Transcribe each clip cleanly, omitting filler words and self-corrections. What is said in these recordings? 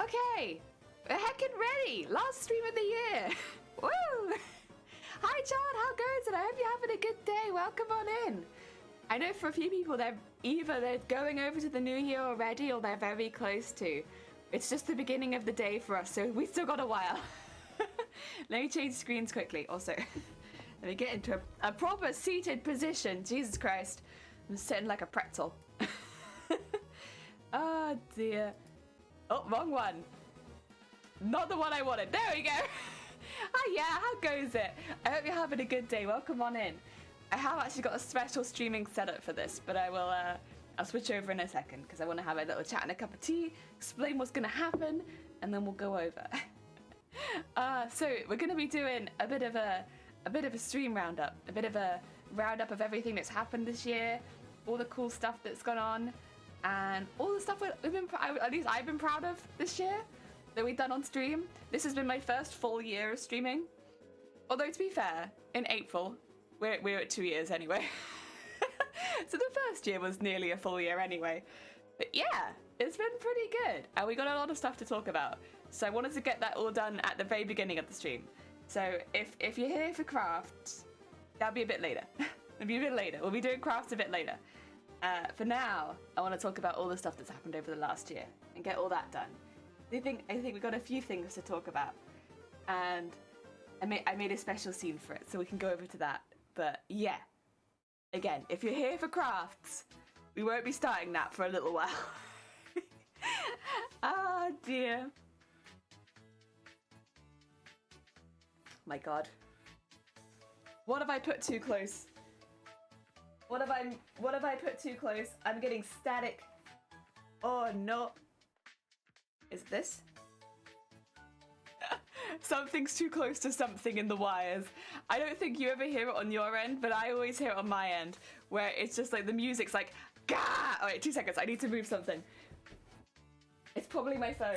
Okay, we're heckin' ready. Last stream of the year. Woo! Hi, John. How goes it? I hope you're having a good day. Welcome on in. I know for a few people, they're going over to the new year already, or they're very close to. It's just the beginning of the day for us, so we still got a while. Let me change screens quickly. Also, let me get into a proper seated position. Jesus Christ, I'm sitting like a pretzel. Oh dear. Oh, wrong one. Not the one I wanted. There we go. Hi, yeah, how goes it? I hope you're having a good day. Welcome on in. I have actually got a special streaming setup for this, but I will, I'll switch over in a second because I want to have a little chat and a cup of tea, explain what's going to happen, and then we'll go over. So we're going to be doing a bit of a stream roundup, a bit of a roundup of everything that's happened this year, all the cool stuff that's gone on, and all the stuff we've been, at least I've been proud of this year that we've done on stream. This has been my first full year of streaming. Although to be fair, in April, we're at 2 years anyway. So the first year was nearly a full year anyway. But yeah, it's been pretty good. And we got a lot of stuff to talk about. So I wanted to get that all done at the very beginning of the stream. So if you're here for crafts, that'll be a bit later. It'll be a bit later. We'll be doing crafts a bit later. For now, I want to talk about all the stuff that's happened over the last year and get all that done. I think we've got a few things to talk about, and I made a special scene for it, so we can go over to that. But yeah, again, if you're here for crafts, we won't be starting that for a little while. Ah, dear. My God. What have I put too close? What have I put too close? I'm getting static. Oh no. Is it this? Something's too close to something in the wires. I don't think you ever hear it on your end, but I always hear it on my end, where it's just like the music's like, gah! Oh wait, 2 seconds, I need to move something. It's probably my phone.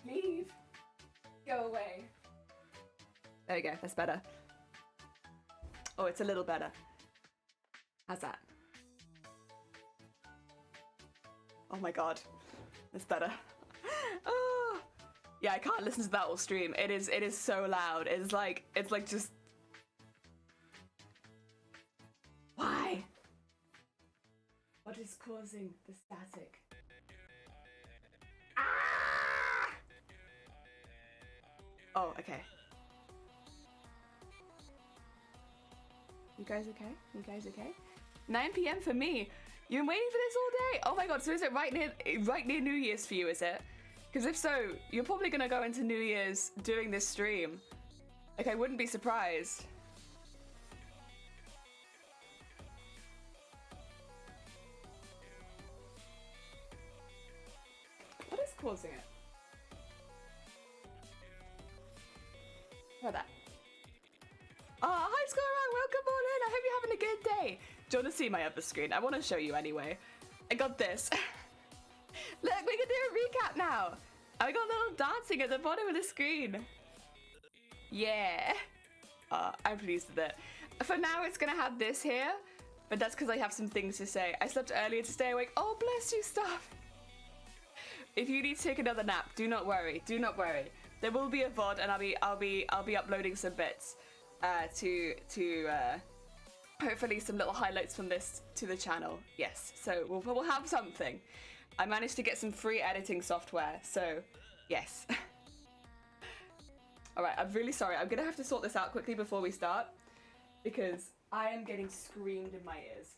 Leave. Go away. There we go, that's better. Oh, it's a little better. How's that? Oh my God, that's better. Oh. Yeah, I can't listen to that all stream. It is so loud. It's like just. Why? What is causing the static? Ah! Oh, okay. You guys okay? You guys okay? 9 PM for me. You've been waiting for this all day? Oh my God, so is it right near New Year's for you, is it? Because if so, you're probably gonna go into New Year's doing this stream. Like, I wouldn't be surprised. What is causing it? What that? Oh, hi Scorer, welcome on in. I hope you're having a good day. Do you want to see my other screen? I want to show you anyway. I got this. Look, we can do a recap now. I got a little dancing at the bottom of the screen. Yeah. I'm pleased with it. For now, it's going to have this here, but that's because I have some things to say. I slept earlier to stay awake. Oh, bless you, stop. If you need to take another nap, do not worry. Do not worry. There will be a VOD, and I'll be uploading some bits to hopefully some little highlights from this to the channel. Yes, so we'll have something. I managed to get some free editing software, so yes. Alright, I'm really sorry. I'm gonna have to sort this out quickly before we start, because I am getting screamed in my ears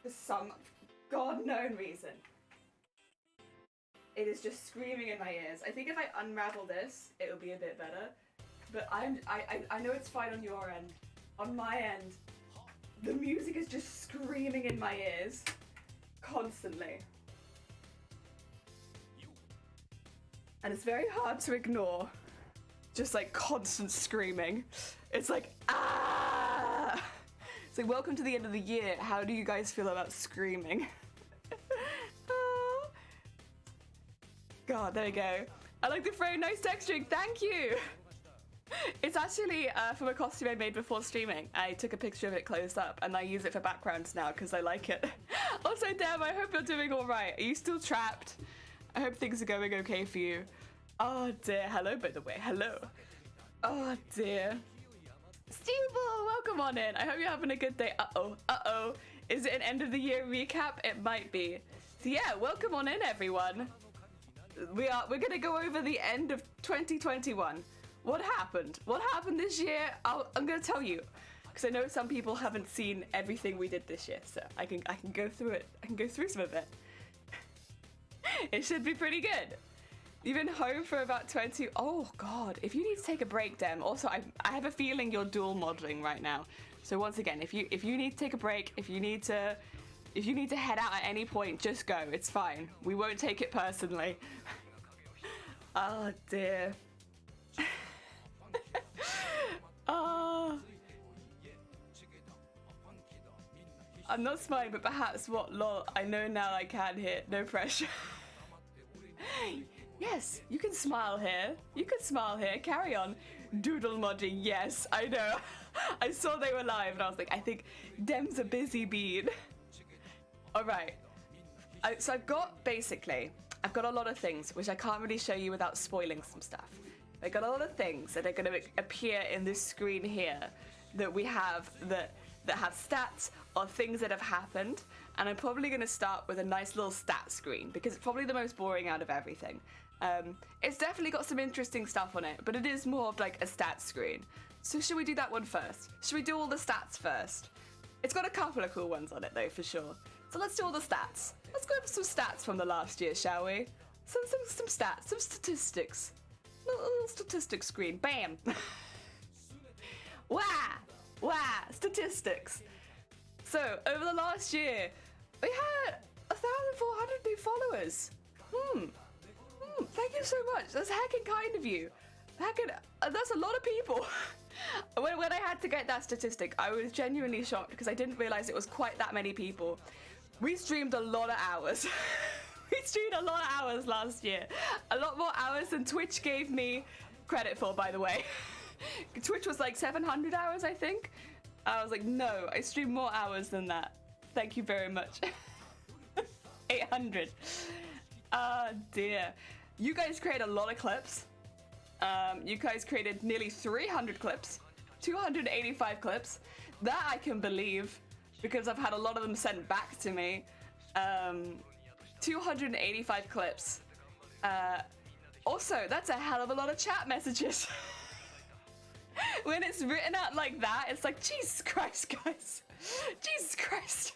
for some god-known reason. It is just screaming in my ears. I think if I unravel this, it'll be a bit better. But I know it's fine on your end. On my end, the music is just screaming in my ears constantly. And it's very hard to ignore. Just like constant screaming. It's like, ah! It's like, welcome to the end of the year. How do you guys feel about screaming? Oh. God, there we go. I like the frame, nice texturing, thank you! It's actually from a costume I made before streaming. I took a picture of it closed up and I use it for backgrounds now because I like it. Also, Deb, I hope you're doing all right. Are you still trapped? I hope things are going okay for you. Oh dear, hello by the way, hello. Oh dear. Steve Ball, welcome on in. I hope you're having a good day. Uh-oh. Is it an end of the year recap? It might be. So yeah, welcome on in everyone. We're gonna go over the end of 2021. What happened? What happened this year? I'm gonna tell you. Because I know some people haven't seen everything we did this year, so I can go through it. I can go through some of it. It should be pretty good. You've been home for about 20. Oh God! If you need to take a break, Dem. Also, I have a feeling you're dual modeling right now. So once again, if you need to take a break, if you need to head out at any point, just go. It's fine. We won't take it personally. Oh dear. Oh. I'm not smiling, but perhaps what lol. I know now I can hit. No pressure. Yes, you can smile here. You can smile here. Carry on. Doodle modding. Yes, I know. I saw they were live and I was like, I think Dem's a busy bean. All right. So I've got a lot of things which I can't really show you without spoiling some stuff. I got a lot of things that are going to appear in this screen here that we have that have stats or things that have happened. And I'm probably going to start with a nice little stat screen because it's probably the most boring out of everything. It's definitely got some interesting stuff on it, but it is more of like a stat screen. So should we do that one first? Should we do all the stats first? It's got a couple of cool ones on it though, for sure. So let's do all the stats. Let's go over some stats from the last year, shall we? Some stats, some statistics. Little statistics screen, bam. Wow, statistics. So over the last year, we had 1,400 new followers. Thank you so much. That's heckin' kind of you. That's a lot of people. When I had to get that statistic, I was genuinely shocked because I didn't realize it was quite that many people. We streamed a lot of hours. We streamed a lot of hours last year. A lot more hours than Twitch gave me credit for, by the way. Twitch was like 700 hours, I think. I was like, no, I streamed more hours than that. Thank you very much. 800. Ah, dear. You guys created a lot of clips. You guys created nearly 300 clips. 285 clips. That I can believe because I've had a lot of them sent back to me. 285 clips. Also, that's a hell of a lot of chat messages. When it's written out like that, it's like, Jesus Christ, guys. Jesus Christ.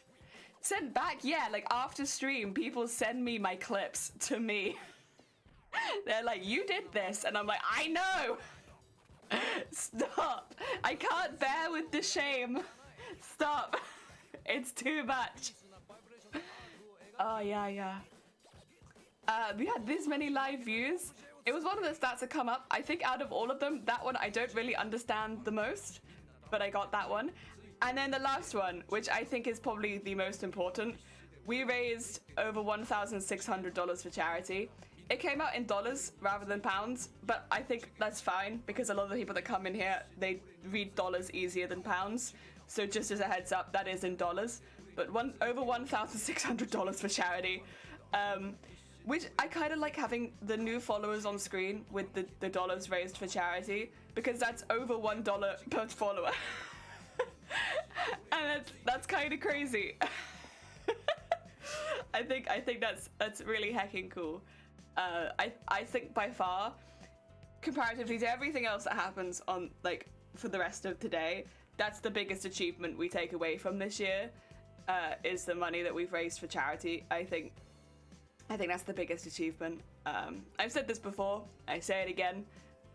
Sent back, yeah, like after stream, people send me my clips to me. They're like, you did this. And I'm like, I know. Stop. I can't bear with the shame. Stop. It's too much. Oh, yeah. We had this many live views. It was one of the stats that come up. I think out of all of them, that one I don't really understand the most, but I got that one. And then the last one, which I think is probably the most important, we raised over $1,600 for charity. It came out in dollars rather than pounds, but I think that's fine because a lot of the people that come in here, they read dollars easier than pounds. So just as a heads up, that is in dollars, but over $1,600 for charity. Which I kind of like having the new followers on screen with the dollars raised for charity because that's over $1 per follower. And that's kind of crazy. I think that's really heckin' cool. I think by far, comparatively to everything else that happens on like for the rest of today, that's the biggest achievement we take away from this year. Is the money that we've raised for charity. I think that's the biggest achievement. I've said this before, I say it again.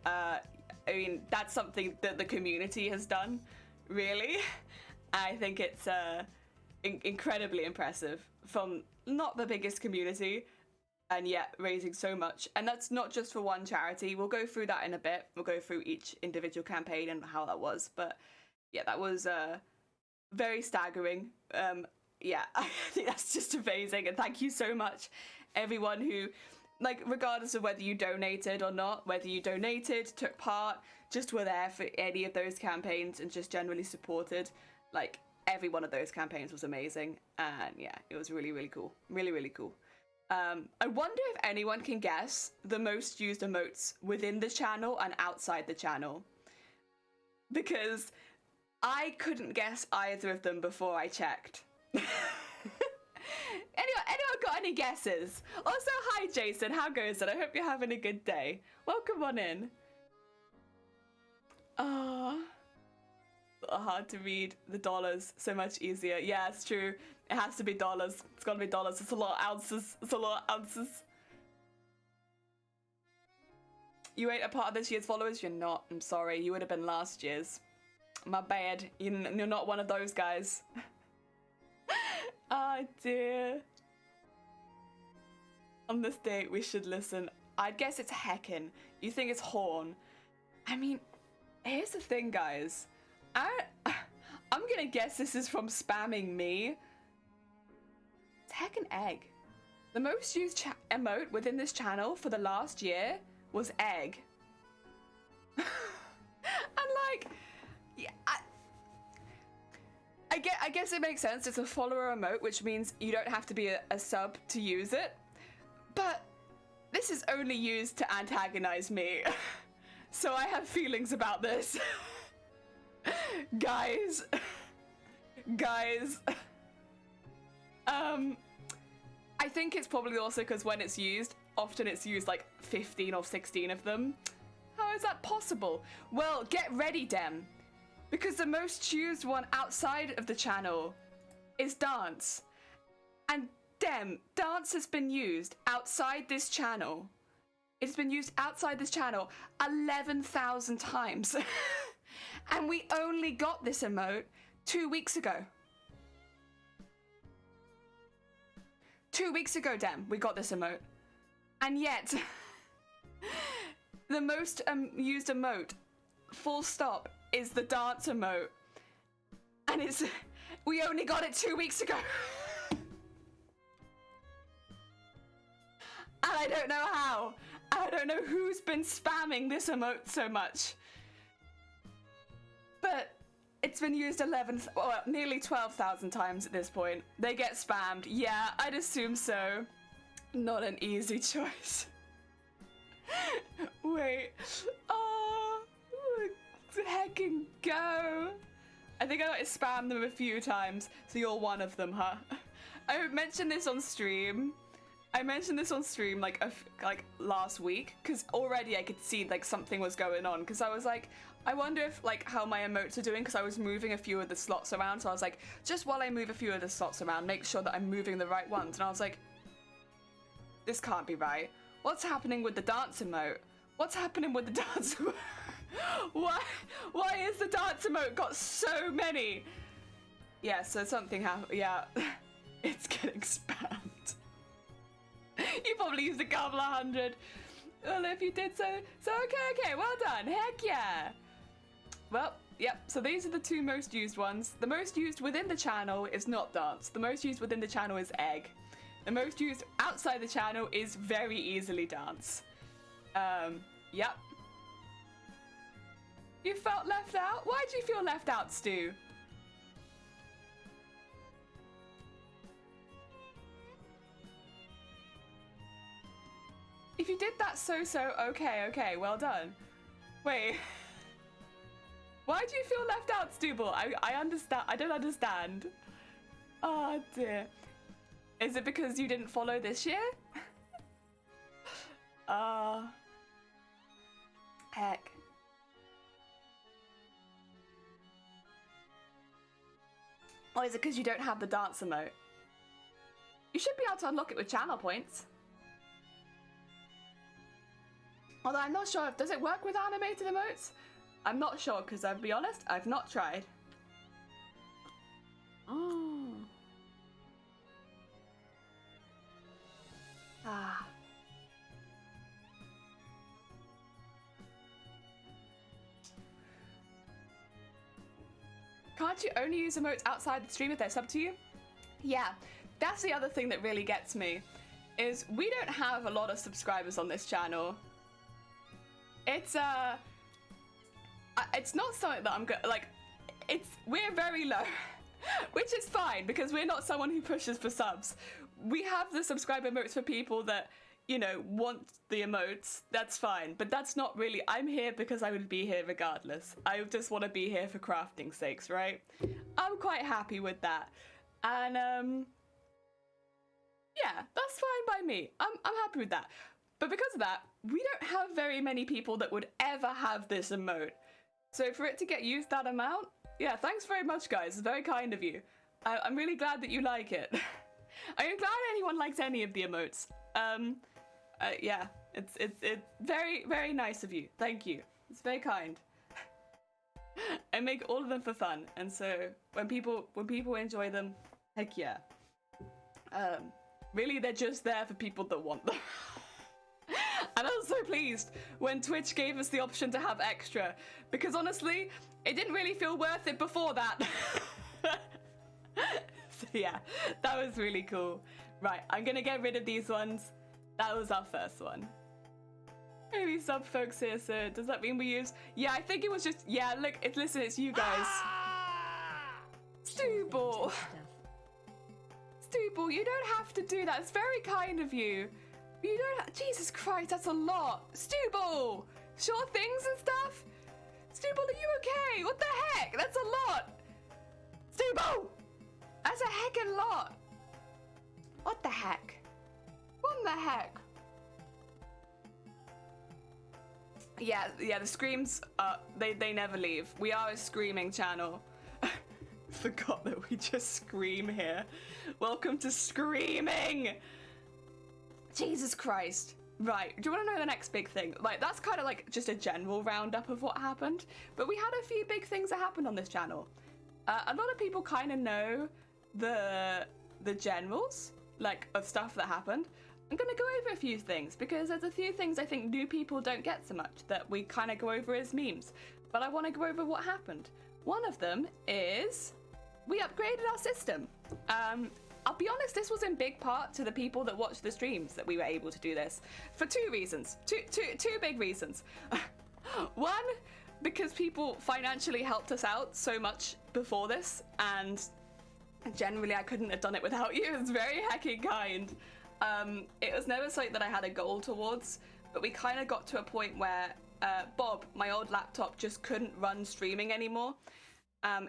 I mean, that's something that the community has done, really. I think it's incredibly impressive from not the biggest community, and yet raising so much. And that's not just for one charity. We'll go through that in a bit. We'll go through each individual campaign and how that was. But yeah, that was very staggering. Yeah, I think that's just amazing. And thank you so much, everyone who, like, regardless of whether you donated or not, whether you donated, took part, just were there for any of those campaigns and just generally supported. Like, every one of those campaigns was amazing. And yeah, it was really, really cool. Really, really cool. I wonder if anyone can guess the most used emotes within the channel and outside the channel. Because I couldn't guess either of them before I checked. Anyone got any guesses? Also, hi Jason, how goes it? I hope you're having a good day. Welcome on in. Hard to read the dollars, so much easier. Yeah, it's true. It has to be dollars. It's gotta be dollars. It's a lot of ounces. It's a lot of ounces. You ain't a part of this year's followers? You're not. I'm sorry. You would have been last year's. My bad. You're not one of those guys. Oh dear. On this date, we should listen. I'd guess it's heckin'. You think it's horn. I mean, here's the thing, guys. I'm gonna guess this is from spamming me. It's heckin' egg. The most used emote within this channel for the last year was egg. And like, yeah, I guess it makes sense. It's a follower emote, which means you don't have to be a sub to use it. But this is only used to antagonize me. So I have feelings about this. Guys. I think it's probably also because when it's used, often it's used like 15 or 16 of them. How is that possible? Well, get ready, Dem. Because the most used one outside of the channel is dance. And Dem, dance has been used outside this channel. It's been used outside this channel 11,000 times. And we only got this emote 2 weeks ago. 2 weeks ago, Dem, we got this emote. And yet, the most used emote, full stop, is the dance emote. And we only got it 2 weeks ago. And I don't know how. I don't know who's been spamming this emote so much. But it's been used nearly 12,000 times at this point. They get spammed. Yeah, I'd assume so. Not an easy choice. Wait. Oh, heckin' go. I think I might spam them a few times, so you're one of them, huh? I mentioned this on stream. Like last week, because already I could see like something was going on, because I was like, I wonder if like how my emotes are doing, because I was moving a few of the slots around, so I was like, just while I move a few of the slots around, make sure that I'm moving the right ones. And I was like, this can't be right. What's happening with the dance emote? What's happening with the dance emote? Why is the dance emote got so many? Yeah, so something happened. Yeah, it's getting spammed. You probably used a couple of hundred. Well, if you did so okay, well done. Heck yeah. Well, yep, so these are the two most used ones. The most used within the channel is not dance. The most used within the channel is egg. The most used outside the channel is very easily dance. Yep. You felt left out? Why'd you feel left out, Stu? If you did that so, okay, well done. Wait. Why do you feel left out, Stubble? I understand. I don't understand. Oh dear. Is it because you didn't follow this year? Heck. Or is it because you don't have the dance emote? You should be able to unlock it with channel points. Although I'm not sure, does it work with animated emotes? I'm not sure, because I'll be honest, I've not tried. Oh. Ah. Can't you only use emotes outside the stream if they're sub to you? Yeah, that's the other thing that really gets me, is we don't have a lot of subscribers on this channel. It's not something that I'm good, like, we're very low, which is fine because we're not someone who pushes for subs. we have the subscriber emotes for people that, you know, want the emotes. That's fine, but that's not really. I'm here because I would be here regardless. I just want to be here for crafting sakes, right? I'm quite happy with that, and yeah, that's fine by me. I'm happy with that. But because of that, we don't have very many people that would ever have this emote. So for it to get used that amount, yeah, thanks very much, guys. It's very kind of you. I'm really glad that you like it. I'm glad anyone likes any of the emotes. Yeah, it's very, very nice of you. Thank you. It's very kind. I make all of them for fun, and so when people enjoy them, heck yeah. Really, they're just there for people that want them. And I was so pleased when Twitch gave us the option to have extra, because honestly, it didn't really feel worth it before that. So yeah, that was really cool. Right, I'm gonna get rid of these ones. That was our first one. Maybe sub folks here, so does that mean we use? Yeah, I think it was just, yeah, look, listen, it's you guys. Stubble. Stubble, you don't have to do that. It's very kind of you. You don't Jesus Christ, that's a lot. Stubble! Sure things and stuff? Stubble, are you okay? What the heck? That's a lot. Stubble! That's a heckin' lot. What the heck? What the heck? Yeah, the screams, they never leave. We are a screaming channel. Forgot that we just scream here. Welcome to screaming! Jesus Christ. Right, do you want to know the next big thing? Like, that's kind of like just a general roundup of what happened, but we had a few big things that happened on this channel. A lot of people kind of know the generals, like, of stuff that happened. I'm gonna go over a few things, because there's a few things I think new people don't get so much, that we kind of go over as memes, but I want to go over what happened. One of them is we upgraded our system. I'll be honest, this was in big part to the people that watched the streams that we were able to do this, for two reasons. Two big reasons. One, because people financially helped us out so much before this, and generally I couldn't have done it without you. It's very heckin' kind. It was never something that I had a goal towards, but we kind of got to a point where Bob, my old laptop, just couldn't run streaming anymore.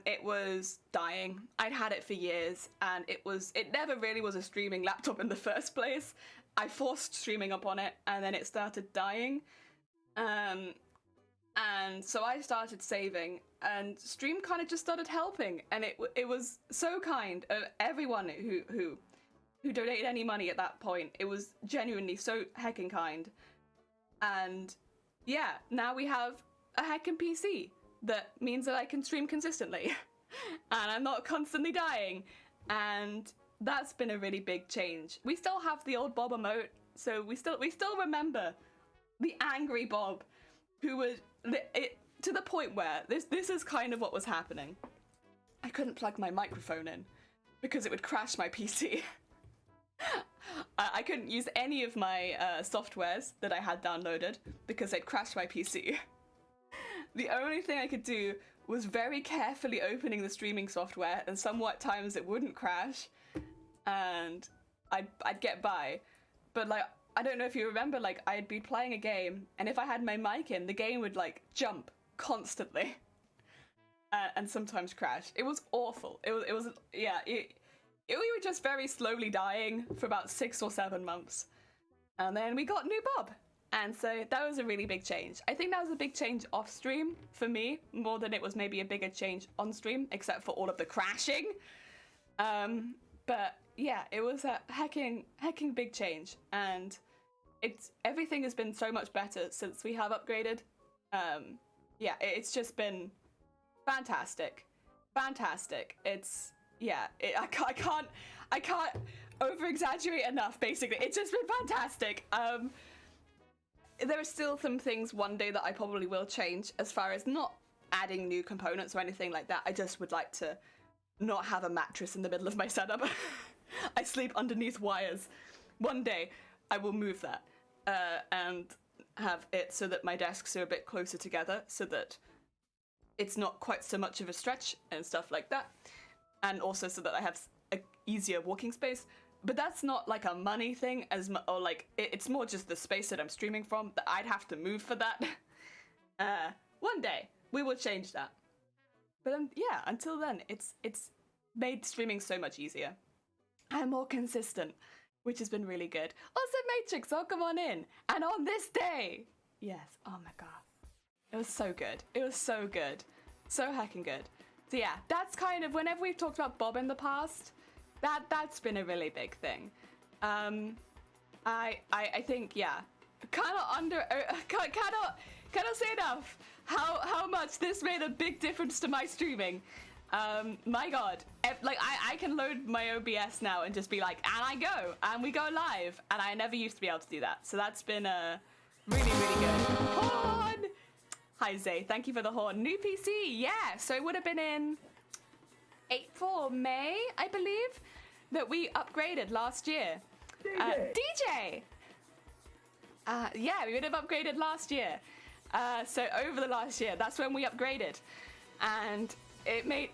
It was dying. I'd had it for years, and it never really was a streaming laptop in the first place. I forced streaming up on it, and then it started dying. And so I started saving, and stream kind of just started helping, and it was so kind of everyone who donated any money at that point. It was genuinely so heckin' kind. And yeah, now we have a heckin' PC that means that I can stream consistently and I'm not constantly dying, and that's been a really big change. We still have the old Bob emote, so we still remember the angry Bob who was to the point where this is kind of what was happening. I couldn't plug my microphone in because it would crash my PC. I couldn't use any of my softwares that I had downloaded because they'd crash my PC. The only thing I could do was very carefully opening the streaming software, and somewhat times it wouldn't crash, and I'd get by. But like, I don't know if you remember, like, I'd be playing a game, and if I had my mic in, the game would like jump constantly, and sometimes crash. It was awful. It was yeah. We were just very slowly dying for about 6 or 7 months, and then we got new Bob. And so that was a really big change. I think that was a big change off stream for me, more than it was maybe a bigger change on stream, except for all of the crashing. But yeah, it was a hecking big change, and everything has been so much better since we have upgraded. Yeah, it's just been fantastic. It's I can't over exaggerate enough. Basically, it's just been fantastic. There are still some things one day that I probably will change, as far as not adding new components or anything like that. I just would like to not have a mattress in the middle of my setup. I sleep underneath wires. One day I will move that and have it so that my desks are a bit closer together, so that it's not quite so much of a stretch and stuff like that, and also so that I have an easier walking space. but that's not like a money thing or like it's more just the space that I'm streaming from that I'd have to move for that. One day we will change that. But yeah, until then, it's made streaming so much easier and more consistent, which has been really good. Also, Matrix, welcome on in. And on this day, yes, oh my god, it was so good. It was so good, so heckin' good. So yeah, that's kind of whenever we've talked about Bob in the past, that's been a really big thing. I think yeah, cannot say enough how much this made a big difference to my streaming. My god, like I can load my OBS now and just be like, and I go, and we go live, and I never used to be able to do that. So that's been really good. Horn! Hi Zay, thank you for the horn. New PC, yeah. So it would have been in April or May, I believe, that we upgraded last year. DJ! Yeah, we would have upgraded last year. So over the last year, that's when we upgraded. And it made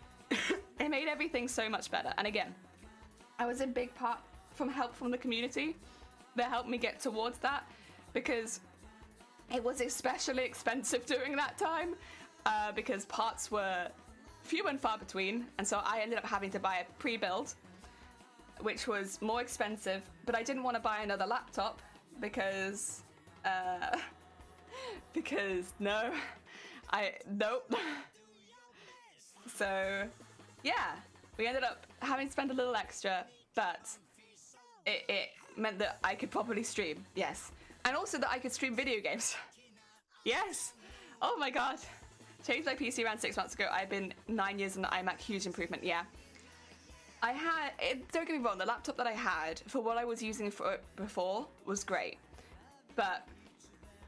it made everything so much better. And again, I was in big part from help from the community that helped me get towards that, because it was especially expensive during that time, because parts were few and far between, and so I ended up having to buy a pre-build, which was more expensive, but I didn't want to buy another laptop because nope. So yeah, we ended up having to spend a little extra, but it meant that I could properly stream, yes. And also that I could stream video games. Yes! Oh my god. Changed my PC around 6 months ago. I've been 9 years in the iMac, huge improvement, yeah. Don't get me wrong, the laptop that I had for what I was using for it before was great. But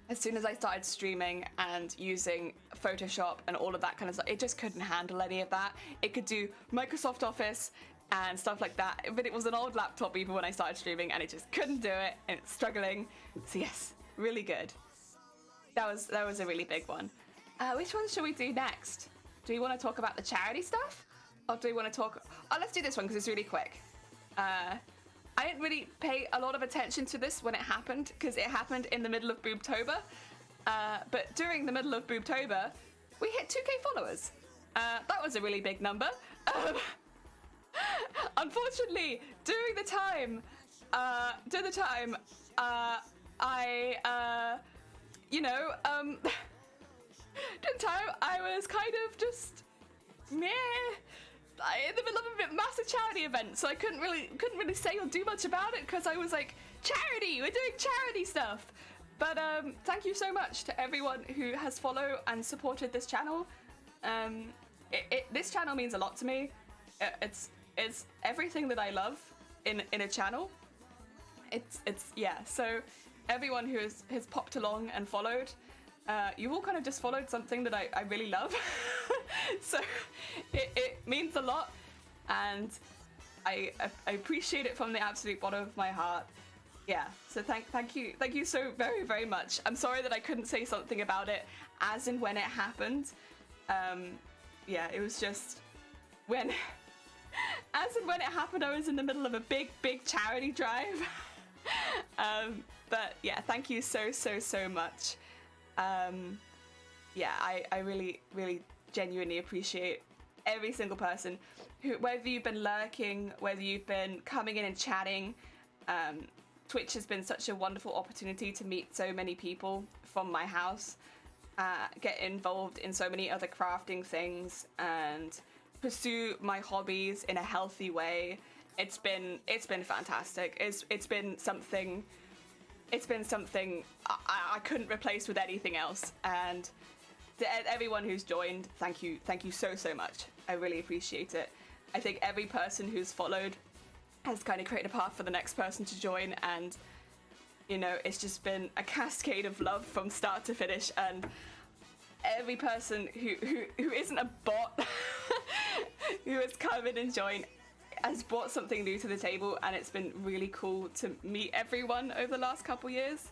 as soon as I started streaming and using Photoshop and all of that kind of stuff, it just couldn't handle any of that. It could do Microsoft Office and stuff like that, but it was an old laptop even when I started streaming, and it just couldn't do it, and it's struggling. So yes, really good. That was a really big one. Which one should we do next? Do we want to talk about the charity stuff? Or do we want to talk... Oh, let's do this one because it's really quick. I didn't really pay a lot of attention to this when it happened, because it happened in the middle of Boobtober. But during the middle of Boobtober, we hit 2K followers. That was a really big number. Unfortunately, during the time, I was kind of just meh. In the middle of a massive charity event, so I couldn't really say or do much about it, because I was like, charity, we're doing charity stuff. But thank you so much to everyone who has followed and supported this channel. This channel means a lot to me. It's everything that I love in a channel. Yeah. So everyone who has popped along and followed, you all kind of just followed something that I really love. So it means a lot, and I appreciate it from the absolute bottom of my heart. Yeah, so thank you so very, very much. I'm sorry that I couldn't say something about it as and when it happened. Yeah, it was just when as and when it happened, I was in the middle of a big charity drive. But yeah, thank you so much. Yeah, I really genuinely appreciate every single person who, whether you've been lurking, whether you've been coming in and chatting. Twitch has been such a wonderful opportunity to meet so many people from my house, get involved in so many other crafting things, and pursue my hobbies in a healthy way. It's been fantastic. It's been something I couldn't replace with anything else. And to everyone who's joined, thank you so much. I really appreciate it. I think every person who's followed has kind of created a path for the next person to join, and it's just been a cascade of love from start to finish. And every person who isn't a bot who has come in and joined has brought something new to the table, and it's been really cool to meet everyone over the last couple years.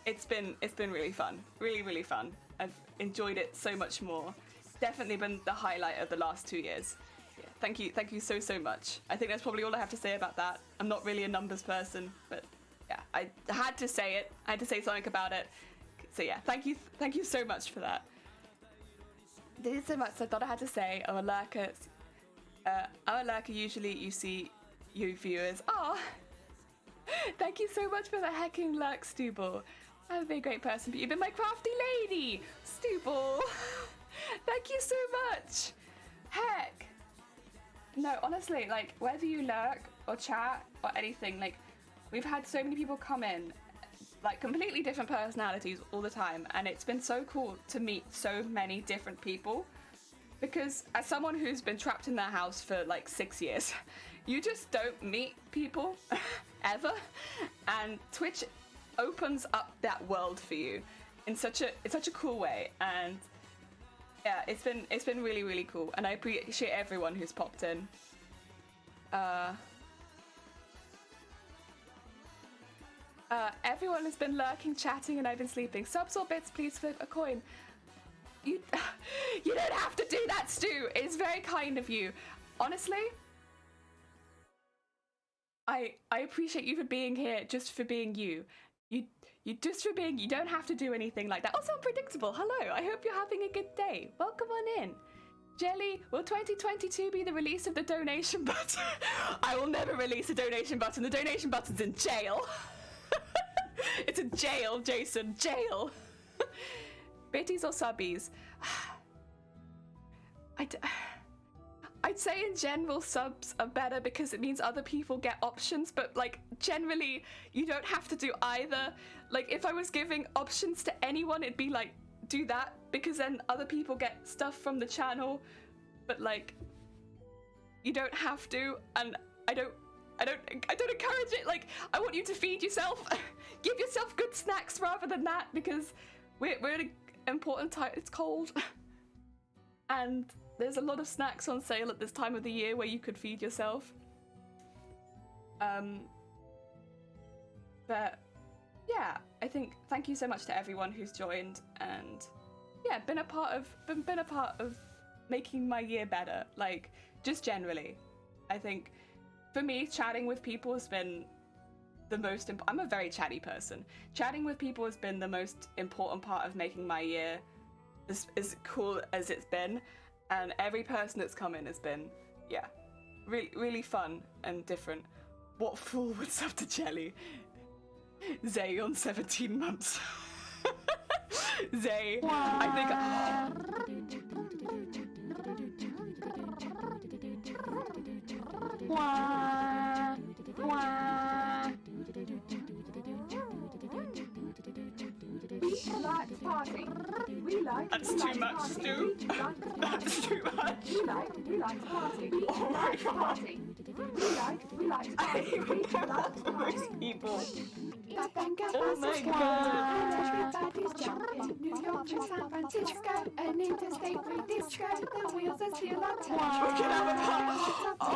It's been really fun, really fun. I've enjoyed it so much more. Definitely been the highlight of the last 2 years. Yeah, thank you so much. I think that's probably all I have to say about that. I'm not really a numbers person, but yeah, I had to say it. I had to say something about it. So yeah, thank you so much for that. There's so much I thought I had to say. I'm a lurker. Usually you see you viewers. Oh, thank you so much for the hecking lurk, Stubble. I'm a very great person, but you've been my crafty lady, Stubble. Thank you so much. Heck. No, honestly, like, whether you lurk or chat or anything, like, we've had so many people come in, like, completely different personalities all the time, and it's been so cool to meet so many different people, because as someone who's been trapped in their house for, like, 6 years, you just don't meet people, ever, and Twitch opens up that world for you in such a cool way, and yeah, it's been really, really cool, and I appreciate everyone who's popped in. Everyone has been lurking, chatting, and I've been sleeping. Subs or bits, please flip a coin. You don't have to do that, Stu. It's very kind of you. Honestly, I appreciate you for being here, just for being you. You don't have to do anything like that. Also unpredictable. Hello, I hope you're having a good day. Welcome on in. Jelly, will 2022 be the release of the donation button? I will never release a donation button. The donation button's in jail. It's in jail, Jason. Jail. Bitties or subbies? I'd say in general subs are better because it means other people get options, but like generally you don't have to do either. Like if I was giving options to anyone, it'd be like, do that, because then other people get stuff from the channel, but like you don't have to, and I don't encourage it. Like, I want you to feed yourself. Give yourself good snacks rather than that, because we're in an important time. It's cold. And there's a lot of snacks on sale at this time of the year where you could feed yourself. But yeah, I think thank you so much to everyone who's joined, and yeah, been a part of making my year better. Like, just generally, I think for me, chatting with people has been the most I'm a very chatty person. Chatting with people has been the most important part of making my year as cool as it's been, and every person that's come in has been, yeah, really, really fun and different. What fool would sub to Jelly? Zay on 17 months. Zay, I We like party. We like That's too much, Stu. That's too much. We like party. Oh my god. We like I party. even know how to most people. Oh my god. Everybody's jumping. New York to San Francisco. An interstate free disco. The wheels are still on time. We can have a party. Oh,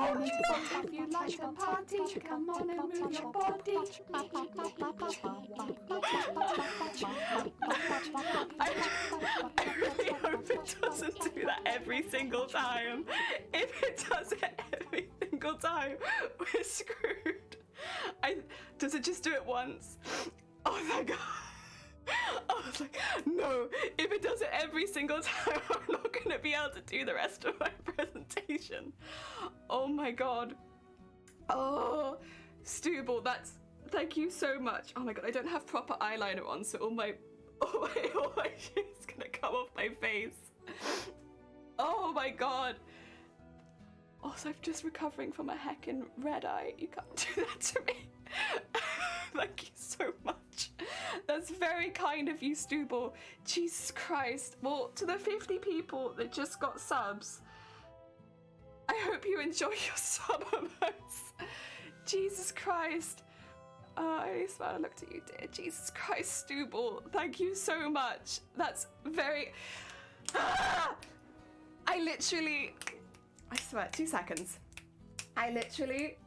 If you like the party, come on and move your body. I really hope it doesn't do that every single time. If it does it every single time, we're screwed. Does it just do it once? Oh my god. I was like, no, if it does it every single time, I'm not going to be able to do the rest of my presentation. Oh my god. Oh, Stubble, thank you so much. Oh my god, I don't have proper eyeliner on, so all my shit's gonna come off my face. Oh my god. Also, I'm just recovering from a heckin' red eye. You can't do that to me. Thank you so much. That's very kind of you, Stubble. Jesus Christ. Well, to the 50 people that just got subs, I hope you enjoy your sub emotes. Jesus Christ. I swear I looked at you, dear. Jesus Christ, Stubble. Thank you so much. That's very... I swear, 2 seconds. I literally...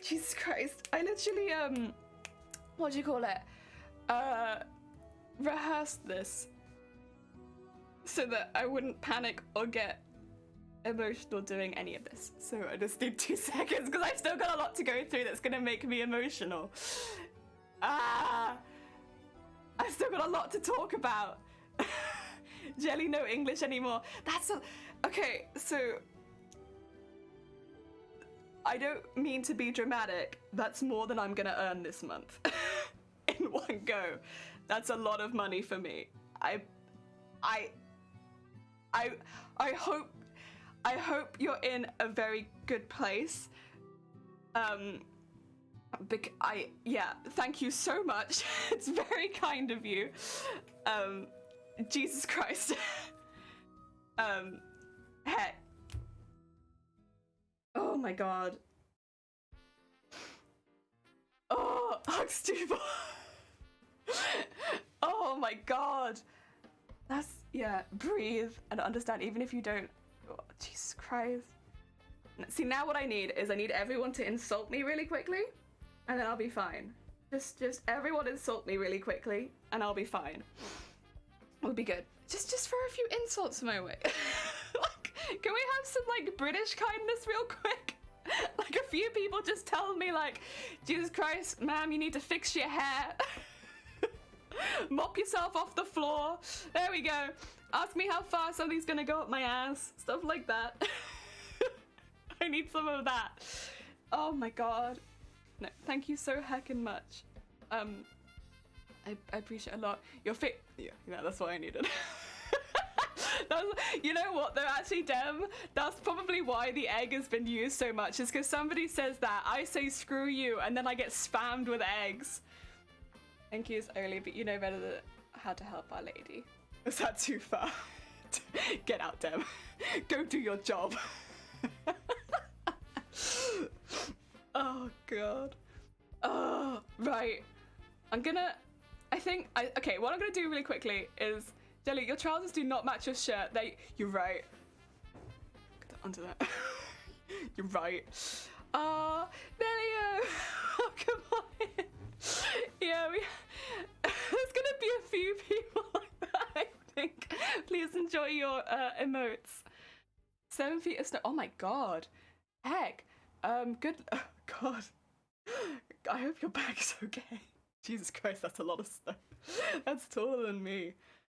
Jesus Christ. I literally, what do you call it? rehearsed this so that I wouldn't panic or get emotional doing any of this. So I just need 2 seconds because I've still got a lot to go through that's gonna make me emotional. I've still got a lot to talk about. Jelly, no English anymore. Okay, so I don't mean to be dramatic. That's more than I'm gonna earn this month in one go. That's a lot of money for me. I hope you're in a very good place. Thank you so much. It's very kind of you. Jesus Christ. Heck. Oh my god. Oh, Huxtable. Oh my god. Breathe and understand even if you don't. Oh, Jesus Christ. See, now what I need is everyone to insult me really quickly and then I'll be fine. Just everyone insult me really quickly and I'll be fine. We'll be good. Just for a few insults my way. Like, can we have some like British kindness real quick? Like a few people just tell me like, Jesus Christ, ma'am, you need to fix your hair. Mop yourself off the floor. There we go. Ask me how far something's gonna go up my ass. Stuff like that. I need some of that. Oh my god. No, thank you so heckin' much. I appreciate a lot. Your fit. Yeah, that's what I needed. You know what though, actually, Dem, that's probably why the egg has been used so much, is because somebody says that, I say screw you, and then I get spammed with eggs. Thank you is early, but you know better than how to help Our Lady. Is that too far? Get out, Dem. Go do your job. Oh god. Oh, right. Okay, what I'm gonna do really quickly is, Jelly, your trousers do not match your shirt. You're right. Under that. You're right. Nelio! Oh, come on in. Yeah, there's gonna be a few people like that, I think. Please enjoy your emotes. 7 feet of snow. Oh my god. Heck. Good. Oh, god. I hope your bag is okay. Jesus Christ, that's a lot of snow. That's taller than me.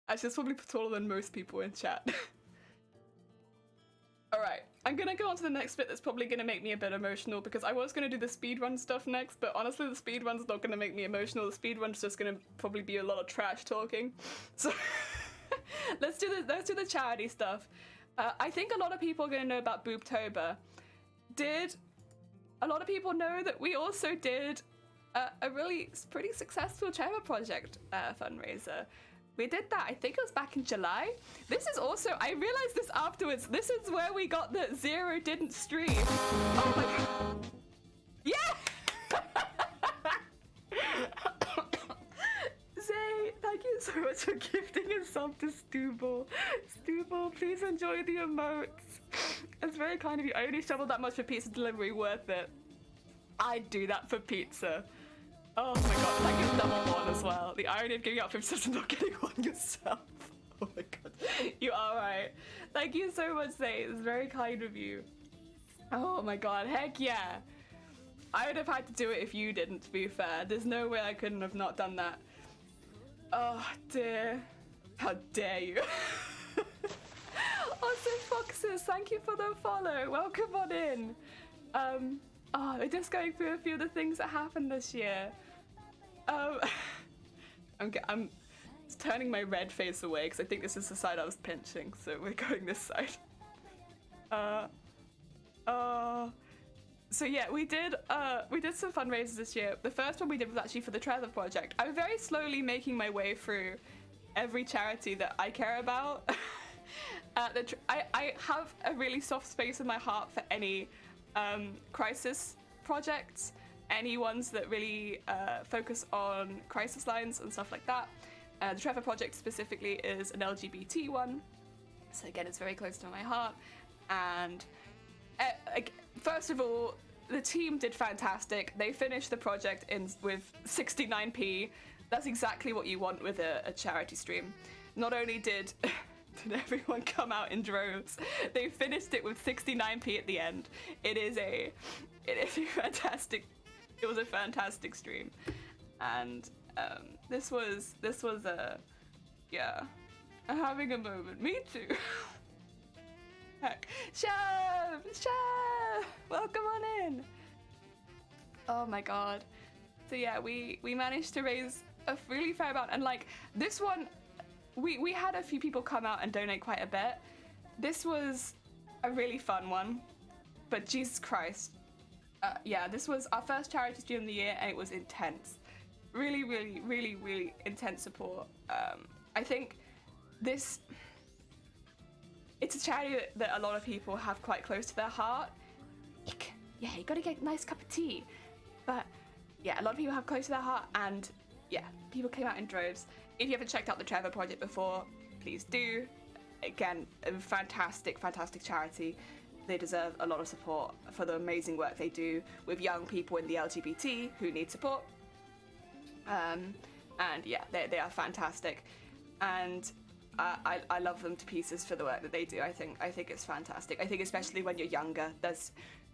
Actually, that's probably taller than most people in chat. Alright, I'm gonna go on to the next bit that's probably gonna make me a bit emotional because I was gonna do the speedrun stuff next, but honestly the speedrun's not gonna make me emotional. The speedrun's just gonna probably be a lot of trash talking. So let's do the charity stuff. I think a lot of people are gonna know about Boobtober. Did a lot of people know that we also did a really pretty successful Trevor Project fundraiser? We did that, I think it was back in July. This is also, I realized this afterwards, this is where we got the Zero didn't stream. Oh my god. Yeah! Zay, thank you so much for gifting a sub to Stubble. Stubble, please enjoy the emotes. It's very kind of you. I only shoveled that much for pizza delivery, worth it. I'd do that for pizza. Oh my god, thank you double one as well. The irony of giving up 50 and not getting one yourself. Oh my god, you are right. Thank you so much, Zay. It's very kind of you. Oh my god, heck yeah. I would have had to do it if you didn't, to be fair. There's no way I couldn't have not done that. Oh dear. How dare you. Awesome Foxes, thank you for the follow. Welcome on in. We're just going through a few of the things that happened this year. I'm turning my red face away because I think this is the side I was pinching, so we're going this side. So yeah, we did some fundraisers this year. The first one we did was actually for the Trevor Project. I'm very slowly making my way through every charity that I care about. I have a really soft space in my heart for any crisis projects, any ones that really focus on crisis lines and stuff like that. The Trevor Project specifically is an LGBT one, so again it's very close to my heart. And first of all, the team did fantastic. They finished the project with 69p. That's exactly what you want with a charity stream. Not only did everyone come out in droves, they finished it with 69p at the end. It is a fantastic. It was a fantastic stream, and this was a I'm having a moment. Me too. Heck, Shav, welcome on in. Oh my god. So yeah, we managed to raise a really fair amount, and like this one, we had a few people come out and donate quite a bit. This was a really fun one, but Jesus Christ, yeah, this was our first charity stream of the year, and it was intense. Really, really, really, really intense support. I think it's a charity that a lot of people have quite close to their heart. Yeah, you gotta get a nice cup of tea, but yeah, a lot of people have close to their heart, and yeah, people came out in droves. If you haven't checked out the Trevor Project before, please do. Again, a fantastic, fantastic charity. They deserve a lot of support for the amazing work they do with young people in the LGBT who need support. And yeah, they are fantastic, and I love them to pieces for the work that they do. I think it's fantastic. I think especially when you're younger,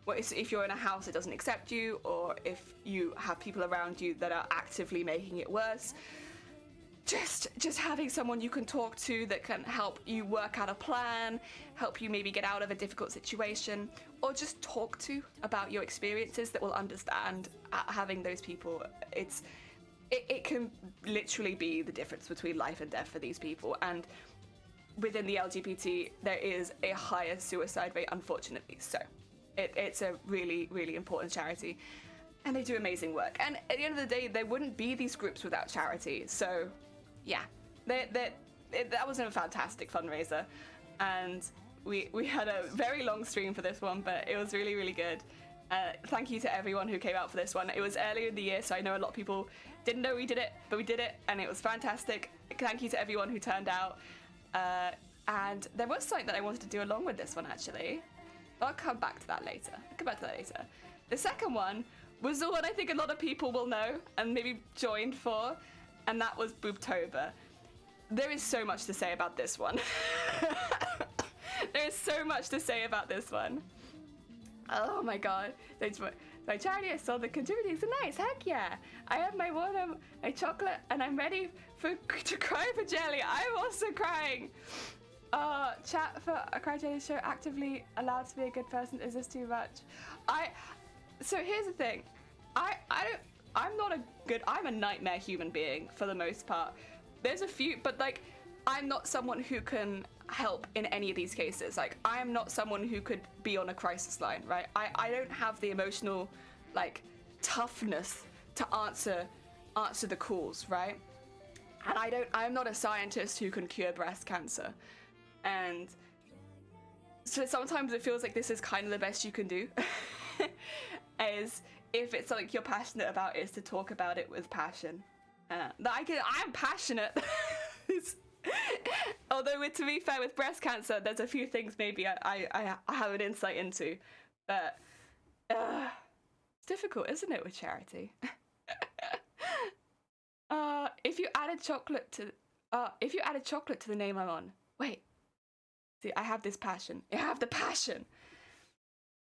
if you're in a house that doesn't accept you, or if you have people around you that are actively making it worse, just having someone you can talk to that can help you work out a plan, help you maybe get out of a difficult situation, or just talk to about your experiences that will understand. Having those people, it can literally be the difference between life and death for these people. And within the LGBT, there is a higher suicide rate, unfortunately. So it's a really, really important charity, and they do amazing work. And at the end of the day, there wouldn't be these groups without charity. So yeah, that was a fantastic fundraiser, and we had a very long stream for this one, but it was really, really good. Thank you to everyone who came out for this one. It was earlier in the year, so I know a lot of people didn't know we did it, but we did it, and it was fantastic. Thank you to everyone who turned out. And there was something that I wanted to do along with this one, actually. I'll come back to that later. The second one was the one I think a lot of people will know and maybe joined for, and that was Boobtober. There is so much to say about this one. There is so much to say about this one. Oh my god. My charity, I saw the contributing, so nice, heck yeah. I have my water, my chocolate, and I'm ready to cry for jelly. I'm also crying. Chat for a Cry Jelly show, actively allowed to be a good person. Is this too much? So here's the thing. I'm a nightmare human being for the most part. There's a few, but like, I'm not someone who can help in any of these cases. Like, I am not someone who could be on a crisis line, right? I don't have the emotional, like, toughness to answer the calls, right? And I'm not a scientist who can cure breast cancer. And so sometimes it feels like this is kind of the best you can do. Is if it's something you're passionate about, is to talk about it with passion. I'm passionate. Although, to be fair, with breast cancer, there's a few things maybe I have an insight into, but it's difficult, isn't it, with charity? If you added chocolate to the name I'm on, wait. See, I have this passion. I have the passion.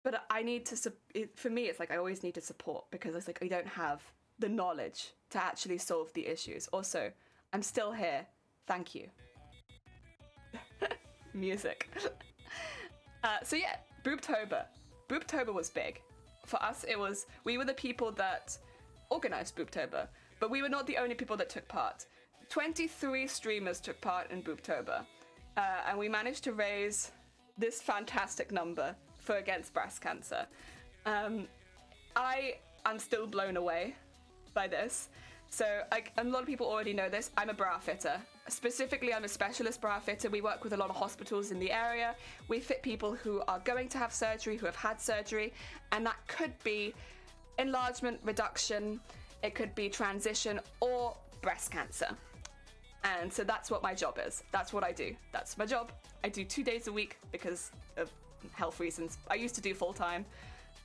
But I need to, for me, it's like I always need to support, because it's like I don't have the knowledge to actually solve the issues. Also, I'm still here. Thank you. Music. So yeah, Boobtober. Boobtober was big. For us, we were the people that organized Boobtober, but we were not the only people that took part. 23 streamers took part in Boobtober, and we managed to raise this fantastic number for against breast cancer. I am still blown away by this. So a lot of people already know this. I'm a bra fitter. Specifically, I'm a specialist bra fitter. We work with a lot of hospitals in the area. We fit people who are going to have surgery, who have had surgery, and that could be enlargement, reduction, it could be transition, or breast cancer. And so that's what my job is. That's what I do. That's my job. I do 2 days a week because of health reasons. I used to do full time,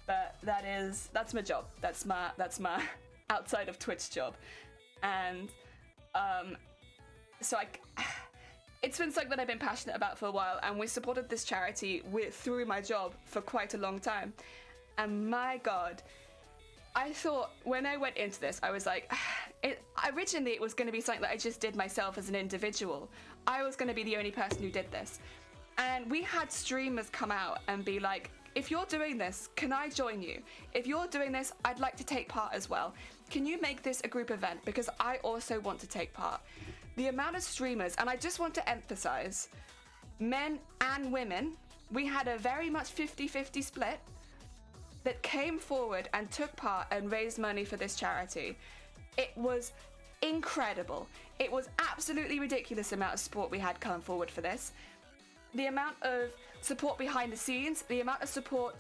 but that's my job. That's my outside of Twitch job. And So it's been something that I've been passionate about for a while, and we supported this charity through my job for quite a long time. And my God, I thought when I went into this, I was like, originally it was going to be something that I just did myself as an individual. I was going to be the only person who did this. And we had streamers come out and be like, if you're doing this, can I join you? If you're doing this, I'd like to take part as well. Can you make this a group event? Because I also want to take part. The amount of streamers, and I just want to emphasize, men and women, we had a very much 50-50 split that came forward and took part and raised money for this charity. It was incredible. It was absolutely ridiculous amount of support we had come forward for this. The amount of support behind the scenes, the amount of support,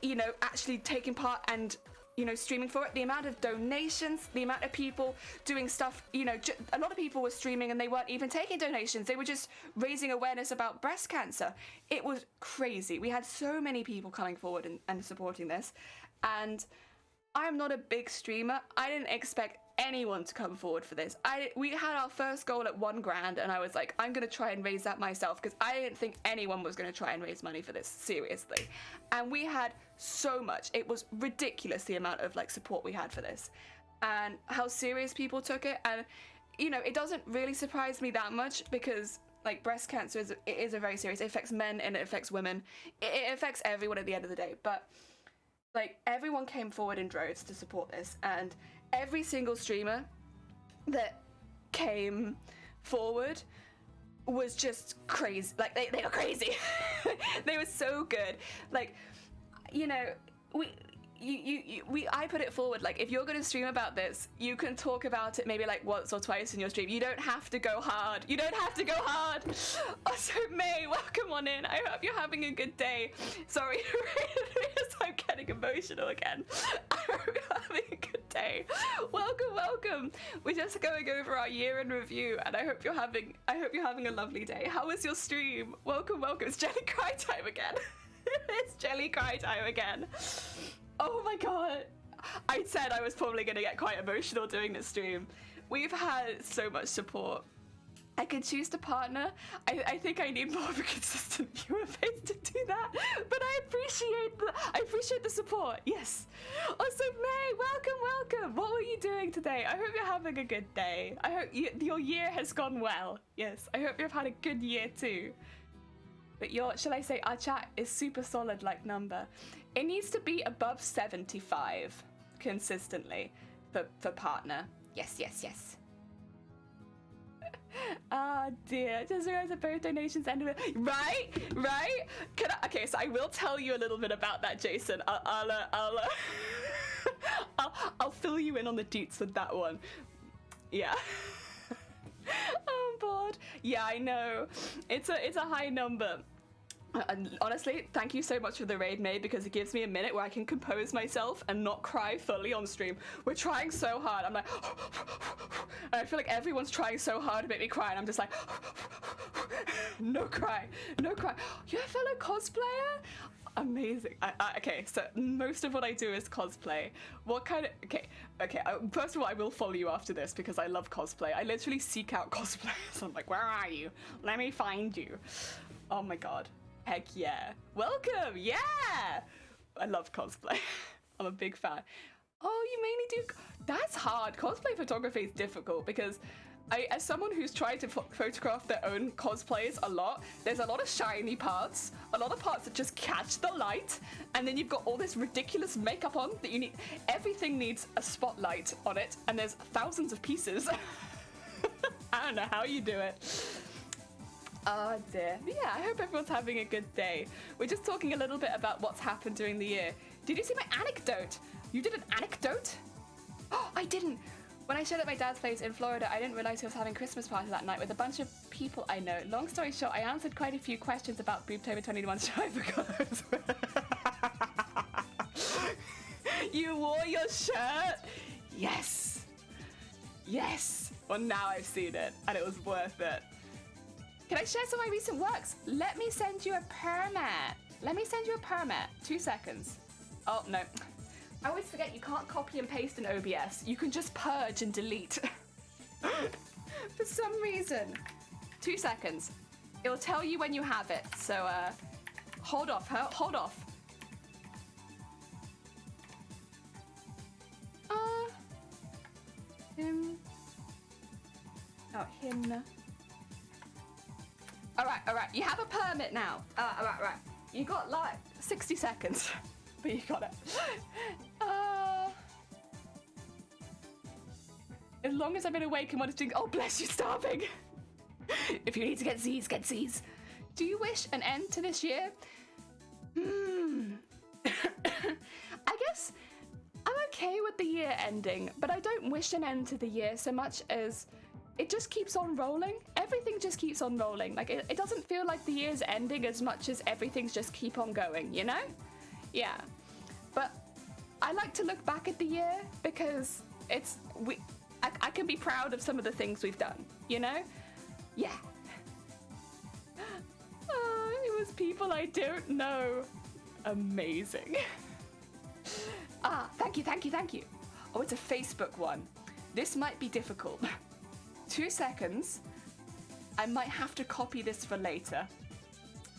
you know, actually taking part and, you know, streaming for it, the amount of donations, the amount of people doing stuff, you know, a lot of people were streaming and they weren't even taking donations. They were just raising awareness about breast cancer. It was crazy. We had so many people coming forward and supporting this. And I'm not a big streamer. I didn't expect anyone to come forward for this. We had our first goal at $1,000 and I was like, I'm gonna try and raise that myself because I didn't think anyone was gonna try and raise money for this, seriously. And we had so much. It was ridiculous the amount of like support we had for this and how serious people took it. And you know, it doesn't really surprise me that much because like breast cancer is a very serious, it affects men and it affects women. It affects everyone at the end of the day. But like everyone came forward in droves to support this, and every single streamer that came forward was just crazy. Like they were crazy. They were so good. Like, you know, I put it forward, like if you're going to stream about this, you can talk about it maybe like once or twice in your stream. You don't have to go hard. You don't have to go hard. Also, May, welcome on in. I hope you're having a good day. Sorry, I'm getting emotional again. I hope you're having a good day. Welcome. We're just going over our year in review, and I hope you're having a lovely day. How was your stream? Welcome. It's Jelly Cry time again. It's Jelly Cry time again. Oh my God. I said I was probably going to get quite emotional doing this stream. We've had so much support. I can choose to partner. I think I need more of a consistent viewer base to do that. But I appreciate the support. Yes. Also, May, welcome. What were you doing today? I hope you're having a good day. I hope your year has gone well. Yes. I hope you've had a good year too. But shall I say, our chat is super solid like number. It needs to be above 75 consistently for partner. Yes. Ah, dear. Just realized that both donations ended with... Right? Okay, so I will tell you a little bit about that, Jason. I'll fill you in on the deets with that one. Yeah. I'm bored. Yeah, I know. It's a high number. And honestly, thank you so much for the raid, May, because it gives me a minute where I can compose myself and not cry fully on stream. We're trying so hard. I'm like, and I feel like everyone's trying so hard to make me cry, and I'm just like, no cry. You're a fellow cosplayer? Amazing. Okay, so most of what I do is cosplay. What kind of... Okay. First of all, I will follow you after this because I love cosplay. I literally seek out cosplayers. I'm like, where are you? Let me find you. Oh my God. Heck yeah. Welcome. Yeah. I love cosplay. I'm a big fan. Oh, you mainly do... That's hard. Cosplay photography is difficult because as someone who's tried to photograph their own cosplays a lot, there's a lot of shiny parts, a lot of parts that just catch the light, and then you've got all this ridiculous makeup on that you need. Everything needs a spotlight on it, and there's thousands of pieces. I don't know how you do it. Oh dear. But yeah, I hope everyone's having a good day. We're just talking a little bit about what's happened during the year. Did you see my anecdote? You did an anecdote? Oh, I didn't. When I showed at my dad's place in Florida, I didn't realize he was having a Christmas party that night with a bunch of people I know. Long story short, I answered quite a few questions about Boobtober 21's show. I forgot. You wore your shirt? Yes. Well, now I've seen it, and it was worth it. Can I share some of my recent works? Let me send you a permit. 2 seconds. Oh, no. I always forget you can't copy and paste in OBS. You can just purge and delete. For some reason. 2 seconds. It'll tell you when you have it. So, hold off. Hold off. Him. Oh, him. Alright. You have a permit now. Alright. You got like 60 seconds. But you got it. As long as I've been awake and wanted to... Oh, bless you, starving. If you need to get Z's, get Z's. Do you wish an end to this year? I guess I'm okay with the year ending, but I don't wish an end to the year so much as it just keeps on rolling. Everything just keeps on rolling. Like, it doesn't feel like the year's ending as much as everything's just keep on going, you know? Yeah. But I like to look back at the year because I can be proud of some of the things we've done, you know? Yeah. It was people I don't know. Amazing. Thank you. Oh, it's a Facebook one. This might be difficult. 2 seconds. I might have to copy this for later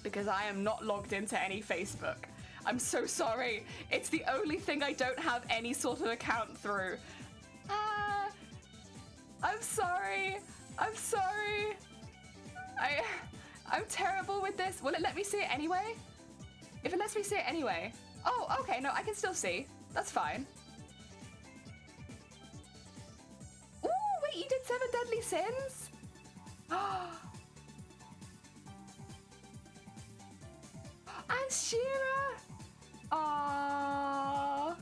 because I am not logged into any Facebook. I'm so sorry. It's the only thing I don't have any sort of account through. I'm sorry. I'm terrible with this. Will it let me see it anyway? If it lets me see it anyway. Oh, okay, no, I can still see. That's fine. Ooh, wait, you did 7 Deadly Sins? And Shira. Aww.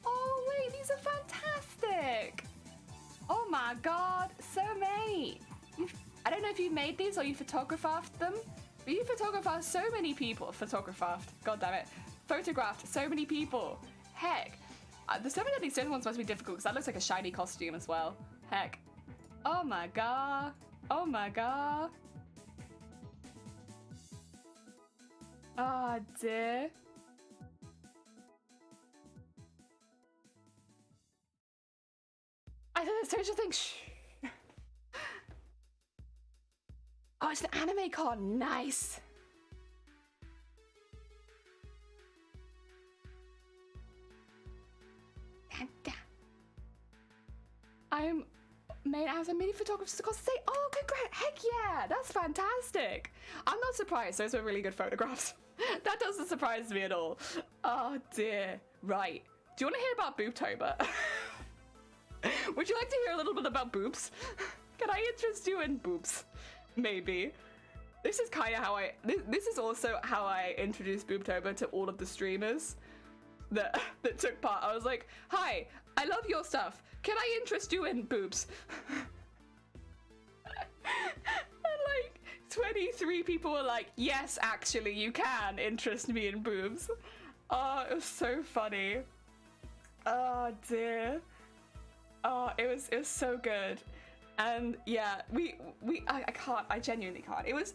Oh, wait, these are fantastic. Oh my god, so many. I don't know if you made these or you photographed them, but you photographed so many people. Photographed so many people. Heck. The 7 Deadly Sins ones must be difficult because that looks like a shiny costume as well. Heck. Oh my god. Oh dear. I said that Stranger Things. Shh. Oh, it's the anime con. Nice. I'm made as a mini photographer to cosplay. Oh, congrats. Heck yeah. That's fantastic. I'm not surprised. Those were really good photographs. That doesn't surprise me at all. Oh, dear. Right. Do you want to hear about Boobtober? Would you like to hear a little bit about boobs? Can I interest you in boobs? Maybe. This is kind of how this is also how I introduced Boobtober to all of the streamers that took part. I was like, hi, I love your stuff. Can I interest you in boobs? And like 23 people were like, yes, actually, you can interest me in boobs. Oh, it was so funny. Oh dear. Oh, it was so good. And yeah, I genuinely can't. It was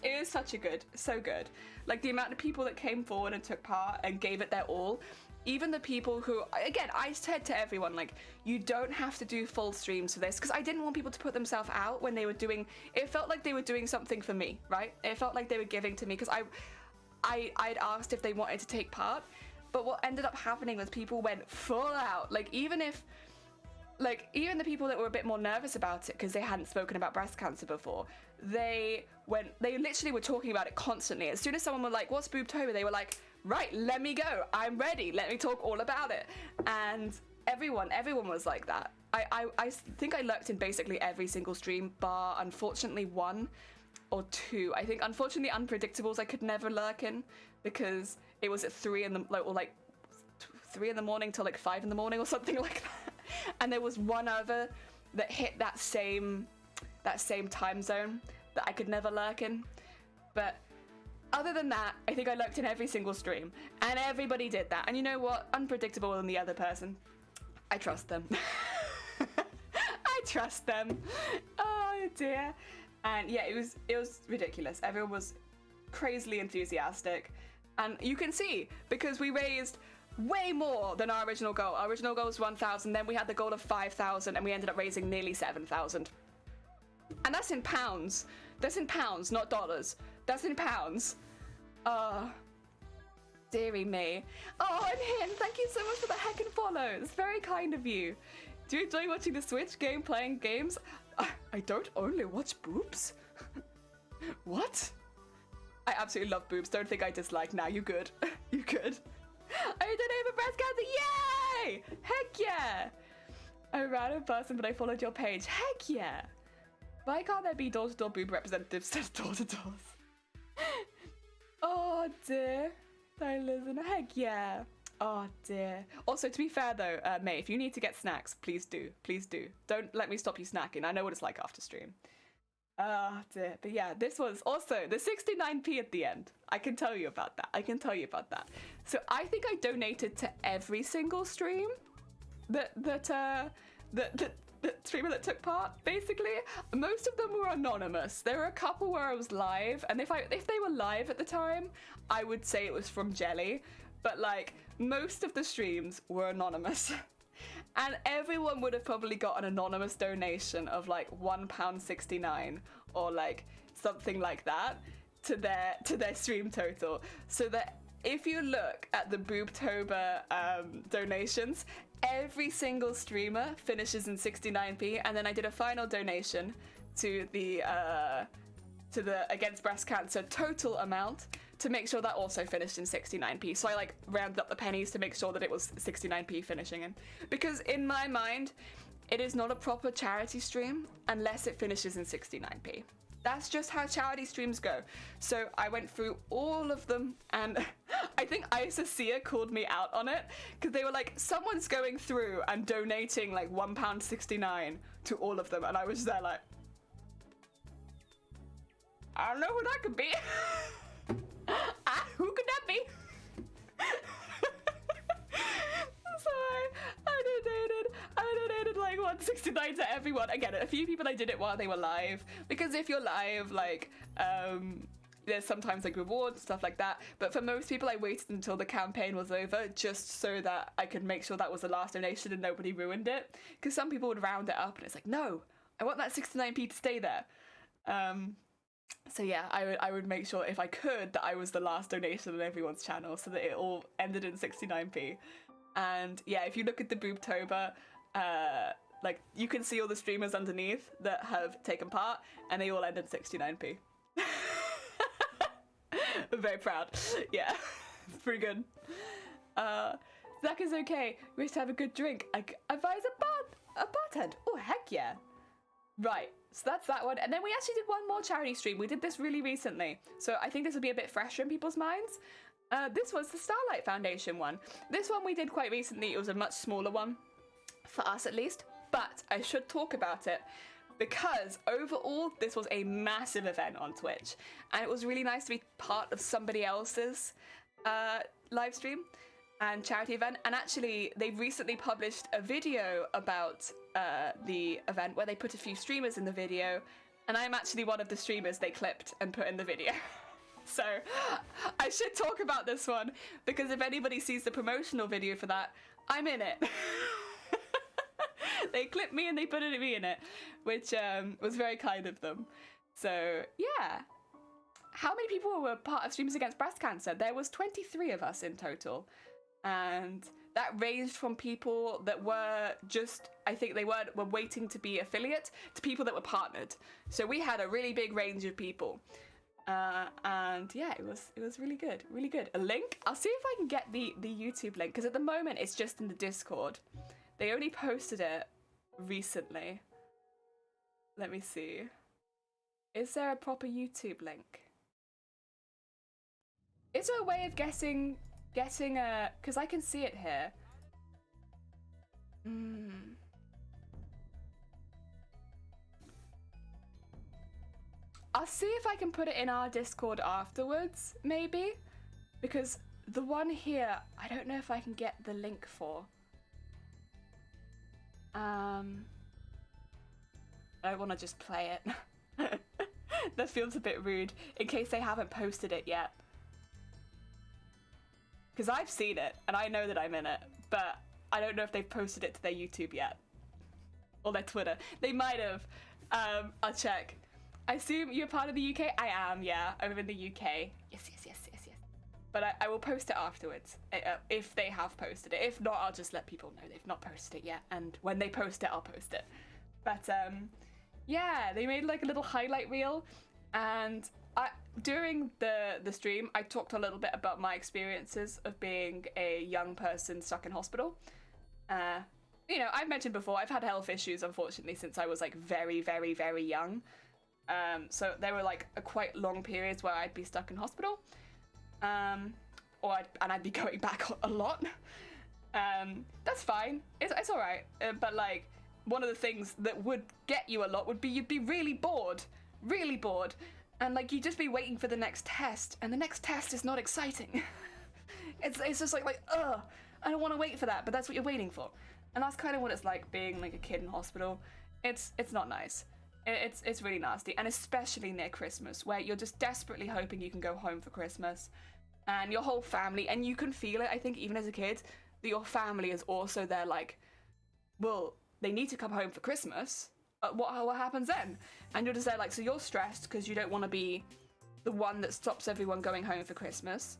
so good. Like the amount of people that came forward and took part and gave it their all. Even the people who, again, I said to everyone, like, you don't have to do full streams for this, because I didn't want people to put themselves out when they were doing, it felt like they were doing something for me, right? It felt like they were giving to me, because I'd asked if they wanted to take part, but what ended up happening was people went full out, like, even the people that were a bit more nervous about it because they hadn't spoken about breast cancer before, they literally were talking about it constantly. As soon as someone was like, what's Boobtober? They were like, right, let me go. I'm ready. Let me talk all about it. And everyone was like that. I think I lurked in basically every single stream bar, unfortunately, 1 or 2. I think, unfortunately, Unpredictables I could never lurk in because it was at 3 in the morning till like 5 in the morning or something like that. And there was one other that hit that same time zone that I could never lurk in. But other than that, I think I lurked in every single stream, and everybody did that. And you know what? Unpredictable than the other person. I trust them. I trust them. Oh dear. And yeah, it was ridiculous. Everyone was crazily enthusiastic, and you can see because we raised way more than our original goal. Our original goal was 1,000, then we had the goal of 5,000, and we ended up raising nearly 7,000. And that's in pounds. That's in pounds, not dollars. That's in pounds. Dearie me. Oh, and Hin, thank you so much for the heckin' follow. It's very kind of you. Do you enjoy watching the Switch game, playing games? I don't only watch boobs. What? I absolutely love boobs. Don't think I dislike. Nah, you good. You good. I donate for breast cancer. Yay! Heck yeah! I'm a random person, but I followed your page. Heck yeah! Why can't there be door-to-door boob representatives instead of door-to-doors? Oh dear. Don't listen. Heck yeah. Oh dear. Also, to be fair though, May, if you need to get snacks, please do. Please do. Don't let me stop you snacking. I know what it's like after stream. Oh dear. But yeah, this was also the 69p at the end. I can tell you about that. I can tell you about that. So I think I donated to every single stream that streamer that took part, basically. Most of them were anonymous. There were a couple where I was live, and if they were live at the time, I would say it was from Jelly, but like most of the streams were anonymous. And everyone would have probably got an anonymous donation of like £1.69 or like something like that to their stream total. So that if you look at the Boobtober donations, every single streamer finishes in 69p, and then I did a final donation to the Against Breast Cancer total amount to make sure that also finished in 69p. So I like rounded up the pennies to make sure that it was 69p finishing in. Because in my mind, it is not a proper charity stream unless it finishes in 69p. That's just how charity streams go. So I went through all of them, and I think Isacia called me out on it because they were like, someone's going through and donating like £1.69 to all of them, and I was there like, I don't know who that could be. Who could that be? So I donated like £1.69 to everyone. Again, a few people I did it while they were live, because if you're live, like there's sometimes like rewards and stuff like that, but for most people I waited until the campaign was over just so that I could make sure that was the last donation and nobody ruined it, because some people would round it up and it's like, no, I want that 69p to stay there. So yeah, I would make sure if I could that I was the last donation on everyone's channel so that it all ended in 69p. And yeah, if you look at the Boobtober, like you can see all the streamers underneath that have taken part, and they all end in 69p. I'm very proud. Yeah, it's pretty good. Zach is okay. We used to have a good drink. I advise a bartend. Oh heck yeah! Right, so that's that one. And then we actually did one more charity stream. We did this really recently, so I think this will be a bit fresher in people's minds. This was the Starlight Foundation one. This one we did quite recently. It was a much smaller one, for us at least, but I should talk about it because overall this was a massive event on Twitch, and it was really nice to be part of somebody else's live stream and charity event. And actually they've recently published a video about the event where they put a few streamers in the video, and I'm actually one of the streamers they clipped and put in the video. So I should talk about this one, because if anybody sees the promotional video for that, I'm in it. They clipped me and they put me in it, which was very kind of them. So yeah. How many people were part of Streamers Against Breast Cancer? There was 23 of us in total. And that ranged from people that were just, I think they were waiting to be affiliate, to people that were partnered. So we had a really big range of people. And yeah, it was really good, really good. A link? I'll see if I can get the YouTube link, because at the moment it's just in the Discord. They only posted it recently. Let me see. Is there a proper YouTube link? Is there a way of getting a, because I can see it here. I'll see if I can put it in our Discord afterwards, maybe, because the one here, I don't know if I can get the link for. I don't want to just play it. That feels a bit rude, in case they haven't posted it yet. Because I've seen it, and I know that I'm in it, but I don't know if they've posted it to their YouTube yet. Or their Twitter. They might have. I'll check. I assume you're part of the UK? I am, yeah. I'm in the UK. Yes. But I will post it afterwards, if they have posted it. If not, I'll just let people know they've not posted it yet. And when they post it, I'll post it. But, yeah, they made like a little highlight reel. And during the stream, I talked a little bit about my experiences of being a young person stuck in hospital. You know, I've mentioned before, I've had health issues, unfortunately, since I was like very, very, very young. So there were like quite long periods where I'd be stuck in hospital. And I'd be going back a lot. That's fine. It's all right. But like, one of the things that would get you a lot would be you'd be really bored, and like you'd just be waiting for the next test, and the next test is not exciting. It's just like ugh, I don't want to wait for that, but that's what you're waiting for, and that's kind of what it's like being like a kid in hospital. It's not nice. It's really nasty, and especially near Christmas, where you're just desperately hoping you can go home for Christmas, and your whole family, and you can feel it, I think, even as a kid, that your family is also there like, well, they need to come home for Christmas. What happens then? And you're just there like, so you're stressed because you don't want to be the one that stops everyone going home for Christmas.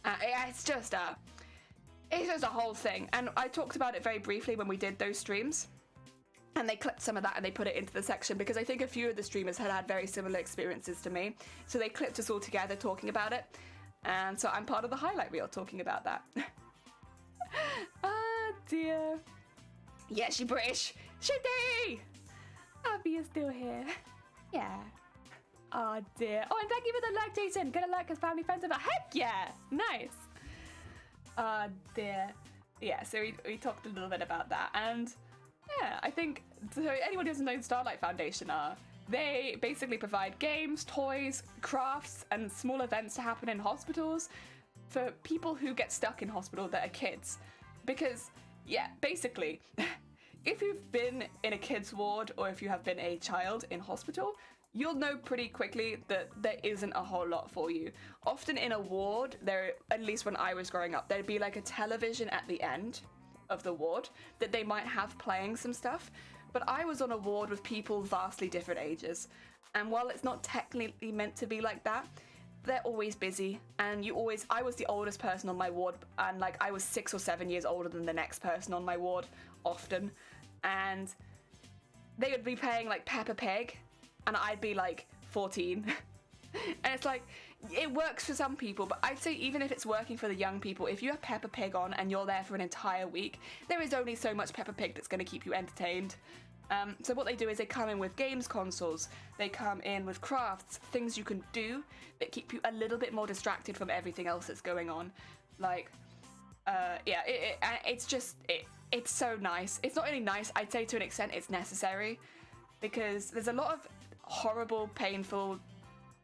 It's just a whole thing, and I talked about it very briefly when we did those streams. And they clipped some of that and they put it into the section because I think a few of the streamers had very similar experiences to me. So they clipped us all together talking about it. And so I'm part of the highlight reel talking about that. Ah, dear. Yeah, she British. Shitty! Abby is still here. Yeah. Oh, dear. Oh, and thank you for the like, Jason. Gonna like his family friends about. Heck yeah! Nice. Oh, dear. Yeah, so we talked a little bit about that. And yeah, I think, so anyone who doesn't know the Starlight Foundation they basically provide games, toys, crafts, and small events to happen in hospitals for people who get stuck in hospital that are kids. Because, yeah, basically, if you've been in a kid's ward or if you have been a child in hospital, you'll know pretty quickly that there isn't a whole lot for you. Often in a ward, at least when I was growing up, there'd be like a television at the end of the ward that they might have playing some stuff, but I was on a ward with people vastly different ages, and while it's not technically meant to be like that, they're always busy, and I was the oldest person on my ward, and like I was 6 or 7 years older than the next person on my ward often, and they would be playing like Peppa Pig and I'd be like 14. And it's like, it works for some people, but I'd say even if it's working for the young people, if you have Peppa Pig on and you're there for an entire week, there is only so much Peppa Pig that's going to keep you entertained. So what they do is they come in with games consoles, they come in with crafts, things you can do that keep you a little bit more distracted from everything else that's going on. Like, yeah, it's so nice. It's not only nice, I'd say to an extent it's necessary, because there's a lot of horrible, painful,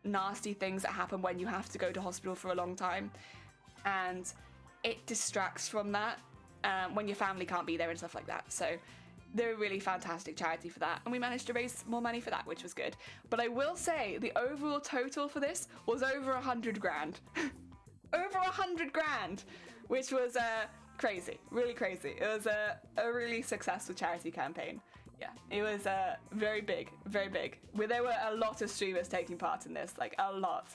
nasty things that happen when you have to go to hospital for a long time, and it distracts from that when your family can't be there and stuff like that. So they're a really fantastic charity for that, and we managed to raise more money for that, which was good. But I will say the overall total for this was over 100 grand. Over 100 grand, which was crazy, really crazy. It was a really successful charity campaign. Yeah, it was very big, very big. There were a lot of streamers taking part in this, like a lot.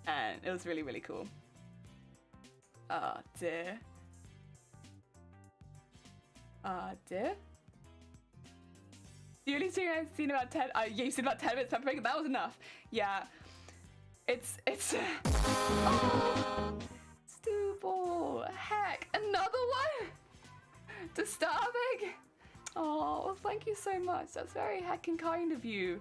And it was really, really cool. Oh dear. Oh dear. The only thing I've seen about 10, you've seen about 10 minutes Peppa Pig, that was enough. Yeah. It's oh, Stubble, heck, another one? Disturbing. Oh, well, thank you so much. That's very heckin' kind of you.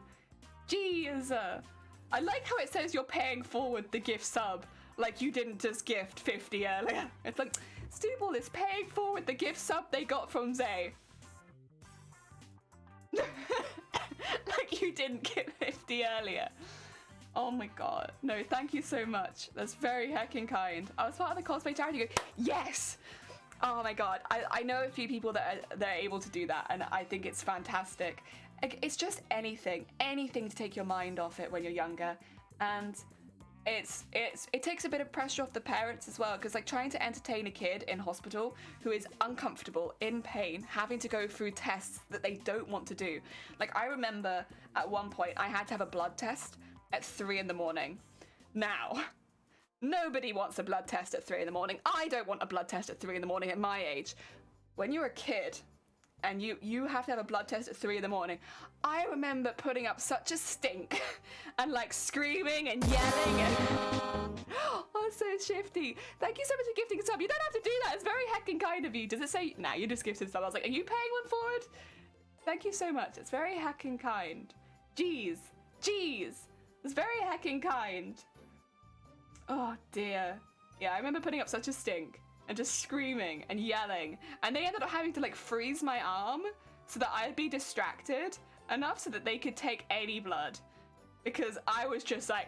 Jeez. I like how it says you're paying forward the gift sub, like you didn't just gift 50 earlier. It's like, Stubble is paying forward the gift sub they got from Zay. Like you didn't give 50 earlier. Oh my god. No, thank you so much. That's very heckin' kind. I was part of the cosplay charity. Yes! Oh my god, I know a few people that are able to do that, and I think it's fantastic. It's just anything to take your mind off it when you're younger. And it takes a bit of pressure off the parents as well, because like trying to entertain a kid in hospital who is uncomfortable, in pain, having to go through tests that they don't want to do. Like I remember at one point I had to have a blood test at 3 in the morning. Now, nobody wants a blood test at 3 in the morning. I don't want a blood test at 3 in the morning at my age. When you're a kid and you have to have a blood test at 3 in the morning, I remember putting up such a stink and like screaming and yelling and oh, so shifty. Thank you so much for gifting a sub. You don't have to do that. It's very heckin' kind of you. Does it say, nah, you just gifted a sub. I was like, are you paying one forward? Thank you so much. It's very heckin' kind. Jeez. It's very heckin' kind. Oh dear. Yeah, I remember putting up such a stink and just screaming and yelling, and they ended up having to like freeze my arm so that I'd be distracted enough so that they could take any blood, because I was just like,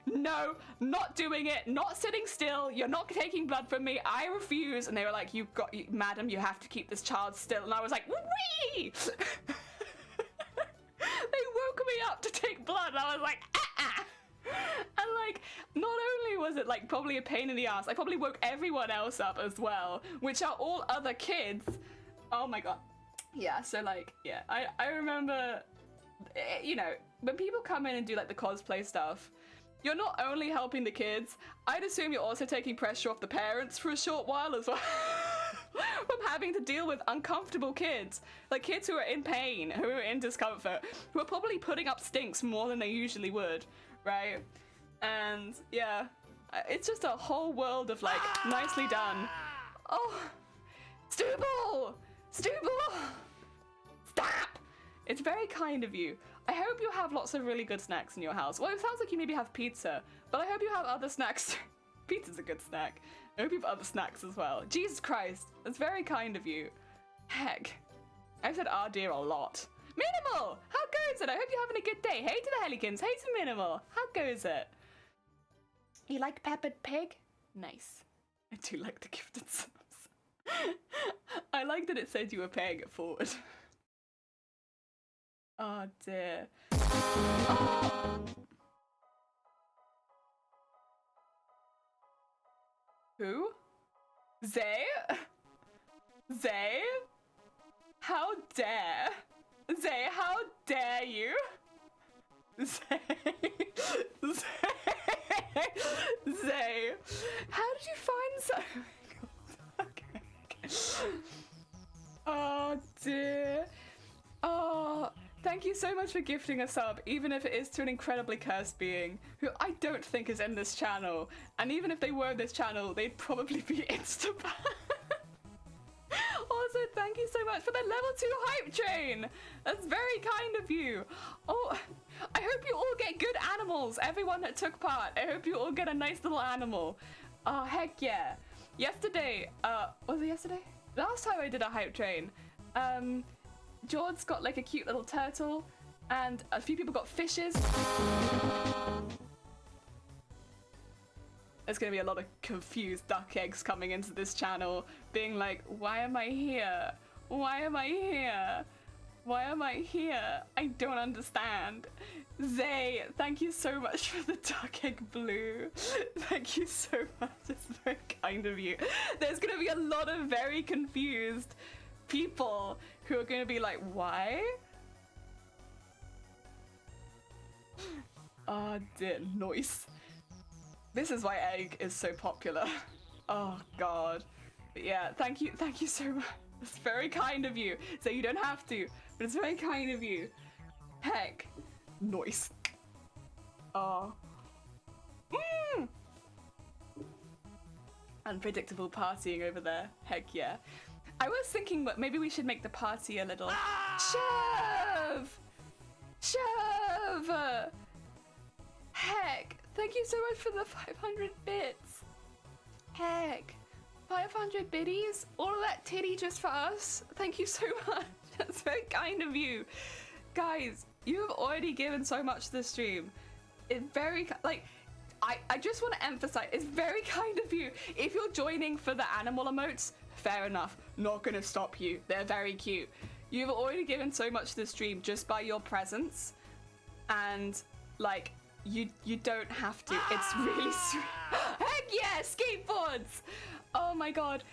no, not doing it, not sitting still, you're not taking blood from me, I refuse. And they were like, madam, you have to keep this child still. And I was like, wee! They woke me up to take blood and I was like, ah. And like, not only was it like probably a pain in the ass, I probably woke everyone else up as well, which are all other kids. Oh my god. Yeah, so like, yeah, I remember, you know, when people come in and do like the cosplay stuff, you're not only helping the kids, I'd assume you're also taking pressure off the parents for a short while as well. From having to deal with uncomfortable kids, like kids who are in pain, who are in discomfort, who are probably putting up stinks more than they usually would. Right? And yeah, it's just a whole world of like, nicely done. Oh, Stooble! Stop! It's very kind of you. I hope you have lots of really good snacks in your house. Well, it sounds like you maybe have pizza, but I hope you have other snacks. Pizza's a good snack. I hope you have other snacks as well. Jesus Christ, that's very kind of you. Heck, I've said "ah dear" a lot. Minimal! How goes it? I hope you're having a good day. Hey to the Helikins. Hey to Minimal. How goes it? You like peppered pig? Nice. I do like the gifted subs. I like that it said you were paying it forward. Oh dear. Oh. Who? Zay? How dare? Zay, how dare you? Zay. How did you find so? Okay. Oh dear. Oh, thank you so much for gifting a sub, even if it is to an incredibly cursed being who I don't think is in this channel. And even if they were in this channel, they'd probably be insta-banned. Also, thank you so much for the level 2 hype train. That's very kind of you. Oh, I hope you all get good animals. Everyone that took part, I hope you all get a nice little animal. Oh, heck yeah. Yesterday, was it yesterday? Last time I did a hype train, George got like a cute little turtle and a few people got fishes. There's gonna be a lot of confused duck eggs coming into this channel, being like, why am I here? Why am I here? Why am I here? I don't understand. Zay, thank you so much for the duck egg blue. Thank you so much. It's very kind of you. There's gonna be a lot of very confused people who are gonna be like, why? Oh dear, noise. This is why egg is so popular. Oh god. But yeah, thank you so much. It's very kind of you. So you don't have to, but it's very kind of you. Heck. Noise. Oh. Unpredictable partying over there. Heck yeah. I was thinking that maybe we should make the party a little shove! Heck, thank you so much for the 500 bits. Heck, 500 biddies? All of that titty just for us? Thank you so much. That's very kind of you. Guys, you have already given so much to the stream. It's very, like, I just want to emphasize, it's very kind of you. If you're joining for the animal emotes, fair enough. Not gonna stop you. They're very cute. You've already given so much to the stream just by your presence. And, like, you don't have to. It's really sweet. Heck yeah, skateboards! Oh my god.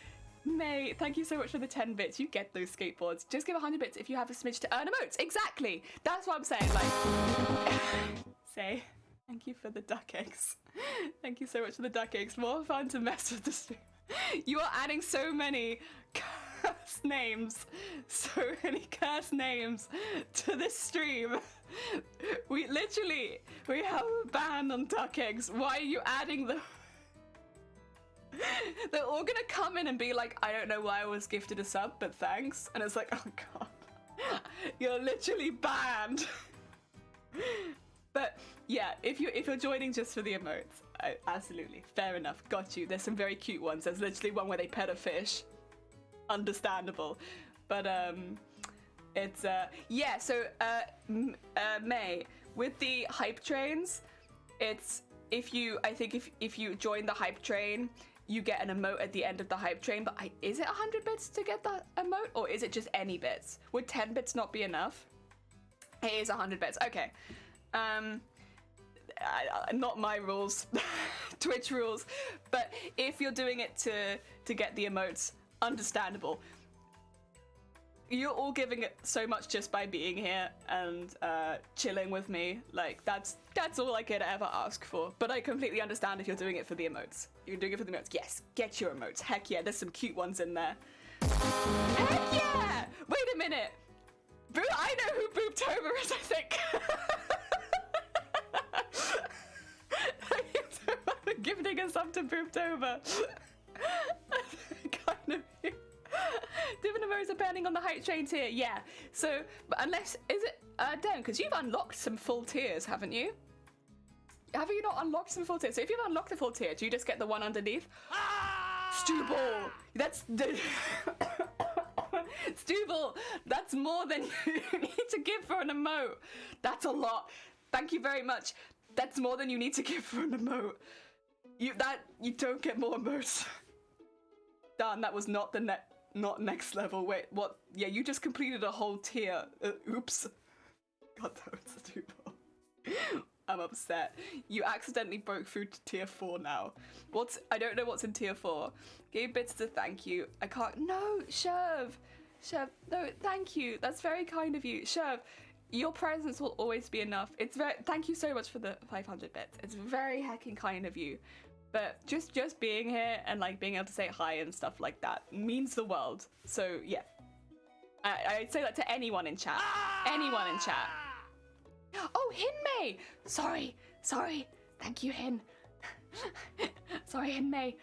May, thank you so much for the 10 bits. You get those skateboards. Just give 100 bits if you have a smidge to earn emotes. Exactly. That's what I'm saying. Like, say, thank you for the duck eggs. Thank you so much for the duck eggs. More fun to mess with the stream. You are adding so many cursed names. So many cursed names to this stream. We have a ban on duck eggs. Why are you adding them? They're all gonna come in and be like, I don't know why I was gifted a sub, but thanks. And it's like, oh god, you're literally banned. But yeah, if you're joining just for the emotes, absolutely, fair enough, got you. There's some very cute ones. There's literally one where they pet a fish. Understandable, but it's yeah. So May, with the hype trains, it's if you join the hype train, you get an emote at the end of the hype train. But is it 100 bits to get the emote, or is it just any bits? Would 10 bits not be enough? It is 100 bits. Okay. Not my rules, Twitch rules. But if you're doing it to get the emotes, understandable. You're all giving it so much just by being here and chilling with me. Like that's all I could ever ask for. But I completely understand if you're doing it for the emotes. You're doing it for the emotes. Yes, get your emotes. Heck yeah, there's some cute ones in there. Heck yeah! Wait a minute. I know who Booptober is, I think. Thank you so much for gifting us up to Booptober. Kind of you. Different emotes depending on the hype train tier. Yeah. So, but unless is it Dan? Because you've unlocked some full tiers, haven't you? Have you not unlocked some full tiers? So if you've unlocked the full tier, do you just get the one underneath? Stubble. That's the. Stubble, that's more than you need to give for an emote. That's a lot. Thank you very much. That's more than you need to give for an emote. You don't get more emotes. Darn, that was not not next level. Wait, what? Yeah, you just completed a whole tier. Oops. God, that was Stubble. I'm upset. You accidentally broke through to tier 4 now. I don't know what's in tier 4. Gave bits to thank you. I can't. No, Sherv, no, thank you. That's very kind of you. Sherv, your presence will always be enough. Thank you so much for the 500 bits. It's very heckin' kind of you. But just being here and like being able to say hi and stuff like that means the world. So yeah. I'd say that to anyone in chat. Anyone in chat. Oh, Hinmei! Sorry. Thank you, Hin. Sorry, Hinmei.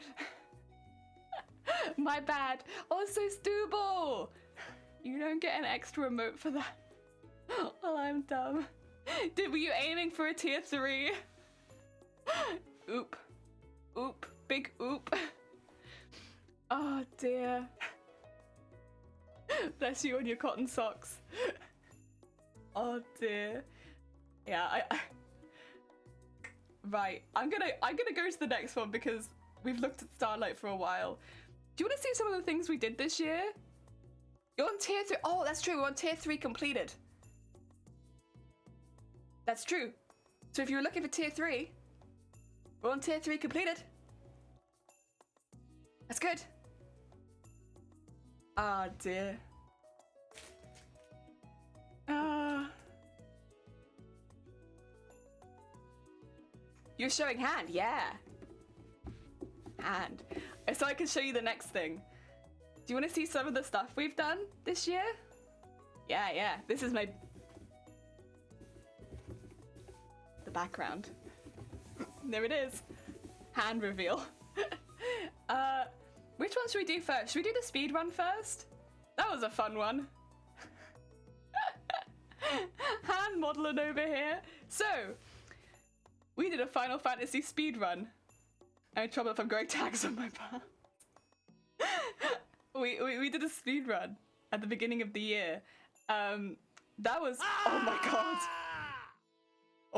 My bad. Also, Stubble! You don't get an extra emote for that. Well, I'm dumb. Were you aiming for a tier 3? Oop. Big oop. Oh, dear. Bless you on your cotton socks. Oh, dear. Yeah, Right, I'm gonna go to the next one because we've looked at Starlight for a while. Do you want to see some of the things we did this year? You're on tier 3. Oh, that's true. We're on tier 3 completed. That's true. So if you were looking for tier 3, we're on tier 3 completed. That's good. Ah, dear. You're showing hand, yeah. Hand. So I can show you the next thing. Do you want to see some of the stuff we've done this year? Yeah. This is the background. There it is. Hand reveal. Which one should we do first? Should we do the speed run first? That was a fun one. Hand modeling over here. So, we did a Final Fantasy speed run. I'm in trouble if I'm growing tags on my pants. we did a speed run at the beginning of the year. That was oh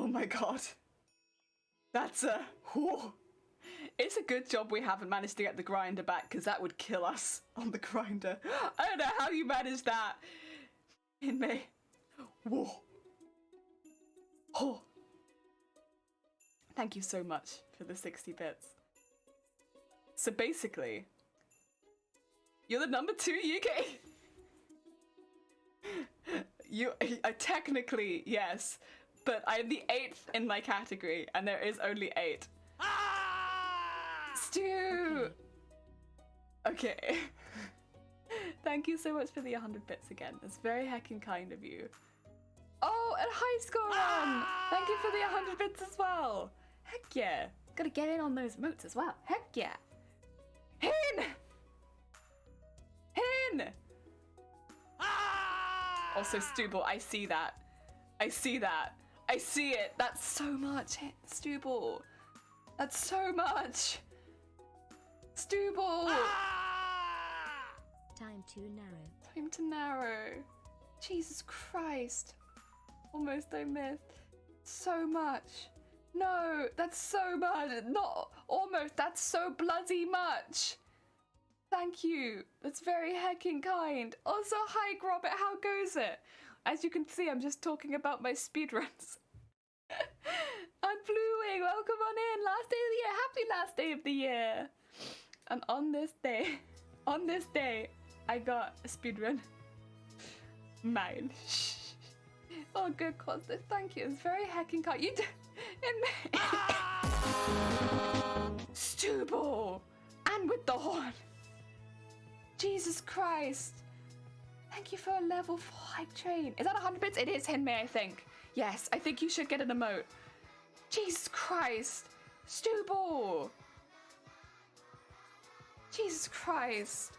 my god. That's it's a good job we haven't managed to get the grinder back, because that would kill us on the grinder. I don't know how you managed that. In May. Whoa. Oh. Thank you so much for the 60 bits. So basically, you're the number 2 UK. You, technically, yes, but I'm the 8th in my category, and there is only 8. Stu! Okay. Thank you so much for the 100 bits again. It's very heckin' kind of you. Oh, and high score run! Thank you for the 100 bits as well. Heck yeah. Gotta get in on those emotes as well. Heck yeah. Hin! Hin! Also, Stubble, I see that. I see that. I see it. That's so much, Stubble. That's so much. Stubble. Time to narrow. Time to narrow. Jesus Christ. Almost I missed. So much. No, that's so much. Not almost. That's so bloody much. Thank you. That's very heckin' kind. Also, hi Grobit, how goes it? As you can see, I'm just talking about my speedruns. And Bluewing, welcome on in. Last day of the year. Happy last day of the year. And on this day, I got a speedrun. Mine. Oh, good cause. Thank you. It's very heckin' kind. You do. Stubble. And with the horn. Jesus Christ. Thank you for a level 4 hype train. Is that 100 bits? It is, Hinmei, I think. Yes, I think you should get an emote. Jesus Christ. Stubble. Jesus Christ.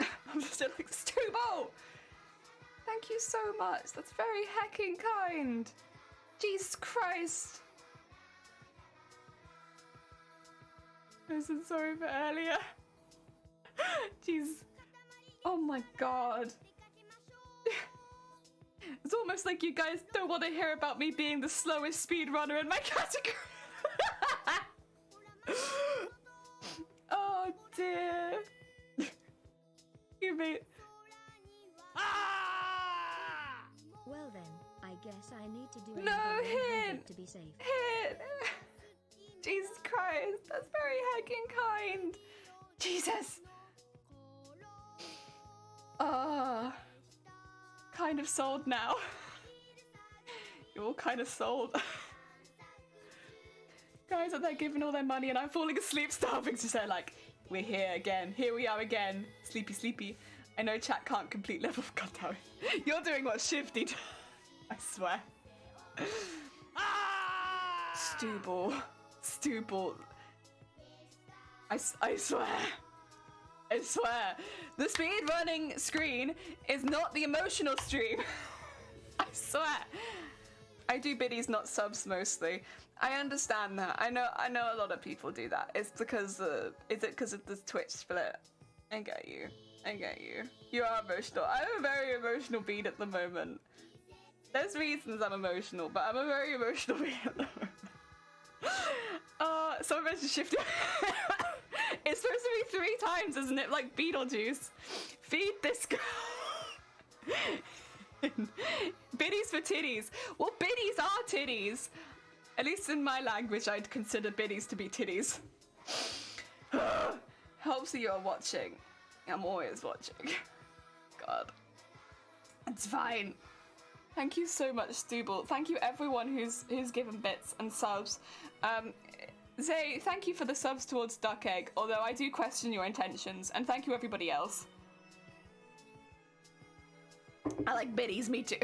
I'm just like, Stubble. Thank you so much. That's very heckin' kind. Jesus Christ. I'm so sorry for earlier. Jeez. Oh my god. It's almost like you guys don't want to hear about me being the slowest speedrunner in my category. Oh dear. You made... Well then, I guess I need to do No, another Hin! 100 to be safe. Hit! Jesus Christ, that's very heckin' kind. Jesus. Kind of sold now. You're all kind of sold. Guys are there giving all their money and I'm falling asleep starving, so they're like, we're here again. Here we are again. Sleepy, sleepy. I know chat can't complete level. God damn it. You're doing what Shifty does. I swear. Stubble. Stubble. I swear. I swear. The speedrunning screen is not the emotional stream. I swear. I do biddies, not subs mostly. I understand that. I know a lot of people do that. It's because is it because of the Twitch split? I get you. I get you. You are emotional. I'm a very emotional bead at the moment. There's reasons I'm emotional, but I'm a very emotional bead at the moment. Someone mentioned shifting. It's supposed to be 3 times, isn't it? Like Beetlejuice. Feed this girl. Biddies for titties. Well, biddies are titties. At least in my language, I'd consider biddies to be titties. Helps that you're watching. I'm always watching. God. It's fine. Thank you so much, Stubble. Thank you everyone who's given bits and subs. Zay, thank you for the subs towards Duck Egg, although I do question your intentions, and thank you everybody else. I like biddies, me too.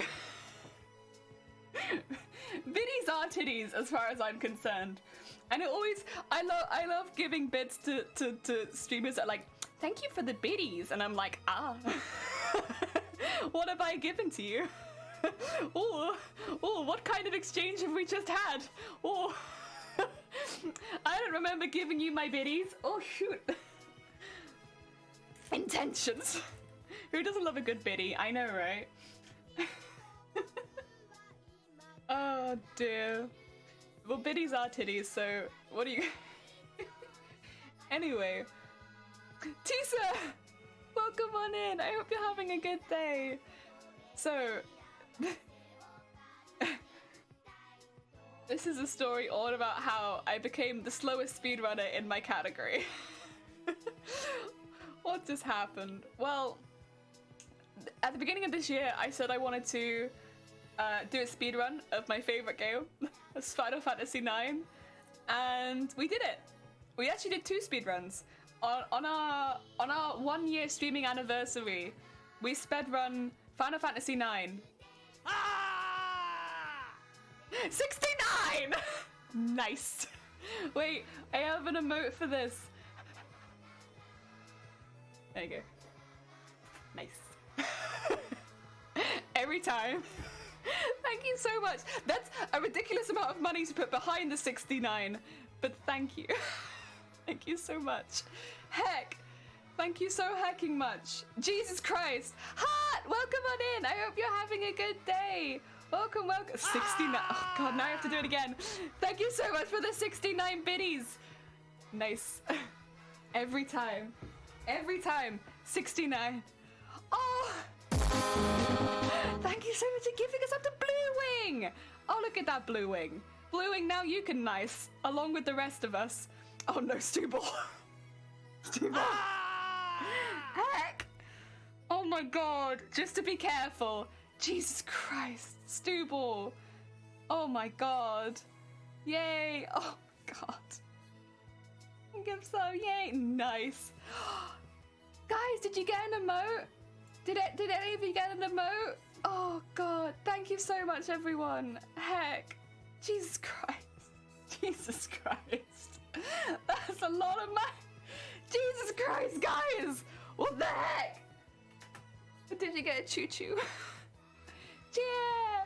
Biddies are titties as far as I'm concerned. And it always, I love giving bits to streamers that are like, thank you for the biddies, and I'm like, ah. What have I given to you? Oh, what kind of exchange have we just had? Oh, I don't remember giving you my biddies. Oh, shoot. Intentions. Who doesn't love a good biddy? I know, right? Oh, dear. Well, biddies are titties, so what do you... Anyway. Tisa! Welcome on in. I hope you're having a good day. So... This is a story all about how I became the slowest speedrunner in my category. What just happened? Well, at the beginning of this year, I said I wanted to do a speedrun of my favorite game, that's Final Fantasy IX, and we did it. We actually did 2 speedruns. On our 1 year streaming anniversary, we spedrun Final Fantasy IX. 69! Nice. Wait, I have an emote for this. There you go. Nice. Every time. Thank you so much. That's a ridiculous amount of money to put behind the 69, but thank you. Thank you so much. Heck, thank you so hecking much. Jesus Christ. Heart, welcome on in. I hope you're having a good day. Welcome, welcome. 69. Oh God, now I have to do it again. Thank you so much for the 69 biddies. Nice. Every time. Every time. 69. Oh! Thank you so much for giving us up to Blue Wing! Oh, look at that Blue Wing. Blue Wing, now you can nice, along with the rest of us. Oh no, Stubble. Stubble. Heck! Oh my God, just to be careful. Jesus Christ, Stubble. Oh my God. Yay. Oh my God. I think I'm so, yay. Nice. Guys, did you get an emote? Did any of you get an emote? Oh God, thank you so much everyone. Heck, Jesus Christ. Jesus Christ. That's a lot of money. Jesus Christ, guys. What the heck? Did you get a choo-choo? Yeah.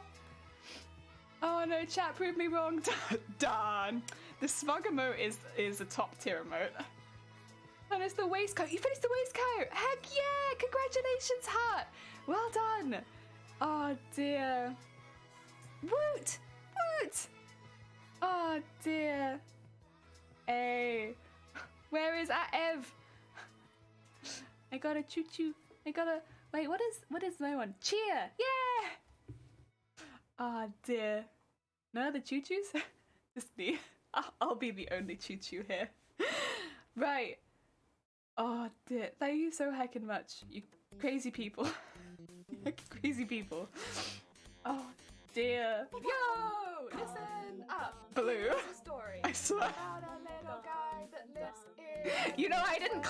Oh no, chat proved me wrong. Darn. The smug emote is a top tier emote. And it's the waistcoat. You finished the waistcoat. Heck yeah! Congratulations, Hat. Well done. Oh dear. Woot! Woot! Oh dear. Hey. Where is Ev? I got a choo-choo. I got a... Wait, what is my one? Cheer! Yeah! Oh dear. No other choo-choos? Just me. I'll be the only choo-choo here. Right. Oh dear, thank you so heckin' much, you crazy people. Crazy people. Oh dear. Yo, listen up. Blue. Here's a story I swear. about a little guy that lives in... You know, I didn't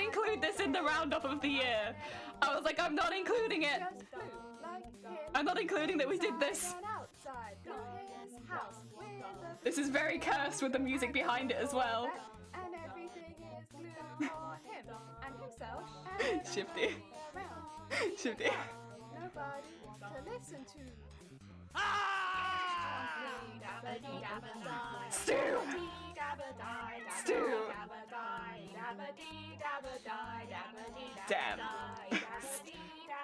include this in the roundup of the year. I was like, I'm not including it. Just blue, like him. I'm not including that we did this. Gone outside from his house with a This is very cursed with the music behind it as well. and everything is blue for him and himself and Shifty. around. Shifty. Nobody to listen to. Stu! Stu! Damn.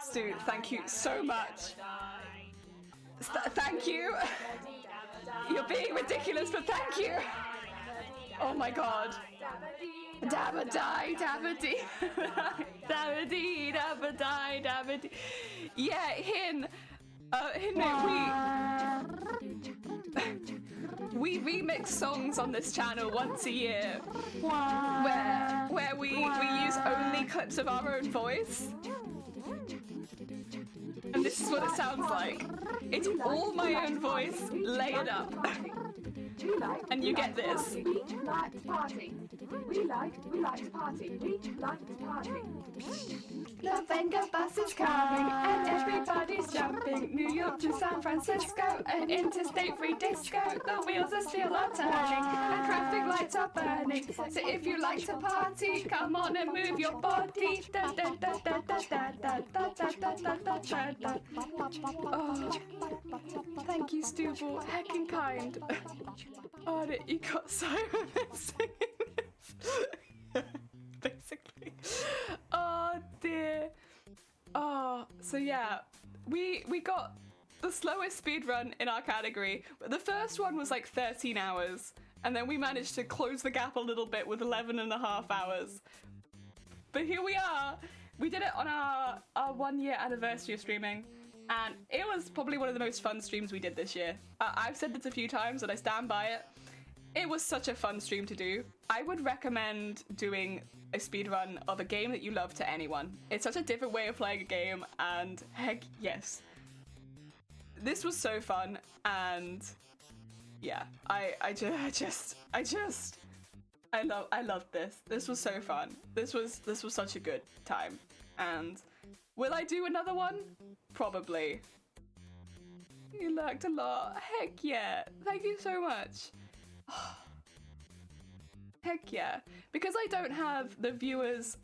Stu, thank you so much. Thank you. You're being ridiculous, but thank you. Oh my God. Dabba-die, dabba-dee. Dabba-dee, dabba-die, dabba-dee. Yeah, Hin, we remix songs on this channel once a year, where we use only clips of our own voice. And this is what it sounds like. It's all my own voice layered up. And you get this. We like to party. We like to party. We like to party. The Venga bus is coming and everybody's jumping. New York to San Francisco, an interstate free disco. The wheels are still are turning and traffic lights are burning. So if you like to party, come on and move your body. Da, da, da, da, da, da, da, da, da, da, da, da, da. Oh, thank you, Stubble. Heckin' kind. Oh, you got Simon singing this. Basically. Oh dear. Oh, so yeah, we got the slowest speed run in our category, but the first one was like 13 hours, and then we managed to close the gap a little bit with 11.5 hours. But here we are. We did it on our 1 year anniversary of streaming, And it was probably one of the most fun streams we did this year. I've said this a few times and I stand by it. It was such a fun stream to do. I would recommend doing a speedrun of a game that you love to anyone. It's such a different way of playing a game, and heck yes. This was so fun, and yeah, I loved this. This was so fun. This was such a good time. And will I do another one? Probably. You lurked a lot. Heck yeah. Thank you so much. Heck yeah. Because I don't have viewers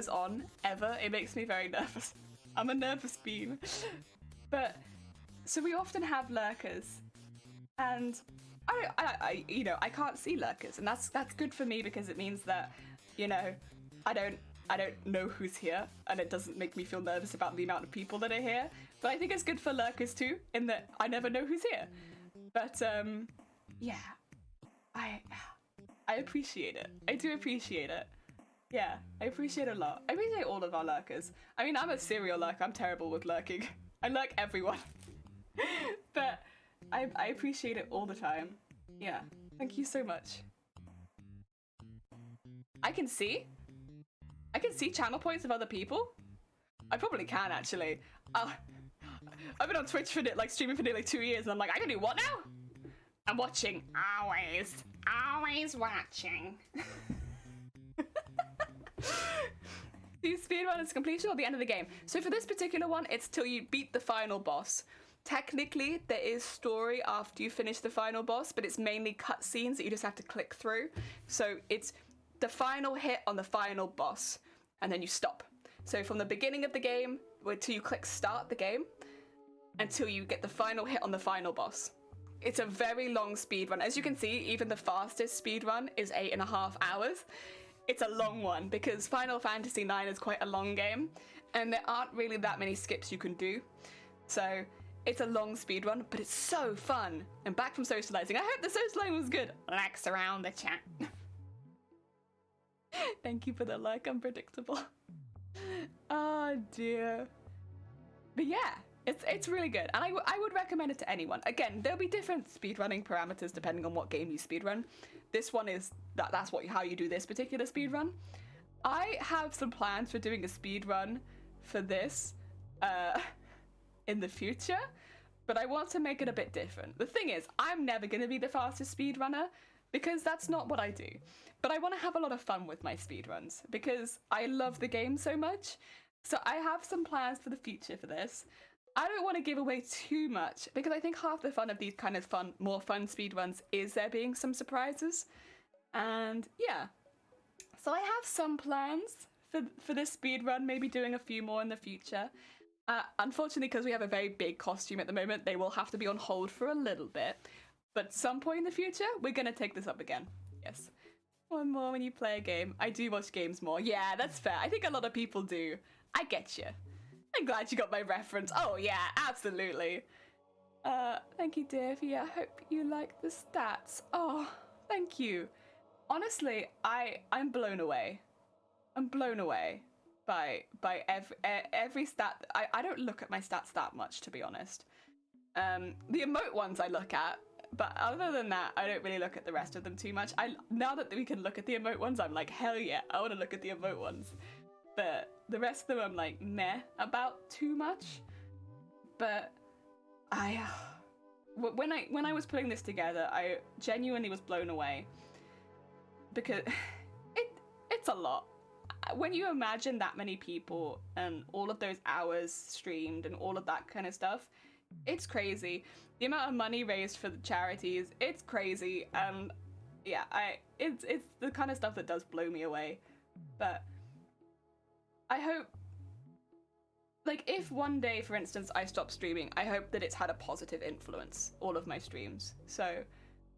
on ever. It makes me very nervous. I'm a nervous bean. But so we often have lurkers, and I you know, I can't see lurkers, and that's good for me because it means that, you know, I don't know who's here, and it doesn't make me feel nervous about the amount of people that are here. But I think it's good for lurkers too, in that I never know who's here. But yeah, I appreciate it. I do appreciate it. Yeah, I appreciate it a lot. I appreciate all of our lurkers. I mean, I'm a serial lurker. I'm terrible with lurking. I lurk everyone. But I appreciate it all the time. Yeah, thank you so much. I can see channel points of other people. I probably can, actually. I've been on Twitch for streaming for nearly 2 years, and I'm like, I can do what now? I'm watching. Always watching. Do speedrun is completion or the end of the game? So for this particular one, it's till you beat the final boss. Technically, there is story after you finish the final boss, but it's mainly cutscenes that you just have to click through. So it's the final hit on the final boss, and then you stop. So from the beginning of the game, till you click start the game, until you get the final hit on the final boss. It's a very long speedrun. As you can see, even the fastest speedrun is 8.5 hours. It's a long one because Final Fantasy IX is quite a long game, and there aren't really that many skips you can do. So it's a long speedrun, but it's so fun. And back from socializing. I hope the socializing was good. Likes around the chat. Thank you for the like, unpredictable. Oh dear. But yeah, it's really good, and I would recommend it to anyone. Again, there'll be different speedrunning parameters depending on what game you speedrun. This one is that's how you do this particular speedrun. I have some plans for doing a speedrun for this in the future, but I want to make it a bit different. The thing is, I'm never going to be the fastest speedrunner because that's not what I do. But I want to have a lot of fun with my speedruns because I love the game so much. So I have some plans for the future for this. I don't want to give away too much because I think half the fun of these kind of more fun speedruns is there being some surprises. And yeah, so I have some plans for this speedrun, maybe doing a few more in the future. Unfortunately, because we have a very big costume at the moment, they will have to be on hold for a little bit. But some point in the future, we're going to take this up again. Yes. One more when you play a game. I do watch games more. Yeah, that's fair. I think a lot of people do. I get you. I'm glad you got my reference. Oh yeah, absolutely. Thank you, Davey. I hope you like the stats. Oh, thank you. Honestly, I'm blown away. I'm blown away by every stat. I don't look at my stats that much, to be honest. The emote ones I look at, but other than that, I don't really look at the rest of them too much. Now that we can look at the emote ones, I'm like, hell yeah, I want to look at the emote ones. But the rest of them I'm like meh about too much. But when I was putting this together, I genuinely was blown away because it's a lot. When you imagine that many people and all of those hours streamed and all of that kind of stuff, it's crazy. The amount of money raised for the charities, it's crazy. Yeah, it's the kind of stuff that does blow me away. But I hope, like, if one day, for instance, I stop streaming, I hope that it's had a positive influence, all of my streams.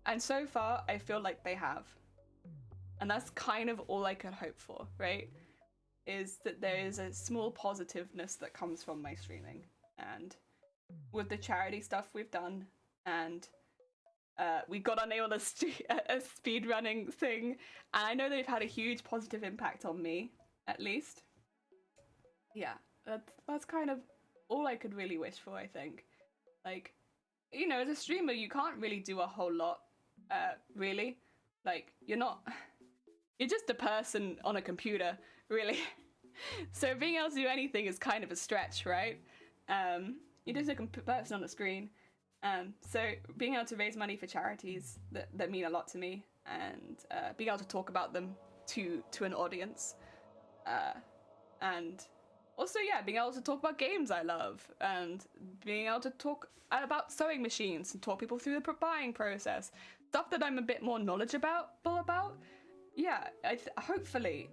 And so far, I feel like they have. And that's kind of all I could hope for, right? Is that there is a small positiveness that comes from my streaming. And with the charity stuff we've done, and we got on a speedrunning thing, and I know they've had a huge positive impact on me, at least. Yeah, that's kind of all I could really wish for, I think. Like, you know, as a streamer, you can't really do a whole lot, really. Like, you're just a person on a computer, really. So being able to do anything is kind of a stretch, right? You're just a person on a screen. So being able to raise money for charities that mean a lot to me, and being able to talk about them to an audience, and also, yeah, being able to talk about games I love, and being able to talk about sewing machines and talk people through the buying process, stuff that I'm a bit more knowledgeable about. Yeah, hopefully,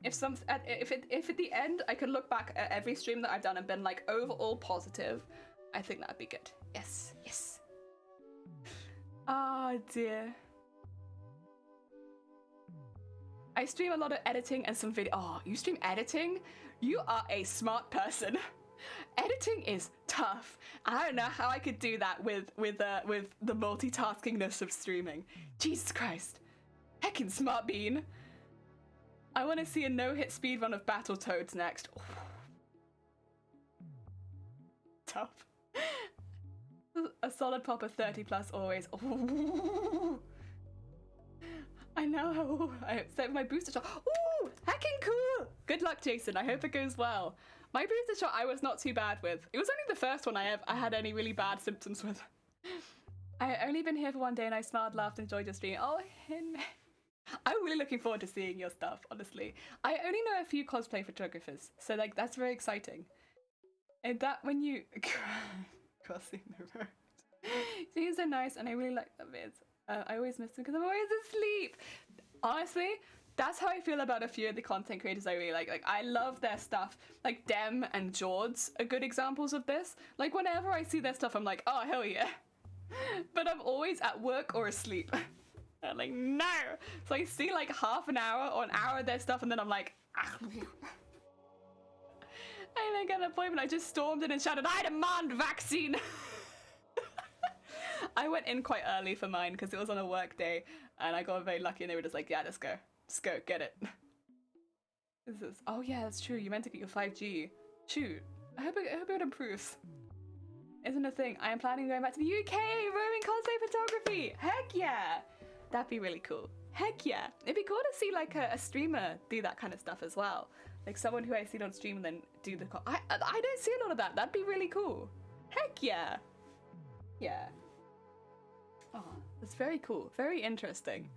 if at the end I could look back at every stream that I've done and been like overall positive, I think that'd be good. Yes, yes. Oh dear. I stream a lot of editing and some video. Oh, you stream editing? You are a smart person. Editing is tough. I don't know how I could do that with the multitaskingness of streaming. Jesus Christ. Heckin' smart bean. I want to see a no-hit speedrun of Battletoads next. Ooh. Tough. A solid pop of 30 plus always. Ooh. I know. I set my booster shot. Ooh, heckin' cool. Good luck, Jason. I hope it goes well. My booster shot I was not too bad with. It was only the first one I had any really bad symptoms with. I only been here for one day and I smiled, laughed, enjoyed your stream. Oh, I'm really looking forward to seeing your stuff, honestly. I only know a few cosplay photographers, so like that's very exciting. And that when you crossing the road. Seems so nice and I really like that vids. I always miss them because I'm always asleep. Honestly, that's how I feel about a few of the content creators I really like. Like, I love their stuff. Like, Dem and Jords are good examples of this. Like, whenever I see their stuff, I'm like, oh, hell yeah. But I'm always at work or asleep. I'm like, no. So I see, like, half an hour or an hour of their stuff, and then I'm like, ah. I didn't get an appointment. I just stormed in and shouted, I demand vaccine. I went in quite early for mine because it was on a work day and I got very lucky and they were just like, yeah, let's go. Just go, get it. Oh yeah, that's true. You meant to get your 5G. Shoot. I hope it improves. Isn't a thing. I am planning on going back to the UK, roaming cosplay photography. Heck yeah. That'd be really cool. Heck yeah. It'd be cool to see like a streamer do that kind of stuff as well. Like someone who I see on stream and then do the... I don't see a lot of that. That'd be really cool. Heck yeah. Yeah. Oh, that's very cool. Very interesting.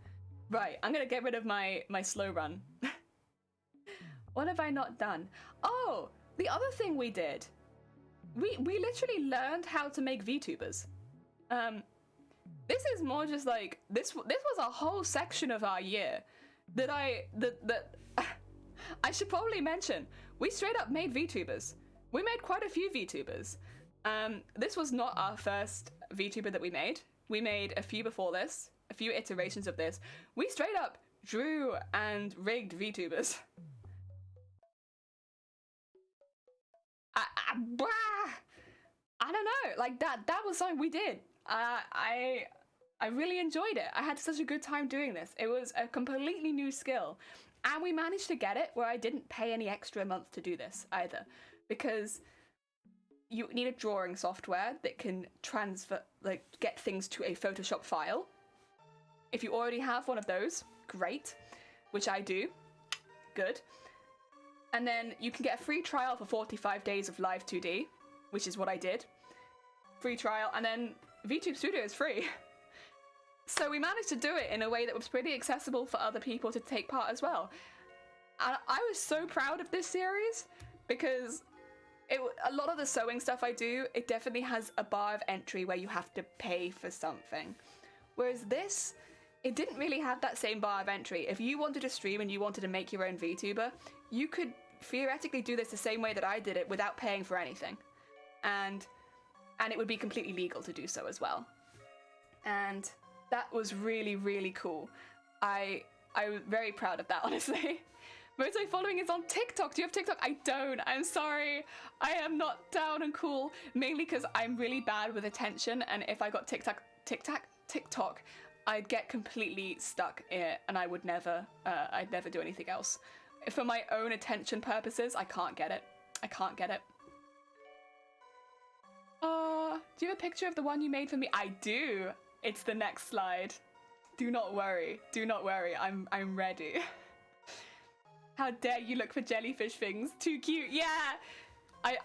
Right, I'm gonna get rid of my slow run. What have I not done? Oh, the other thing we did. We literally learned how to make VTubers. This is more just like this was a whole section of our year that I should probably mention. We straight up made VTubers. We made quite a few VTubers. This was not our first VTuber that we made. We made a few before this, a few iterations of this. We straight up drew and rigged VTubers. I don't know, like that was something we did. I really enjoyed it. I had such a good time doing this. It was a completely new skill. And we managed to get it where I didn't pay any extra a month to do this either. Because you need a drawing software that can transfer, like, get things to a Photoshop file. If you already have one of those, great, which I do, good. And then you can get a free trial for 45 days of live 2D, which is what I did. Free trial, and then VTube Studio is free. So we managed to do it in a way that was pretty accessible for other people to take part as well. And I was so proud of this series because a lot of the sewing stuff I do, it definitely has a bar of entry where you have to pay for something. Whereas this, it didn't really have that same bar of entry. If you wanted to stream and you wanted to make your own VTuber, you could theoretically do this the same way that I did it without paying for anything. And it would be completely legal to do so as well. And that was really, really cool. I was very proud of that, honestly. Most of my following is on TikTok. Do you have TikTok? I don't. I'm sorry. I am not down and cool. Mainly because I'm really bad with attention, and if I got TikTok, I'd get completely stuck in it, and I would never. I'd never do anything else. For my own attention purposes, I can't get it. I can't get it. Do you have a picture of the one you made for me? I do. It's the next slide. Do not worry. Do not worry. I'm ready. How dare you look for jellyfish things? Too cute. Yeah.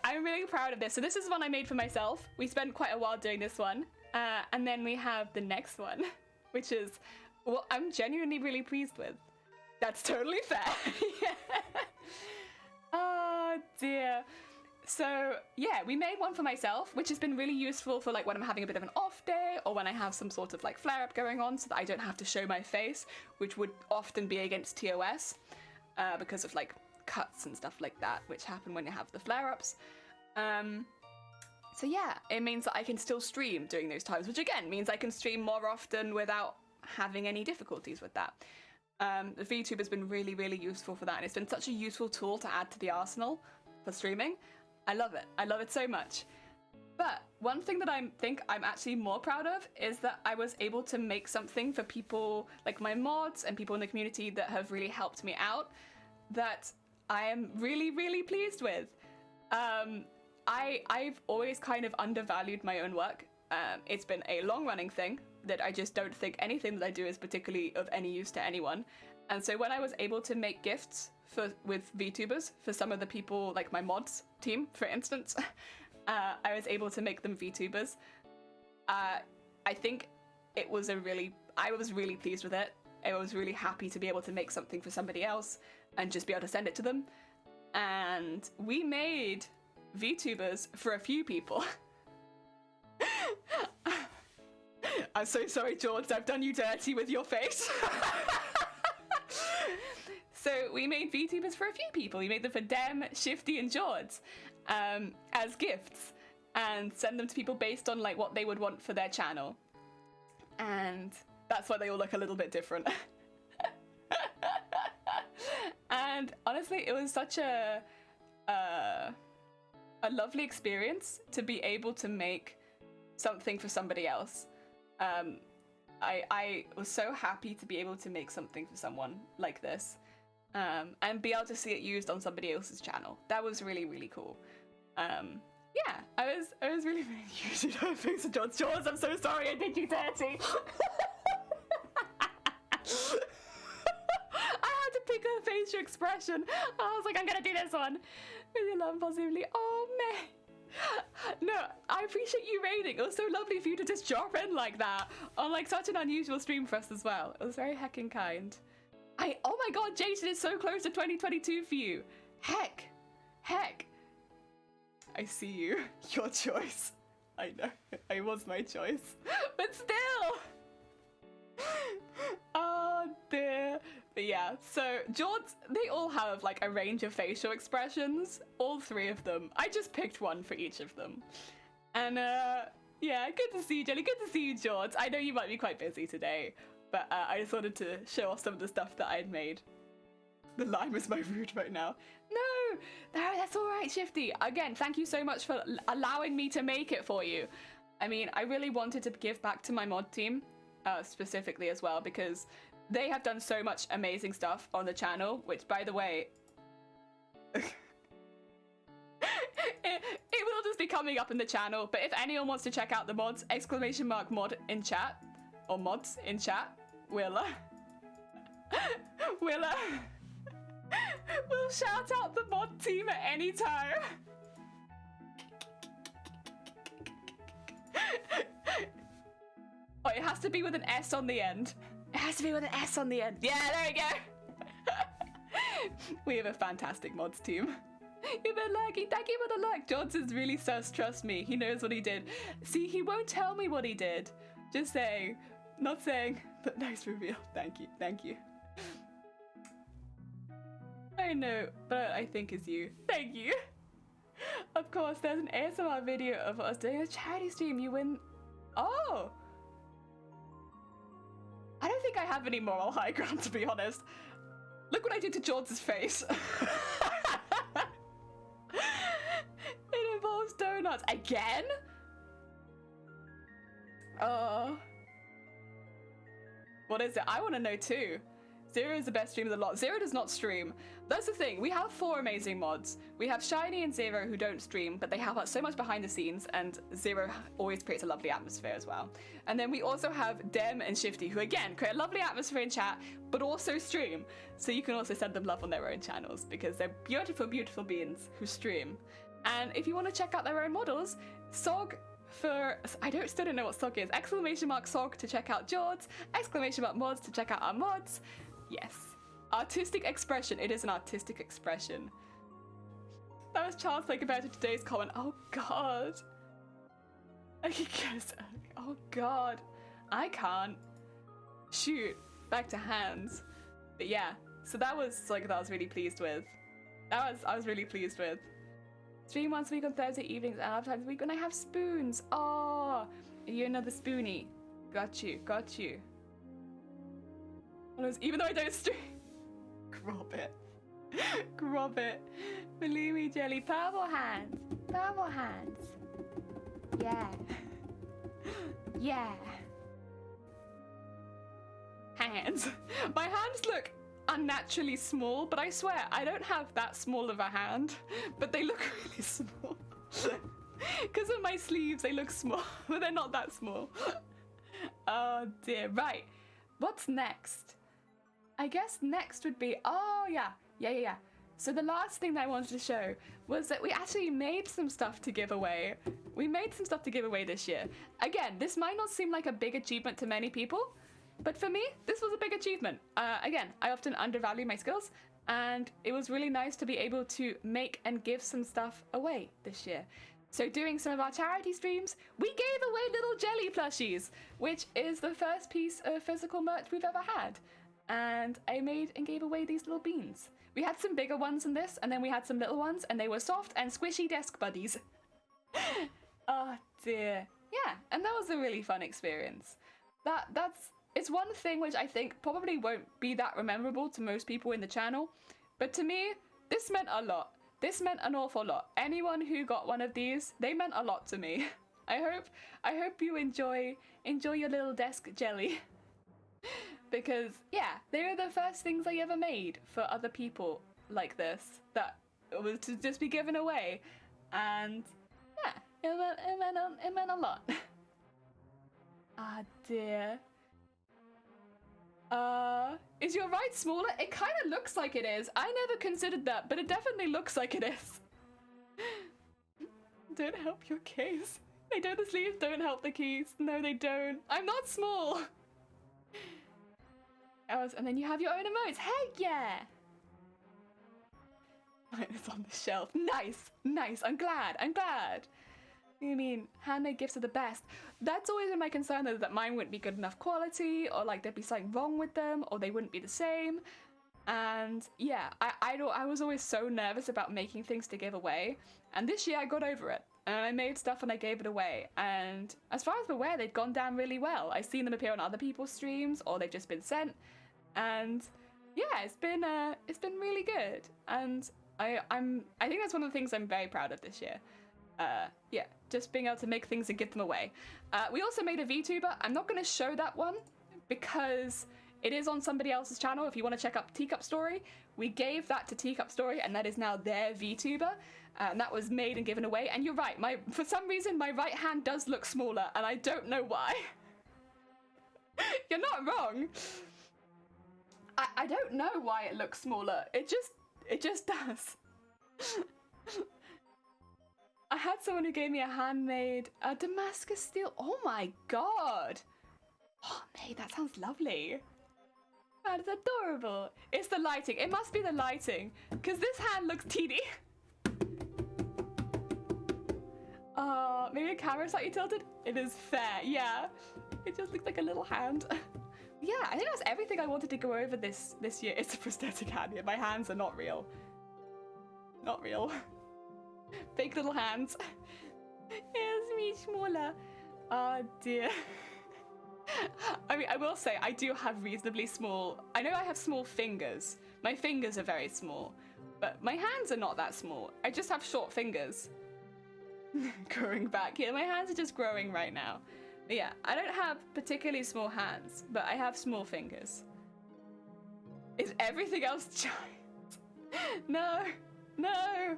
I'm really proud of this. So this is one I made for myself. We spent quite a while doing this one. And then we have the next one, which is what I'm genuinely really pleased with. That's totally fair. Yeah. Oh dear. So yeah, we made one for myself, which has been really useful for like when I'm having a bit of an off day or when I have some sort of like flare up going on so that I don't have to show my face, which would often be against TOS because of like cuts and stuff like that, which happen when you have the flare ups. So yeah, it means that I can still stream during those times, which again means I can stream more often without having any difficulties with that. The VTube has been really, really useful for that, and it's been such a useful tool to add to the arsenal for streaming. I love it. I love it so much. But one thing that I think I'm actually more proud of is that I was able to make something for people like my mods and people in the community that have really helped me out that I am really, really pleased with. I've always kind of undervalued my own work. It's been a long-running thing that I just don't think anything that I do is particularly of any use to anyone. And so when I was able to make gifts with VTubers for some of the people, like my mods team, for instance, I was able to make them VTubers. I think I was really pleased with it. I was really happy to be able to make something for somebody else and just be able to send it to them. And we made VTubers for a few people. I'm so sorry, George, I've done you dirty with your face. So we made VTubers for a few people. We made them for Dem, Shifty, and George as gifts and send them to people based on like what they would want for their channel. And that's why they all look a little bit different. And honestly, it was such a lovely experience to be able to make something for somebody else. I was so happy to be able to make something for someone like this. And be able to see it used on somebody else's channel. That was really, really cool. Yeah, I was really, really using her face of George. George, I'm so sorry I did you dirty. I had to pick a facial expression. I was like, I'm gonna do this one. Really love possibly. Oh man. No, I appreciate you raiding. It was so lovely for you to just drop in like that on like such an unusual stream for us as well. It was very heckin' kind. Oh my god, Jason is so close to 2022 for you. Heck. I see you. Your choice. I know. It was my choice. But still. Oh dear. But yeah, so George, they all have like a range of facial expressions. All three of them. I just picked one for each of them. And yeah, good to see you, Jelly. Good to see you, George. I know you might be quite busy today. But I just wanted to show off some of the stuff that I'd made. The line was my rude right now. No, that's all right, Shifty. Again, thank you so much for allowing me to make it for you. I mean, I really wanted to give back to my mod team, specifically as well, because they have done so much amazing stuff on the channel, which, by the way, it will just be coming up in the channel. But if anyone wants to check out the mods, !mod in chat, or mods in chat, we'll shout out the mod team at any time. Oh, it has to be with an S on the end. It has to be with an S on the end. Yeah, there we go. We have a fantastic mods team. You've been lurking. Thank you for the lurk. Johnson's really sus, trust me. He knows what he did. See, he won't tell me what he did. Just saying. Not saying, but nice reveal. Thank you, thank you. I know, but I think it's you. Thank you. Of course, there's an ASMR video of us doing a charity stream. You win. Oh. I don't think I have any moral high ground, to be honest. Look what I did to George's face. It involves donuts. Again? Oh. What is it? I want to know too. Zero is the best streamer of the lot. Zero does not stream. That's the thing. We have 4 amazing mods. We have Shiny and Zero who don't stream, but they help out so much behind the scenes, and Zero always creates a lovely atmosphere as well. And then we also have Dem and Shifty, who again create a lovely atmosphere in chat, but also stream. So you can also send them love on their own channels because they're beautiful, beautiful beings who stream. And if you want to check out their own models, SOG for, still don't know what SOG is, !SOG to check out Jords, !mods to check out our mods. Yes. Artistic expression. It is an artistic expression. That was child's play compared to today's comment. Oh god. I guess. Oh god. I can't. Shoot. Back to hands. But yeah. So that was like that I was really pleased with. I was really pleased with. Stream once a week on Thursday evenings and other times a week when I have spoons. Oh, you're another spoonie. Got you. Got you. Even though I don't stream. Grab it. Grab it. Believe me, Jelly. Purple hands. Purple hands. Yeah. Yeah. Hands. My hands look unnaturally small, but I swear I don't have that small of a hand, but they look really small. Because of my sleeves, they look small, but they're not that small. Oh dear. Right. What's next? I guess next would be, oh yeah. So the last thing that I wanted to show was that we actually made some stuff to give away. We made some stuff to give away this year. Again, this might not seem like a big achievement to many people, but for me, this was a big achievement. Again, I often undervalue my skills, and it was really nice to be able to make and give some stuff away this year. So doing some of our charity streams, we gave away little jelly plushies, which is the first piece of physical merch we've ever had. And I made and gave away these little beans. We had some bigger ones than this, and then we had some little ones, and they were soft and squishy desk buddies. Oh dear. Yeah, and that was a really fun experience. It's one thing which I think probably won't be that memorable to most people in the channel, but to me, this meant a lot. This meant an awful lot. Anyone who got one of these, they meant a lot to me. I hope you enjoy your little desk jelly. Because, yeah, they were the first things I ever made for other people like this, that was to just be given away. And, yeah, it meant a lot. Ah, dear. Is your right smaller? It kind of looks like it is. I never considered that, but it definitely looks like it is. Don't help your case. They don't, the sleeves don't help the keys. No, they don't. I'm not small. And then you have your own emotes. Heck yeah! Mine is on the shelf. Nice, nice. I'm glad. I mean, handmade gifts are the best. That's always been my concern, though, that mine wouldn't be good enough quality, or like there'd be something wrong with them, or they wouldn't be the same. And yeah, I was always so nervous about making things to give away. And this year I got over it. And I made stuff and I gave it away. And as far as I'm aware, they've gone down really well. I've seen them appear on other people's streams, or they've just been sent. And yeah, it's been really good. And I think that's one of the things I'm very proud of this year. Yeah, just being able to make things and give them away. We also made a VTuber. I'm not going to show that one because it is on somebody else's channel. If you want to check out Teacup Story, we gave that to Teacup Story, and that is now their VTuber. And that was made and given away. And you're right, for some reason my right hand does look smaller, and I don't know why. You're not wrong. I don't know why it looks smaller. It just does. I had someone who gave me a handmade Damascus steel. Oh my god. Oh, mate, that sounds lovely. That is adorable. It's the lighting. It must be the lighting, because this hand looks teeny. Maybe the camera's slightly tilted? It is fair, yeah. It just looks like a little hand. Yeah, I think that's everything I wanted to go over this year. It's a prosthetic hand. Yeah, my hands are not real. Not real. Fake little hands. It's me smaller. Oh dear. I mean, I will say I do have reasonably small. I know I have small fingers. My fingers are very small, but my hands are not that small. I just have short fingers. Growing back. Yeah, my hands are just growing right now. But yeah, I don't have particularly small hands, but I have small fingers. Is everything else giant? No, no.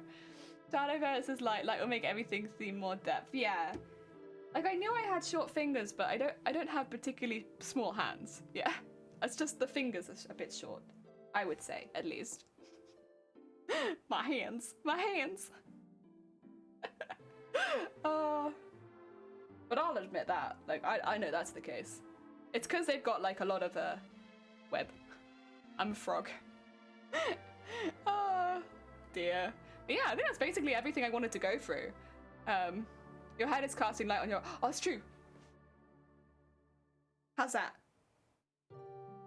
Shadow versus light. Light will make everything seem more depth. Yeah. Like, I knew I had short fingers, but I don't have particularly small hands. Yeah. It's just the fingers are a bit short, I would say, at least. My hands. My hands. But I'll admit that. Like, I know that's the case. It's because they've got, like, a lot of, web. I'm a frog. Oh, dear. But yeah, I think that's basically everything I wanted to go through. Your head is casting light on your... Oh, it's true. How's that?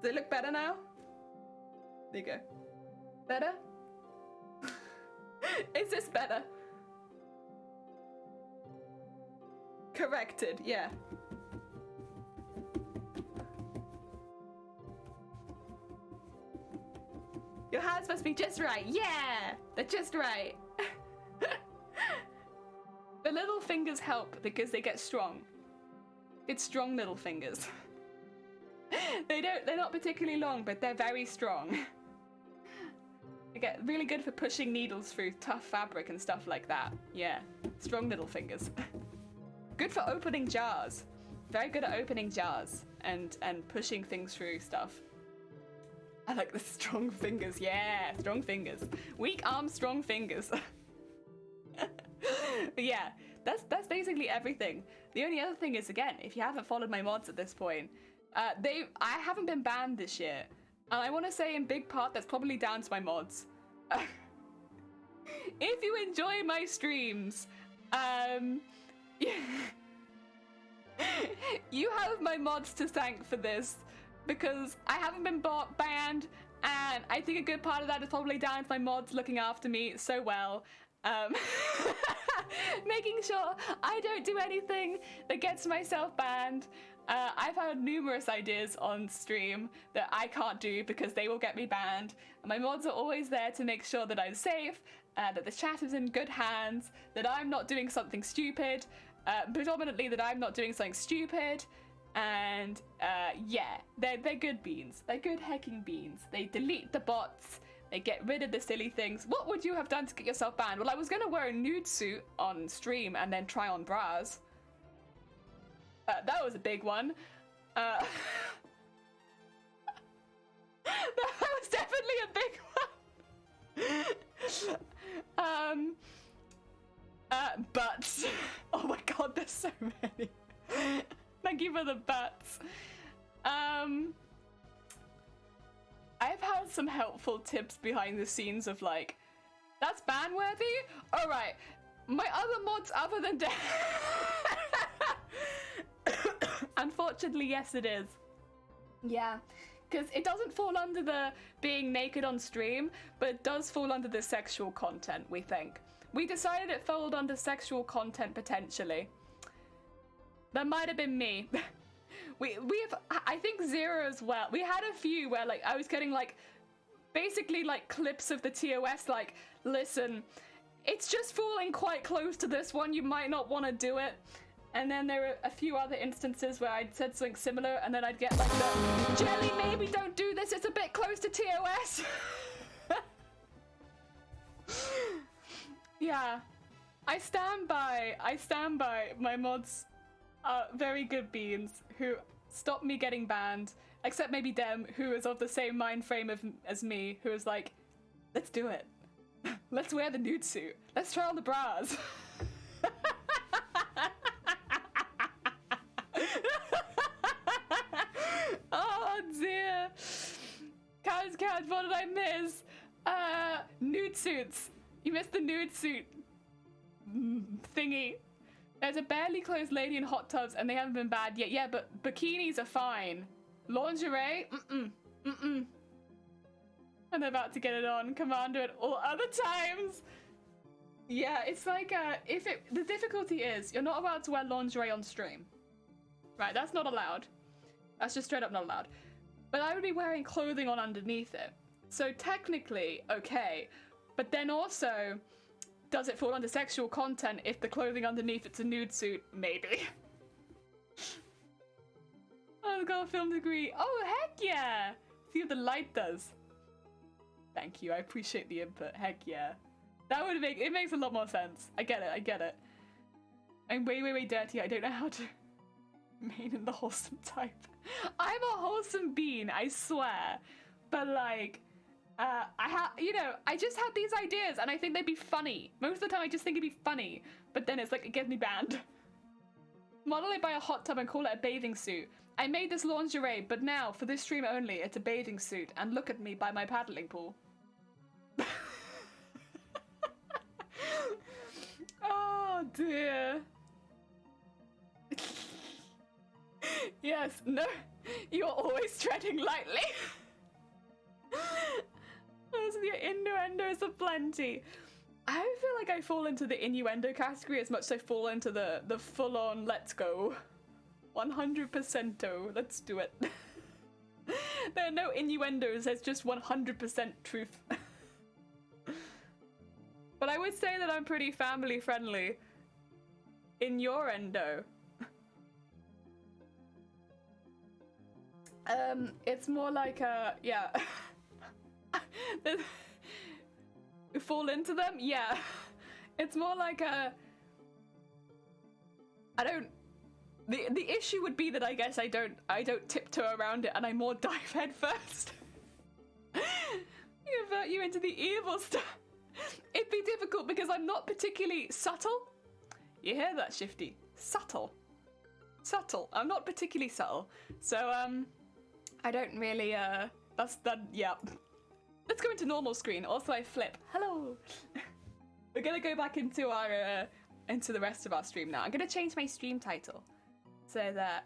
Does it look better now? There you go. Better? Is this better? Corrected, yeah. Your hands must be just right. Yeah! They're just right. The little fingers help because they get strong. It's strong little fingers. They're not particularly long, but they're very strong. They get really good for pushing needles through tough fabric and stuff like that. Yeah, strong little fingers. Good for opening jars. Very good at opening jars and pushing things through stuff. I like the strong fingers. Yeah, strong fingers. Weak arms, strong fingers. But yeah, that's basically everything. The only other thing is, again, if you haven't followed my mods at this point, I haven't been banned this year. And I want to say in big part that's probably down to my mods. If you enjoy my streams, you have my mods to thank for this, because I haven't been banned, and I think a good part of that is probably down to my mods looking after me so well. Making sure I don't do anything that gets myself banned. I've had numerous ideas on stream that I can't do because they will get me banned. And my mods are always there to make sure that I'm safe, that the chat is in good hands, that I'm not doing something stupid, predominantly that I'm not doing something stupid. And yeah, they're good beans. They're good hecking beans. They delete the bots. They get rid of the silly things. What would you have done to get yourself banned? Well, I was going to wear a nude suit on stream and then try on bras. That was a big one. That was definitely a big one. Butts. Oh my god, there's so many. Thank you for the butts. I've had some helpful tips behind the scenes of like, that's ban worthy? Alright, my other mods other than unfortunately, yes it is. Yeah, because it doesn't fall under the being naked on stream, but it does fall under the sexual content, we think. We decided it fell under sexual content potentially. That might have been me. We have, I think, Zero as well. We had a few where like I was getting like basically like clips of the TOS like, listen, it's just falling quite close to this one, you might not want to do it. And then there were a few other instances where I'd said something similar and then I'd get like the, Jelly, maybe don't do this, it's a bit close to TOS. Yeah, I stand by my mods are very good beans who stopped me getting banned, except maybe Dem, who is of the same mind frame as me, who is like, let's do it. Let's wear the nude suit. Let's try on the bras. Oh dear. Cat, what did I miss? Nude suits. You missed the nude suit thingy. There's a barely clothed lady in hot tubs and they haven't been banned yet. Yeah, but bikinis are fine. Lingerie? And they're about to get it on. Commander at all other times. Yeah, it's like, the difficulty is you're not allowed to wear lingerie on stream. Right, that's not allowed. That's just straight up not allowed. But I would be wearing clothing on underneath it. So technically, okay. But then also, does it fall under sexual content if the clothing underneath it's a nude suit? Maybe. Oh, I've got a film degree. Oh, heck yeah! See what the light does. Thank you. I appreciate the input. Heck yeah. That would make it makes a lot more sense. I get it. I'm way dirty. I don't know how to main in the wholesome type. I'm a wholesome bean, I swear. But like, I just have these ideas and I think they'd be funny. Most of the time I just think it'd be funny, but then it's like, it gets me banned. Model it by a hot tub and call it a bathing suit. I made this lingerie, but now, for this stream only, it's a bathing suit. And look at me by my paddling pool. Oh dear. Yes, no, you're always treading lightly. Those are the innuendos aplenty. I feel like I fall into the innuendo category as much as I fall into the full-on let's go. 100%-o, let's do it. There are no innuendos, there's just 100% truth. But I would say that I'm pretty family friendly. In your endo. It's more like yeah. Fall into them? Yeah. It's more like I don't. The issue would be that I guess I don't tiptoe around it and I more dive head first. Convert you into the evil stuff. It'd be difficult because I'm not particularly subtle. You hear that, Shifty? Subtle. I'm not particularly subtle. So I don't really yeah. Let's go into normal screen. Also I flip. Hello. We're gonna go back into our into the rest of our stream now. I'm gonna change my stream title so that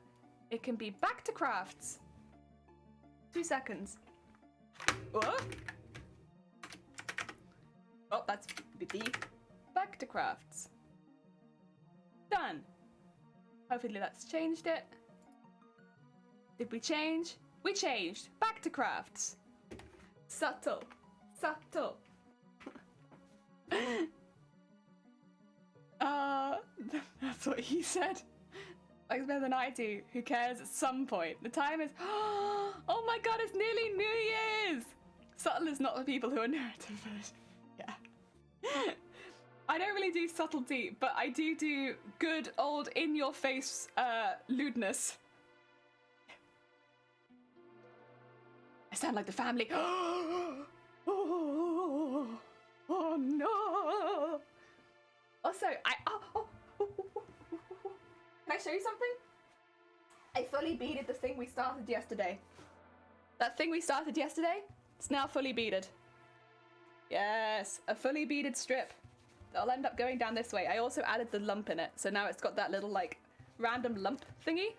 it can be back to crafts. 2 seconds. What? Oh, that's the back to crafts. Done. Hopefully that's changed it. Did we change? We changed. Back to crafts. Subtle. That's what he said. Like better than I do. Who cares? At some point, the time is. Oh my god! It's nearly New Year's. Subtle is not for people who are narrative. Yeah. I don't really do subtlety, but I do good old in-your-face lewdness. I sound like the family. Oh no! Also, can I show you something? I fully beaded the thing we started yesterday. That thing we started yesterday, it's now fully beaded. Yes, a fully beaded strip. I'll end up going down this way. I also added the lump in it, so now it's got that little like random lump thingy.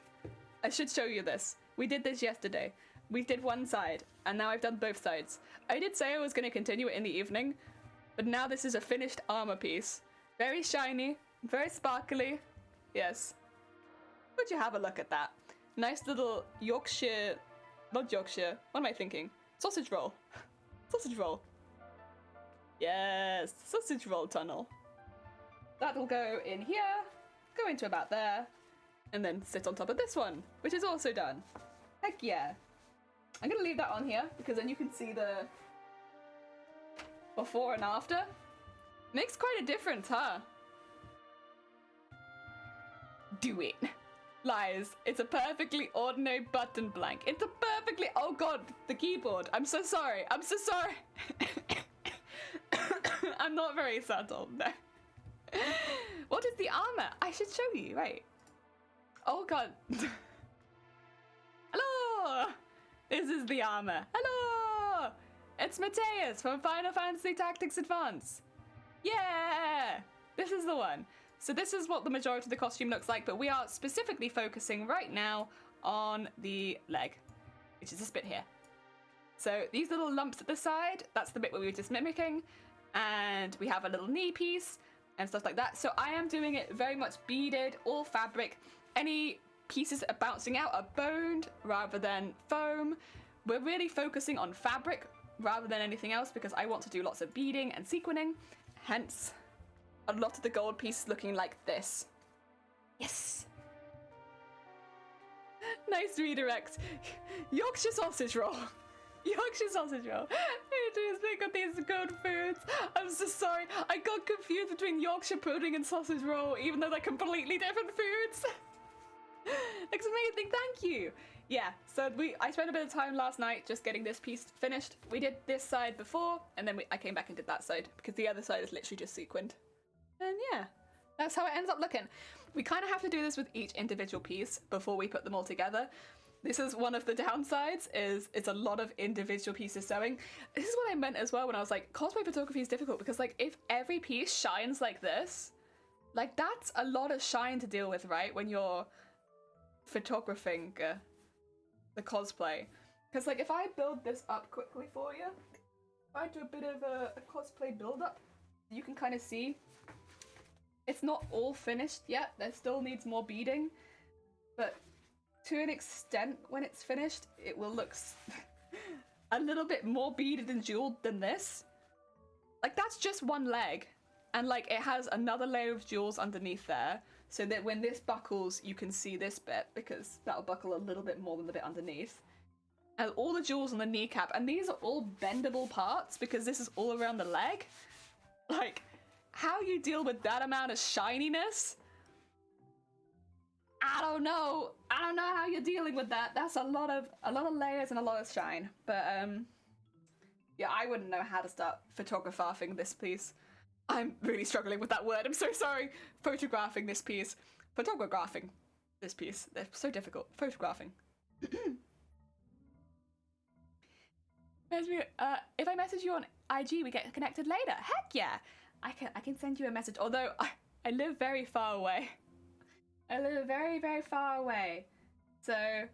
I should show you this. We did this yesterday. We did one side, and now I've done both sides. I did say I was going to continue it in the evening, but now this is a finished armor piece. Very shiny, very sparkly. Yes. Would you have a look at that? Nice little Yorkshire, not Yorkshire, what am I thinking? Sausage roll. Sausage roll. Yes, sausage roll tunnel. That'll go in here, go into about there, and then sit on top of this one, which is also done. Heck yeah. I'm gonna leave that on here because then you can see the before and after. Makes quite a difference, huh? Do it. Lies. It's a perfectly ordinary button blank. It's a perfectly... Oh god, the keyboard. I'm so sorry. I'm so sorry. I'm not very subtle, no. What is the armor? I should show you, right? Oh god. Hello! This is the armor. Hello! It's Mateus from Final Fantasy Tactics Advance. Yeah! This is the one. So this is what the majority of the costume looks like, but we are specifically focusing right now on the leg, which is this bit here. So these little lumps at the side, that's the bit where we were just mimicking, and we have a little knee piece and stuff like that. So I am doing it very much beaded, all fabric. Any pieces that are bouncing out are boned rather than foam. We're really focusing on fabric rather than anything else because I want to do lots of beading and sequining, hence a lot of the gold pieces looking like this. Yes. Nice redirect. Yorkshire sausage roll. Yorkshire sausage roll. It is because these are good foods. I'm so sorry. I got confused between Yorkshire pudding and sausage roll, even though they're completely different foods. That's amazing. Thank you. Yeah. So I spent a bit of time last night just getting this piece finished. We did this side before, and then I came back and did that side because the other side is literally just sequined. And yeah, that's how it ends up looking. We kind of have to do this with each individual piece before we put them all together. This is one of the downsides, is it's a lot of individual pieces sewing. This is what I meant as well when I was like, cosplay photography is difficult because like if every piece shines like this, like that's a lot of shine to deal with, right? When you're photographing the cosplay. Because like if I build this up quickly for you, if I do a bit of a cosplay build up, you can kind of see it's not all finished yet. There still needs more beading, but to an extent, when it's finished, it will look a little bit more beaded and jeweled than this. Like, that's just one leg. And, like, it has another layer of jewels underneath there, so that when this buckles, you can see this bit, because that'll buckle a little bit more than the bit underneath. And all the jewels on the kneecap, and these are all bendable parts, because this is all around the leg. Like, how you deal with that amount of shininess? I don't know how you're dealing with that. That's a lot of layers and a lot of shine. But yeah, I wouldn't know how to start photographing this piece. I'm really struggling with that word. I'm so sorry. Photographing this piece. Photographing this piece. They're so difficult. Photographing. If I message you on IG, we get connected later. Heck yeah. I can send you a message. Although I live very far away. I live very, very far away. So, it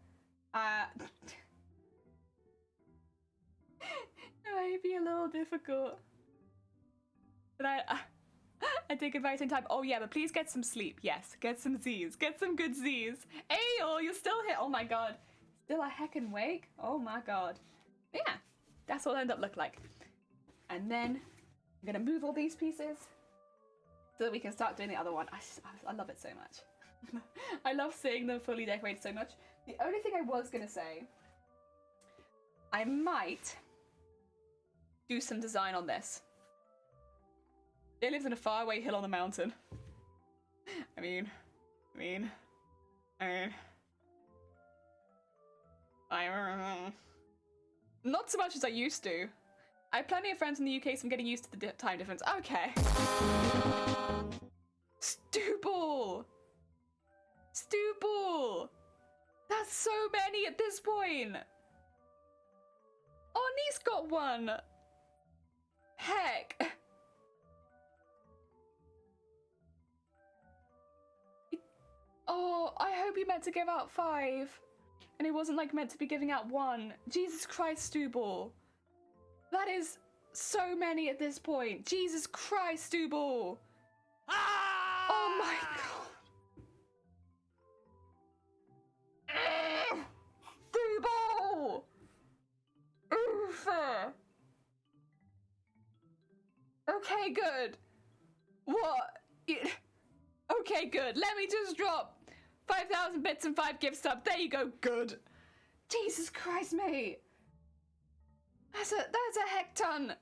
might be a little difficult. But I take advice in time. Oh yeah, but please get some sleep. Yes, get some Z's. Get some good Z's. Ayo, you're still here. Oh my god. Still a heckin' wake? Oh my god. But yeah, that's what it'll end up look like. And then I'm gonna move all these pieces so that we can start doing the other one. I love it so much. I love seeing them fully decorated so much. The only thing I was gonna say, I might do some design on this. It lives in a faraway hill on the mountain. I mean, not so much as I used to. I have plenty of friends in the UK, so I'm getting used to the time difference. Okay. Stoople! Stoople! That's so many at this point! Oni's got one! Heck! Oh, I hope he meant to give out 5. And he wasn't like meant to be giving out 1. Jesus Christ, Stooble. That is so many at this point. Jesus Christ, Stooble. Ah! Oh my god. Stooble! Oof. Okay, good. What? Okay, good. Let me just drop 5,000 bits and 5 gift subs. There you go. Good. Jesus Christ, mate. That's a heck ton.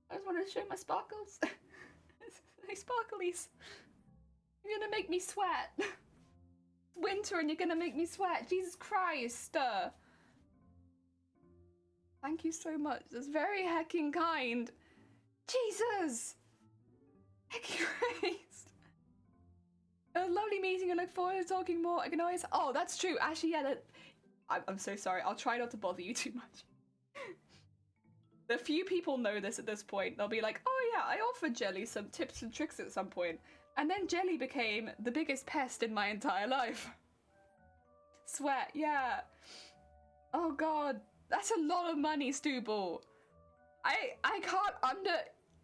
I just wanted to show my sparkles. My sparklies. You're gonna make me sweat. It's winter and you're gonna make me sweat. Jesus Christ. Thank you so much. That's very hecking kind. Jesus. Hecking Christ. It was lovely meeting you. I look forward to talking more. I can always... Oh, that's true. Actually, yeah, I'm so sorry. I'll try not to bother you too much. A few people know this at this point. They'll be like, oh yeah, I offered Jelly some tips and tricks at some point. And then Jelly became the biggest pest in my entire life. Sweat, yeah. Oh god, that's a lot of money, Stooble. I can't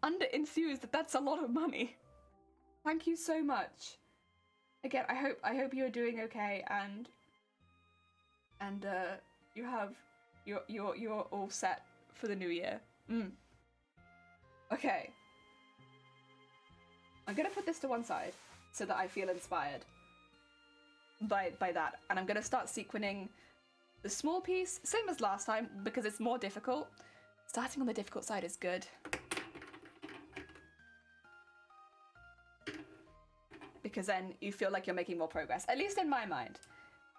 under enthuse that that's a lot of money. Thank you so much. Again, I hope you're doing okay and you have you're all set for the new year. Okay. I'm gonna put this to one side so that I feel inspired by that, and I'm gonna start sequining the small piece, same as last time, because it's more difficult. Starting on the difficult side is good. Because then you feel like you're making more progress, at least in my mind.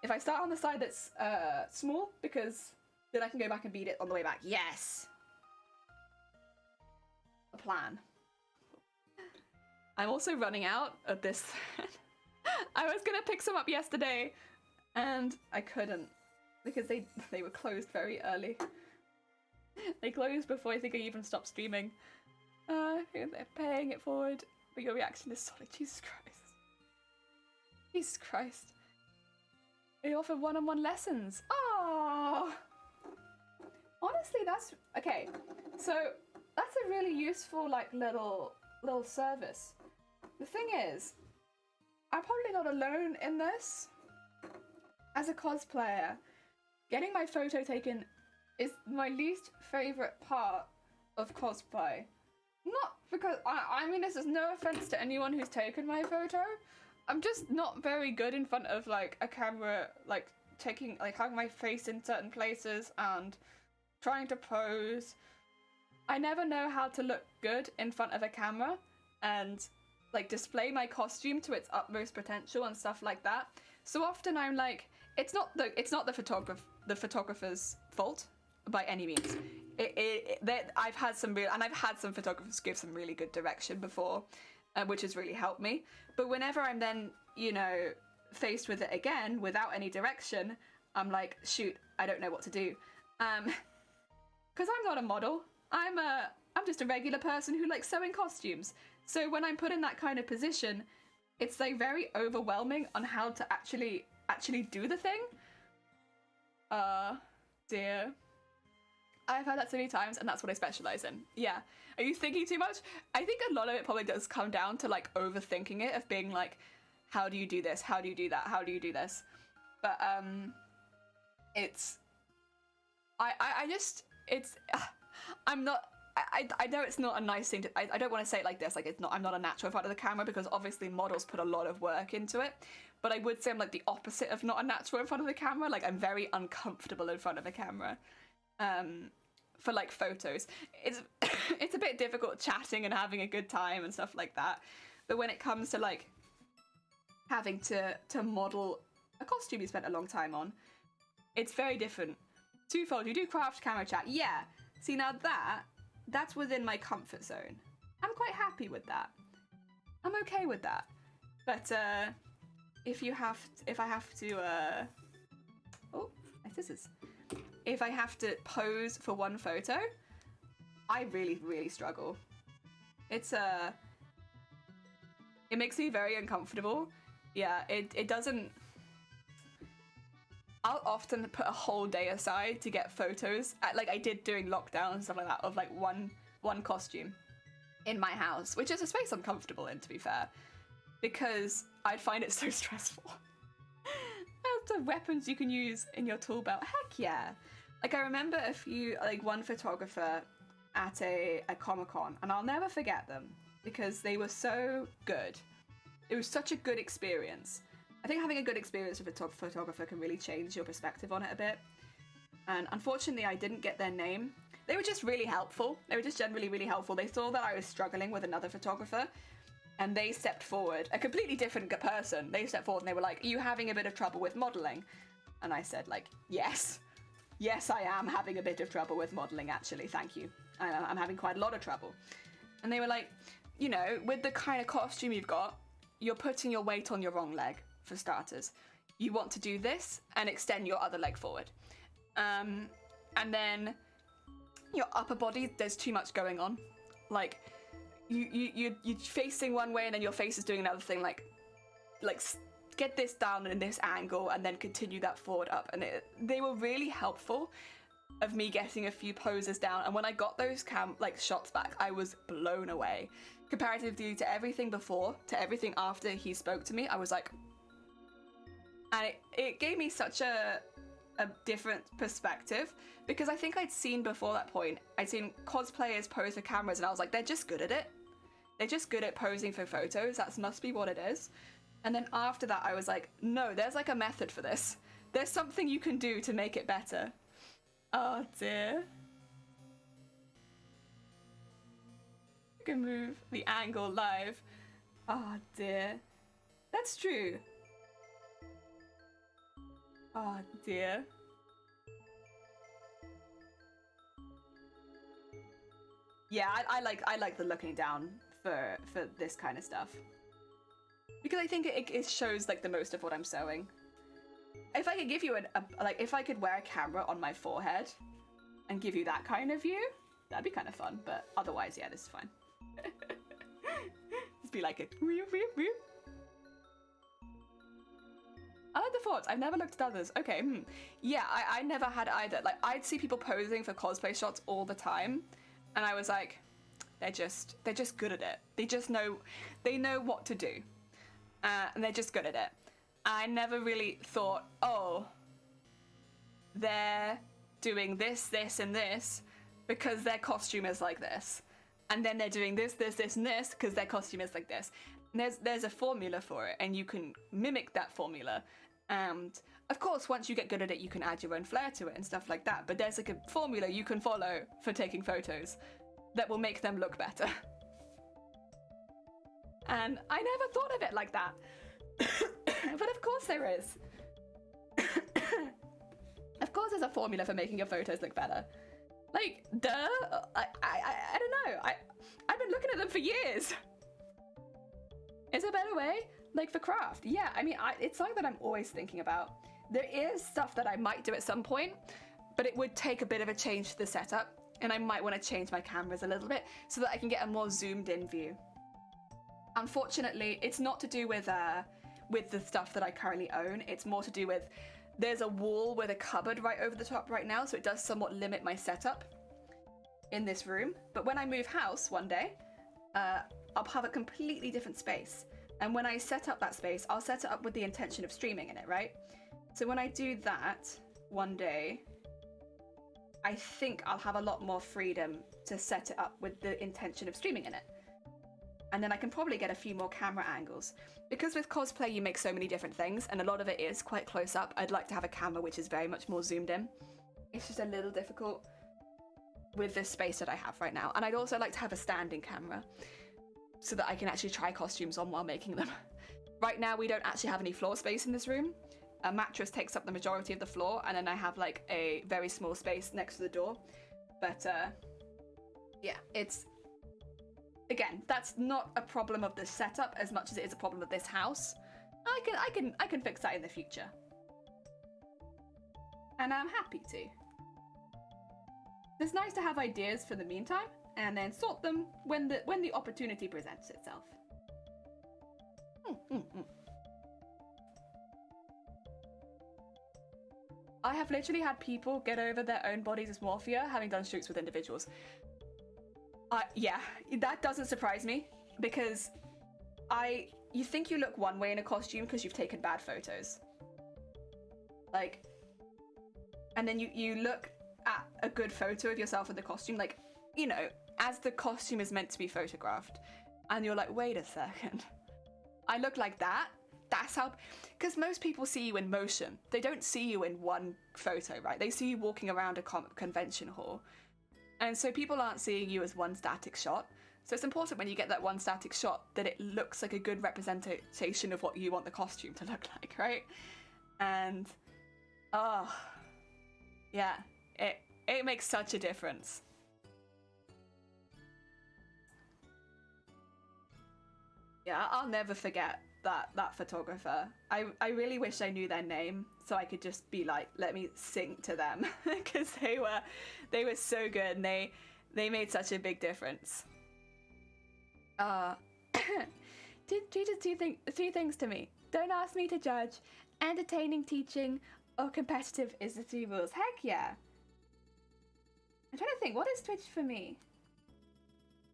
If I start on the side that's small, because then I can go back and beat it on the way back. Yes! A plan. I'm also running out of this. I was gonna pick some up yesterday, and I couldn't, because they were closed very early. They closed before I think I even stopped streaming. They're paying it forward, but your reaction is solid. Jesus Christ. Jesus Christ. They offer one-on-one lessons. Oh! Honestly, that's... Okay, so that's a really useful, like, little service. The thing is, I'm probably not alone in this. As a cosplayer, getting my photo taken is my least favourite part of cosplay. Not because... I mean, this is no offence to anyone who's taken my photo. I'm just not very good in front of, like, a camera, like, taking, like, having my face in certain places and trying to pose. I never know how to look good in front of a camera and, like, display my costume to its utmost potential and stuff like that. So often I'm like, it's not the photographer's fault by any means. I've had some photographers give some really good direction before, which has really helped me. But whenever I'm then, you know, faced with it again without any direction, I'm like, shoot, I don't know what to do. Because I'm not a model. I'm just a regular person who likes sewing costumes. So when I'm put in that kind of position, it's like very overwhelming on how to actually do the thing. Dear. I've had that so many times, and that's what I specialize in. Yeah. Are you thinking too much? I think a lot of it probably does come down to, like, overthinking it, of being like, how do you do this? How do you do that? How do you do this? But, it's... I'm not... I know it's not a nice thing to... I don't want to say it like this, like, I'm not a natural in front of the camera, because obviously models put a lot of work into it. But I would say I'm, like, the opposite of not a natural in front of the camera. Like, I'm very uncomfortable in front of a camera. For, like, photos. It's it's a bit difficult chatting and having a good time and stuff like that. But when it comes to, like, having to model a costume you spent a long time on, it's very different. Twofold. You do craft, camera, chat. Yeah. See, now that's within my comfort zone. I'm quite happy with that. I'm okay with that. But if I have to oh, my scissors. If I have to pose for one photo, I really, really struggle. It makes me very uncomfortable. Yeah, it doesn't... I'll often put a whole day aside to get photos, like I did during lockdown and stuff like that, of like one costume in my house, which is a space I'm comfortable in, to be fair, because I'd find it so stressful. The weapons you can use in your tool belt, heck yeah. Like, I remember one photographer at a Comic-Con, and I'll never forget them, because they were so good. It was such a good experience. I think having a good experience with a photographer can really change your perspective on it a bit. And unfortunately, I didn't get their name. They were just really helpful. They were just generally really helpful. They saw that I was struggling with another photographer, and they stepped forward. A completely different person. They stepped forward and they were like, "Are you having a bit of trouble with modelling?" And I said, like, yes. Yes, I am having a bit of trouble with modelling, actually. Thank you. I'm having quite a lot of trouble. And they were like, you know, with the kind of costume you've got, you're putting your weight on your wrong leg, for starters. You want to do this and extend your other leg forward. And then your upper body, there's too much going on. Like, you're facing one way and then your face is doing another thing, like get this down in this angle and then continue that forward up. And they were really helpful of me getting a few poses down. And when I got those shots back, I was blown away. Comparatively to everything before, to everything after he spoke to me, I was like... And it gave me such a different perspective, because I think I'd seen before that point, I'd seen cosplayers pose for cameras and I was like, they're just good at it. They're just good at posing for photos. That must be what it is. And then after that, I was like, no, there's like a method for this. There's something you can do to make it better. Oh dear. You can move the angle live. Oh dear. That's true. Oh dear. Yeah, I like the looking down for this kind of stuff. Because I think it shows like the most of what I'm sewing. If I could give you like if I could wear a camera on my forehead and give you that kind of view, that'd be kind of fun, but otherwise, yeah, this is fine. Just be like a whoop, whoop, whoop. I like the thoughts. I've never looked at others. Okay, yeah, I never had either. Like, I'd see people posing for cosplay shots all the time, and I was like, they're just good at it. They know what to do, and they're just good at it. I never really thought, oh, they're doing this, this, and this because their costume is like this, and then they're doing this, this, this, and this because their costume is like this. And there's a formula for it, and you can mimic that formula. And of course, once you get good at it, you can add your own flair to it and stuff like that. But there's like a formula you can follow for taking photos that will make them look better. And I never thought of it like that. But of course there is. Of course there's a formula for making your photos look better. Like, duh. I don't know. I've been looking at them for years. Is there a better way? Like for craft, yeah, I mean, it's something that I'm always thinking about. There is stuff that I might do at some point, but it would take a bit of a change to the setup, and I might want to change my cameras a little bit so that I can get a more zoomed in view. Unfortunately, it's not to do with the stuff that I currently own. It's more to do with, there's a wall with a cupboard right over the top right now, so it does somewhat limit my setup in this room. But when I move house one day, I'll have a completely different space. And when I set up that space, I'll set it up with the intention of streaming in it, right? So when I do that one day, I think I'll have a lot more freedom to set it up with the intention of streaming in it. And then I can probably get a few more camera angles. Because with cosplay, you make so many different things, and a lot of it is quite close up. I'd like to have a camera which is very much more zoomed in. It's just a little difficult with this space that I have right now. And I'd also like to have a standing camera, so that I can actually try costumes on while making them. Right now, we don't actually have any floor space in this room. A mattress takes up the majority of the floor, and then I have like a very small space next to the door. But yeah, it's, again, that's not a problem of the setup as much as it is a problem of this house. I can fix that in the future. And I'm happy to. It's nice to have ideas for the meantime, and then sort them when the opportunity presents itself. I have literally had people get over their own body dysmorphia having done shoots with individuals. Yeah, that doesn't surprise me, because you think you look one way in a costume because you've taken bad photos. Like, and then you look at a good photo of yourself in the costume, like, you know, as the costume is meant to be photographed, and you're like, wait a second, I look like that? That's how, because most people see you in motion. They don't see you in one photo, right? They see you walking around a convention hall. And so people aren't seeing you as one static shot. So it's important when you get that one static shot that it looks like a good representation of what you want the costume to look like, right? And, oh, yeah, it makes such a difference. Yeah, I'll never forget that photographer. I really wish I knew their name so I could just be like, let me sing to them, because they were so good, and they made such a big difference. Two things to me. Don't ask me to judge. Entertaining, teaching, or competitive is the three rules. Heck yeah. I'm trying to think, what is Twitch for me?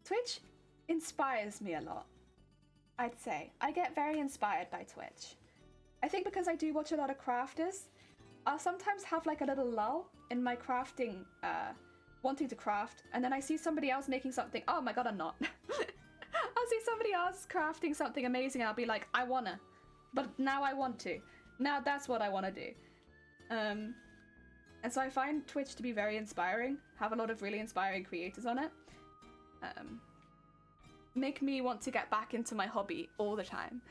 Twitch inspires me a lot, I'd say. I get very inspired by Twitch. I think because I do watch a lot of crafters, I'll sometimes have like a little lull in my crafting, wanting to craft, and then I see somebody else making something. Oh my god, I'm not. I'll see somebody else crafting something amazing, and I'll be like, I wanna. But now I want to. Now that's what I want to do. And so I find Twitch to be very inspiring, have a lot of really inspiring creators on it. Make me want to get back into my hobby all the time.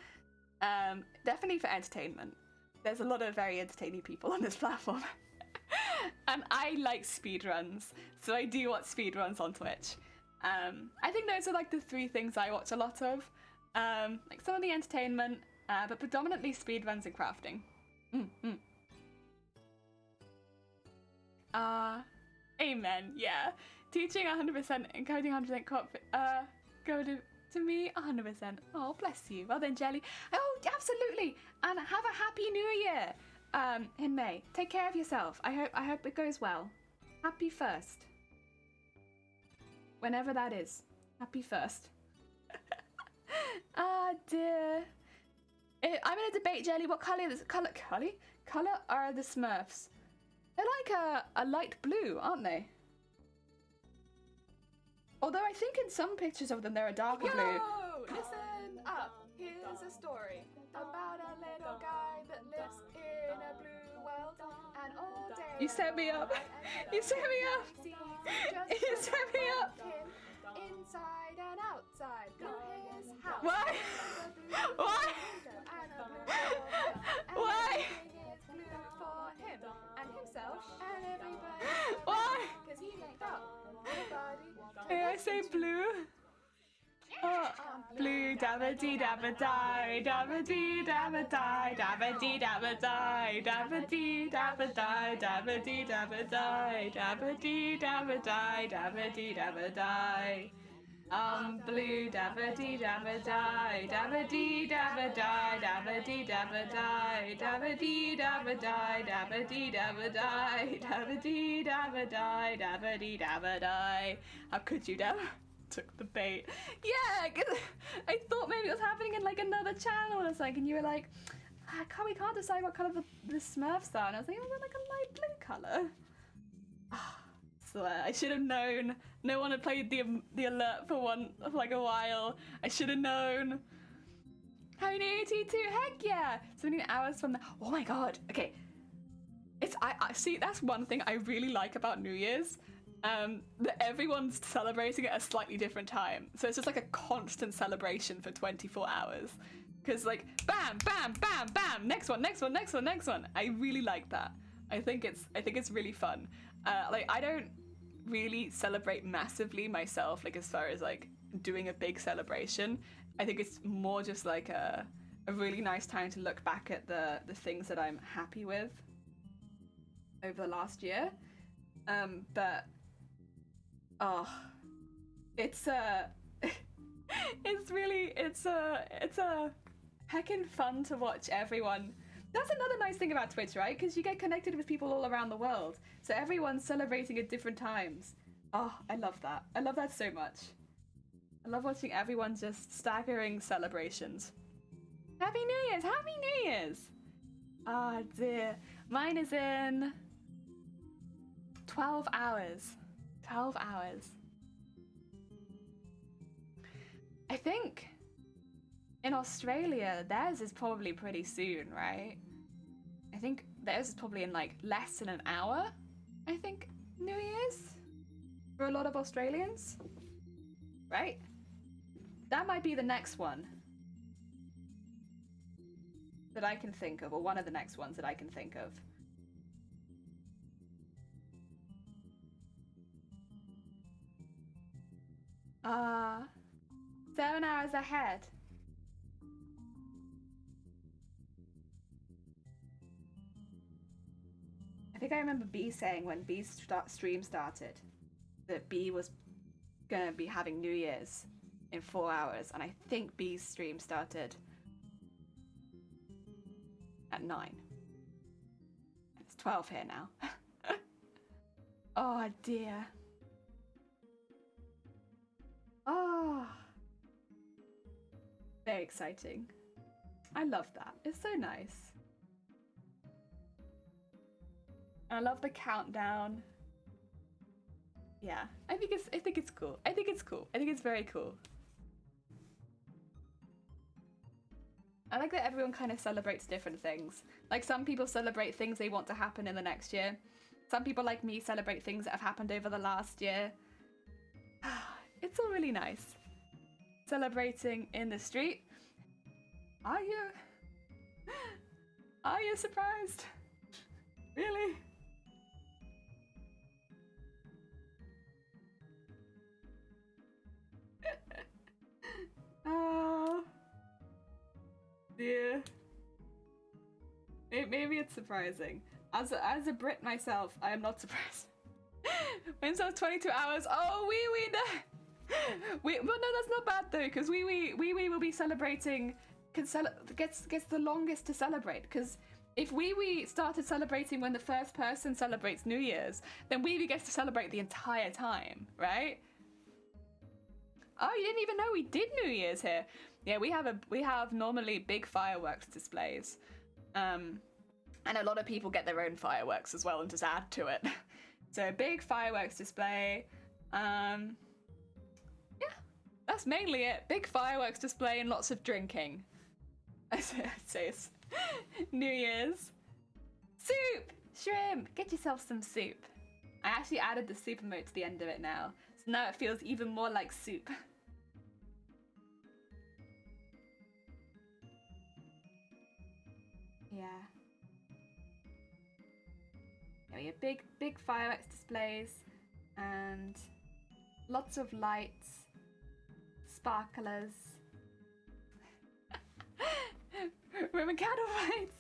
Definitely for entertainment. There's a lot of very entertaining people on this platform. And I like speedruns, so I do watch speedruns on Twitch. I think those are like the three things I watch a lot of. Like some of the entertainment, but predominantly speedruns and crafting. Amen, yeah. Teaching 100% and coding 100% go to me 100%. Oh, bless you. Well then, Jelly. Oh, absolutely. And have a happy new year in May. Take care of yourself. I hope it goes well. Happy 1st. Whenever that is. Happy 1st. Ah, dear. I'm in a debate, Jelly. What color are the Smurfs? They're like a light blue, aren't they? Although I think in some pictures of them they're a darker blue. Listen up. Here's a story about a little guy that lives in a blue world, and all day. You set me up. You set me up. You set me up. Inside and outside, blue his house. Why? Why? Why? Blue for him and himself and everybody. Why? Because he linked up. Everybody. Hey, I say blue. Oh, blue dabba dee dabba die, dabba dee dabba die, dabba dee dabba die, dabba dee dabba die, dabba dee dabba die, dabba dee dabba die, dabba dee dabba die. Blue dabba dee dabba die, dabba dee dabba die, dabba dee dabba die, dabba dee dabba die, dabba dee dabba die, dabba dee dabba die, dabba dee dabba die. How could you, Deb? Took the bait. Yeah, 'cause I thought maybe it was happening in like another channel or something, and you were like, we can't decide what colour the Smurfs are, and I was like, oh, they're like a light blue colour. So I should have known. No one had played the alert for like a while. I should have known. Happy New Year T2, heck yeah! 17 hours from the. Oh my god. Okay. I see. That's one thing I really like about New Year's. That everyone's celebrating at a slightly different time. So it's just like a constant celebration for 24 hours. Because like, bam, bam, bam, bam, next one, next one, next one, next one. I really like that. I think it's really fun. Like I don't really celebrate massively myself, like as far as like doing a big celebration. I think it's more just like a really nice time to look back at the things that I'm happy with over the last year. But it's it's a heckin' fun to watch everyone. That's another nice thing about Twitch, right? Because you get connected with people all around the world. So everyone's celebrating at different times. Oh, I love that. I love that so much. I love watching everyone just staggering celebrations. Happy New Year's! Happy New Year's! Ah, dear. Mine is in 12 hours. 12 hours. I think in Australia, theirs is probably pretty soon, right? I think theirs is probably in like less than an hour, I think, New Year's, for a lot of Australians, right? That might be the next one that I can think of, or one of the next ones that I can think of. Ah, 7 hours ahead. I think I remember B saying when B's stream started that B was gonna be having New Year's in 4 hours, and I think B's stream started at 9. It's 12 here now. Oh dear. Oh, very exciting. I love that. It's so nice. I love the countdown. Yeah, I think it's cool. I think it's cool. I think it's very cool. I like that everyone kind of celebrates different things. Like some people celebrate things they want to happen in the next year. Some people like me celebrate things that have happened over the last year. It's all really nice. Celebrating in the street. Are you? Are you surprised? Really? Oh dear. Maybe it's surprising. As a Brit myself, I am not surprised. Windsor 22 hours. Oh, no. Well, no, that's not bad though, because we will be celebrating. Gets the longest to celebrate, because if we started celebrating when the first person celebrates New Year's, then we gets to celebrate the entire time, right? Oh, you didn't even know we did New Year's here. Yeah, we have normally big fireworks displays, and a lot of people get their own fireworks as well and just add to it. So big fireworks display. Yeah, that's mainly it. Big fireworks display and lots of drinking. I'd say it's New Year's. Soup! Shrimp! Get yourself some soup. I actually added the soup emote to the end of it now, so now it feels even more like soup. Yeah. Yeah, we have big fireworks displays and lots of lights, sparklers. Roman candle lights.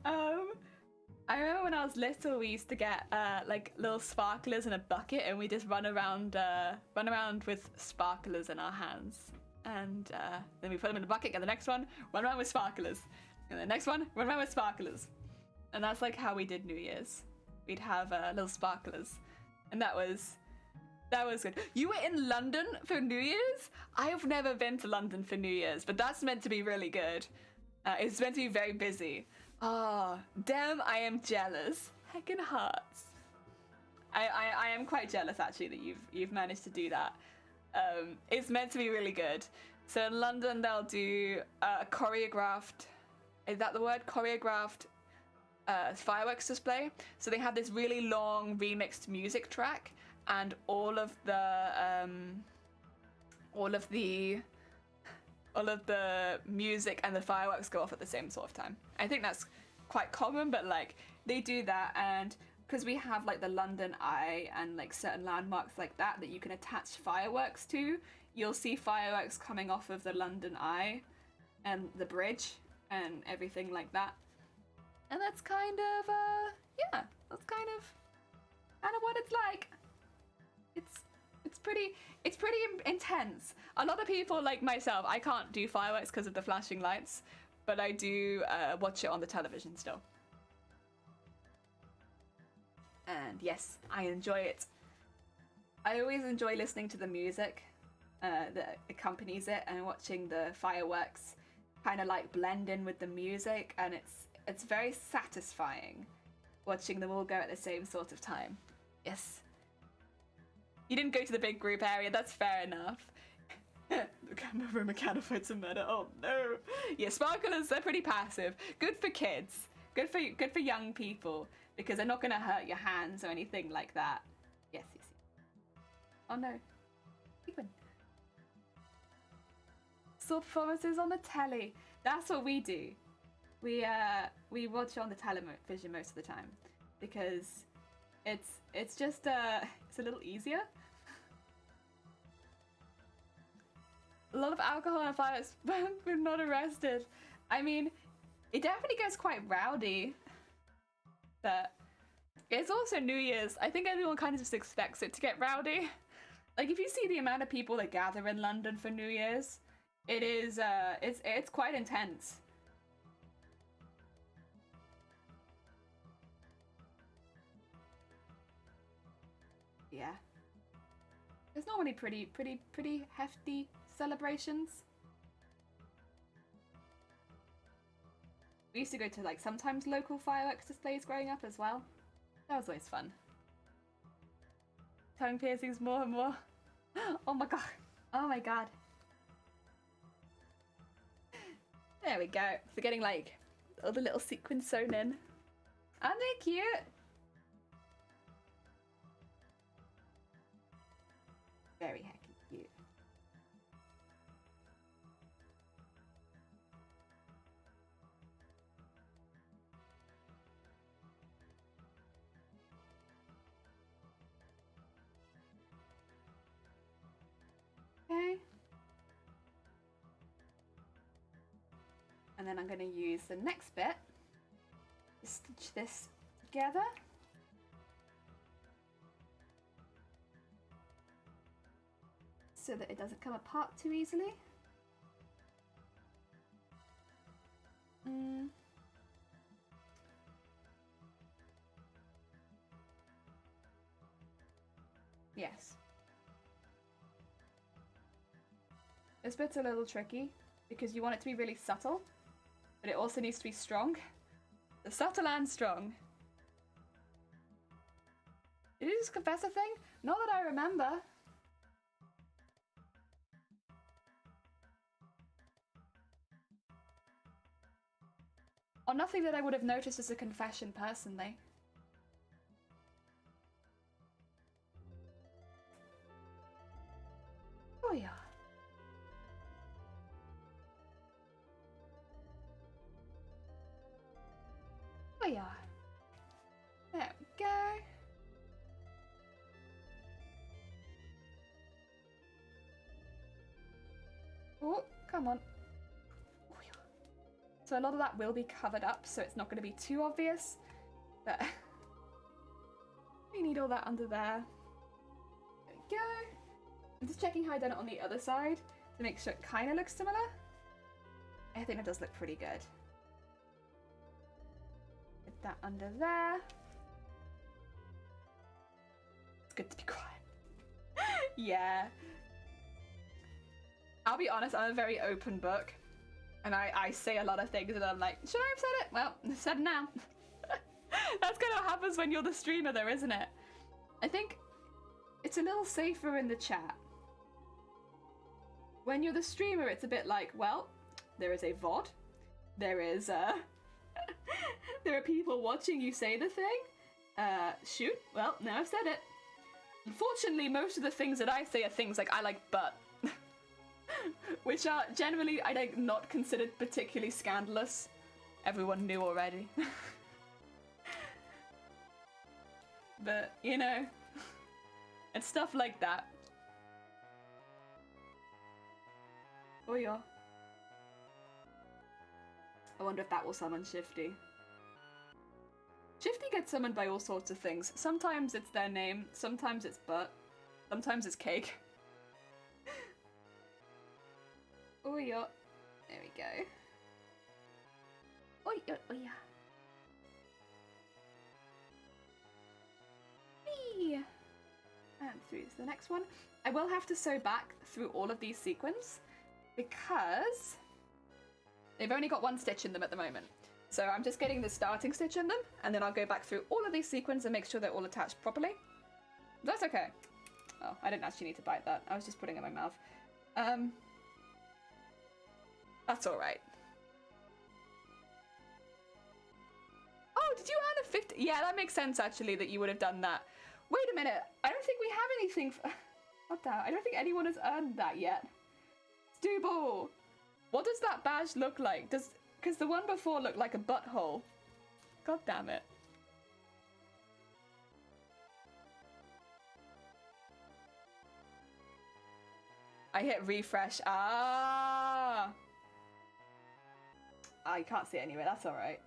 I remember when I was little, we used to get like little sparklers in a bucket, and we just run around with sparklers in our hands, and then we put them in the bucket. Get the next one, run around with sparklers, and the next one, run around with sparklers, and that's like how we did New Year's. We'd have little sparklers, and that was good. You were in London for New Year's? I've never been to London for New Year's, but that's meant to be really good. It's meant to be very busy. Oh, damn, I am jealous. Heckin' hearts. I am quite jealous actually that you've managed to do that. It's meant to be really good. So in London they'll do a choreographed, is that the word? Choreographed fireworks display. So they have this really long remixed music track, and all of the music and the fireworks go off at the same sort of time. I think that's quite common, but like they do that, and because we have like the London Eye and like certain landmarks like that you can attach fireworks to, you'll see fireworks coming off of the London Eye and the bridge and everything like that. And that's kind of yeah, that's kind of what it's like. It's pretty intense. A lot of people like myself, I can't do fireworks because of the flashing lights, but I do watch it on the television still. And yes, I enjoy it. I always enjoy listening to the music that accompanies it, and watching the fireworks kind of like blend in with the music, and it's very satisfying watching them all go at the same sort of time. Yes. You didn't go to the big group area, that's fair enough. The camera mechanical fights a murder. Oh no. Yeah, sparklers, they're pretty passive. Good for kids. Good for young people, because they're not gonna hurt your hands or anything like that. Yes. Oh no. Even. Saw performances on the telly. That's what we do. We watch on the television most of the time, because it's just it's a little easier. A lot of alcohol and fireworks, but we're not arrested. I mean, it definitely gets quite rowdy, but it's also New Year's. I think everyone kind of just expects it to get rowdy. Like if you see the amount of people that gather in London for New Year's, it is it's quite intense. Yeah. There's normally pretty hefty celebrations. We used to go to like sometimes local fireworks displays growing up as well. That was always fun. Tongue piercings more and more. Oh my god. Oh my god. There we go. So getting like all the little sequins sewn in. Aren't they cute? Very hecky cute. Okay. And then I'm going to use the next bit to stitch this together. So that it doesn't come apart too easily. Yes. This bit's a little tricky because you want it to be really subtle, but it also needs to be strong. The subtle and strong. Did you just confess a thing? Not that I remember. Or nothing that I would have noticed as a confession personally. Oh yeah. Oh yeah. There we go. Oh, come on. Oh, yeah. So a lot of that will be covered up, so it's not going to be too obvious. But we need all that under there. There we go. I'm just checking how I've done it on the other side to make sure it kind of looks similar. I think it does look pretty good. Put that under there. It's good to be quiet. Yeah. I'll be honest, I'm a very open book. And I say a lot of things and I'm like, should I have said it? Well, I've said it now. That's kind of what happens when you're the streamer though, isn't it? I think it's a little safer in the chat. When you're the streamer, it's a bit like, well, there is a VOD. There is, there are people watching you say the thing. Shoot, well, now I've said it. Unfortunately, most of the things that I say are things like, I like butt. Which are generally, I think, not considered particularly scandalous. Everyone knew already. But, you know, it's stuff like that. Oh yeah. I wonder if that will summon Shifty. Shifty gets summoned by all sorts of things. Sometimes it's their name, sometimes it's butt, sometimes it's cake. Oh yeah. There we go. Oh yeah, oh yeah. Whee! And through to the next one. I will have to sew back through all of these sequins because they've only got one stitch in them at the moment. So I'm just getting the starting stitch in them, and then I'll go back through all of these sequins and make sure they're all attached properly. That's okay. Oh, I didn't actually need to bite that. I was just putting it in my mouth. That's alright. Oh, did you add a 50? Yeah, that makes sense actually that you would have done that. Wait a minute. I don't think we have anything for... What the hell? I don't think anyone has earned that yet. Stubble! What does that badge look like? Because the one before looked like a butthole. God damn it. I hit refresh. Ah! I can't see it anyway, that's alright.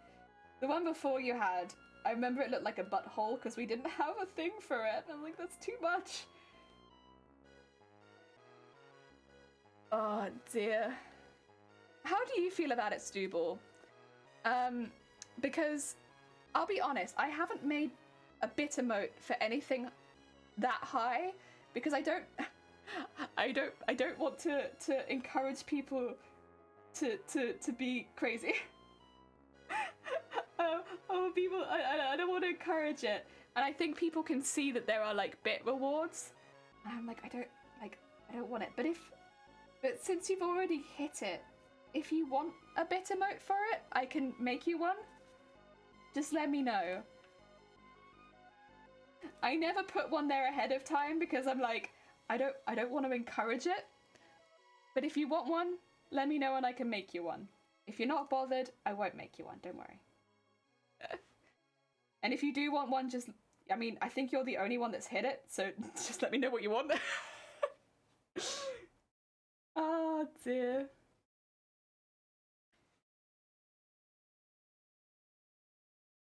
The one before you had, I remember it looked like a butthole because we didn't have a thing for it. I'm like, that's too much. Oh dear. How do you feel about it, Stubble? Because I'll be honest, I haven't made a bit emote for anything that high because I don't want to encourage people to be crazy. People, I don't want to encourage it, and I think people can see that there are like bit rewards. And I'm like, I don't want it. But since you've already hit it, if you want a bit emote for it, I can make you one. Just let me know. I never put one there ahead of time because I'm like, I don't want to encourage it. But if you want one, let me know and I can make you one. If you're not bothered, I won't make you one, don't worry. And if you do want one, just, I mean, I think you're the only one that's hit it, so just let me know what you want. Oh dear.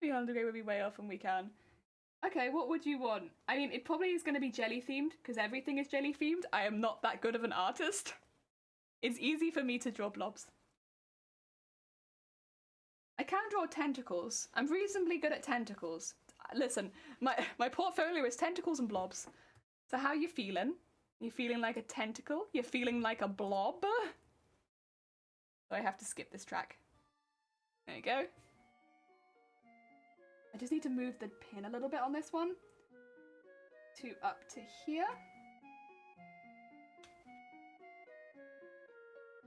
The undergrad would be way off when we can. Okay, what would you want? I mean, it probably is going to be jelly themed, because everything is jelly themed. I am not that good of an artist. It's easy for me to draw blobs. I can draw tentacles. I'm reasonably good at tentacles. Listen, my portfolio is tentacles and blobs. So how you feeling? You feeling like a tentacle? You're feeling like a blob? So I have to skip this track. There you go. I just need to move the pin a little bit on this one. To up to here.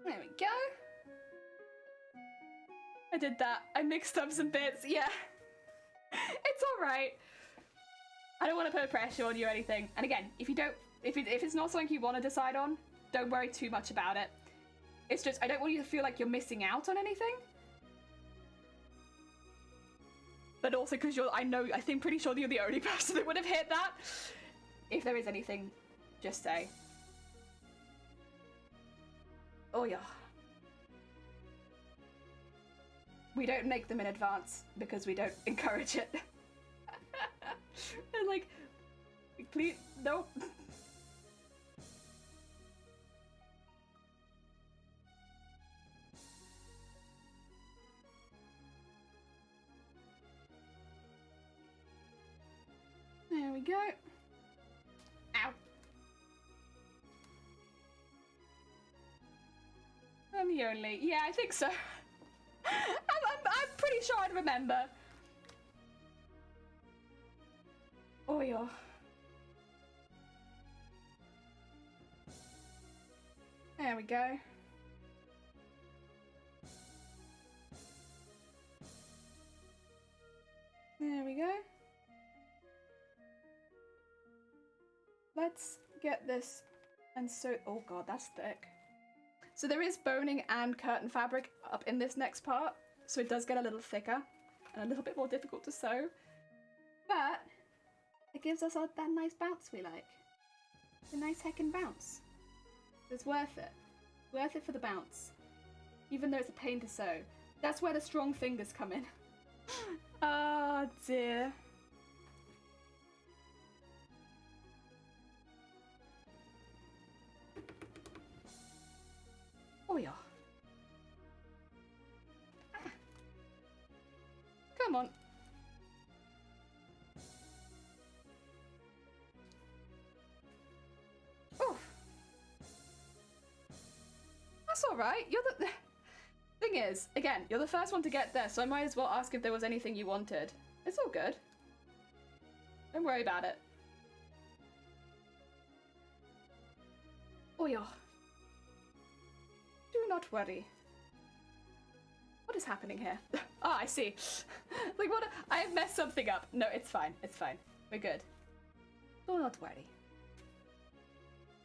There we go. I did that. I mixed up some bits. Yeah. It's alright. I don't want to put pressure on you or anything. And again, if it's not something you want to decide on, don't worry too much about it. It's just, I don't want you to feel like you're missing out on anything. But also because I think pretty sure that you're the only person that would have hit that. If there is anything, just say. Oh yeah. We don't make them in advance because we don't encourage it. And like, please, no. There we go. Ow. I'm the only. Yeah, I think so. I'm pretty sure I'd remember. Oh yeah. There we go. There we go. Let's get this and so, oh god, that's thick. So there is boning and curtain fabric up in this next part, so it does get a little thicker and a little bit more difficult to sew, but it gives us that nice bounce we like. A nice heckin' bounce. It's worth it. Worth it for the bounce. Even though it's a pain to sew. That's where the strong fingers come in. Oh dear. Oh yeah. Ah. Come on. Oh. That's alright. You're the thing is, again, you're the first one to get there, so I might as well ask if there was anything you wanted. It's all good. Don't worry about it. Oh yeah. Do not worry. What is happening here? Ah, I see. Like what? I have messed something up. No, it's fine. It's fine. We're good. Do not worry.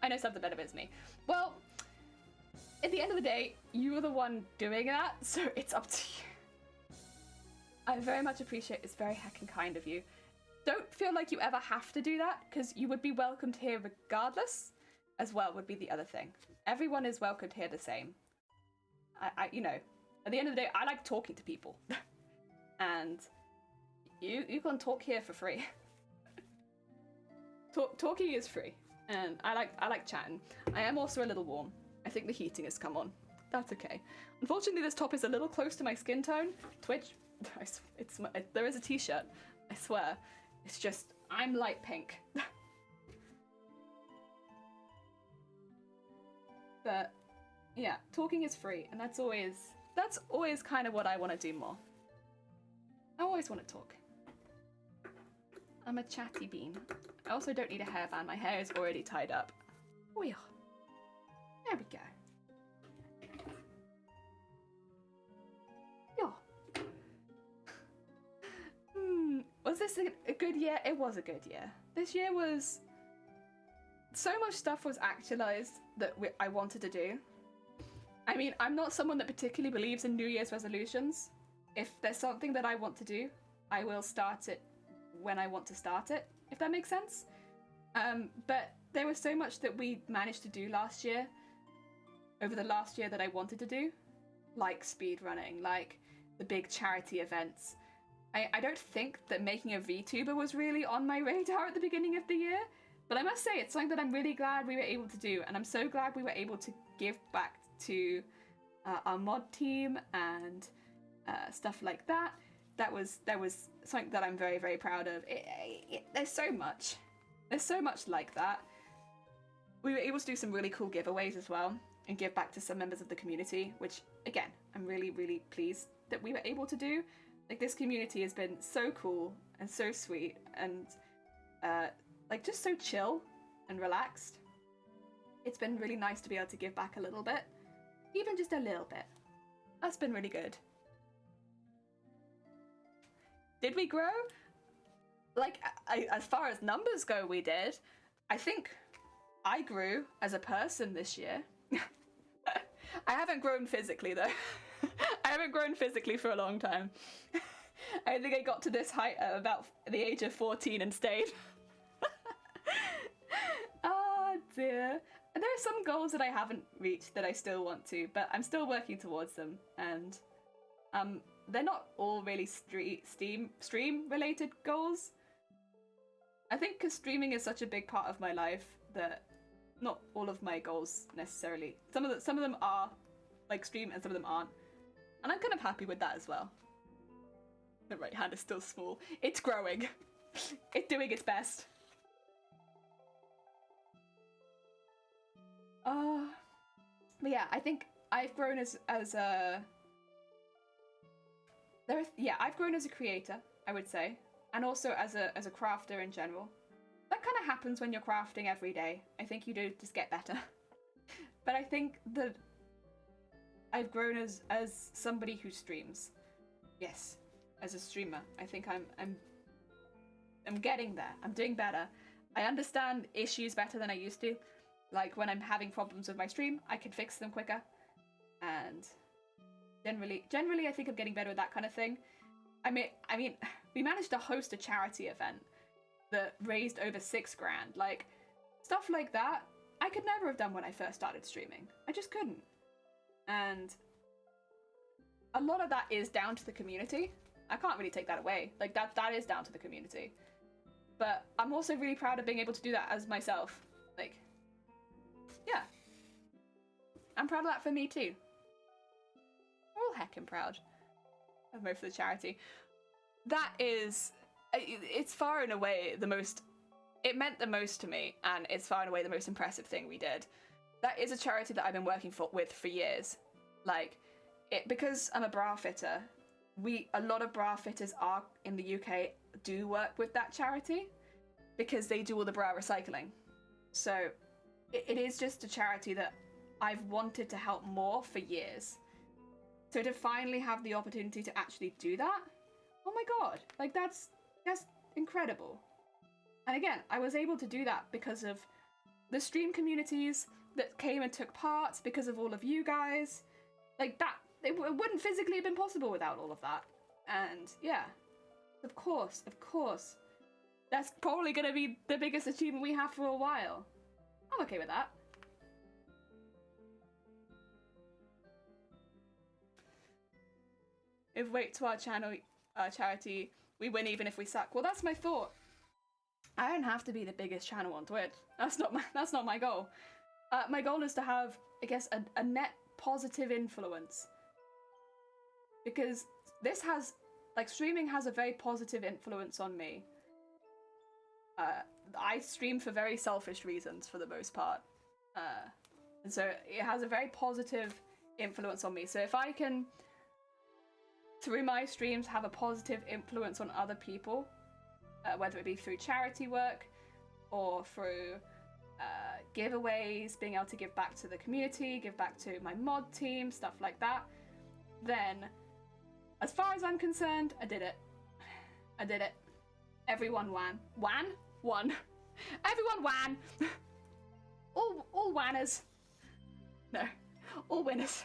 I know something better is me. Well, at the end of the day, you are the one doing that, so it's up to you. I very much appreciate it's very heckin' kind of you. Don't feel like you ever have to do that, because you would be welcomed here regardless, as well would be the other thing. Everyone is welcomed here the same. I you know, at the end of the day, I like talking to people. And you can talk here for free. Talking is free, and I like chatting. I am also a little warm. I think the heating has come on. That's okay. Unfortunately, this top is a little close to my skin tone. Twitch, there is a t-shirt. I swear. It's just, I'm light pink. But yeah, talking is free, and that's always kind of what I want to do more. I always want to talk. I'm a chatty bean. I also don't need a hairband. My hair is already tied up. Oh yeah. There we go. this a good year? It was a good year. This year was... So much stuff was actualized that I wanted to do. I mean, I'm not someone that particularly believes in New Year's resolutions. If there's something that I want to do, I will start it when I want to start it, if that makes sense. But there was so much that we managed to do last year, over the last year, that I wanted to do, like speedrunning, like the big charity events. I don't think that making a VTuber was really on my radar at the beginning of the year, but I must say it's something that I'm really glad we were able to do, and I'm so glad we were able to give back to our mod team and stuff like that. That was something that I'm very, very proud of. There's so much like that. We were able to do some really cool giveaways as well and give back to some members of the community, which again, I'm really, really pleased that we were able to do. Like, this community has been so cool and so sweet and like just so chill and relaxed. It's been really nice to be able to give back a little bit, even just a little bit. That's been really good. Did we grow? Like, as far as numbers go, we did. I think I grew as a person this year. I haven't grown physically though. I haven't grown physically for a long time. I think I got to this height at about the age of 14 and stayed. Oh dear. And there are some goals that I haven't reached that I still want to, but I'm still working towards them. And they're not all really stream related goals. I think because streaming is such a big part of my life that not all of my goals necessarily. Some of them are like stream and some of them aren't. And I'm kind of happy with that as well. The right hand is still small. It's growing. It's doing its best. But yeah, I think I've grown as a... I've grown as a creator, I would say. And also as a crafter in general. That kind of happens when you're crafting every day. I think you do just get better. But I think that I've grown as somebody who streams. Yes, as a streamer. I think I'm getting there. I'm doing better. I understand issues better than I used to. Like, when I'm having problems with my stream, I can fix them quicker. And generally I think I'm getting better with that kind of thing. I mean, we managed to host a charity event that raised over $6 grand. Like, stuff like that, I could never have done when I first started streaming. I just couldn't. And a lot of that is down to the community. I can't really take that away. Like, that is down to the community. But I'm also really proud of being able to do that as myself. Like, yeah. I'm proud of that for me too. We're all heckin' proud of most of the charity. That is, it's far and away the most, it meant the most to me, and it's far and away the most impressive thing we did. That is a charity that I've been working with for years. Like, because I'm a bra fitter, a lot of bra fitters are in the UK do work with that charity because they do all the bra recycling. So it is just a charity that I've wanted to help more for years. So to finally have the opportunity to actually do that, oh my god, like that's incredible. And again, I was able to do that because of the stream communities that came and took part, because of all of you guys. Like, that, it wouldn't physically have been possible without all of that. And yeah, of course, that's probably going to be the biggest achievement we have for a while. I'm okay with that. If wait to our charity, we win even if we suck. Well, that's my thought. I don't have to be the biggest channel on Twitch. That's not my goal. My goal is to have, I guess, a net positive influence. Because this has, like, streaming has a very positive influence on me. I stream for very selfish reasons for the most part. And so it has a very positive influence on me. So if I can, through my streams, have a positive influence on other people, whether it be through charity work or through giveaways, being able to give back to the community, give back to my mod team, stuff like that, then as far as I'm concerned, I did it. Everyone wan. Wan? One. Everyone wan! all wanners. No. All winners.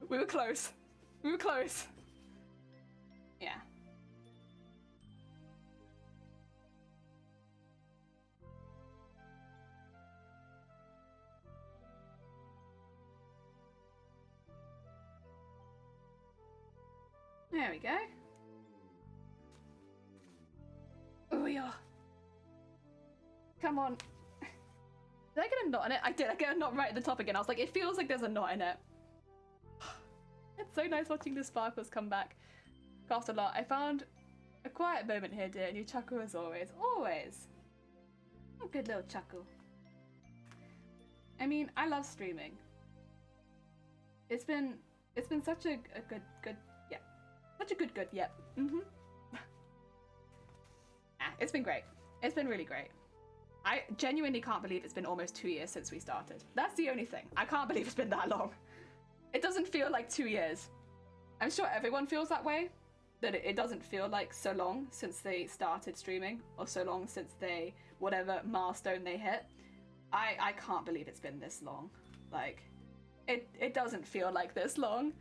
We were close. We were close. Yeah. There we go. Oh yeah. Come on. Did I get a knot in it? I did. I get a knot right at the top again. I was like, it feels like there's a knot in it. It's so nice watching the sparkles come back. Cost a lot. I found a quiet moment here, dear, and you chuckle as always. Always. A good little chuckle. I mean, I love streaming. It's been such a good yeah. Such a good yep. It's been great. It's been really great. I genuinely can't believe it's been almost 2 years since we started. That's the only thing. I can't believe it's been that long. It doesn't feel like 2 years. I'm sure everyone feels that way, that it doesn't feel like so long since they started streaming, or so long since they, whatever milestone they hit. I can't believe it's been this long. Like, it doesn't feel like this long.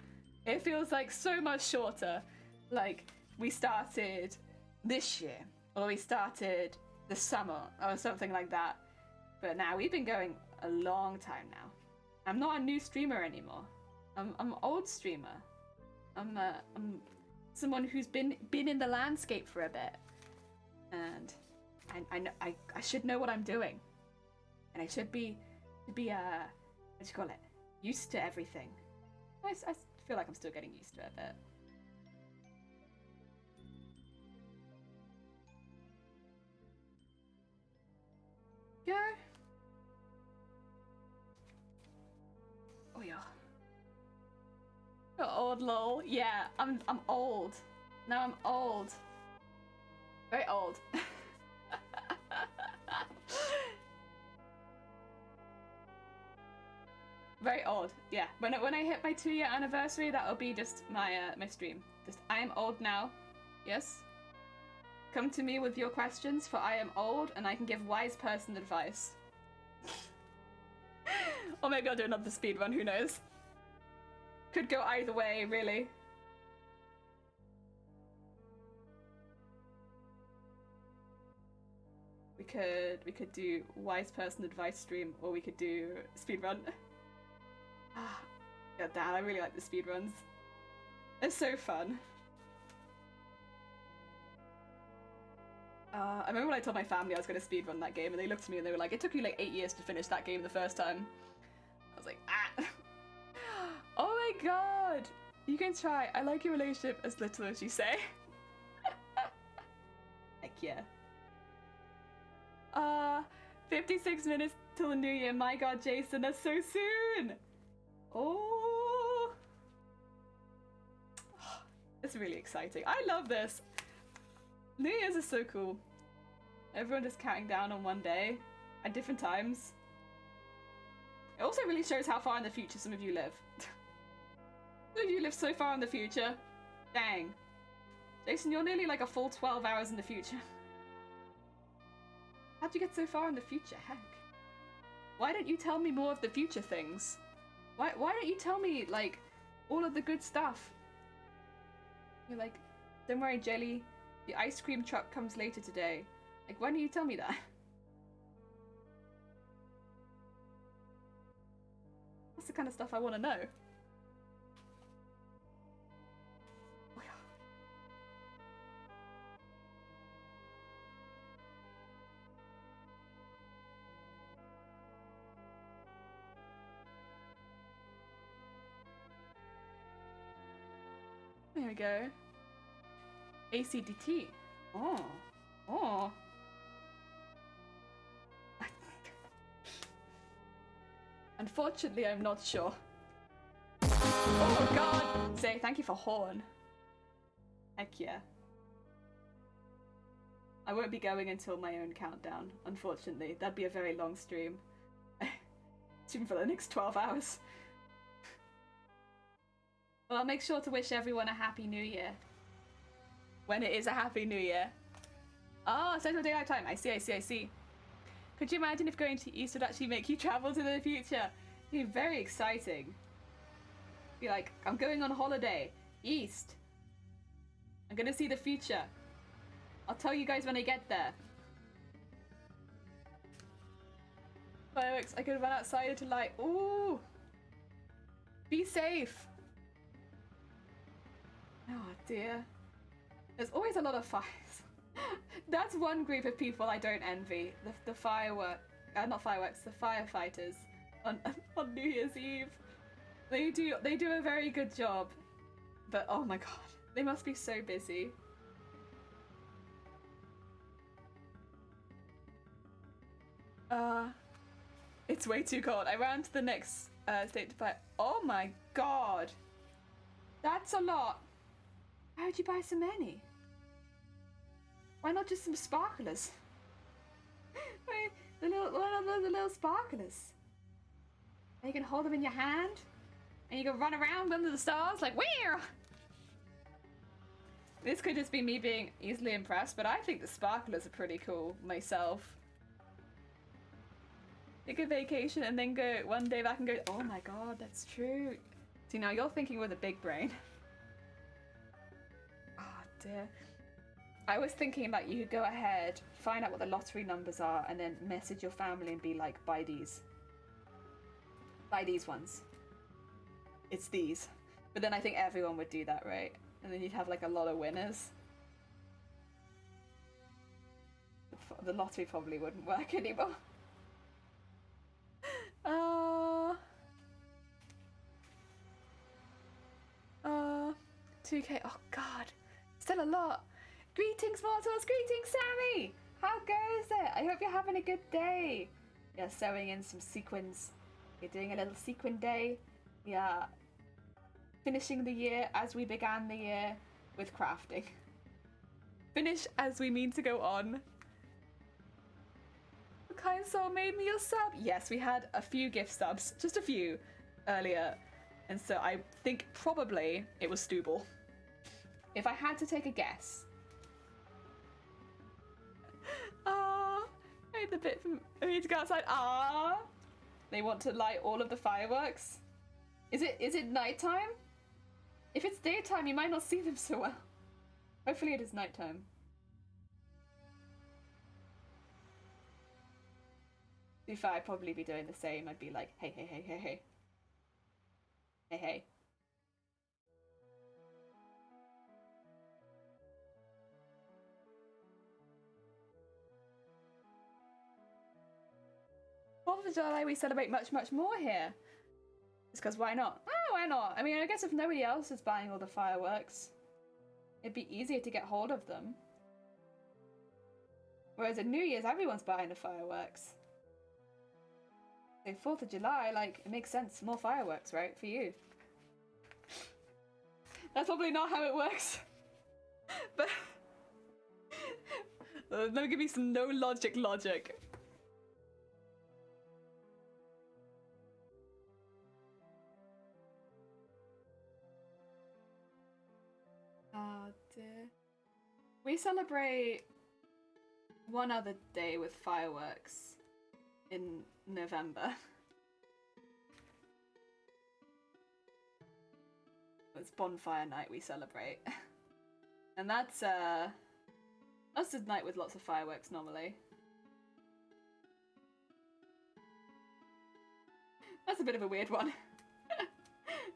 It feels like so much shorter. Like, we started this year, or we started the summer, or something like that. But now we've been going a long time now. I'm not a new streamer anymore. I'm an old streamer. I'm someone who's been in the landscape for a bit, and I should know what I'm doing, and I should be what do you call it, used to everything. I feel like I'm still getting used to it a bit. Go. Oh yeah. You're old, lol. Yeah, I'm old. Now I'm old. Very old. Very old. Yeah. When I hit my 2-year anniversary, that'll be just my my stream. Just I am old now. Yes. Come to me with your questions, for I am old and I can give wise person advice. Or maybe I'll do another speedrun, who knows? Could go either way, really. We could do wise person advice stream, or we could do speedrun. God damn, I really like the speedruns. They're so fun. I remember when I told my family I was going to speedrun that game, and they looked at me and they were like, it took you like 8 years to finish that game the first time. I was like, ah. Oh my god! You can try. I like your relationship as little as you say. Heck yeah. 56 minutes till the new year. My god, Jason, that's so soon! Oh! It's really exciting. I love this. New Year's is so cool. Everyone just counting down on one day at different times. It also really shows how far in the future some of you live. Some of you live so far in the future. Dang. Jason, you're nearly like a full 12 hours in the future. How'd you get so far in the future? Heck. Why don't you tell me more of the future things? Why don't you tell me, like, all of the good stuff? You're like, don't worry, Jelly. The ice cream truck comes later today. Like, why don't you tell me that? That's the kind of stuff I want to know. Oh, yeah. There we go. ACDT. Oh. Oh. Unfortunately, I'm not sure. Oh god! Say thank you for horn. Heck yeah. I won't be going until my own countdown, unfortunately. That'd be a very long stream. Stream for the next 12 hours. Well, I'll make sure to wish everyone a happy new year. when it is a Happy New Year. Oh, Central Daylight Time. I see. Could you imagine if going to East would actually make you travel to the future? It'd be very exciting. Be like, I'm going on holiday. East. I'm gonna see the future. I'll tell you guys when I get there. Fireworks, I could run outside to light. Ooh. Be safe. Oh dear. There's always a lot of fires. That's one group of people I don't envy. The not fireworks, the firefighters on New Year's Eve. They do a very good job. But oh my god, they must be so busy. It's way too cold. I ran to the next state to buy. Oh my god. That's a lot. How'd you buy so many? Why not just some sparklers? the little sparklers. And you can hold them in your hand, and you can run around under the stars like where? This could just be me being easily impressed, but I think the sparklers are pretty cool myself. Take a vacation and then go one day back and go, oh my god, that's true. See, now you're thinking with a big brain. Oh dear. I was thinking that you could go ahead, find out what the lottery numbers are, and then message your family and be like, buy these. Buy these ones. It's these. But then I think everyone would do that, right? And then you'd have like a lot of winners. The lottery probably wouldn't work anymore. 2k. Oh god, still a lot. Greetings, mortals. Greetings, Sammy. How goes it? I hope you're having a good day. You're sewing in some sequins. You're doing a little sequin day. Yeah, finishing the year as we began the year with crafting. Finish as we mean to go on. Kind soul made me your sub. Yes, we had a few gift subs, just a few earlier, and so I think probably it was Stooble. If I had to take a guess. I made the bit from I need to go outside. They want to light all of the fireworks. Is it nighttime? If it's daytime, you might not see them so well. Hopefully it is nighttime. If I'd probably be doing the same, I'd be like, hey. Hey. 4th of July we celebrate much more here. It's because why not? Why not? I mean, I guess if nobody else is buying all the fireworks, it'd be easier to get hold of them. Whereas at New Year's, everyone's buying the fireworks. So 4th of July, like, it makes sense. More fireworks, right? For you. That's probably not how it works. But let me give you some no logic. Oh dear. We celebrate one other day with fireworks in November. It's bonfire night we celebrate. And that's a night with lots of fireworks normally. That's a bit of a weird one.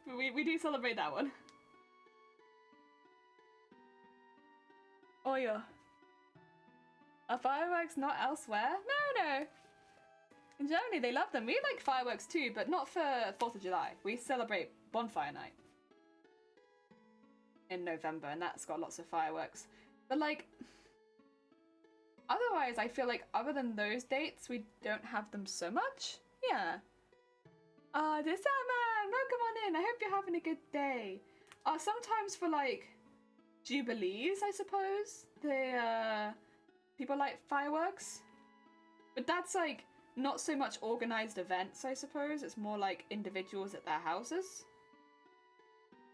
But we do celebrate that one. Oh yeah. Are fireworks not elsewhere? No. In Germany they love them. We like fireworks too, but not for 4th of July. We celebrate bonfire night in November, and that's got lots of fireworks. But like, otherwise I feel like other than those dates, we don't have them so much. Yeah. Dear Salman, welcome on in. I hope you're having a good day. Sometimes for like Jubilees, I suppose, people light fireworks. But that's like not so much organized events, I suppose. It's more like individuals at their houses.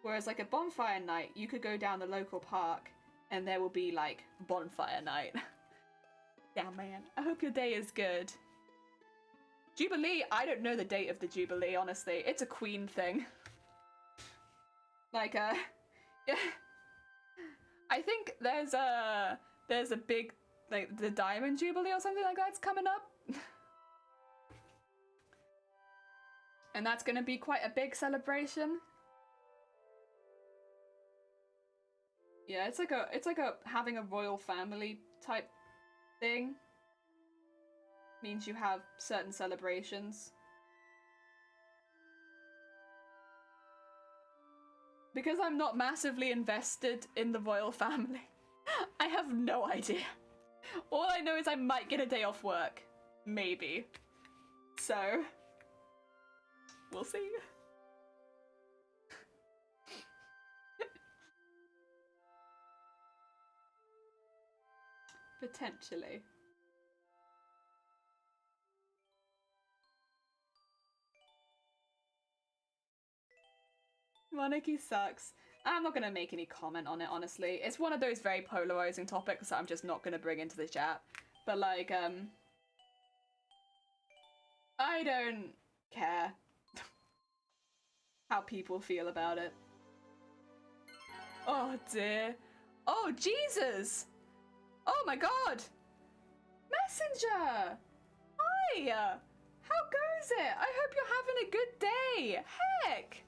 Whereas like a bonfire night, you could go down the local park and there will be like bonfire night. Damn, man. I hope your day is good. Jubilee? I don't know the date of the Jubilee, honestly. It's a Queen thing. Like, yeah. I think there's a big, like, the Diamond Jubilee or something like that's coming up. And that's gonna be quite a big celebration. Yeah, it's like a having a royal family type thing. Means you have certain celebrations. Because I'm not massively invested in the royal family, I have no idea. All I know is I might get a day off work. Maybe. So, we'll see. Potentially. Monarchy sucks. I'm not going to make any comment on it, honestly. It's one of those very polarizing topics that I'm just not going to bring into the chat. But, like, I don't care how people feel about it. Oh, dear. Oh, Jesus! Oh, my God! Messenger! Hi! How goes it? I hope you're having a good day. Heck!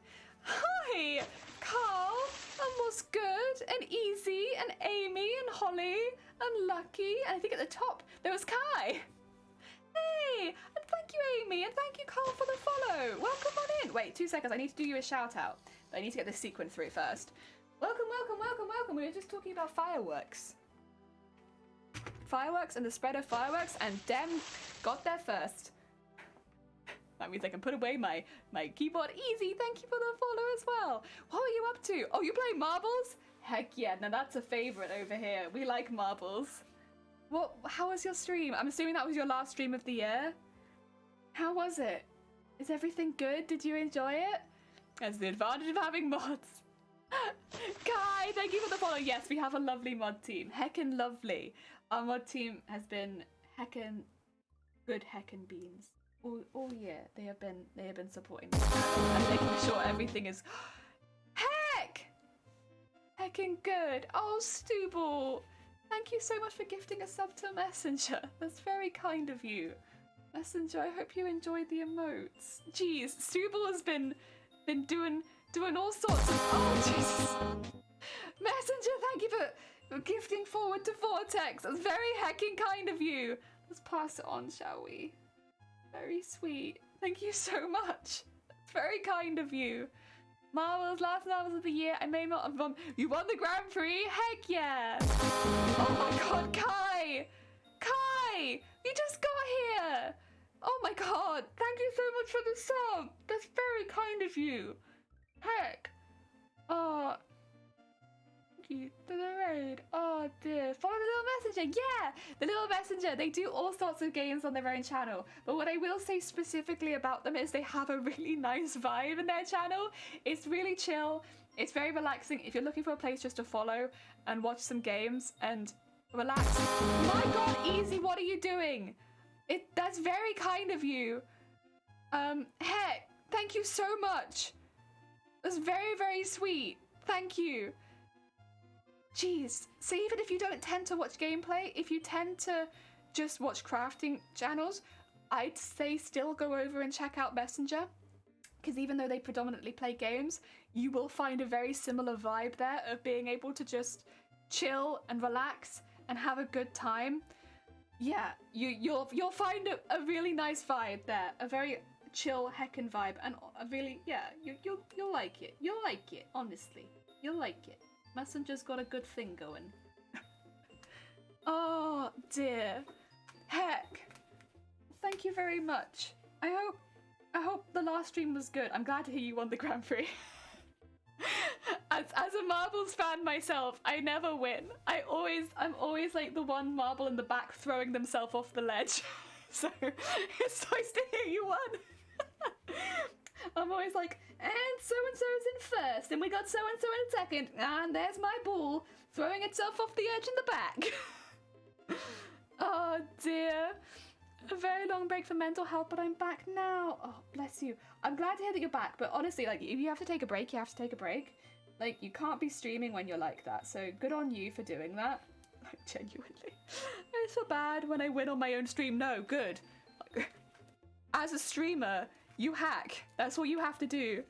Hi, Carl, and what's good, and Easy, and Amy, and Holly, and Lucky, and I think at the top there was Kai. Hey, and thank you, Amy, and thank you, Carl, for the follow. Welcome on in. Wait, 2 seconds, I need to do you a shout out, but I need to get this sequin through first. Welcome, welcome, welcome, welcome. We were just talking about fireworks. Fireworks and the spread of fireworks, and Dem got there first. That means I can put away my keyboard easy. Thank you for the follow as well. What are you up to? Oh, you play marbles? Heck yeah, now that's a favorite over here. We like marbles. How was your stream? I'm assuming that was your last stream of the year. How was it? Is everything good? Did you enjoy it? That's the advantage of having mods. Kai, thank you for the follow. Yes, we have a lovely mod team. Heckin' lovely. Our mod team has been heckin' good heckin' beans. All year they have been supporting me and making sure everything is heckin' good. Oh, Stubble, thank you so much for gifting a sub to Messenger. That's very kind of you, Messenger. I hope you enjoyed the emotes. Jeez, Stubble has been doing all sorts of. Oh Jesus, Messenger, thank you for gifting forward to Vortex. That's very heckin' kind of you. Let's pass it on, shall we? Very sweet. Thank you so much. It's very kind of you. Marvel's last Marvels of the year. I may not have won. You won the Grand Prix? Heck yeah. Oh my God, Kai. Kai, you just got here. Oh my God. Thank you so much for the sub. That's very kind of you. Heck. Oh. Thank you for the raid. Oh dear. Follow the little messenger. Yeah, the little messenger. They do all sorts of games on their own channel. But what I will say specifically about them is they have a really nice vibe in their channel. It's really chill. It's very relaxing. If you're looking for a place just to follow and watch some games and relax. My God, Easy, what are you doing? That's very kind of you. Heck, thank you so much. That's very, very sweet. Thank you. Jeez, so even if you don't tend to watch gameplay, if you tend to just watch crafting channels, I'd say still go over and check out Messenger, because even though they predominantly play games, you will find a very similar vibe there of being able to just chill and relax and have a good time. Yeah, you'll find a really nice vibe there, a very chill heckin' vibe, and a really, yeah, you'll like it. You'll like it, honestly. You'll like it. Messenger's got a good thing going. Oh dear. Heck. Thank you very much. I hope the last stream was good. I'm glad to hear you won the Grand Prix. As a Marbles fan myself, I never win. I'm always like the one marble in the back throwing themselves off the ledge. So it's nice to hear you won. I'm always like, and so-and-so's in first, and we got so-and-so in second, and there's my ball throwing itself off the edge in the back. Oh dear. A very long break for mental health, but I'm back now. Oh, bless you. I'm glad to hear that you're back, but honestly, like, if you have to take a break, you have to take a break. Like, you can't be streaming when you're like that, so good on you for doing that. Like, genuinely. I feel bad when I win on my own stream. No, good. As a streamer, you hack. That's what you have to do.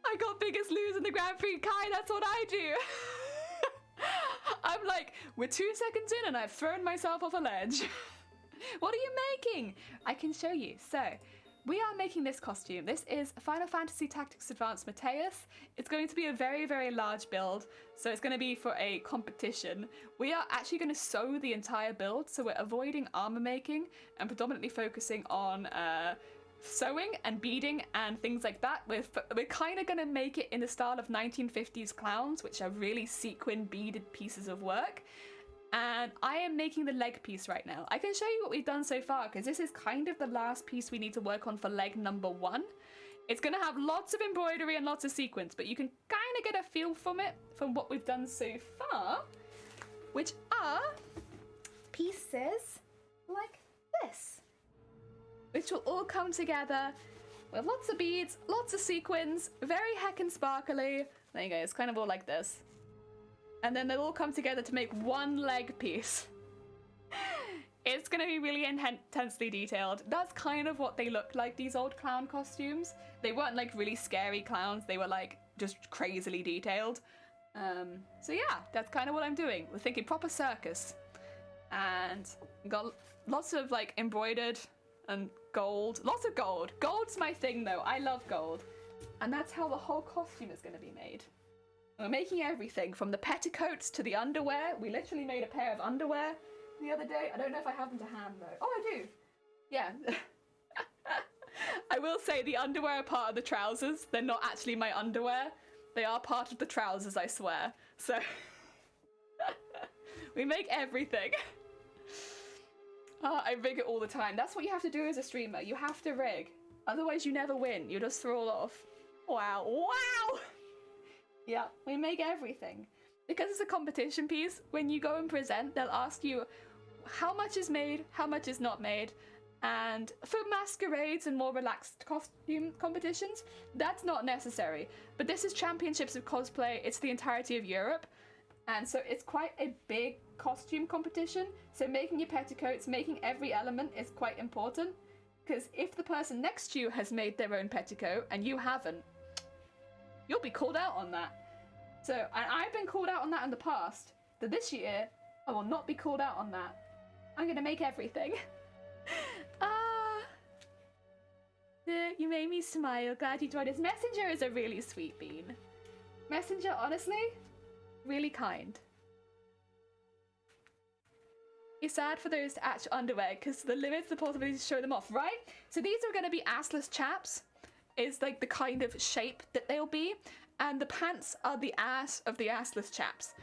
I got biggest lose in the Grand Prix. Kai, that's what I do. I'm like, we're 2 seconds in and I've thrown myself off a ledge. What are you making? I can show you. So, we are making this costume. This is Final Fantasy Tactics Advanced Mateus. It's going to be a very, very large build. So it's going to be for a competition. We are actually going to sew the entire build. So we're avoiding armor making and predominantly focusing on sewing and beading and things like that. We're kind of going to make it in the style of 1950s clowns, which are really sequin beaded pieces of work. And I am making the leg piece right now. I can show you what we've done so far, because this is kind of the last piece we need to work on for leg number 1. It's going to have lots of embroidery and lots of sequins, but you can kind of get a feel from it, from what we've done so far, which are pieces like this, which will all come together with lots of beads, lots of sequins, very heckin' sparkly. There you go, it's kind of all like this. And then they'll all come together to make one leg piece. It's going to be really intensely detailed. That's kind of what they looked like, these old clown costumes. They weren't like really scary clowns. They were like just crazily detailed. So yeah, that's kind of what I'm doing. We're thinking proper circus. And got lots of like embroidered and gold. Lots of gold. Gold's my thing though. I love gold. And that's how the whole costume is going to be made. We're making everything from the petticoats to the underwear. We literally made a pair of underwear the other day. I don't know if I have them to hand though. Oh, I do. Yeah. I will say the underwear are part of the trousers. They're not actually my underwear. They are part of the trousers, I swear. So we make everything. I rig it all the time. That's what you have to do as a streamer. You have to rig. Otherwise you never win. You just throw off. Wow. Wow! Yeah, we make everything. Because it's a competition piece, when you go and present, they'll ask you how much is made, how much is not made. And for masquerades and more relaxed costume competitions, that's not necessary. But this is championships of cosplay, it's the entirety of Europe. And so it's quite a big costume competition. So making your petticoats, making every element is quite important. Because if the person next to you has made their own petticoat and you haven't, you'll be called out on that. So, and I've been called out on that in the past, but this year, I will not be called out on that. I'm gonna make everything. You made me smile. Glad you joined us. Messenger is a really sweet bean. Messenger, honestly, really kind. It's sad for those to actual underwear, because the limits the possibility to show them off, right? So these are gonna be assless chaps. Is like the kind of shape that they'll be, and the pants are the ass of the assless chaps.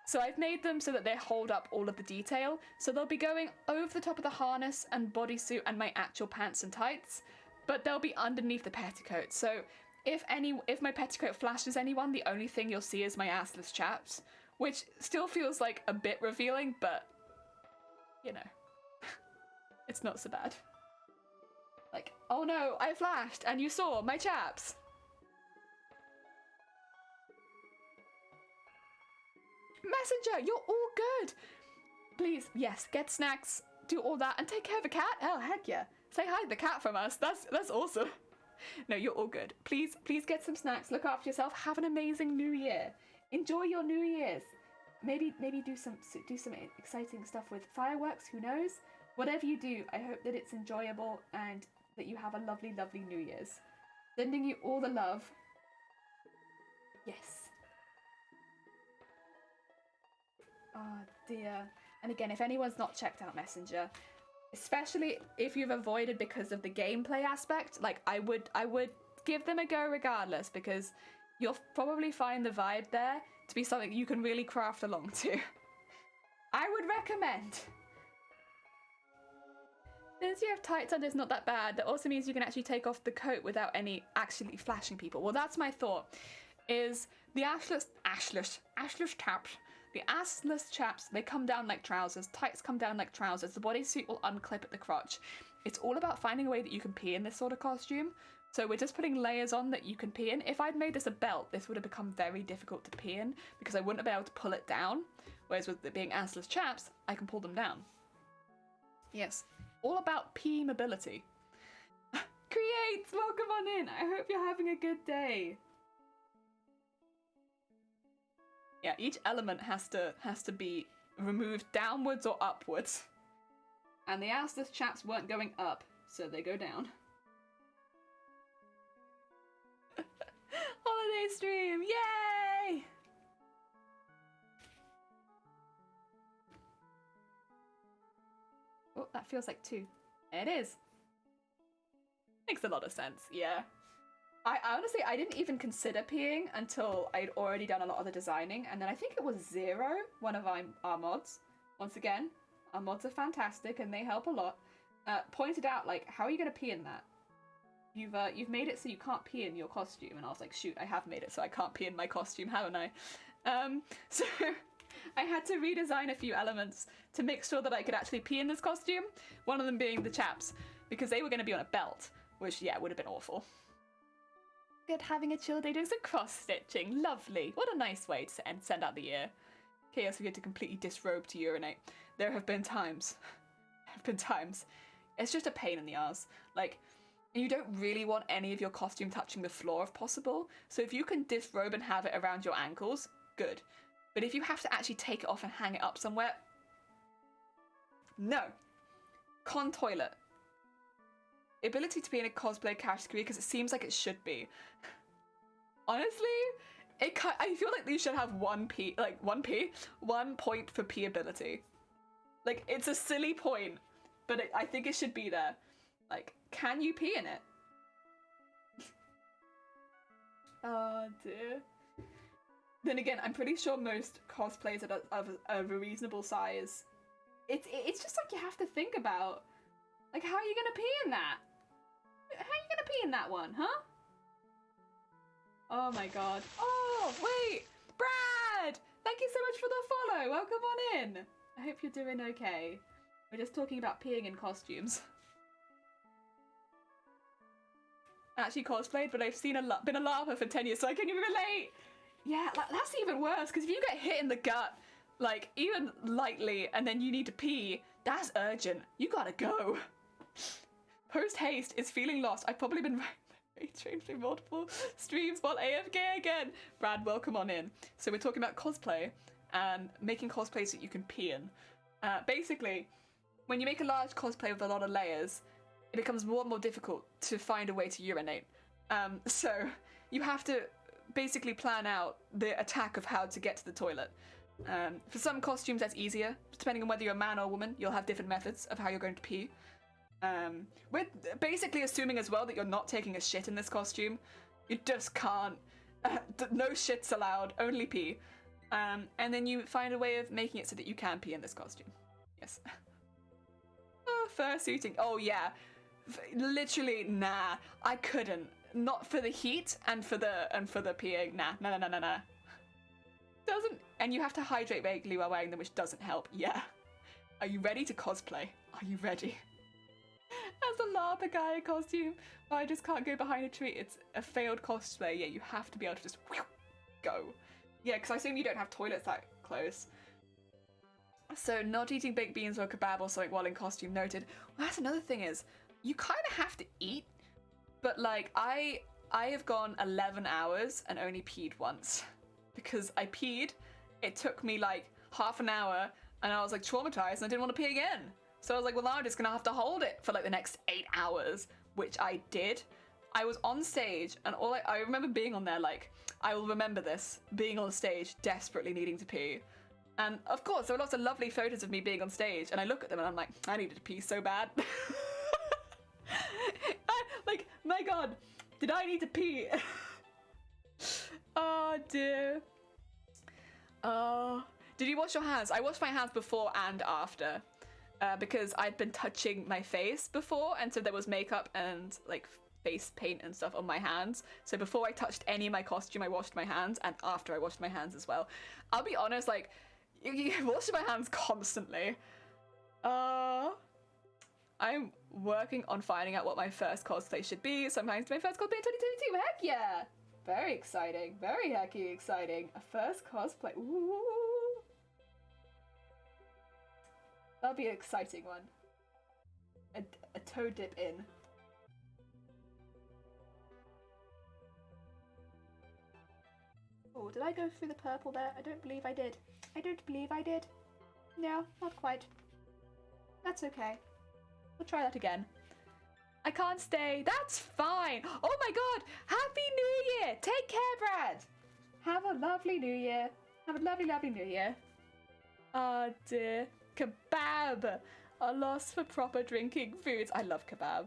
So I've made them so that they hold up all of the detail. So they'll be going over the top of the harness and bodysuit and my actual pants and tights, but they'll be underneath the petticoat. So if my petticoat flashes anyone, the only thing you'll see is my assless chaps, which still feels like a bit revealing, but you know, it's not so bad. Like, oh no, I flashed and you saw my chaps. Messenger, you're all good. Please, yes, get snacks, do all that, and take care of the cat. Oh, heck yeah. Say hi to the cat from us. That's awesome. No, you're all good. Please get some snacks, look after yourself, have an amazing new year. Enjoy your New Year's. Maybe do some exciting stuff with fireworks, who knows? Whatever you do, I hope that it's enjoyable and that you have a lovely, lovely New Year's. Sending you all the love. Yes. Oh dear. And again, if anyone's not checked out Messenger, especially if you've avoided because of the gameplay aspect, like I would give them a go regardless, because you'll probably find the vibe there to be something you can really craft along to. I would recommend. Since you have tights under, it's not that bad. That also means you can actually take off the coat without any actually flashing people. Well, that's my thought. Is the assless chaps. The assless chaps, they come down like trousers. Tights come down like trousers. The bodysuit will unclip at the crotch. It's all about finding a way that you can pee in this sort of costume. So we're just putting layers on that you can pee in. If I'd made this a belt, this would have become very difficult to pee in because I wouldn't have been able to pull it down. Whereas with it being assless chaps, I can pull them down. Yes, all about pee mobility. Create, welcome on in. I hope you're having a good day. Yeah, each element has to be removed downwards or upwards. And the assless chaps weren't going up, so they go down. Holiday stream, yay! Oh, that feels like 2. It is. Makes a lot of sense, yeah. I honestly, I didn't even consider peeing until I'd already done a lot of the designing, and then I think it was Zero, one of our mods. Once again, our mods are fantastic and they help a lot. Pointed out, like, how are you gonna pee in that? You've made it so you can't pee in your costume, and I was like, shoot, I have made it so I can't pee in my costume, haven't I? So I had to redesign a few elements to make sure that I could actually pee in this costume. One of them being the chaps, because they were going to be on a belt, which, yeah, would have been awful. Good, having a chill day doing some cross-stitching. Lovely. What a nice way to send out the year. Chaos, we get to completely disrobe to urinate. There have been times. It's just a pain in the arse. Like, you don't really want any of your costume touching the floor if possible. So if you can disrobe and have it around your ankles, good. But if you have to actually take it off and hang it up somewhere, no. Con toilet. Ability to be in a cosplay category because it seems like it should be. Honestly, I feel like you should have one point for pee ability. Like, it's a silly point, but I think it should be there. Like, can you pee in it? Oh dear. Then again, I'm pretty sure most cosplays are of a reasonable size. It's just like you have to think about, like, how are you gonna pee in that? How are you gonna pee in that one, huh? Oh my god. Oh, wait! Brad! Thank you so much for the follow! Welcome on in! I hope you're doing okay. We're just talking about peeing in costumes. I actually cosplayed, but I've been a larper for 10 years, so I can even relate! Yeah, that's even worse, because if you get hit in the gut, like, even lightly, and then you need to pee, that's urgent. You gotta go. Post-haste is feeling lost. I've probably been trained through multiple streams while AFK again. Brad, welcome on in. So we're talking about cosplay and making cosplays that you can pee in. Basically, when you make a large cosplay with a lot of layers, it becomes more and more difficult to find a way to urinate. So you have to basically plan out the attack of how to get to the toilet. For some costumes that's easier. Depending on whether you're a man or a woman, you'll have different methods of how you're going to pee. We're basically assuming as well that you're not taking a shit in this costume. You just can't. No shits allowed, only pee. And then you find a way of making it so that you can pee in this costume. Yes. Oh, fursuiting. Oh yeah. Literally, nah. I couldn't. Not for the heat and for the peeing. Nah. Doesn't. And you have to hydrate regularly while wearing them, which doesn't help. Yeah. Are you ready to cosplay? Are you ready? As a LARPer guy costume, I just can't go behind a tree. It's a failed cosplay. Yeah, you have to be able to just go. Yeah, because I assume you don't have toilets that close. So not eating baked beans or kebab or something while in costume, noted. Well, that's another thing is, you kind of have to eat, but like I have gone 11 hours and only peed once. Because I peed, it took me like half an hour and I was like traumatized and I didn't want to pee again. So I was like, well, now I'm just gonna have to hold it for like the next 8 hours, which I did. I was on stage and I remember being on there like, I will remember this, being on stage, desperately needing to pee. And of course, there were lots of lovely photos of me being on stage and I look at them and I'm like, I needed to pee so bad. Like, my God, did I need to pee? Oh dear. Oh, did you wash your hands? I washed my hands before and after. because I'd been touching my face before, and so there was makeup and like face paint and stuff on my hands. So before I touched any of my costume, I washed my hands, and after I washed my hands as well. I'll be honest, like, washing my hands constantly. I'm working on finding out what my first cosplay should be. Sometimes my first cosplay in 2022. Heck yeah! Very exciting. Very hecky exciting. A first cosplay. Ooh. That'll be an exciting one. A toe dip in. Oh, did I go through the purple there? I don't believe I did. I don't believe I did. No, not quite. That's okay. We'll try that again. I can't stay. That's fine. Oh my god! Happy New Year! Take care, Brad! Have a lovely New Year. Have a lovely, lovely New Year. Oh dear. Kebab! A loss for proper drinking foods. I love kebab.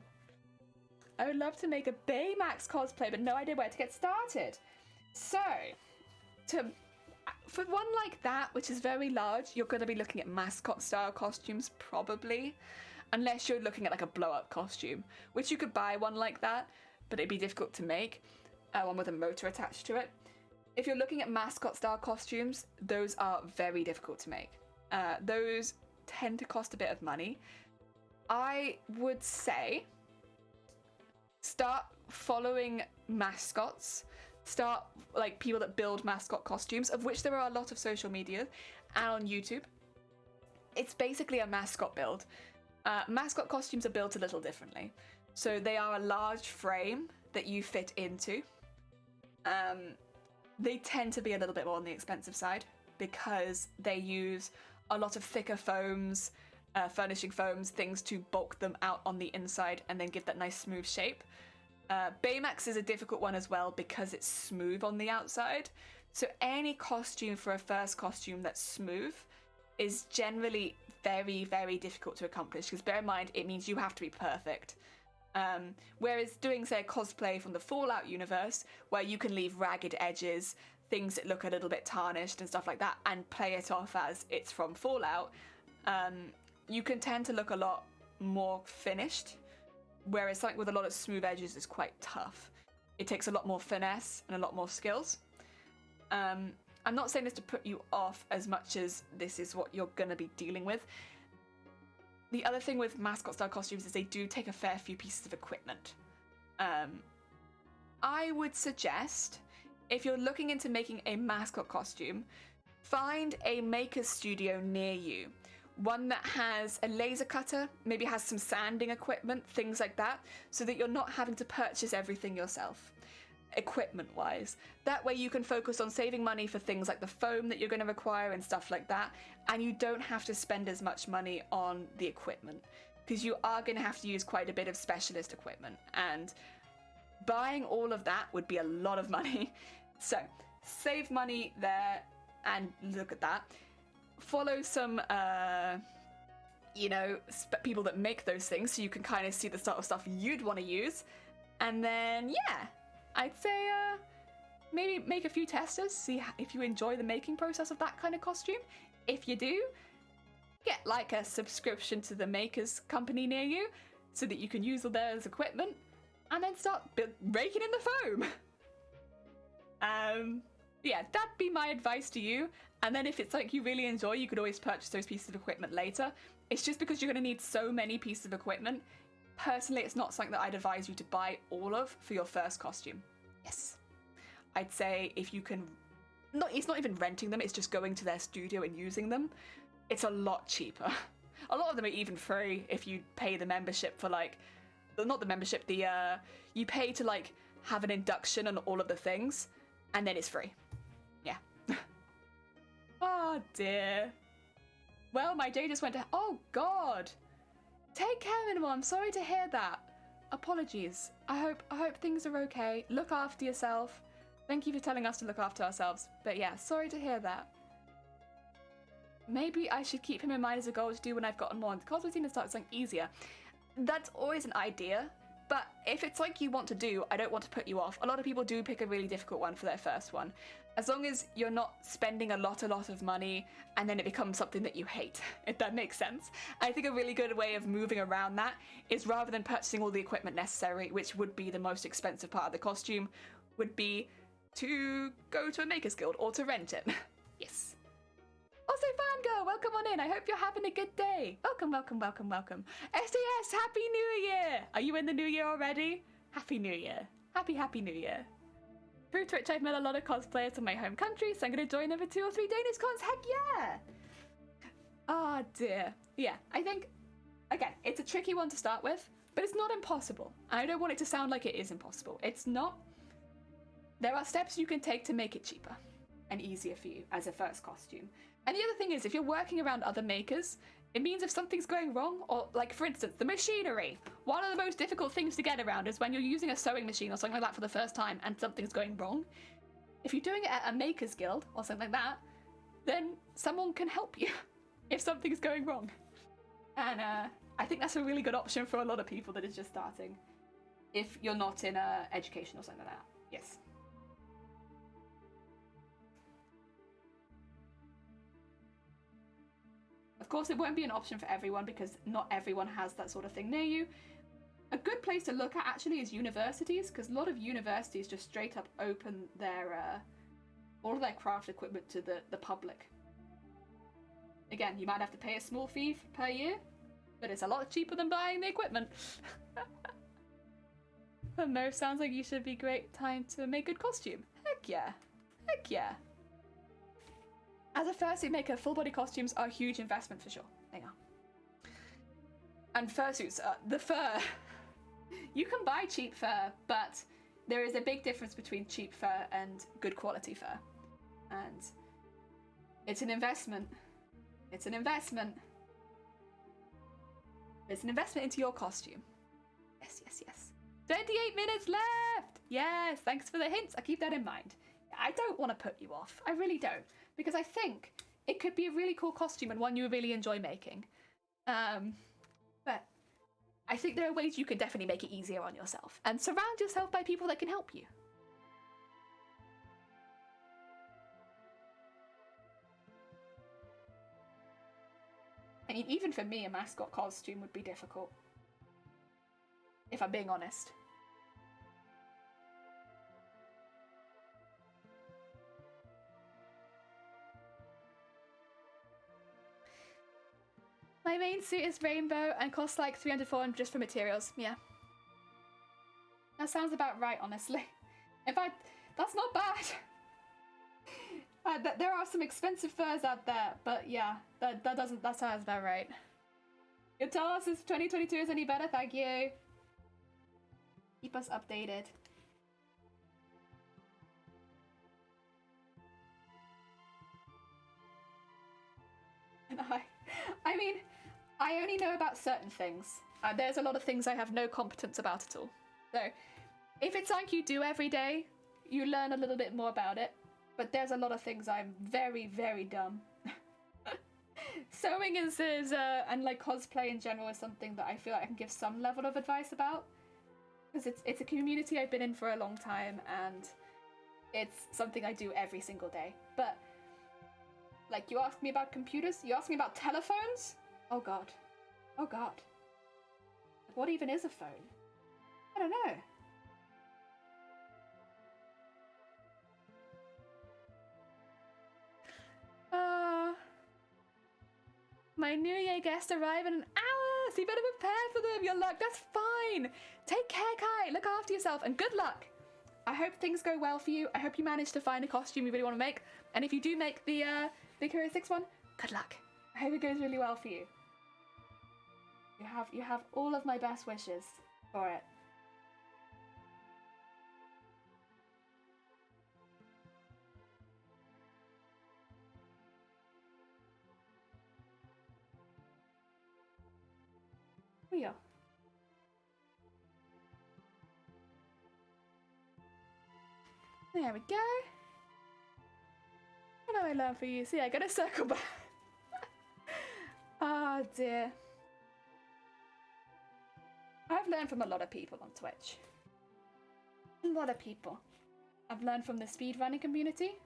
I would love to make a Baymax cosplay, but no idea where to get started. So, for one like that, which is very large, you're going to be looking at mascot style costumes, probably. Unless you're looking at like a blow-up costume, which you could buy one like that, but it'd be difficult to make, one with a motor attached to it. If you're looking at mascot style costumes, those are very difficult to make. Those tend to cost a bit of money. I would say start following mascots. Start like people that build mascot costumes, of which there are a lot of social media and on YouTube. It's basically a mascot build. Mascot costumes are built a little differently. So they are a large frame that you fit into. They tend to be a little bit more on the expensive side because they use a lot of thicker foams, furnishing foams, things to bulk them out on the inside and then give that nice smooth shape. Baymax is a difficult one as well because it's smooth on the outside. So any costume for a first costume that's smooth is generally very, very difficult to accomplish, because bear in mind, it means you have to be perfect. Whereas doing, say, a cosplay from the Fallout universe, where you can leave ragged edges, things that look a little bit tarnished and stuff like that, and play it off as it's from Fallout, you can tend to look a lot more finished, whereas something with a lot of smooth edges is quite tough. It takes a lot more finesse and a lot more skills. I'm not saying this to put you off as much as this is what you're going to be dealing with. The other thing with mascot style costumes is they do take a fair few pieces of equipment. I would suggest, if you're looking into making a mascot costume, find a maker's studio near you. One that has a laser cutter, maybe has some sanding equipment, things like that, so that you're not having to purchase everything yourself. Equipment-wise. That way you can focus on saving money for things like the foam that you're going to require and stuff like that, and you don't have to spend as much money on the equipment, because you are going to have to use quite a bit of specialist equipment, and buying all of that would be a lot of money. So save money there and look at that. Follow some people that make those things, so you can kind of see the sort of stuff you'd want to use, and then yeah, I'd say maybe make a few testers, see if you enjoy the making process of that kind of costume. If you do, get like a subscription to the maker's company near you so that you can use all their equipment, and then start raking in the foam. Yeah, that'd be my advice to you. And then if it's something you really enjoy, you could always purchase those pieces of equipment later. It's just because you're going to need so many pieces of equipment. Personally, it's not something that I'd advise you to buy all of for your first costume. Yes. I'd say if you can... It's not even renting them, it's just going to their studio and using them. It's a lot cheaper. A lot of them are even free if you pay the membership for like... Not the membership, you pay to like have an induction on all of the things, and then it's free. Yeah. Oh dear. Well, my day just went to... Oh god! Take care, Minimal. I'm sorry to hear that. Apologies. I hope things are okay. Look after yourself. Thank you for telling us to look after ourselves. But yeah, sorry to hear that. Maybe I should keep him in mind as a goal to do when I've gotten more into cosplay scene and start something easier. That's always an idea. But if it's like you want to do, I don't want to put you off. A lot of people do pick a really difficult one for their first one. As long as you're not spending a lot of money and then it becomes something that you hate, if that makes sense. I think a really good way of moving around that is, rather than purchasing all the equipment necessary, which would be the most expensive part of the costume, would be to go to a Maker's Guild or to rent it. Yes. Also, Fangirl, welcome on in. I hope you're having a good day. Welcome, welcome, welcome, welcome. SDS, Happy New Year. Are you in the new year already? Happy New Year. Happy New Year. Through Twitch, I've met a lot of cosplayers from my home country, so I'm going to join them for 2 or 3 Danish cons. Heck yeah! Oh dear. Yeah, I think, again, it's a tricky one to start with, but it's not impossible. I don't want it to sound like it is impossible. It's not. There are steps you can take to make it cheaper and easier for you as a first costume. And the other thing is, if you're working around other makers, it means if something's going wrong, or like for instance, the machinery. One of the most difficult things to get around is when you're using a sewing machine or something like that for the first time and something's going wrong. If you're doing it at a maker's guild or something like that, then someone can help you if something's going wrong. And I think that's a really good option for a lot of people that is just starting, if you're not in education or something like that. Yes. Of course, it won't be an option for everyone because not everyone has that sort of thing near you. A good place to look at actually is universities, because a lot of universities just straight up open their all of their craft equipment to the public. Again, you might have to pay a small fee per year, but it's a lot cheaper than buying the equipment. But Mo, sounds like you should be great time to make good costume. Heck yeah. Heck yeah. As a fursuit maker, full body costumes are a huge investment for sure. They are. And fursuits, the fur. You can buy cheap fur, but there is a big difference between cheap fur and good quality fur. And it's an investment. It's an investment. It's an investment into your costume. Yes, yes, yes. 28 minutes left! Yes, thanks for the hints. I'll keep that in mind. I don't want to put you off. I really don't. Because I think it could be a really cool costume and one you really enjoy making. But I think there are ways you could definitely make it easier on yourself. And surround yourself by people that can help you. I mean, even for me, a mascot costume would be difficult. If I'm being honest. My main suit is rainbow and costs like 300-400 just for materials. Yeah. That sounds about right, honestly. In fact, that's not bad. There are some expensive furs out there, but yeah, that sounds about right. You tell us if 2022 is any better, thank you. Keep us updated. And I mean, I only know about certain things. There's a lot of things I have no competence about at all. So, if it's something you do every day, you learn a little bit more about it. But there's a lot of things I'm very, very dumb. Sewing is and like cosplay in general is something that I feel like I can give some level of advice about. Because it's a community I've been in for a long time and it's something I do every single day. But, like, you ask me about computers? You ask me about telephones? Oh god. Oh god. What even is a phone? I don't know. My New Year guests arrive in an hour, so you better prepare for them. Your luck, that's fine. Take care, Kai. Look after yourself, and good luck. I hope things go well for you. I hope you manage to find a costume you really want to make. And if you do make the Hero 6 one, good luck. I hope it goes really well for you. You have all of my best wishes for it. Yeah. There we go. What do I learn for you? So yeah, gonna circle back. Oh dear. I've learned from a lot of people on Twitch. A lot of people. I've learned from the speedrunning community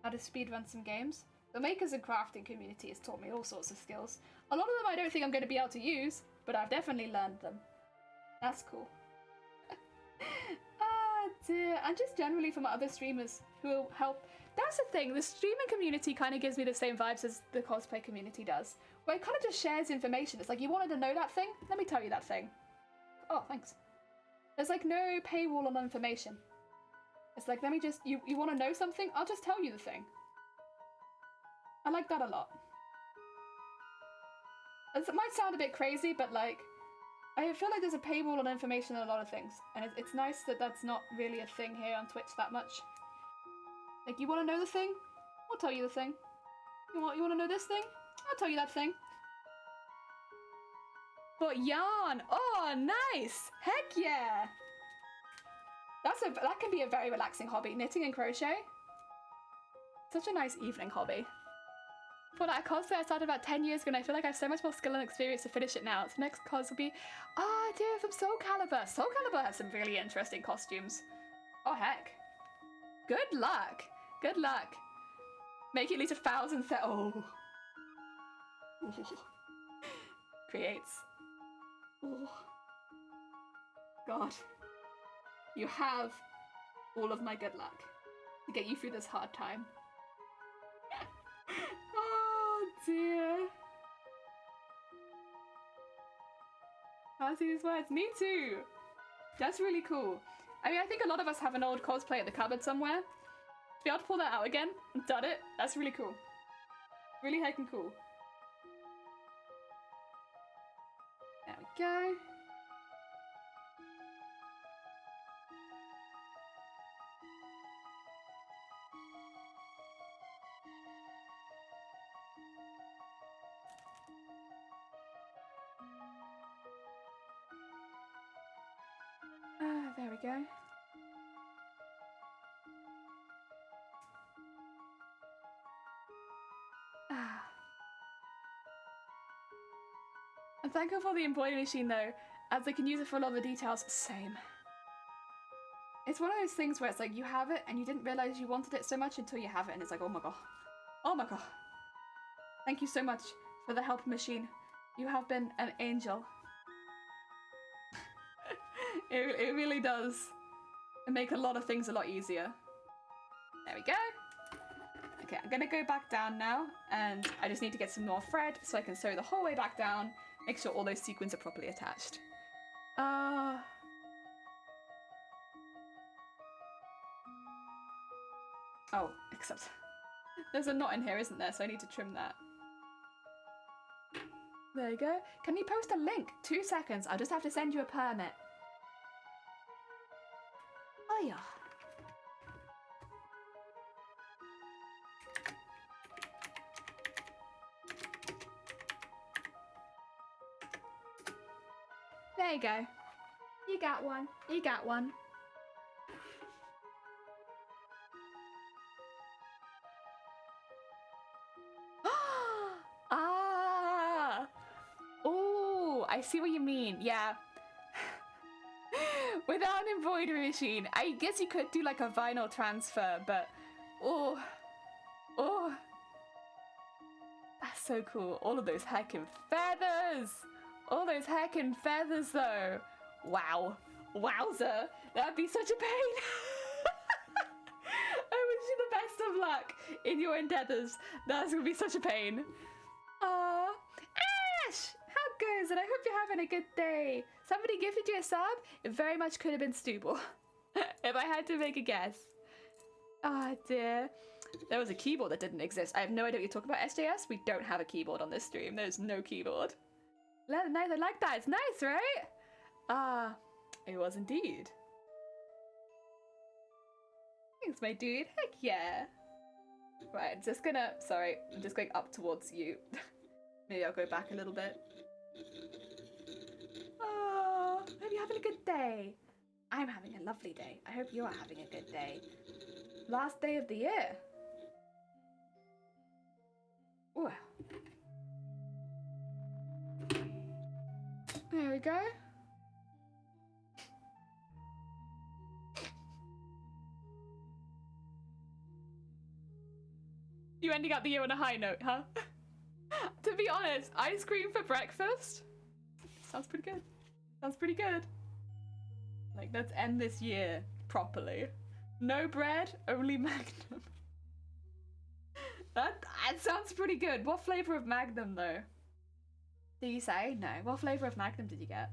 how to speedrun some games. The makers and crafting community has taught me all sorts of skills. A lot of them I don't think I'm going to be able to use, but I've definitely learned them. That's cool. Ah, dear. And just generally from other streamers who will help. That's the thing, the streaming community kind of gives me the same vibes as the cosplay community does, where it kind of just shares information. It's like, you wanted to know that thing? Let me tell you that thing. Oh, thanks. There's like no paywall on information. It's like, let me just, you want to know something? I'll just tell you the thing. I like that a lot. It might sound a bit crazy, but like, I feel like there's a paywall on information on a lot of things, and it's nice that that's not really a thing here on Twitch that much. Like, you want to know the thing? I'll tell you the thing. You want to know this thing? I'll tell you that thing. But yarn! Oh, nice! Heck yeah! That can be a very relaxing hobby. Knitting and crochet. Such a nice evening hobby. For that cosplay I started about 10 years ago, and I feel like I have so much more skill and experience to finish it now. So next cos will be, dear, from Soul Calibur. Soul Calibur has some really interesting costumes. Oh heck. Good luck. Good luck. Make at least 1,000 oh. Creates. Oh. God. You have all of my good luck to get you through this hard time. Oh dear. I see these words. Me too. That's really cool. I mean, I think a lot of us have an old cosplay at the cupboard somewhere. To be able to pull that out again and done it, that's really cool. Really heckin' cool. There we go. There we go. I'm thankful for the embroidery machine though, as I can use it for a lot of the details. Same. It's one of those things where it's like you have it and you didn't realize you wanted it so much until you have it, and it's like, oh my god. Oh my god. Thank you so much for the help machine. You have been an angel. It really does make a lot of things a lot easier. There we go. Okay, I'm gonna go back down now, and I just need to get some more thread so I can sew the whole way back down, make sure all those sequins are properly attached. Oh, except there's a knot in here, isn't there? So I need to trim that. There you go. Can you post a link? 2 seconds. I'll just have to send you a permit. Oh yeah. There you go. You got one. You got one. Ah! Oh, I see what you mean. Yeah. Without an embroidery machine, I guess you could do like a vinyl transfer, but oh, that's so cool. All of those heckin' feathers. All those heckin' feathers, though. Wow. Wowza. That'd be such a pain. I wish you the best of luck in your endeavors. That's gonna be such a pain. Aww. Ash! How goes it? I hope you're having a good day. Somebody gifted you a sub? It very much could have been Stooble. If I had to make a guess. Oh dear. There was a keyboard that didn't exist. I have no idea what you're talking about, SJS. We don't have a keyboard on this stream. There's no keyboard. Nice, I like that. It's nice, right? Ah, it was indeed. Thanks, my dude. Heck yeah. Right, I'm just gonna... Sorry, I'm just going up towards you. Maybe I'll go back a little bit. Oh, hope you're having a good day. I'm having a lovely day. I hope you are having a good day. Last day of the year. Ooh. There we go. You ending up the year on a high note, huh? To be honest, ice cream for breakfast? Sounds pretty good. Sounds pretty good. Like, let's end this year properly. No bread, only Magnum. That sounds pretty good. What flavor of Magnum, though? Did you say? No. What flavor of Magnum did you get?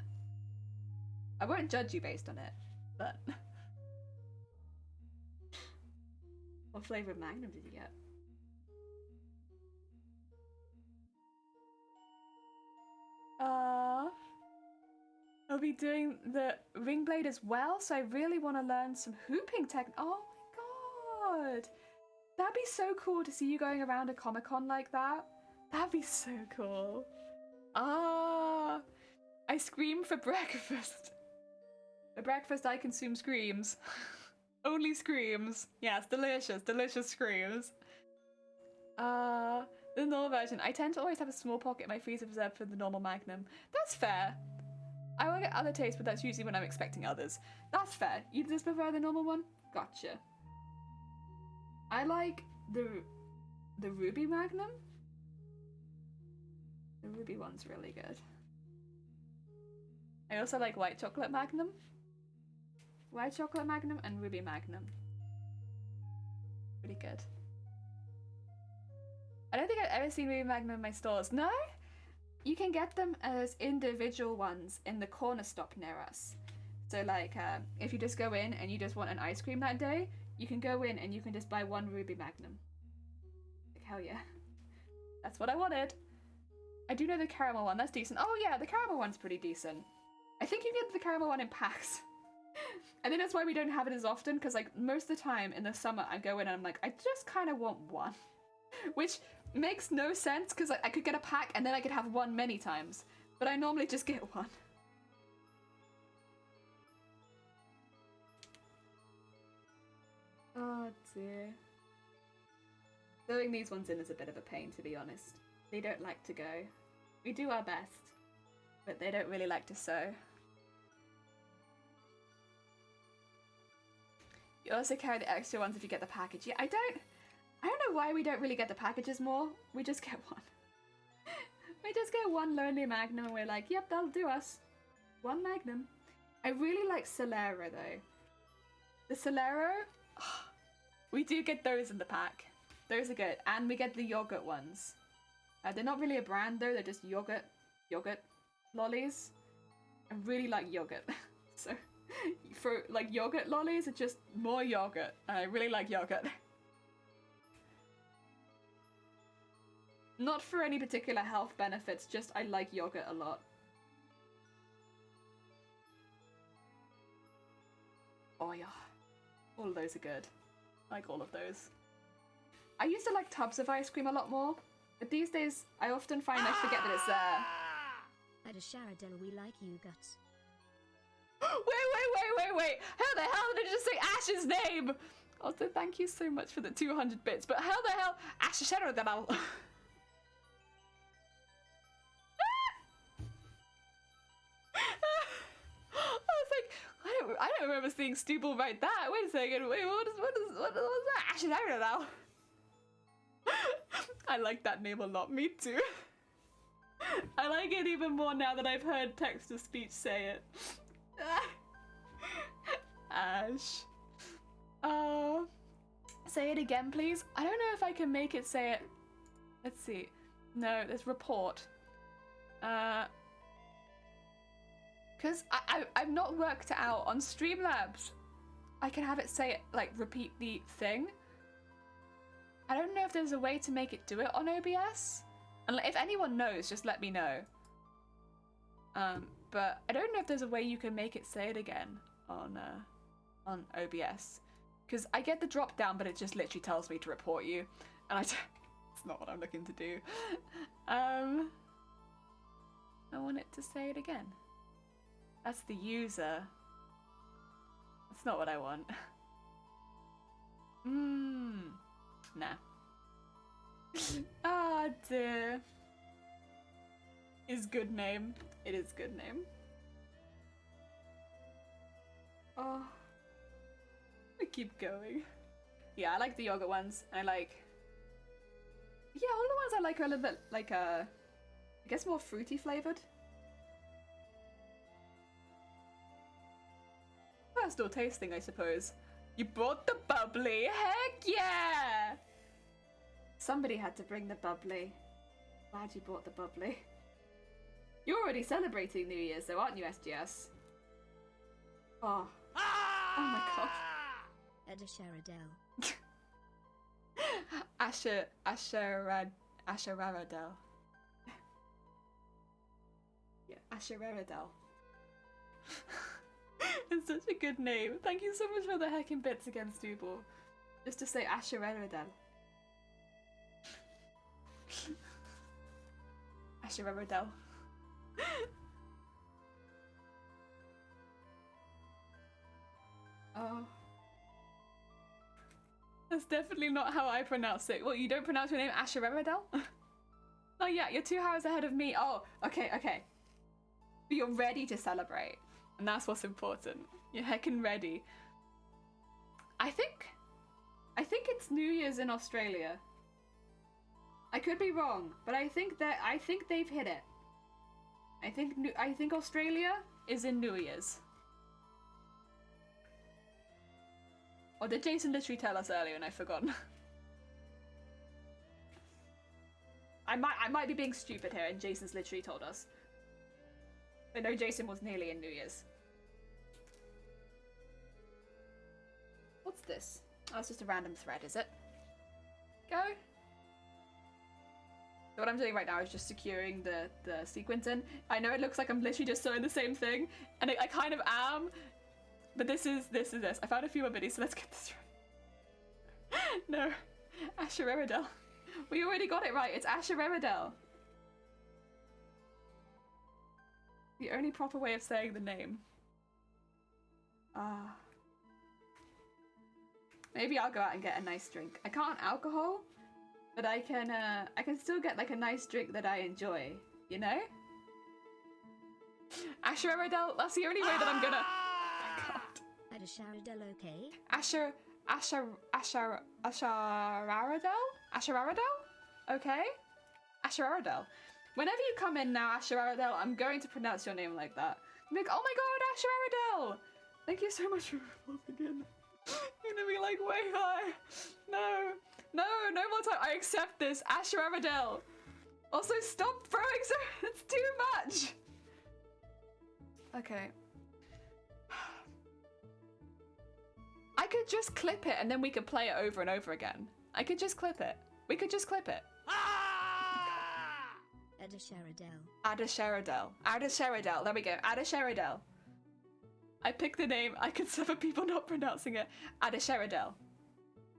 I won't judge you based on it, but... What flavor of Magnum did you get? I'll be doing the ring blade as well, so I really want to learn some hooping tech. Oh my god! That'd be so cool to see you going around a Comic-Con like that. That'd be so cool. I scream for breakfast. For breakfast I consume screams. Only screams. Yes, delicious, delicious screams. The normal version. I tend to always have a small pocket in my freezer reserved for the normal Magnum. That's fair. I will get other tastes, but that's usually when I'm expecting others. That's fair. You just prefer the normal one? Gotcha. I like the Ruby Magnum. The Ruby one's really good. I also like White Chocolate Magnum. White Chocolate Magnum and Ruby Magnum. Pretty good. I don't think I've ever seen Ruby Magnum in my stores. No? You can get them as individual ones in the corner stop near us. So like, if you just go in and you just want an ice cream that day, you can go in and you can just buy one Ruby Magnum. Like, hell yeah. That's what I wanted. I do know the caramel one, that's decent. Oh yeah, the caramel one's pretty decent. I think you get the caramel one in packs. I think that's why we don't have it as often, because like most of the time in the summer I go in and I'm like, I just kind of want one. Which makes no sense, because like, I could get a pack and then I could have one many times. But I normally just get one. Oh dear. Throwing these ones in is a bit of a pain, to be honest. They don't like to go. We do our best, but they don't really like to sew. You also carry the extra ones if you get the package. Yeah, I don't know why we don't really get the packages more. We just get one. We just get one Lonely Magnum and we're like, yep, that'll do us. One Magnum. I really like Solero though. The Solero, we do get those in the pack. Those are good. And we get the yogurt ones. They're not really a brand though, they're just yogurt lollies. I really like yogurt. So for like yogurt lollies, it's just more yogurt. I really like yogurt. Not for any particular health benefits, just I like yogurt a lot. Oh yeah, all of those are good. I like all of those. I used to like tubs of ice cream a lot more, but these days I often find I forget that it's there. At a Sharadell we like you guts. Wait. How the hell did it just say Ash's name? Also, thank you so much for the 200 bits, but how the hell Ash Sharadell? I was like, I don't remember seeing Stubble write that. Wait a second. Wait, what was that? Ash Sharadell. I like that name a lot. Me too. I like it even more now that I've heard text-to-speech say it. Ash. Say it again, please. I don't know if I can make it say it. Let's see. No, there's report. Because I've not worked it out on Streamlabs. I can have it say it, like, repeat the thing. I don't know if there's a way to make it do it on OBS. And if anyone knows, just let me know. But I don't know if there's a way you can make it say it again on OBS. Because I get the drop down, but it just literally tells me to report you. And it's not what I'm looking to do. I want it to say it again. That's the user. That's not what I want. Nah. Ah, dear. Is good name. It is good name. Oh. We keep going. Yeah, I like the yogurt ones. I like Yeah, all the ones I like are a little bit like I guess more fruity flavored. Personal tasting, I suppose. You brought the bubbly. Heck yeah! Somebody had to bring the bubbly. Glad you brought the bubbly. You're already celebrating New Year's though, aren't you, SGS? Oh. Oh my god. Edda Sharadel. Asheraradel. Yeah, Asheraradel. It's such a good name. Thank you so much for the heckin' bits again, Stubble. Just to say Asheraradel. Asheraradel. Oh. That's definitely not how I pronounce it. Well, you don't pronounce your name Asheraradel? Oh yeah, you're 2 hours ahead of me. Oh, okay. But you're ready to celebrate. And that's what's important. You're heckin' ready. I think it's New Year's in Australia. I could be wrong, but I think they've hit it. I think Australia is in New Year's. Or did Jason literally tell us earlier and I've forgotten? I might be being stupid here and Jason's literally told us. But no, Jason was nearly in New Year's. What's this? Oh, it's just a random thread, is it? Go. So what I'm doing right now is just securing the sequence in. I know it looks like I'm literally just sewing the same thing, and I kind of am, but this is this. I found a few more biddies, so let's get this right. No, Asheraradel. We already got it right. It's Asheraradel. The only proper way of saying the name. Maybe I'll go out and get a nice drink. I can't alcohol, but I can still get like a nice drink that I enjoy, you know? Asheraradel, that's the only way that I'm gonna. Oh my god. Edda Sharadel, okay? Asheraradel? Okay? Asheraradel. Whenever you come in now, Asheraradel, I'm going to pronounce your name like that. I'm like, oh my god, Asheraradel! Thank you so much for popping in. You're gonna be like, way high. No more time. I accept this. Asheraradel. Also, stop throwing so. It's too much. Okay. I could just clip it and then we could play it over and over again. I could just clip it. We could just clip it. Edda Sharadel. Edda Sharadel. Edda Sharadel. There we go. Edda Sharadel. I picked the name. I could suffer people not pronouncing it. Edda Sharadel.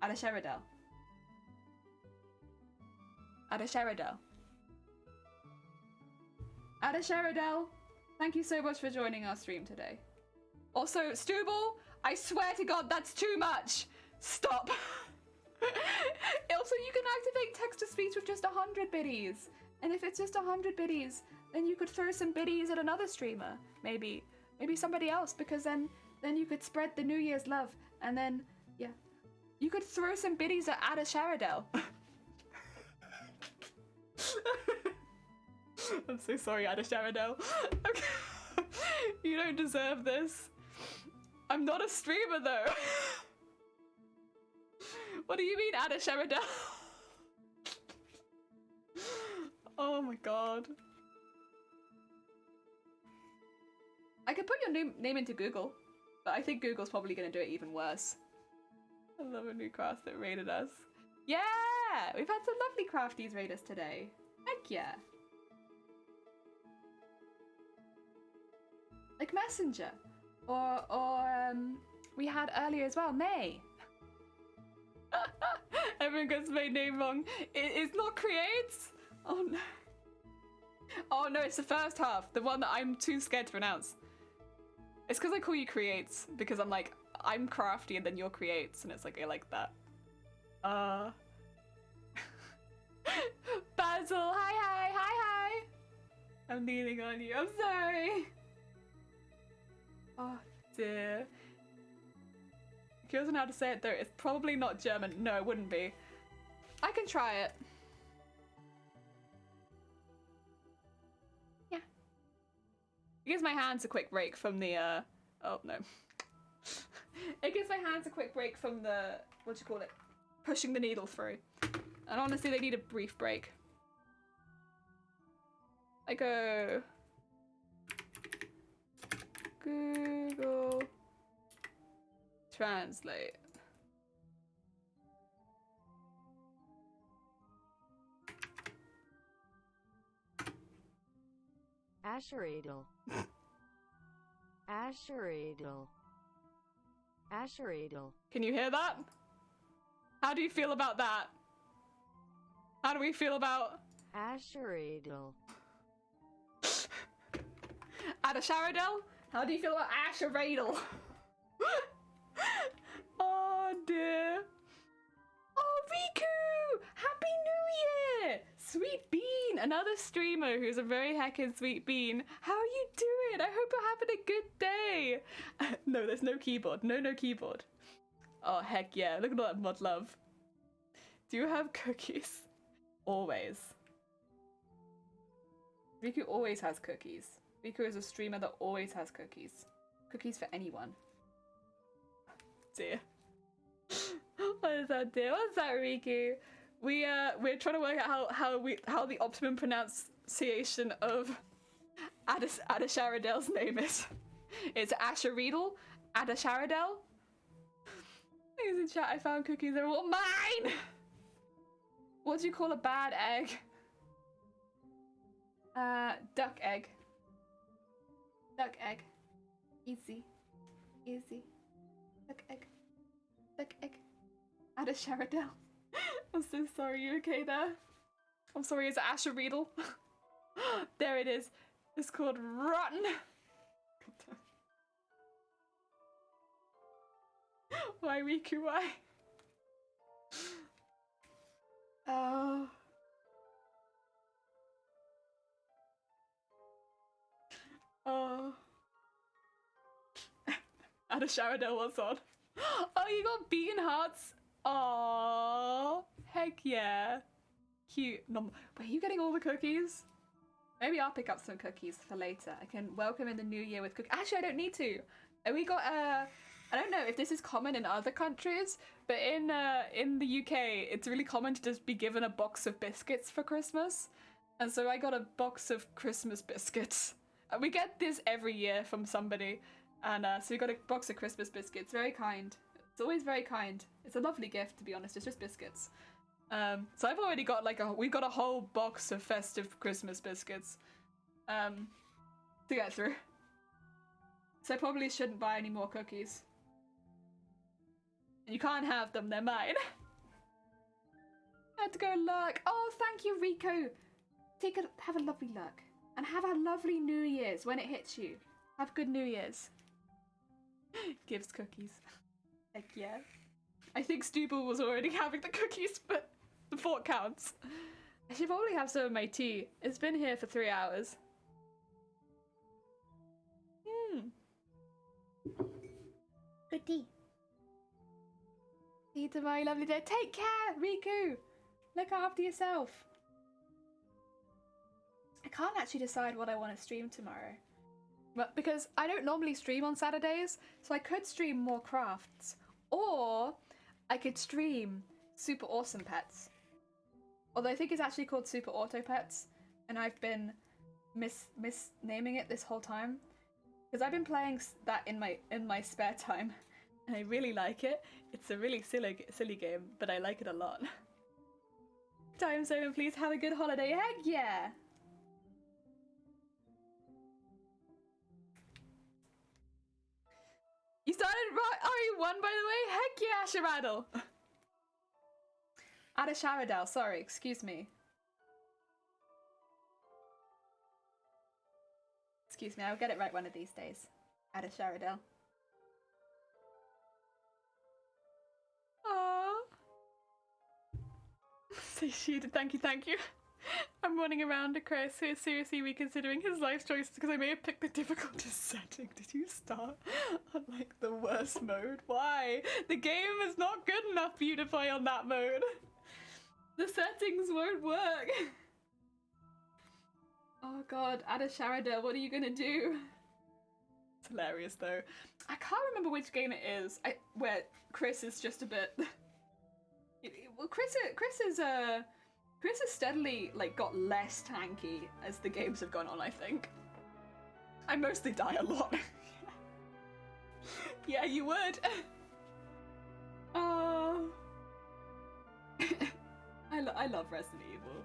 Edda Sharadel. Edda Sharadel. Edda Sharadel. Thank you so much for joining our stream today. Also, Stubble, I swear to God, that's too much. Stop. Also, you can activate text-to-speech with just 100 biddies. And if it's just 100 biddies, then you could throw some biddies at another streamer. Maybe somebody else, because then you could spread the New Year's love. And then, yeah. You could throw some biddies at Edda Sharadel. I'm so sorry, Edda Sharadel. Okay. You don't deserve this. I'm not a streamer, though. What do you mean, Edda Sharadel? Oh my god. I could put your name into Google, but I think Google's probably going to do it even worse. I love a new craft that raided us. Yeah! We've had some lovely crafties raid us today. Heck yeah. Like Messenger. Or we had earlier as well, May. Everyone gets my name wrong. It's not Creates? Oh no. Oh no, it's the first half. The one that I'm too scared to pronounce. It's because I call you Creates. Because I'm like, I'm crafty and then you're Creates. And it's like, I like that. Basil, hi. I'm leaning on you. I'm sorry. Oh dear. He doesn't know how to say it though. It's probably not German. No, it wouldn't be. I can try it. gives my hands a quick break from the, oh no. It gives my hands a quick break from the, what do you call it? Pushing the needle through. And honestly, they need a brief break. I go... Google Translate. Asheradle. Asheradle. Asheradle. Can you hear that? How do you feel about that? How do we feel about Asheradle. Adasharadel? How do you feel about Asheradel? Oh dear. Oh, Riku! Happy New Year! Sweet Bean, another streamer who's a very heckin' sweet bean. How are you doing? I hope you're having a good day. No, there's no keyboard. No keyboard. Oh, heck yeah. Look at all that mud love. Do you have cookies? Always. Riku always has cookies. Riku is a streamer that always has cookies. Cookies for anyone. Dear. What is that, dear? What's that, Riku? We're trying to work out how the optimum pronunciation of Adasharadel's name is. It's Asheradel? Adasharadel? He's in chat. I found cookies. They're all mine! What do you call a bad egg? Duck egg. Duck egg. Easy. Easy. Duck egg. Duck egg. Adasharadel. I'm so sorry. You okay there? I'm sorry. It's Asheradel. There it is. It's called Rotten. Why, Riku? Why? Oh. Oh. Adasharadel was on. Oh, you got beaten hearts. Oh, heck yeah. Cute. Wait, are you getting all the cookies? Maybe I'll pick up some cookies for later. I can welcome in the new year with cookies. Actually, I don't need to. We got I don't know if this is common in other countries, but in the UK, it's really common to just be given a box of biscuits for Christmas. And so I got a box of Christmas biscuits. We get this every year from somebody. And so we got a box of Christmas biscuits. Very kind. It's always very kind. It's a lovely gift, to be honest. It's just biscuits. So I've already got we've got a whole box of festive Christmas biscuits to get through. So I probably shouldn't buy any more cookies. You can't have them, they're mine. I had to go lurk. Oh, thank you, Rico. Have a lovely lurk. And have a lovely New Year's when it hits you. Have good New Year's. Gives cookies. Heck yeah. I think Stubble was already having the cookies, but the thought counts. I should probably have some of my tea. It's been here for 3 hours. Good tea. See you tomorrow, lovely day. Take care, Riku. Look after yourself. I can't actually decide what I want to stream tomorrow. But because I don't normally stream on Saturdays, so I could stream more crafts. Or I could stream Super Awesome Pets. Although I think it's actually called Super Auto Pets, and I've been misnaming it this whole time. Because I've been playing that in my spare time, and I really like it. It's a really silly game, but I like it a lot. Time zone, please have a good holiday. Heck yeah! You started right. Oh, you won, by the way. Heck yeah, Sharadel. Adasharadel. Sorry, excuse me. Excuse me. I'll get it right one of these days. Adasharadel. Aww. Satiated. Thank you. I'm running around a Chris who is seriously reconsidering his life choices because I may have picked the difficulty setting. Did you start on like the worst mode? Why? The game is not good enough for you to play on that mode. The settings won't work. Oh god, Adasharadel, what are you gonna do? hilarious though. I can't remember which game it is. Where Chris is just a bit. Well, Chris has steadily like got less tanky as the games have gone on. I think. I mostly die a lot. Yeah, you would. Oh. I love Resident Evil.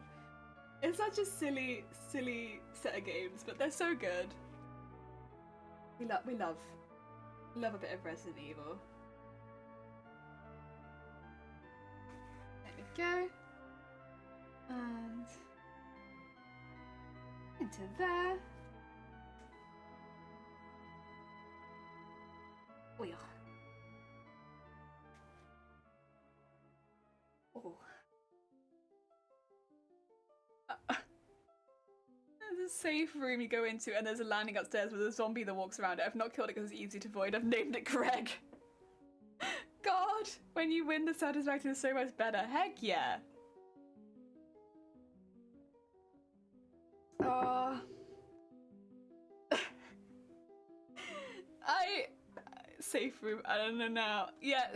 It's such a silly set of games, but they're so good. We love a bit of Resident Evil. There we go. And into there. Oh yeah. Oh. There's a safe room you go into and there's a landing upstairs with a zombie that walks around it. I've not killed it because it's easy to avoid. I've named it Greg. God, when you win, the satisfaction is so much better. Heck yeah. Oh. Safe room, I don't know now. Yeah,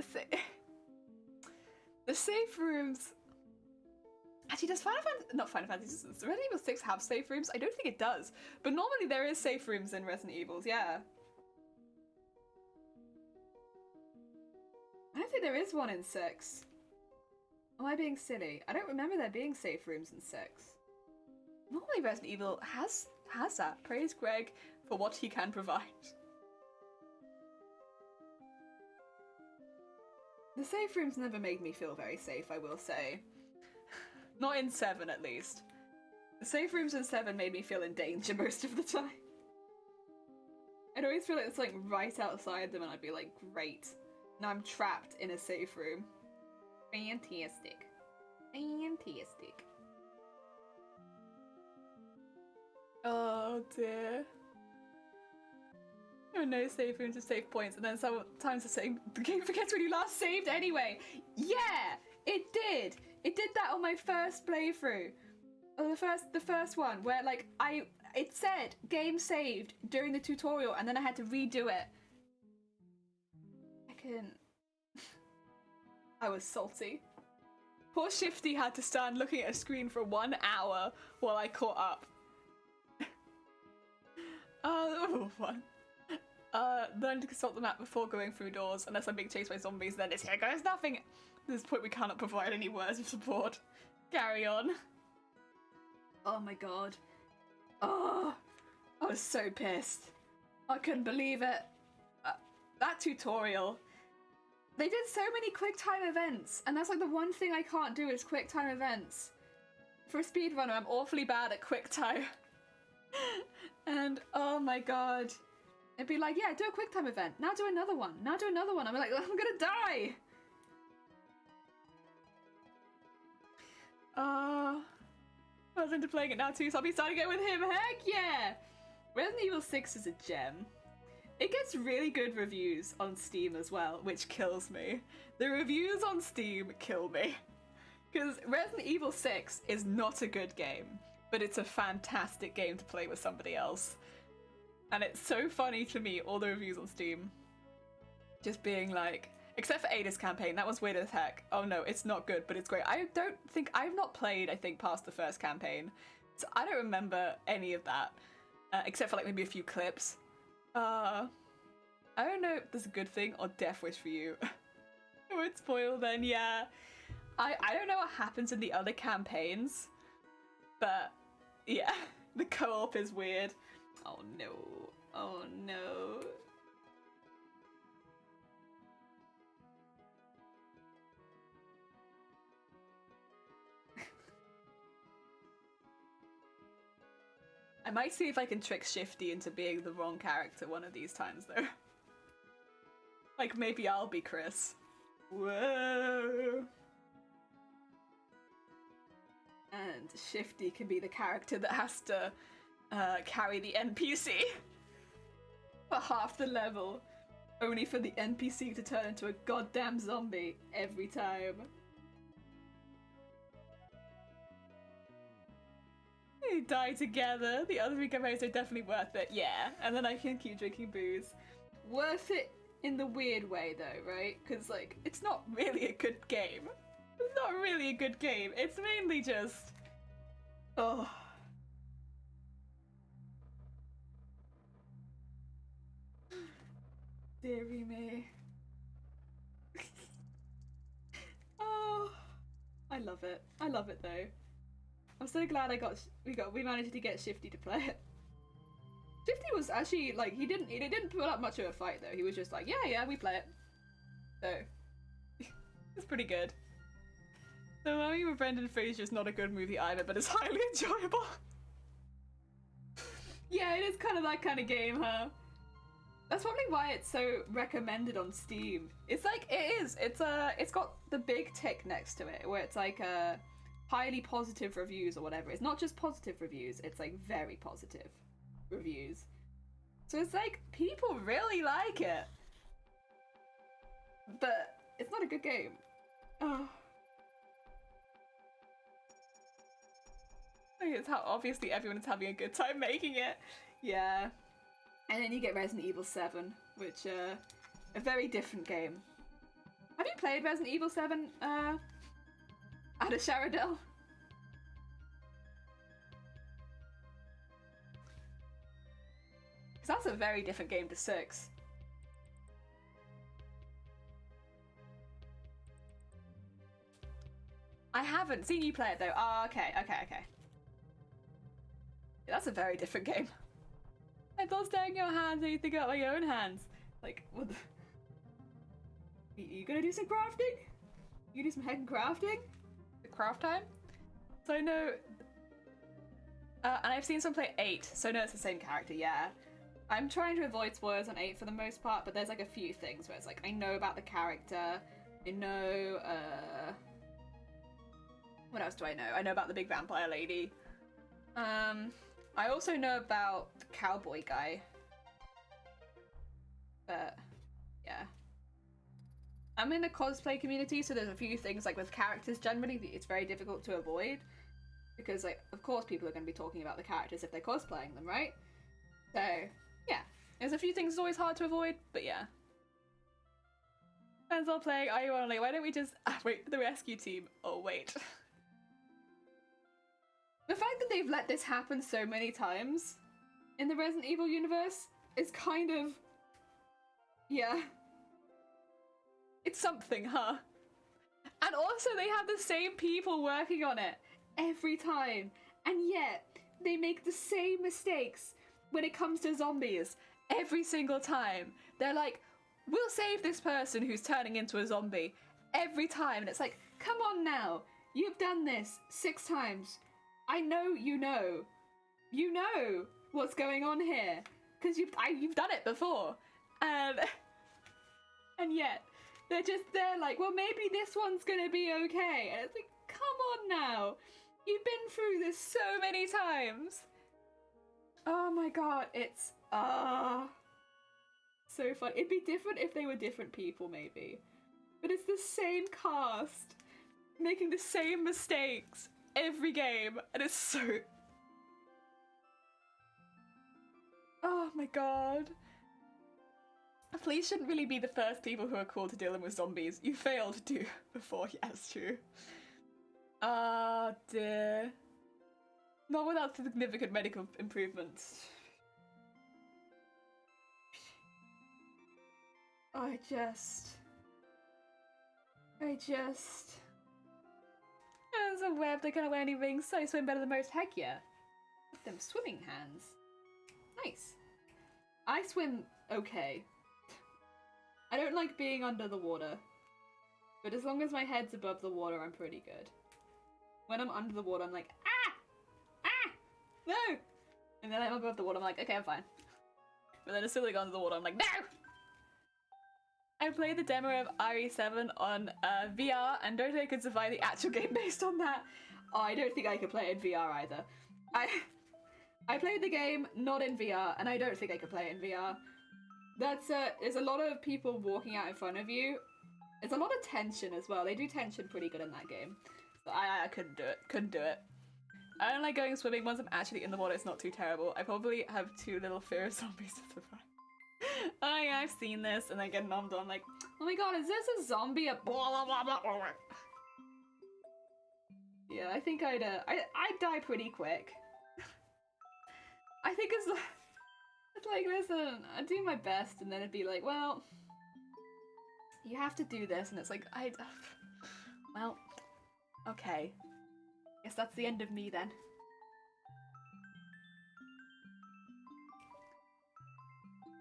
the safe rooms. Actually, does not Final Fantasy, does Resident Evil 6 have safe rooms? I don't think it does. But normally there is safe rooms in Resident Evils, yeah. I don't think there is one in 6. Am I being silly? I don't remember there being safe rooms in 6. Normally Resident Evil has that. Praise Greg for what he can provide. The safe rooms never made me feel very safe, I will say. Not in 7, at least. The safe rooms in 7 made me feel in danger most of the time. I'd always feel like it's like right outside them and I'd be like, great. Now I'm trapped in a safe room. Fantastic. Fantastic. Oh dear. Oh no, save rooms are save points, and then sometimes the game forgets when you last saved anyway. Yeah, it did. It did that on my first playthrough. Or the first one, where like it said game saved during the tutorial, and then I had to redo it. I was salty. Poor Shifty had to stand looking at a screen for 1 hour while I caught up. Fun. Learn to consult the map before going through doors. Unless I'm being chased by zombies, then it's here goes nothing. At this point, we cannot provide any words of support. Carry on. Oh my god. Oh, I was so pissed. I couldn't believe it. That tutorial. They did so many quick time events, and that's like the one thing I can't do is quick time events. For a speedrunner, I'm awfully bad at quick time. And oh my god. It'd be like, yeah, do a quick time event. Now do another one. Now do another one. I'm like, I'm gonna die. I was into playing it now too, so I'll be starting it with him. Heck yeah! Resident Evil 6 is a gem. It gets really good reviews on Steam as well, which kills me. The reviews on Steam kill me. Because Resident Evil 6 is not a good game, but it's a fantastic game to play with somebody else. And it's so funny to me, all the reviews on Steam. Just being like, except for Ada's campaign, that was weird as heck. Oh no, it's not good, but it's great. I've not played, I think, past the first campaign. So I don't remember any of that. Except for like maybe a few clips. I don't know if there's a good thing or death wish for you. I won't spoil then, yeah. I don't know what happens in the other campaigns. But, yeah. The co-op is weird. Oh no. Oh no. I might see if I can trick Shifty into being the wrong character one of these times, though. Like, maybe I'll be Chris. Whoa! And Shifty can be the character that has to carry the NPC for half the level, only for the NPC to turn into a goddamn zombie every time. we die together. The other 3 campaigns are definitely worth it. Yeah, and then I can keep drinking booze. Worth it in the weird way though, right? Because like, it's not really a good game. It's not really a good game. It's mainly just... Oh. Deary me. Oh, I love it. I love it though. I'm so glad we managed to get Shifty to play it. Shifty was actually like he didn't put up much of a fight though. He was just like, yeah, we play it. So it's pretty good. The Mummy with Brendan Fraser is not a good movie either, but it's highly enjoyable. Yeah, it is kind of that kind of game, huh? That's probably why it's so recommended on Steam. It's like, it is. It's got the big tick next to it, where it's like highly positive reviews or whatever. It's not just positive reviews, it's like very positive reviews. So it's like, people really like it. But it's not a good game. Oh. It's how obviously everyone's having a good time making it. Yeah. And then you get Resident Evil 7, which, a very different game. Have you played Resident Evil 7, Ada Sharadel? Because that's a very different game to 6. I haven't seen you play it though. Oh, okay. That's a very different game. I thought staring your hands and you think about my own hands. Like, what the... You gonna do some crafting? You do some heckin' crafting? The craft time? So I know... and I've seen some play 8, so I know it's the same character, yeah. I'm trying to avoid spoilers on 8 for the most part, but there's like a few things where it's like, I know about the character, I know, what else do I know? I know about the big vampire lady. I also know about the cowboy guy. But, yeah. I'm in the cosplay community, so there's a few things, like with characters generally, it's very difficult to avoid. Because, like, of course people are going to be talking about the characters if they're cosplaying them, right? So, yeah. There's a few things always hard to avoid, but yeah. Friends all playing, are you only? Why don't we just wait for the rescue team? Oh, wait. The fact that they've let this happen so many times in the Resident Evil universe is kind of... yeah. It's something, huh? And also they have the same people working on it every time. And yet, they make the same mistakes when it comes to zombies every single time. They're like, we'll save this person who's turning into a zombie every time. And it's like, come on now. You've done this 6 times. I know you know. You know what's going on here. Because you've done it before. And yet, they're like, well, maybe this one's gonna be okay. And it's like, come on now. You've been through this so many times. Oh my god, it's, so fun. It'd be different if they were different people, maybe. But it's the same cast, making the same mistakes every game, and it's so... oh my god. Police shouldn't really be the first people who are called to dealing with zombies. You failed to before, yes, true. Ah, dear. Not without significant medical improvements. I just... There's a web, they can't wear any rings, so I swim better than most. Heck yeah. With them swimming hands. Nice. I swim okay. I don't like being under the water. But as long as my head's above the water, I'm pretty good. When I'm under the water, I'm like, ah! Ah! No! And then I'm above the water, I'm like, okay, I'm fine. But then as soon as I go under the water, I'm like, no! I played the demo of RE7 on VR and don't think I could survive the actual game based on that. Oh, I don't think I could play it in VR either. I played the game not in VR and I don't think I could play it in VR. There's a lot of people walking out in front of you. It's a lot of tension as well. They do tension pretty good in that game. So I couldn't do it. I don't like going swimming. Once I'm actually in the water, it's not too terrible. I probably have too little fear of zombies as a friend. Oh yeah, I've seen this, and I get numbed on like, oh my god, is this a zombie? A blah blah blah blah. Yeah, I think I'd die pretty quick. I think it's like, listen, I'd do my best, and then it'd be like, well, you have to do this, and it's like, well, okay. Guess that's the end of me then.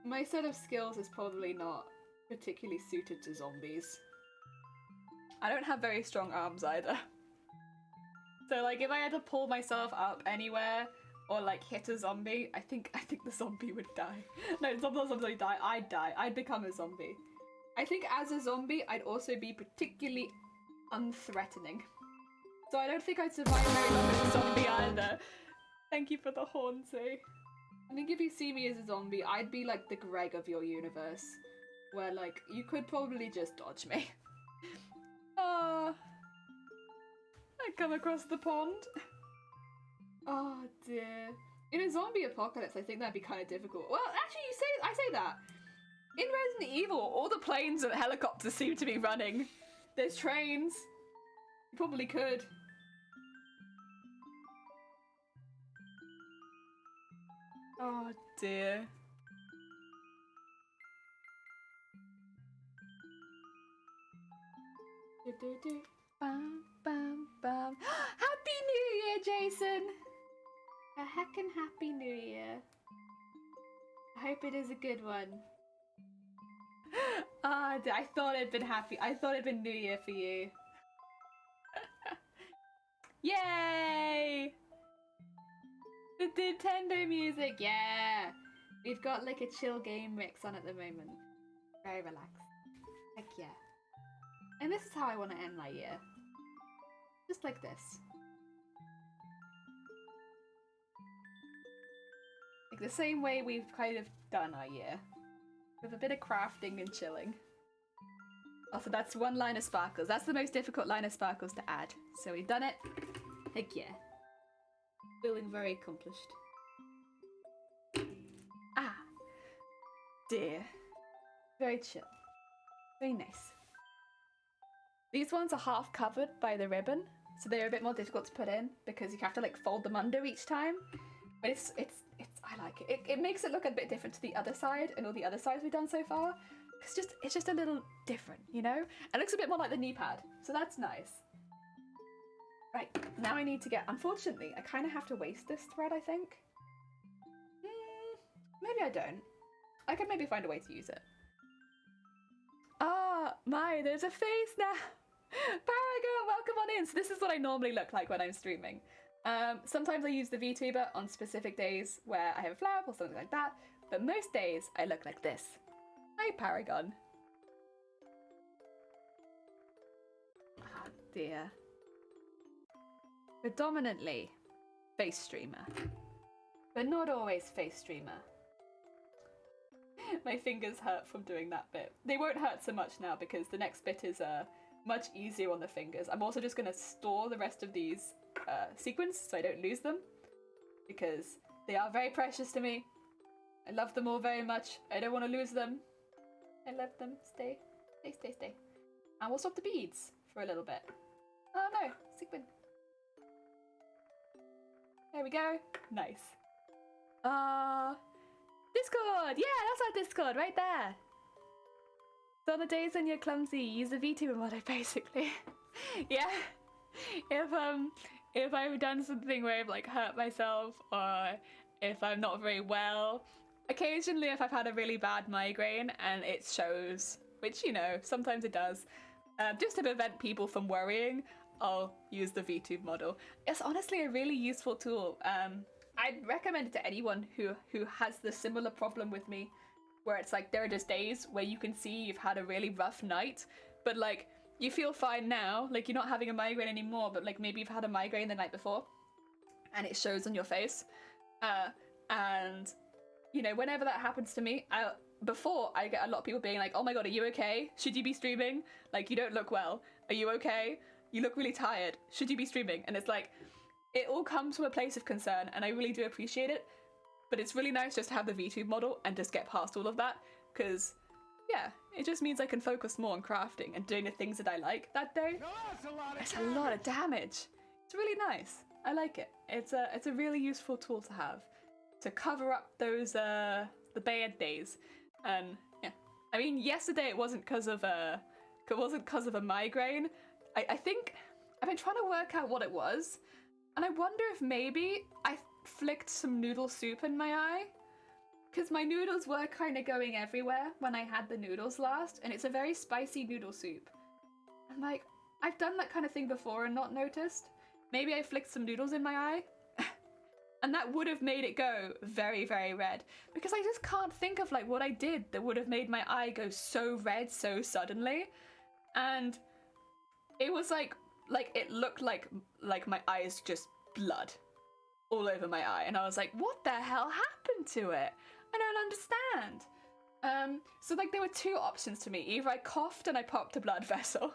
My set of skills is probably not particularly suited to zombies. I don't have very strong arms either. So like if I had to pull myself up anywhere or like hit a zombie, I think the zombie would die. No, the zombie would die. I'd die. I'd become a zombie. I think as a zombie, I'd also be particularly unthreatening. So I don't think I'd survive very long as a zombie either. Thank you for the hornsey. I think if you see me as a zombie, I'd be like the Greg of your universe. Where like, you could probably just dodge me. I come across the pond. Oh dear. In a zombie apocalypse, I think that'd be kind of difficult. Well, actually, I say that. In Resident Evil, all the planes and helicopters seem to be running. There's trains. You probably could. Oh dear. Bam, bam, bam. Happy New Year, Jason! A heckin' Happy New Year. I hope it is a good one. I thought it'd been happy. I thought it'd been New Year for you. Yay! The Nintendo music, yeah! We've got like a chill game mix on at the moment. Very relaxed. Heck yeah. And this is how I want to end my year. Just like this. Like the same way we've kind of done our year. With a bit of crafting and chilling. Also, that's one line of sparkles. That's the most difficult line of sparkles to add. So we've done it. Heck yeah. Feeling very accomplished. Ah. Dear. Very chill. Very nice. These ones are half covered by the ribbon, so they're a bit more difficult to put in because you have to like fold them under each time. But it's I like it. It makes it look a bit different to the other side and all the other sides we've done so far. It's just a little different, you know? It looks a bit more like the knee pad, so that's nice. Right, now I need to get, unfortunately, I kind of have to waste this thread, I think. Maybe I don't. I can maybe find a way to use it. Ah, my, there's a face now. Paragon, welcome on in. So this is what I normally look like when I'm streaming. Sometimes I use the VTuber on specific days where I have a flare up or something like that, but most days I look like this. Hi, Paragon. Oh dear. Predominantly face streamer, but not always face streamer. My fingers hurt from doing that bit. They won't hurt so much now because the next bit is much easier on the fingers. I'm also just going to store the rest of these sequins so I don't lose them because they are very precious to me. I love them all very much. I don't want to lose them. I love them. Stay. Stay, stay, stay. And we'll swap the beads for a little bit. Oh no, sequin. There we go. Nice. Discord! Yeah, that's our Discord, right there. So on the days when you're clumsy, use the VTuber motto, basically. Yeah. If I've done something where I've like hurt myself or if I'm not very well, occasionally if I've had a really bad migraine and it shows, which you know, sometimes it does, just to prevent people from worrying, I'll use the VTube model. It's honestly a really useful tool. I'd recommend it to anyone who has the similar problem with me, where it's like there are just days where you can see you've had a really rough night, but like you feel fine now, like you're not having a migraine anymore, but like maybe you've had a migraine the night before, and it shows on your face. And you know, whenever that happens to me, before I get a lot of people being like, "Oh my god, are you okay? Should you be streaming? Like you don't look well. Are you okay? You look really tired. Should you be streaming?" And it's like, it all comes from a place of concern, and I really do appreciate it. But it's really nice just to have the VTube model and just get past all of that, because, yeah, it just means I can focus more on crafting and doing the things that I like that day. It's a lot of damage. It's really nice. I like it. It's a really useful tool to have to cover up those the bad days. And yeah, I mean, yesterday it wasn't because of a migraine. I think I've been trying to work out what it was, and I wonder if maybe I flicked some noodle soup in my eye, because my noodles were kind of going everywhere when I had the noodles last, and it's a very spicy noodle soup. I'm like, I've done that kind of thing before and not noticed. Maybe I flicked some noodles in my eye, and that would have made it go very, very red, because I just can't think of like what I did that would have made my eye go so red so suddenly. And it was like it looked like my eyes just blood all over my eye, and I was like, what the hell happened to it? I don't understand. So like there were two options to me. Either I coughed and I popped a blood vessel,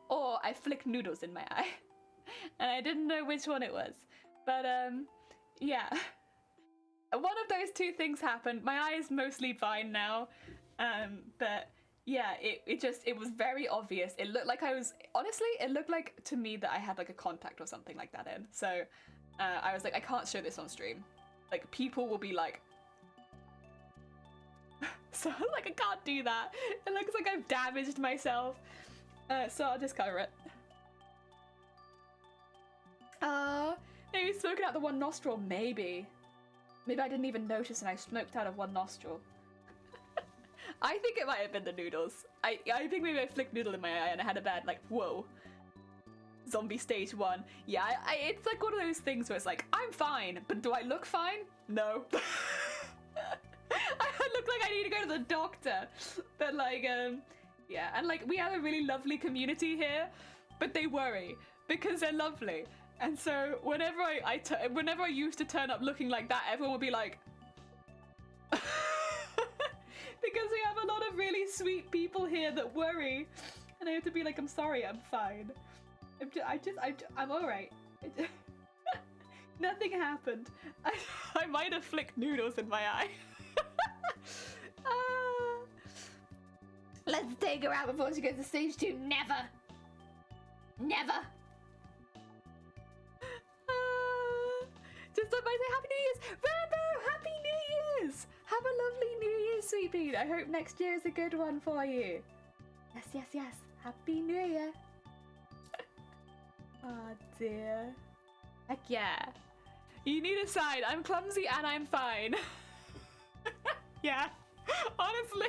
or I flicked noodles in my eye. And I didn't know which one it was. But yeah. One of those two things happened. My eye is mostly fine now. But yeah, it was very obvious. It looked like it looked like to me that I had like a contact or something like that in. So I was like, I can't show this on stream. Like, people will be like, so like, I can't do that. It looks like I've damaged myself. So I'll just cover it. Maybe smoking out the one nostril, maybe. Maybe I didn't even notice and I smoked out of one nostril. I think it might have been the noodles. I think maybe I flicked noodle in my eye and I had a bad, like, whoa. Zombie stage 1. Yeah, it's like one of those things where it's like, I'm fine, but do I look fine? No. I look like I need to go to the doctor. But like, yeah, and like, we have a really lovely community here, but they worry because they're lovely. And so whenever whenever I used to turn up looking like that, everyone would be like, because we have a lot of really sweet people here that worry, and I have to be like, I'm sorry, I'm fine. I'm all right. Nothing happened. I might have flicked noodles in my eye. Let's take her out before she goes to stage 2. Never. Never. Just stop by and say Happy New Year's. Rambo, Happy New Year's. Have a lovely New Year, sweet pea. I hope next year is a good one for you. Yes, yes, yes. Happy New Year. Oh dear. Heck yeah. You need a sign. I'm clumsy and I'm fine. Yeah. Honestly.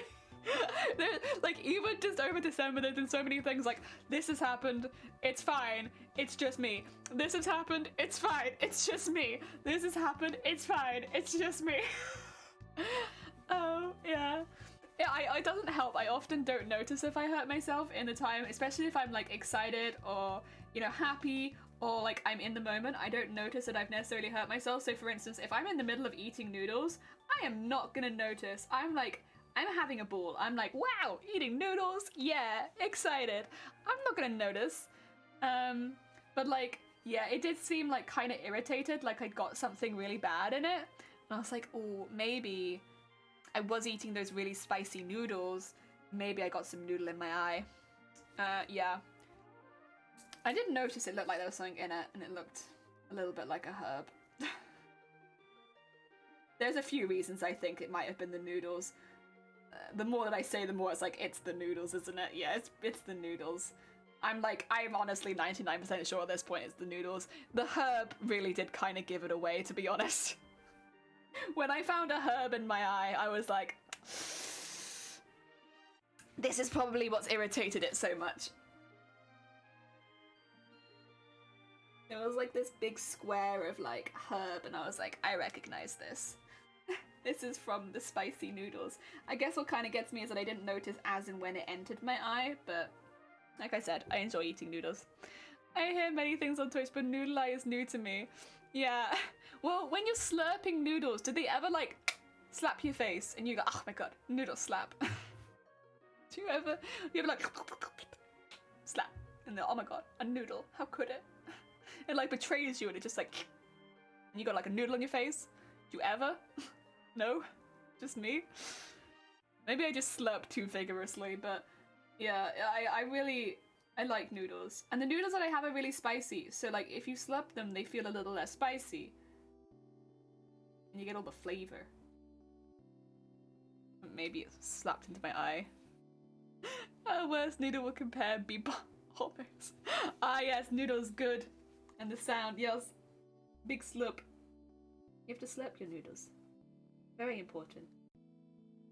Like, even just over December, there's been so many things like, this has happened, it's fine, it's just me. This has happened, it's fine, it's just me. This has happened, it's fine, it's just me. Oh, yeah. Yeah, it doesn't help. I often don't notice if I hurt myself in the time, especially if I'm like excited or, you know, happy or like I'm in the moment. I don't notice that I've necessarily hurt myself. So for instance, if I'm in the middle of eating noodles, I am not gonna notice. I'm having a ball. I'm like, wow, eating noodles, yeah, excited. I'm not gonna notice. But like, yeah, it did seem like kind of irritated, like I'd got something really bad in it. And I was like, oh, maybe I was eating those really spicy noodles. Maybe I got some noodle in my eye. Yeah. I did notice it looked like there was something in it, and it looked a little bit like a herb. There's a few reasons I think it might have been the noodles. The more that I say, the more it's like, it's the noodles, isn't it? Yeah, it's the noodles. I'm honestly 99% sure at this point it's the noodles. The herb really did kind of give it away, to be honest. When I found a herb in my eye, I was like, this is probably what's irritated it so much. It was like this big square of like herb, and I was like, I recognize this. This is from the spicy noodles. I guess what kind of gets me is that I didn't notice as and when it entered my eye, but like I said, I enjoy eating noodles. I hear many things on Twitch, but noodle eye is new to me. Yeah. Well, when you're slurping noodles, did they ever like slap your face and you go, oh my god, noodle slap? Do you ever like slap and then, oh my god, a noodle, how could it? It like betrays you and it just like, and you got like a noodle on your face. Do you ever? No? Just me? Maybe I just slurp too vigorously, but yeah, I like noodles. And the noodles that I have are really spicy, so like if you slurp them, they feel a little less spicy. And you get all the flavor. Maybe it slapped into my eye. Worst noodle will compare bebop almost. Ah yes, noodles good. And the sound, yes. Big slurp. You have to slurp your noodles. Very important.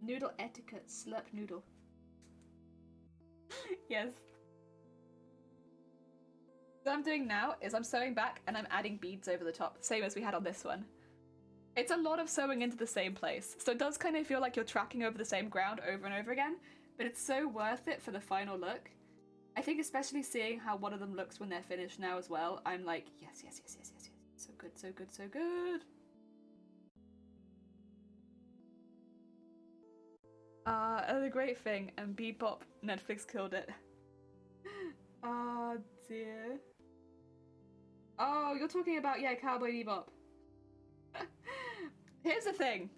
Noodle etiquette, slurp noodle. Yes. What I'm doing now is I'm sewing back and I'm adding beads over the top, same as we had on this one. It's a lot of sewing into the same place, so it does kind of feel like you're tracking over the same ground over and over again, but it's so worth it for the final look. I think especially seeing how one of them looks when they're finished now as well, I'm like, yes, yes, yes, yes, yes, yes. So good, so good, so good. The great thing, and Bebop, Netflix killed it. Oh dear. Oh, you're talking about, yeah, Cowboy Bebop. Here's the thing.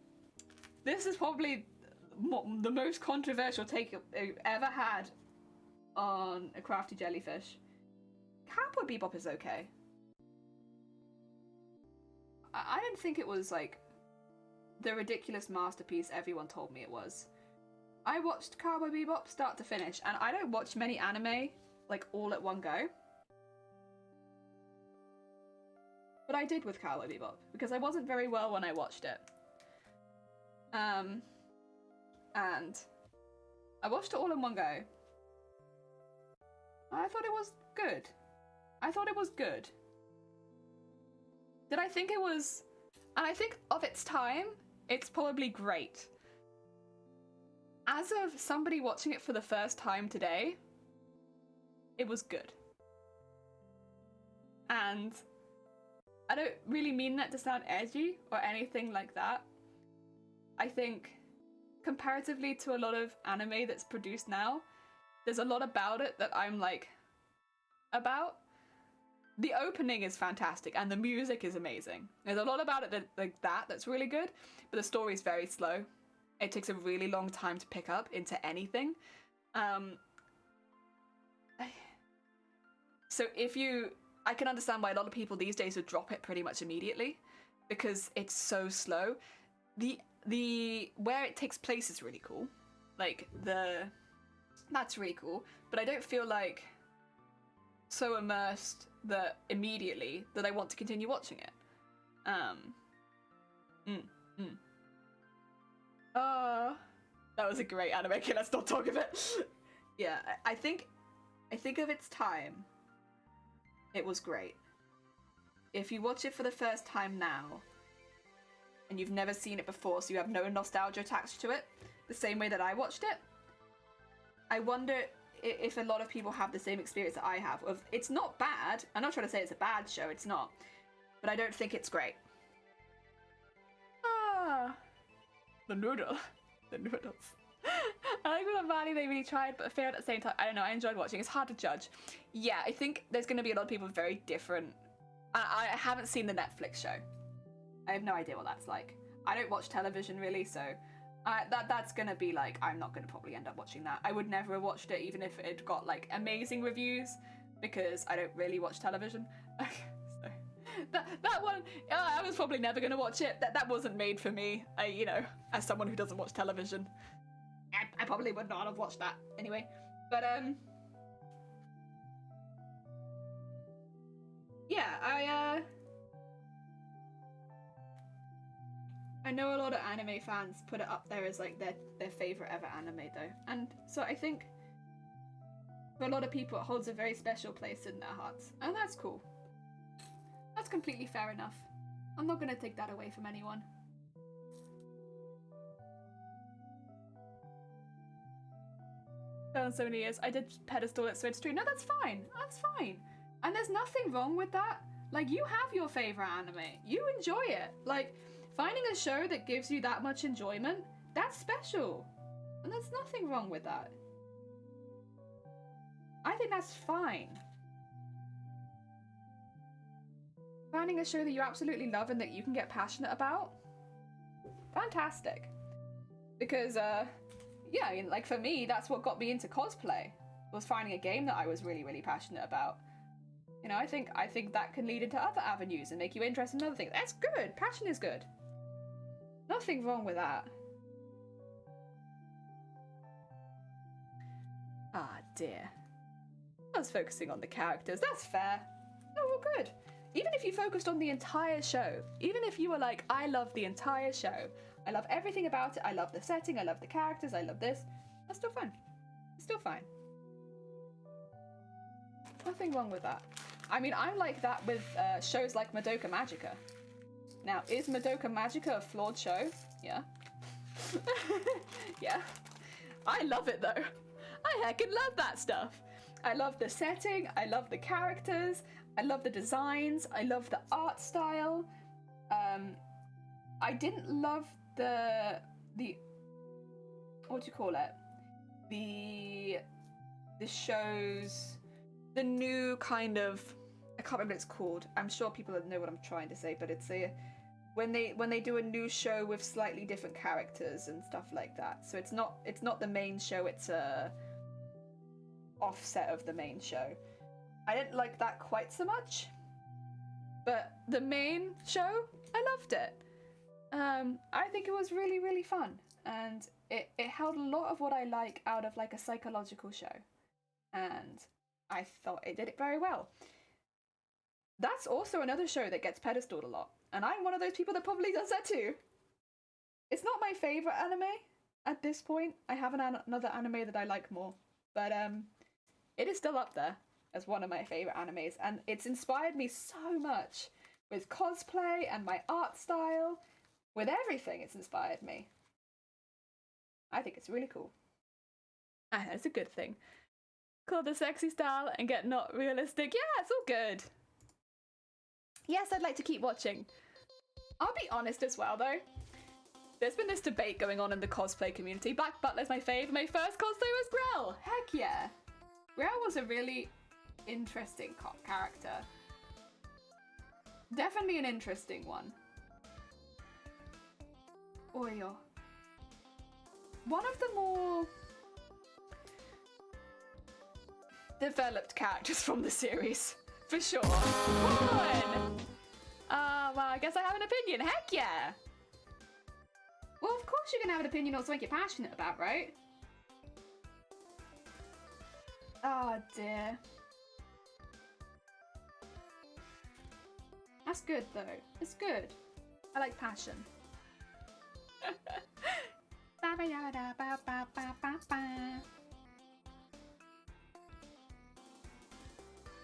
This is probably the most controversial take I've ever had on a crafty jellyfish. Cowboy Bebop is okay. I didn't think it was like the ridiculous masterpiece everyone told me it was. I watched Cowboy Bebop start to finish, and I don't watch many anime like all at one go. But I did with Cowboy Bebop, because I wasn't very well when I watched it. And I watched it all in one go. I thought it was good. I thought it was good. Did I think it was... And I think of its time, it's probably great. As of somebody watching it for the first time today, it was good. And I don't really mean that to sound edgy or anything like that. I think comparatively to a lot of anime that's produced now, there's a lot about it that I'm like, about. The opening is fantastic and the music is amazing. There's a lot about it that's really good, but the story is very slow. It takes a really long time to pick up into anything. So I can understand why a lot of people these days would drop it pretty much immediately, because it's so slow. The where it takes place is really cool. Like that's really cool, but I don't feel like so immersed that immediately that I want to continue watching it. That was a great anime. Okay, let's not talk of it. Yeah, I think of its time, it was great. If you watch it for the first time now, and you've never seen it before, so you have no nostalgia attached to it, the same way that I watched it, I wonder if a lot of people have the same experience that I have. Of it's not bad. I'm not trying to say it's a bad show. It's not, but I don't think it's great. The noodle. The noodles. I like with Valley they really tried but failed at the same time. I don't know, I enjoyed watching. It's hard to judge. Yeah, I think there's going to be a lot of people very different. I haven't seen the Netflix show. I have no idea what that's like. I don't watch television really, so that's going to be like, I'm not going to probably end up watching that. I would never have watched it even if it got like amazing reviews, because I don't really watch television. So that one, I was probably never going to watch it. That wasn't made for me. You know, as someone who doesn't watch television, I probably would not have watched that anyway. But yeah, I know a lot of anime fans put it up there as like their favorite ever anime though, and so I think for a lot of people it holds a very special place in their hearts, and that's cool. That's completely fair enough. I'm not gonna take that away from anyone. So many years. I did pedestal at Switch Street. No, that's fine. That's fine. And there's nothing wrong with that. Like, you have your favorite anime. You enjoy it. Like, finding a show that gives you that much enjoyment, that's special. And there's nothing wrong with that. I think that's fine. Finding a show that you absolutely love and that you can get passionate about. Fantastic. Because, yeah, I mean, like for me, that's what got me into cosplay, was finding a game that I was really, really passionate about. You know, I think that can lead into other avenues and make you interested in other things. That's good. Passion is good. Nothing wrong with that. Ah, dear. I was focusing on the characters. That's fair. No, we're good. Even if you focused on the entire show, even if you were like, I love the entire show, I love everything about it, I love the setting, I love the characters, I love this, that's still fun. It's still fine. Nothing wrong with that. I mean, I'm like that with shows like Madoka Magica. Now, is Madoka Magica a flawed show? Yeah. Yeah. I love it though. I heckin' love that stuff. I love the setting, I love the characters, I love the designs, I love the art style. I didn't love the what do you call it? The shows, the new kind of, I can't remember what it's called. I'm sure people know what I'm trying to say, but it's when they do a new show with slightly different characters and stuff like that. So it's not the main show, it's a offset of the main show. I didn't like that quite so much, but the main show, I loved it. I think it was really, really fun, and it held a lot of what I like out of like a psychological show, and I thought it did it very well. That's also another show that gets pedestaled a lot, and I'm one of those people that probably does that too. It's not my favourite anime at this point. I have another anime that I like more, but it is still up there as one of my favourite animes, and it's inspired me so much with cosplay and my art style. With everything, it's inspired me. I think it's really cool. And it's a good thing. Call the sexy style and get not realistic. Yeah, it's all good. Yes, I'd like to keep watching. I'll be honest as well, though. There's been this debate going on in the cosplay community. Black Butler's my fave. My first cosplay was Grell. Heck yeah. Grell was a really interesting character. Definitely an interesting one. Oyo. One of the more developed characters from the series, for sure. Well, I guess I have an opinion. Heck yeah! Well, of course you're gonna have an opinion on something you're passionate about, right? Oh dear. That's good though. It's good. I like passion.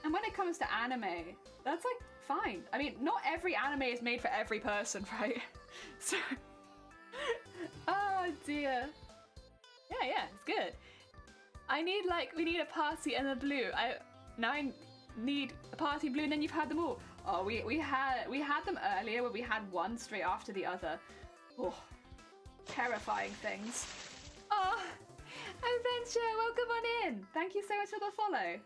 And when it comes to anime, that's like fine. I mean, not every anime is made for every person, right? So, oh dear. Yeah, it's good. We need a party and a blue. I need a party blue, and then you've had them all. Oh, we had them earlier where we had one straight after the other. Oh, terrifying things. Oh, Adventure, welcome on in. Thank you so much for the follow.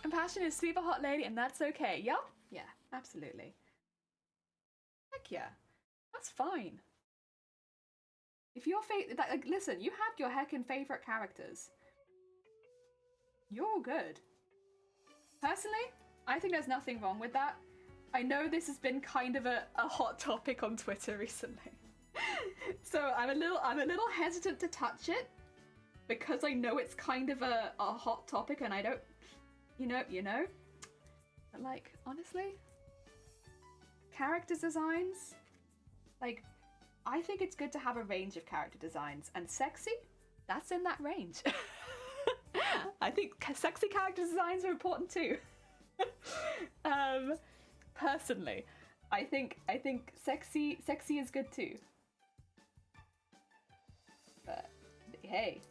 Compassion is super hot lady, and that's okay. Yup. Yeah, absolutely. Heck yeah, that's fine. If your listen, you have your heckin' favorite characters. You're all good. Personally, I think there's nothing wrong with that. I know this has been kind of a hot topic on Twitter recently. So I'm a little hesitant to touch it because I know it's kind of a hot topic and I don't, you know. But like, honestly, character designs, like, I think it's good to have a range of character designs, and sexy, that's in that range. I think sexy character designs are important too. Personally, I think sexy is good too. But hey.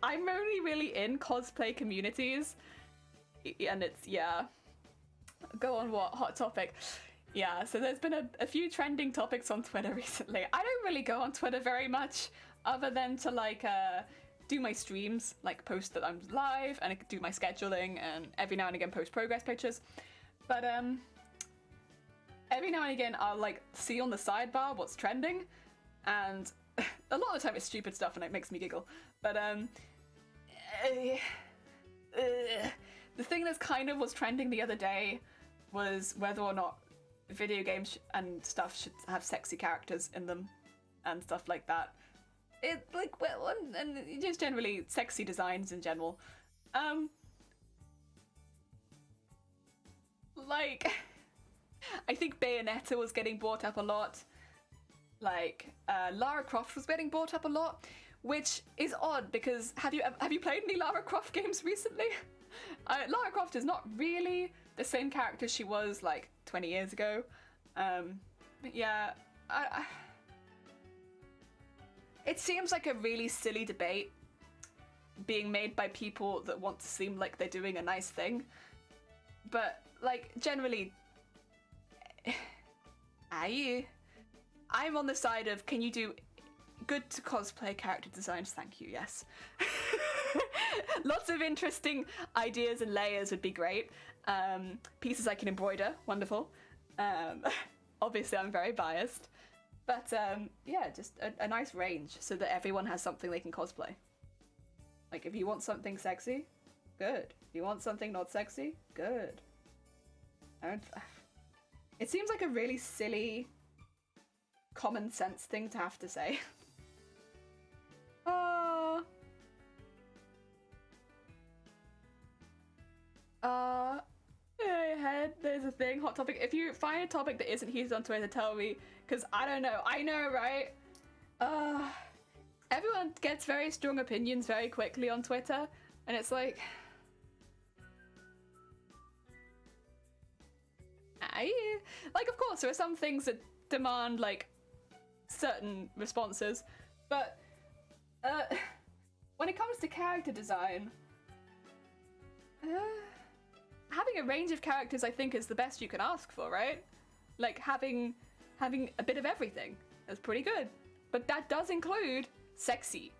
I'm only really in cosplay communities, and it's, yeah. Go on, what hot topic? Yeah, so there's been a few trending topics on Twitter recently. I don't really go on Twitter very much, other than to like do my streams, like post that I'm live, and I do my scheduling, and every now and again post progress pictures. But every now and again I'll like see on the sidebar what's trending, and a lot of the time it's stupid stuff and it makes me giggle. But the thing that's kind of was trending the other day was whether or not video games and stuff should have sexy characters in them and stuff like that. It like, well, and just generally sexy designs in general. Like, I think Bayonetta was getting brought up a lot. Like, Lara Croft was getting brought up a lot, which is odd because have you played any Lara Croft games recently? Lara Croft is not really the same character she was like 20 years ago. But yeah, it seems like a really silly debate being made by people that want to seem like they're doing a nice thing. But like generally, I'm on the side of, can you do good to cosplay character designs? Thank you, yes. Lots of interesting ideas and layers would be great. Pieces I can embroider, wonderful. Obviously I'm very biased. But yeah, just a nice range so that everyone has something they can cosplay. Like if you want something sexy, good. If you want something not sexy, good. It seems like a really silly, common sense thing to have to say. Ahead, there's a thing, hot topic. If you find a topic that isn't heated on Twitter, tell me, because I don't know. I know, right? Everyone gets very strong opinions very quickly on Twitter, and it's like, like, of course, there are some things that demand, like, certain responses, but when it comes to character design, having a range of characters, I think, is the best you can ask for, right? Like, having a bit of everything is pretty good. But that does include sexy.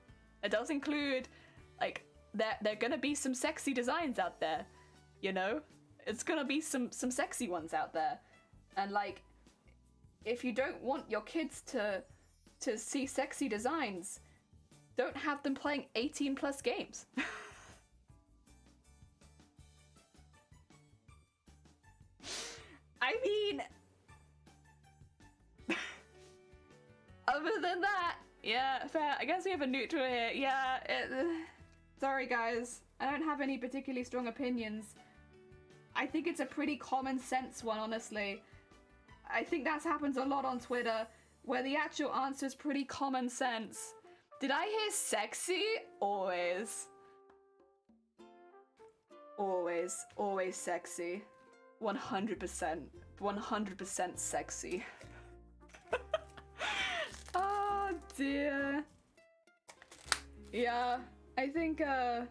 It does include, like, there are gonna be some sexy designs out there, you know? It's gonna be some sexy ones out there. And, like, if you don't want your kids to see sexy designs, don't have them playing 18+ games. I mean, other than that, yeah, fair. I guess we have a neutral here. Yeah, sorry guys, I don't have any particularly strong opinions. I think it's a pretty common sense one, honestly. I think that happens a lot on Twitter, where the actual answer is pretty common sense. Did I hear sexy? Always. Always sexy. 100% sexy. Oh dear. Yeah, I think yeah,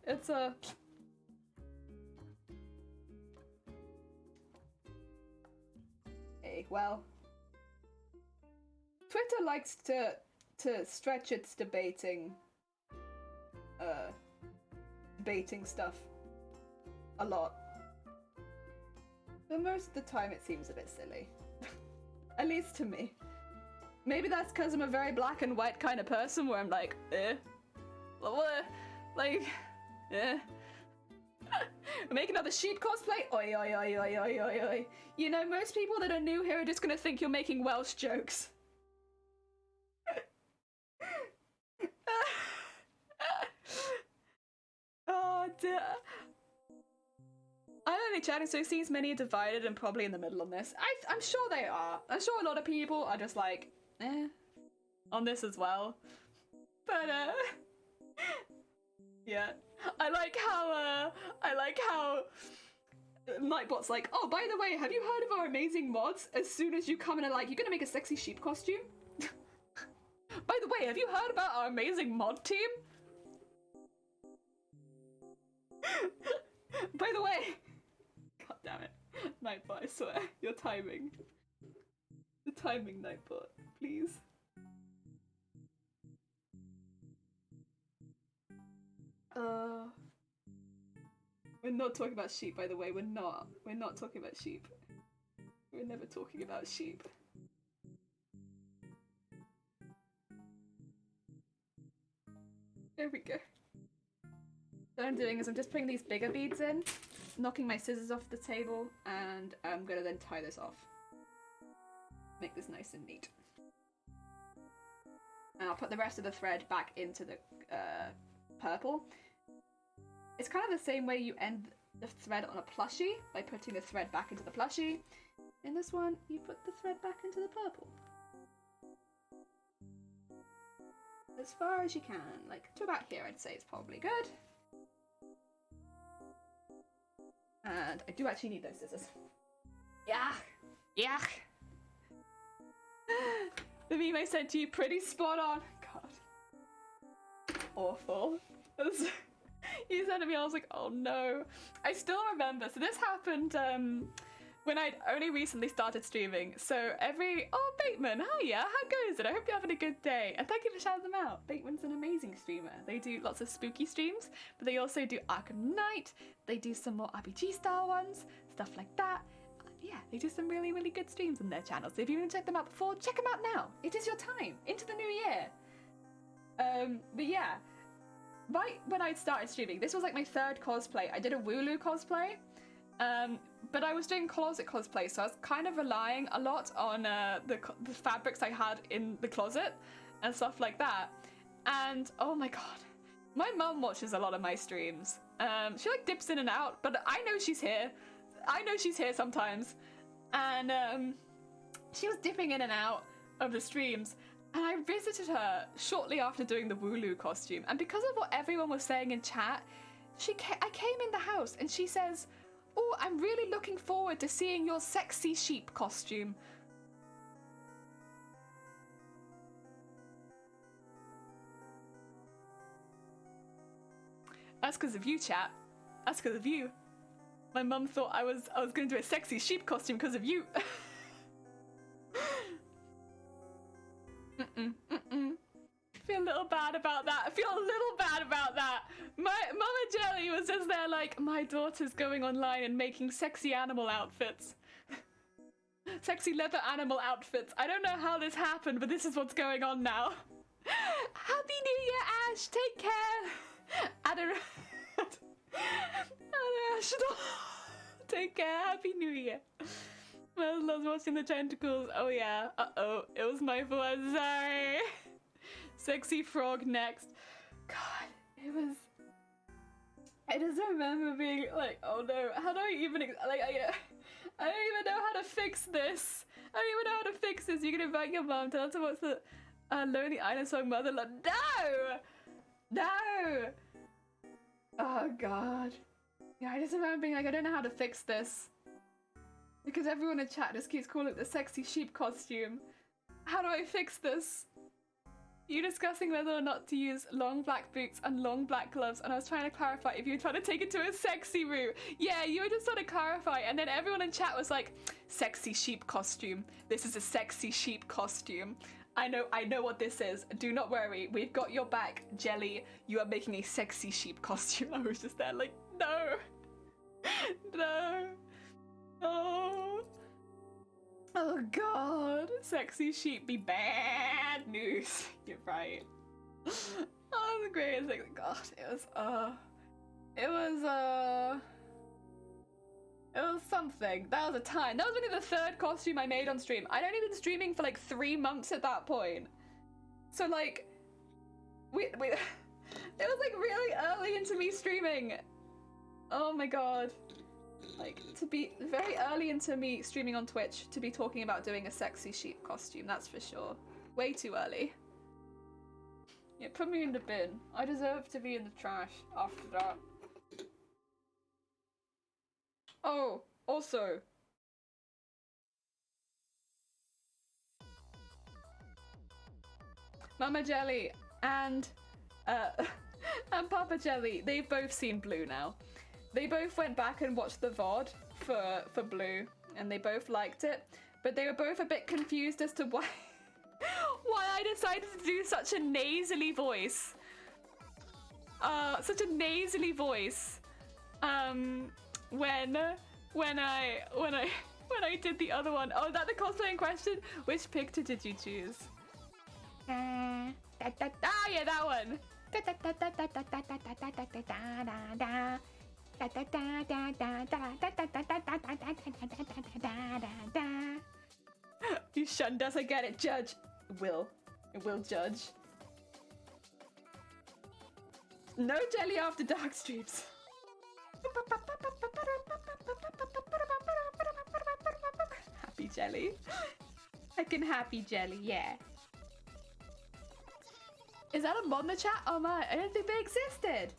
it's a hey, well, Twitter likes to stretch its debating stuff a lot. But most of the time it seems a bit silly. At least to me. Maybe that's because I'm a very black and white kind of person where I'm like, like, make another sheep cosplay? Oi, oi, oi, oi, oi, oi, oi. You know, most people that are new here are just gonna think you're making Welsh jokes. Oh dear. I'm only chatting, so it seems many are divided and probably in the middle on this. I'm sure they are. I'm sure a lot of people are just like, on this as well. But, yeah. I like how Nightbot's like, oh, by the way, have you heard of our amazing mods? As soon as you come in and like, you're gonna make a sexy sheep costume? By the way, have you heard about our amazing mod team? By the way, god damn it. Nightbot, I swear. Your timing. The timing, Nightbot, please. We're not talking about sheep, by the way. We're not. We're not talking about sheep. We're never talking about sheep. There we go. What I'm doing is I'm just putting these bigger beads in, knocking my scissors off the table, and I'm gonna then tie this off. Make this nice and neat. And I'll put the rest of the thread back into the purple. It's kind of the same way you end the thread on a plushie, by putting the thread back into the plushie. In this one, you put the thread back into the purple. As far as you can, like to about here I'd say it's probably good. And I do actually need those scissors. Yeah! Yeah! The meme I sent to you, pretty spot on. God. Awful. You sent it to me, I was like, oh no. I still remember, so this happened when I'd only recently started streaming. So oh, Bateman, hiya, how goes it? I hope you're having a good day. And thank you for shouting them out. Bateman's an amazing streamer. They do lots of spooky streams, but they also do Arkham Knight. They do some more RPG style ones, stuff like that. Yeah, they do some really, really good streams on their channels. So if you haven't checked them out before, check them out now. It is your time, into the new year. But yeah, right when I started streaming, this was like my third cosplay. I did a Wooloo cosplay, but I was doing closet cosplay, so I was kind of relying a lot on the fabrics I had in the closet and stuff like that. And oh my god, my mum watches a lot of my streams. She like dips in and out, but I know she's here. I know she's here sometimes. And she was dipping in and out of the streams. And I visited her shortly after doing the Wooloo costume. And because of what everyone was saying in chat, I came in the house and she says, oh, I'm really looking forward to seeing your sexy sheep costume. That's because of you, chat. That's because of you. My mum thought I was going to do a sexy sheep costume because of you. Feel a little bad about that. I feel a little bad about that. My Mama Jelly was just there like, my daughter's going online and making sexy animal outfits. Sexy leather animal outfits. I don't know how this happened, but this is what's going on now. Happy New Year, Ash. Take care. Take care. Happy New Year. I was watching the tentacles. Oh yeah. Uh-oh. It was my fault. I'm sorry. Sexy frog next. God, it was... I just remember being like, oh no, how do I even... I don't even know how to fix this. I don't even know how to fix this. You can invite your mom, tell her to watch the Lonely Island song Motherlove. No! No! Oh god. Yeah, I just remember being like, I don't know how to fix this. Because everyone in chat just keeps calling it the sexy sheep costume. How do I fix this? You discussing whether or not to use long black boots and long black gloves, and I was trying to clarify if you were trying to take it to a sexy route. Yeah, you were just trying to clarify, and then everyone in chat was like, sexy sheep costume. This is a sexy sheep costume. I know what this is. Do not worry. We've got your back, Jelly. You are making a sexy sheep costume. I was just there like, no. No. Oh. Oh god. Sexy sheep be bad news. You're right. Oh, the greatest thing. God, it was something. That was a time. That was only the third costume I made on stream. I'd only been streaming for like 3 months at that point. So like, it was like really early into me streaming. Oh my god. Like, to be very early into me streaming on Twitch to be talking about doing a sexy sheep costume, that's for sure. Way too early. Yeah, put me in the bin. I deserve to be in the trash after that. Oh, also. Mama Jelly and Papa Jelly, they've both seen Blue now. They both went back and watched the VOD for Blue, and they both liked it, but they were both a bit confused as to why I decided to do such a nasally voice. Such a nasally voice. When I did the other one. Oh, is that the cosplay in question? Which picture did you choose? Ah, yeah, that one. You shunned us, I get it, Judge. It will judge. No jelly after dark streams. Happy jelly. Heckin' happy jelly, yeah. Is that a mod in the chat? Oh my, I didn't think they existed.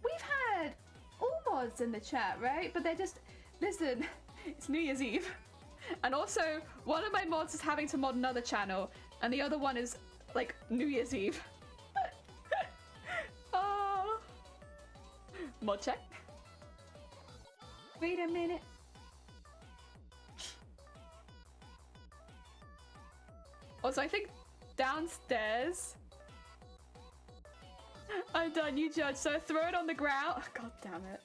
We've had all mods in the chat, right? But they're just, listen, it's New Year's Eve. And also, one of my mods is having to mod another channel, and the other one is, like, New Year's Eve. Oh. Mod check. Wait a minute. Also, I think downstairs... I'm done, you judge, so throw it on the ground. God damn it.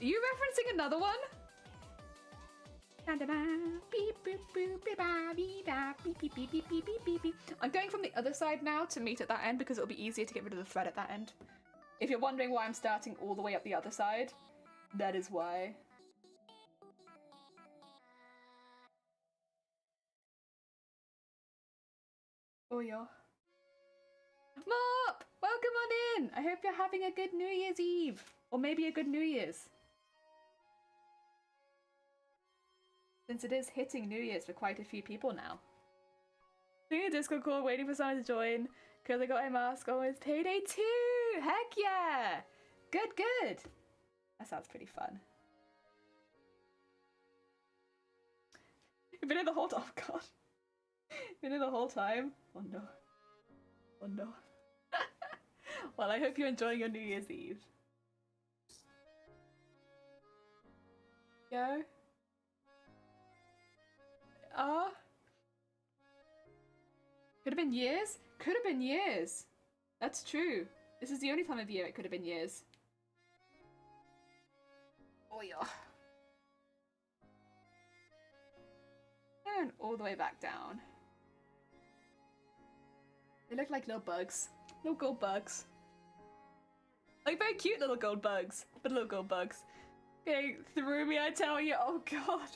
Are you referencing another one? I'm going from the other side now to meet at that end because it'll be easier to get rid of the thread at that end. If you're wondering why I'm starting all the way up the other side, that is why. Oh yeah. Mop! Welcome on in! I hope you're having a good New Year's Eve. Or maybe a good New Year's. Since it is hitting New Year's for quite a few people now. Doing a Discord call, waiting for someone to join. Because I got my mask on, it's payday 2! Heck yeah! Good, good! That sounds pretty fun. You've been in the whole time? Oh god. Been in the whole time? Oh no. Oh no. Well, I hope you're enjoying your New Year's Eve. Yo. Could have been years? Could have been years. That's true. This is the only time of year it could have been years. Oh yeah. And all the way back down. They look like little bugs. Little gold bugs. Like very cute little gold bugs. But little gold bugs. Getting through me, I tell you. Oh god.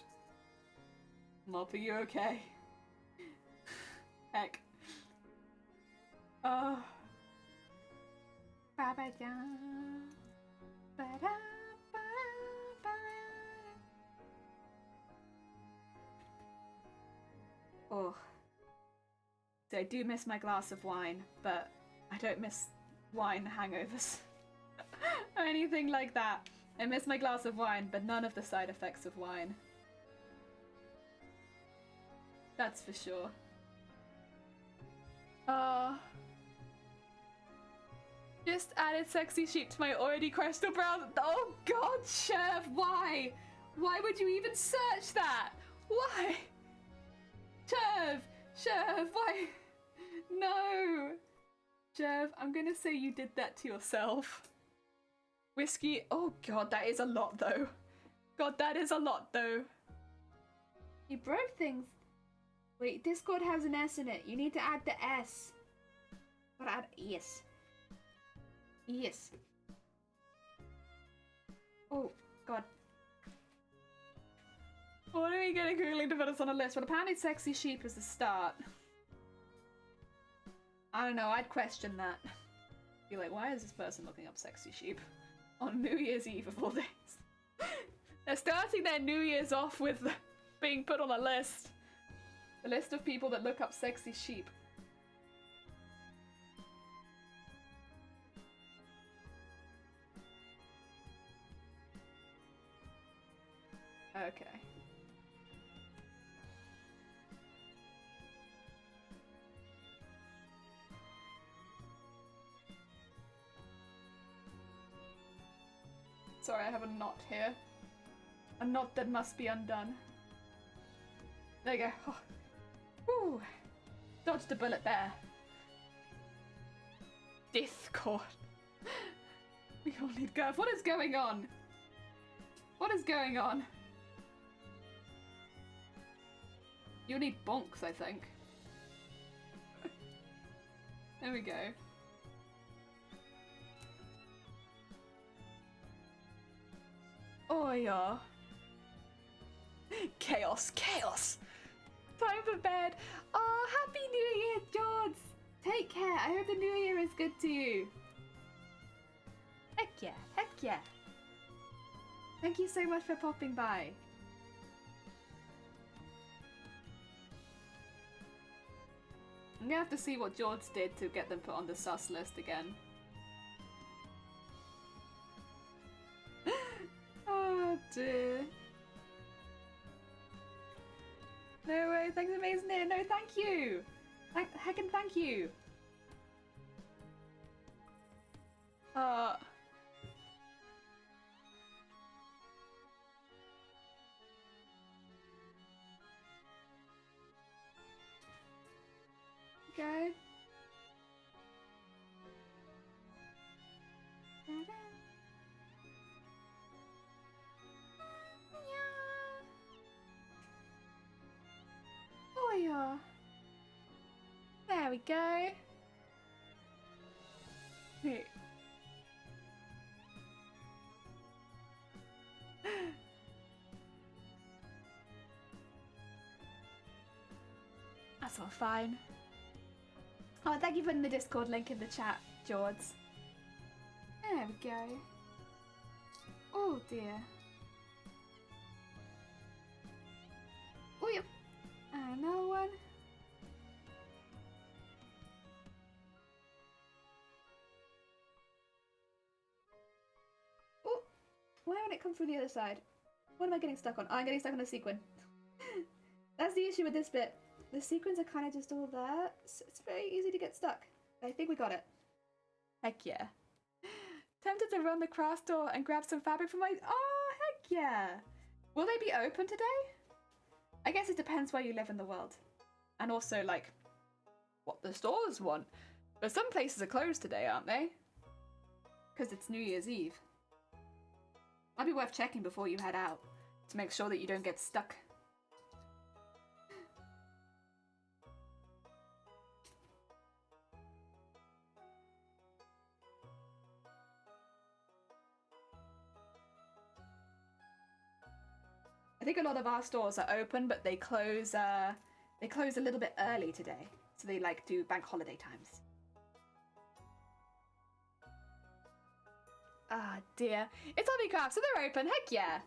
Mop, are you okay? Heck. Oh. Oh. So I do miss my glass of wine, but I don't miss wine hangovers or anything like that. I miss my glass of wine, but none of the side effects of wine. That's for sure. Just added sexy sheep to my already crystal brown. Oh god, Chev, why? Why would you even search that? Why? Chev, why? No. Chev, I'm gonna say you did that to yourself. Whiskey, oh god, that is a lot though. God, that is a lot though. You broke things. Wait, Discord has an S in it. You need to add the S. Gotta add yes. Yes. Oh, god. What are we getting Googling to put us on a list? Well, apparently sexy sheep is the start. I don't know, I'd question that. Be like, why is this person looking up sexy sheep on New Year's Eve of all days? They're starting their New Year's off with being put on a list. A list of people that look up sexy sheep. Okay. Sorry, I have a knot here. A knot that must be undone. There you go. Oh. Woo. Dodged a bullet there. Discord. We all need girls. What is going on? What is going on? You need bonks, I think. There we go. Oh yeah. Chaos, chaos. Time for bed. Oh, happy New Year, George. Take care. I hope the New Year is good to you. Heck yeah, heck yeah. Thank you so much for popping by. I'm gonna have to see what George did to get them put on the sus list again. Oh dear. No way, thanks amazing. No, thank you. Heckin' thank you. Okay. Oh yeah. There we go. Hey. That's all fine. Oh, thank you for putting the Discord link in the chat, George. There we go. Oh dear. Oh yep. Another one. Oh, why won't it come through the other side? What am I getting stuck on? Oh, I'm getting stuck on a sequin. That's the issue with this bit. The sequins are kind of just all there, so it's very easy to get stuck. I think we got it. Heck yeah. Tempted to run the craft store and grab some fabric for my... Oh, heck yeah. Will they be open today? I guess it depends where you live in the world. And also, like, what the stores want. But some places are closed today, aren't they? Because it's New Year's Eve. Might be worth checking before you head out, to make sure that you don't get stuck. I think a lot of our stores are open, but they close a little bit early today. So they like do bank holiday times. Ah dear. It's Hobbycraft, so they're open. Heck yeah.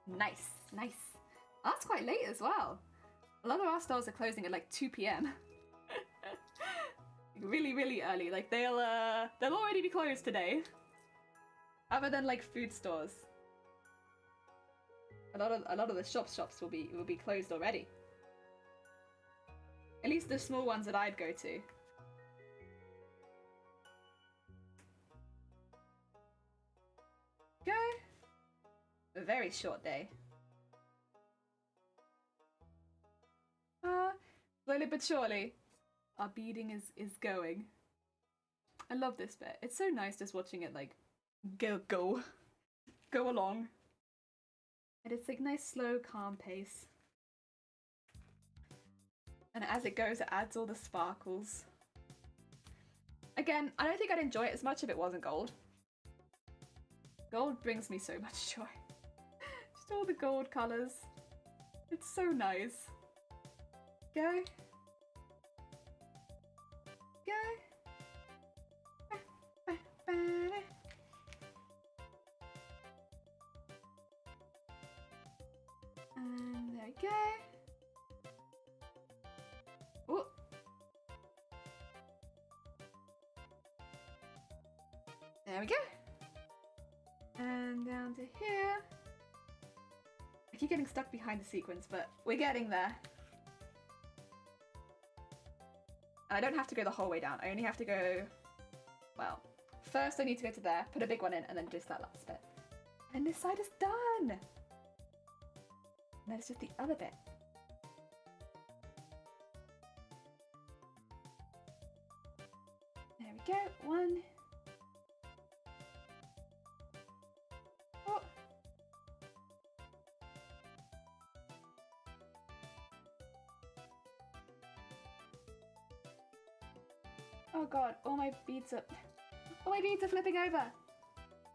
Nice, nice. Oh, that's quite late as well. A lot of our stores are closing at like 2 p.m. Really, really early. Like they'll already be closed today. Other than like food stores. A lot of the shops will be closed already. At least the small ones that I'd go to. Go. A very short day. Slowly but surely, our beading is going. I love this bit. It's so nice just watching it like go along. And it's like nice, slow, calm pace. And as it goes, it adds all the sparkles. Again, I don't think I'd enjoy it as much if it wasn't gold. Gold brings me so much joy. Just all the gold colours. It's so nice. Go. Go. And there we go. Oh. There we go. And down to here. I keep getting stuck behind the sequence, but we're getting there. I don't have to go the whole way down. I only have to go, well, first I need to go to there, put a big one in, and then just that last bit. And this side is done! And there's just the other bit. There we go. One. Oh. Oh god, all my beads are... All my beads are flipping over!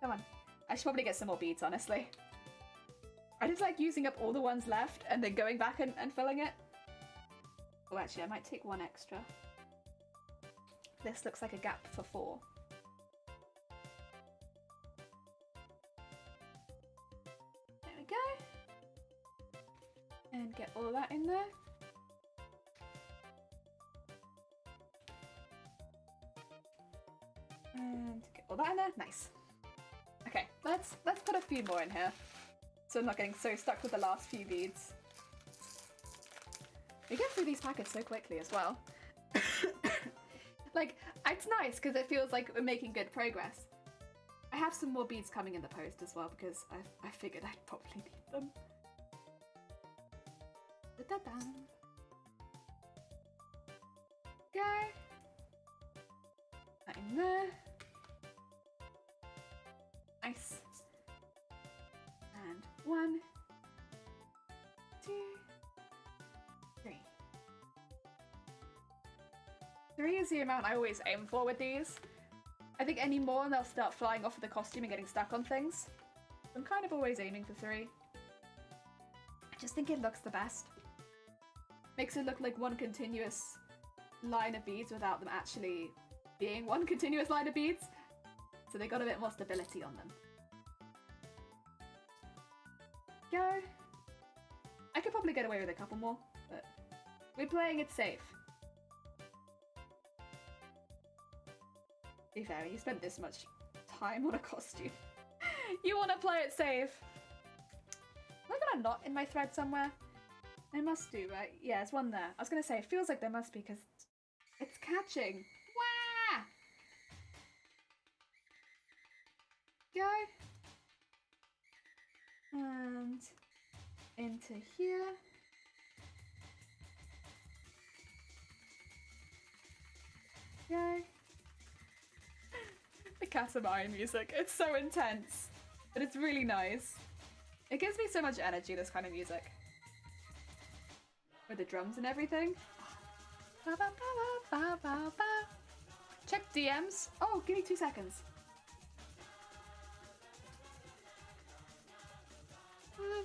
Come on. I should probably get some more beads, honestly. I just like using up all the ones left and then going back and filling it. Oh, actually, I might take one extra. This looks like a gap for 4. There we go. And get all that in there. And get all that in there. Nice. Okay, let's put a few more in here, so I'm not getting so stuck with the last few beads. We get through these packets so quickly as well. Like, it's nice because it feels like we're making good progress. I have some more beads coming in the post as well because I figured I'd probably need them. Da-da-da. Go. That in there. Nice. And 1, 2, 3. 3 is the amount I always aim for with these. I think any more and they'll start flying off of the costume and getting stuck on things. I'm kind of always aiming for 3. I just think it looks the best. Makes it look like one continuous line of beads without them actually being one continuous line of beads. So they got a bit more stability on them. Go. I could probably get away with a couple more, but we're playing it safe. To be fair, you spent this much time on a costume. You want to play it safe. Have I got a knot in my thread somewhere? I must do, right? Yeah, there's one there. I was going to say, it feels like there must be because it's catching. Wah! Go. And into here. Go. The Casamine music. It's so intense, but it's really nice. It gives me so much energy, this kind of music. With the drums and everything. Ba, ba, ba, ba, ba, ba. Check DMs. Oh, give me 2 seconds.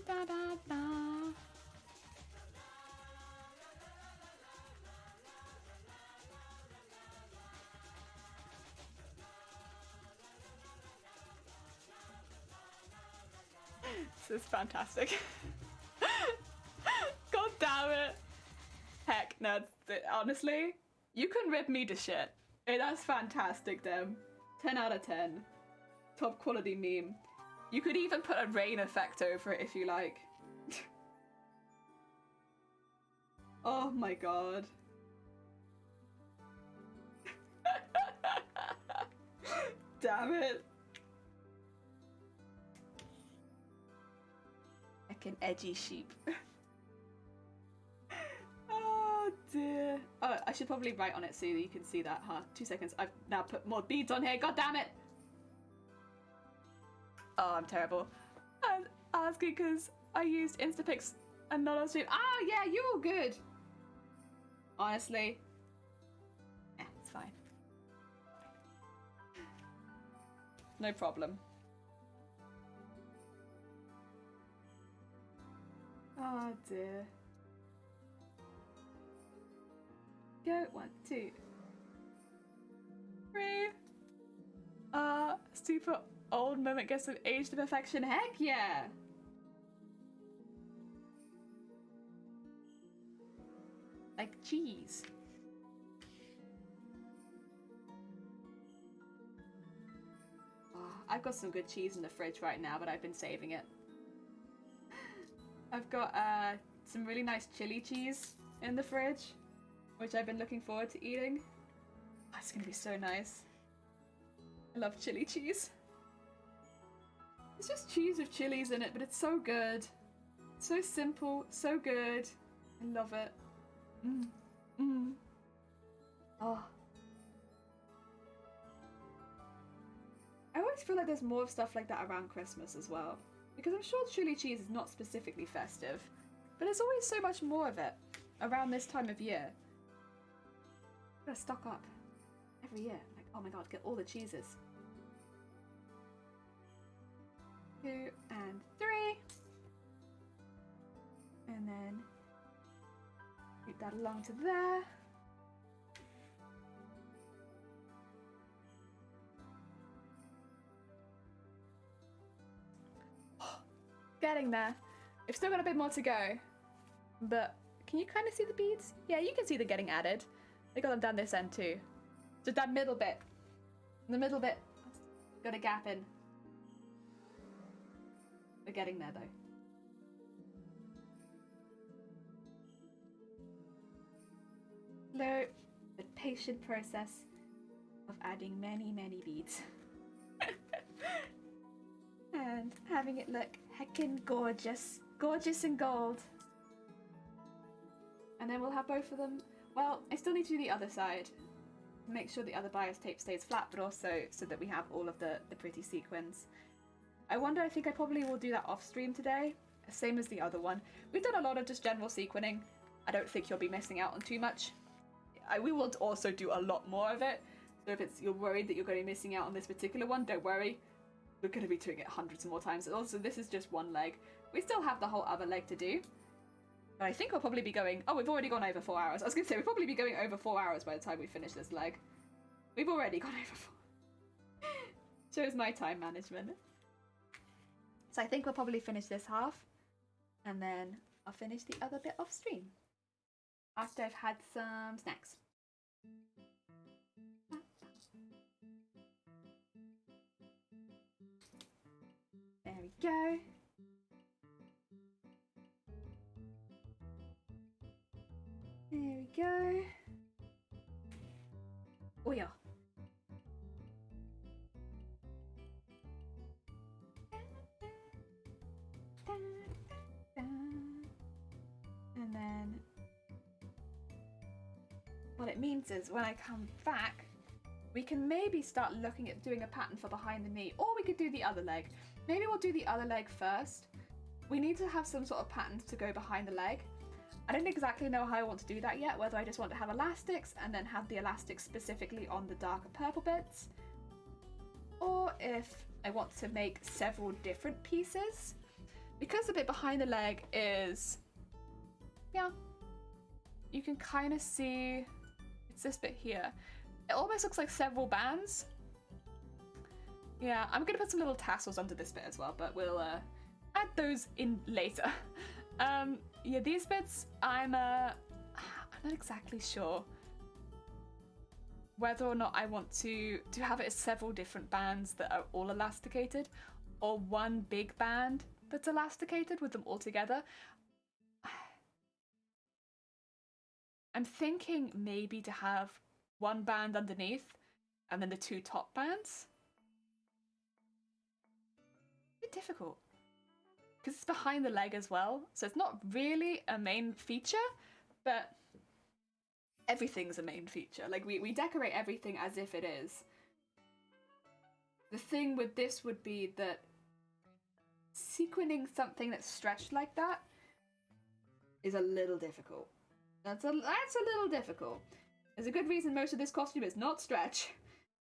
Da, da, da. This is fantastic. God damn it. Heck, no, honestly, you can rip me to shit. Hey, that's fantastic, Dem. 10 out of 10. Top quality meme. You could even put a rain effect over it if you like. Oh my god. Damn it. Like an edgy sheep. Oh dear. Oh, I should probably write on it so that you can see that, huh? 2 seconds. I've now put more beads on here. God damn it. Oh, I'm terrible. I'm asking because I used Instapics and not on stream. Ah, yeah, you're all good. Honestly. Yeah, it's fine. No problem. Oh dear. Go, 1, 2, 3. Super old moment gets of age to perfection. Heck yeah! Like cheese. Oh, I've got some good cheese in the fridge right now, but I've been saving it. I've got some really nice chili cheese in the fridge, which I've been looking forward to eating. Oh, it's gonna be so nice. I love chili cheese. It's just cheese with chilies in it, but it's so good. So simple, so good. I love it. Oh. I always feel like there's more of stuff like that around Christmas as well. Because I'm sure chili cheese is not specifically festive, but there's always so much more of it around this time of year. I'm gonna stock up every year. Like, oh my god, get all the cheeses. 2 and 3. And then root that along to there. Getting there. We've still got a bit more to go. But can you kind of see the beads? Yeah, you can see them getting added. They got them down this end too. Just that middle bit. The middle bit. Got a gap in. We're getting there though. Slow but patient process of adding many, many beads. And having it look heckin' gorgeous. Gorgeous and gold. And then we'll have both of them. Well, I still need to do the other side. Make sure the other bias tape stays flat, but also so that we have all of the pretty sequins. I think I probably will do that off stream today. Same as the other one. We've done a lot of just general sequining. I don't think you'll be missing out on too much. We will also do a lot more of it. So if you're worried that you're going to be missing out on this particular one, don't worry. We're going to be doing it hundreds more times. And also, this is just one leg. We still have the whole other leg to do. But I think we'll probably be going... Oh, we've already gone over 4 hours. I was going to say, we'll probably be going over 4 hours by the time we finish this leg. We've already gone over 4. Shows my time management. So I think we'll probably finish this half. And then I'll finish the other bit off stream. After I've had some snacks. There we go. There we go. Oh yeah. And then what it means is when I come back, we can maybe start looking at doing a pattern for behind the knee, or we could do the other leg. Maybe we'll do the other leg first. We need to have some sort of patterns to go behind the leg. I don't exactly know how I want to do that yet, whether I just want to have elastics and then have the elastics specifically on the darker purple bits, or if I want to make several different pieces. Because the bit behind the leg is, yeah, you can kind of see, it's this bit here. It almost looks like several bands. Yeah, I'm gonna put some little tassels under this bit as well, but we'll add those in later. Yeah, these bits, I'm not exactly sure whether or not I want to have it as several different bands that are all elasticated, or one big band that's elasticated with them all together. I'm thinking maybe to have one band underneath and then the 2 top bands. A bit difficult because it's behind the leg as well, so it's not really a main feature, but everything's a main feature. Like we decorate everything as if it is. The thing with this would be that sequining something that's stretched like that is a little difficult. That's a little difficult. There's a good reason most of this costume is not stretch.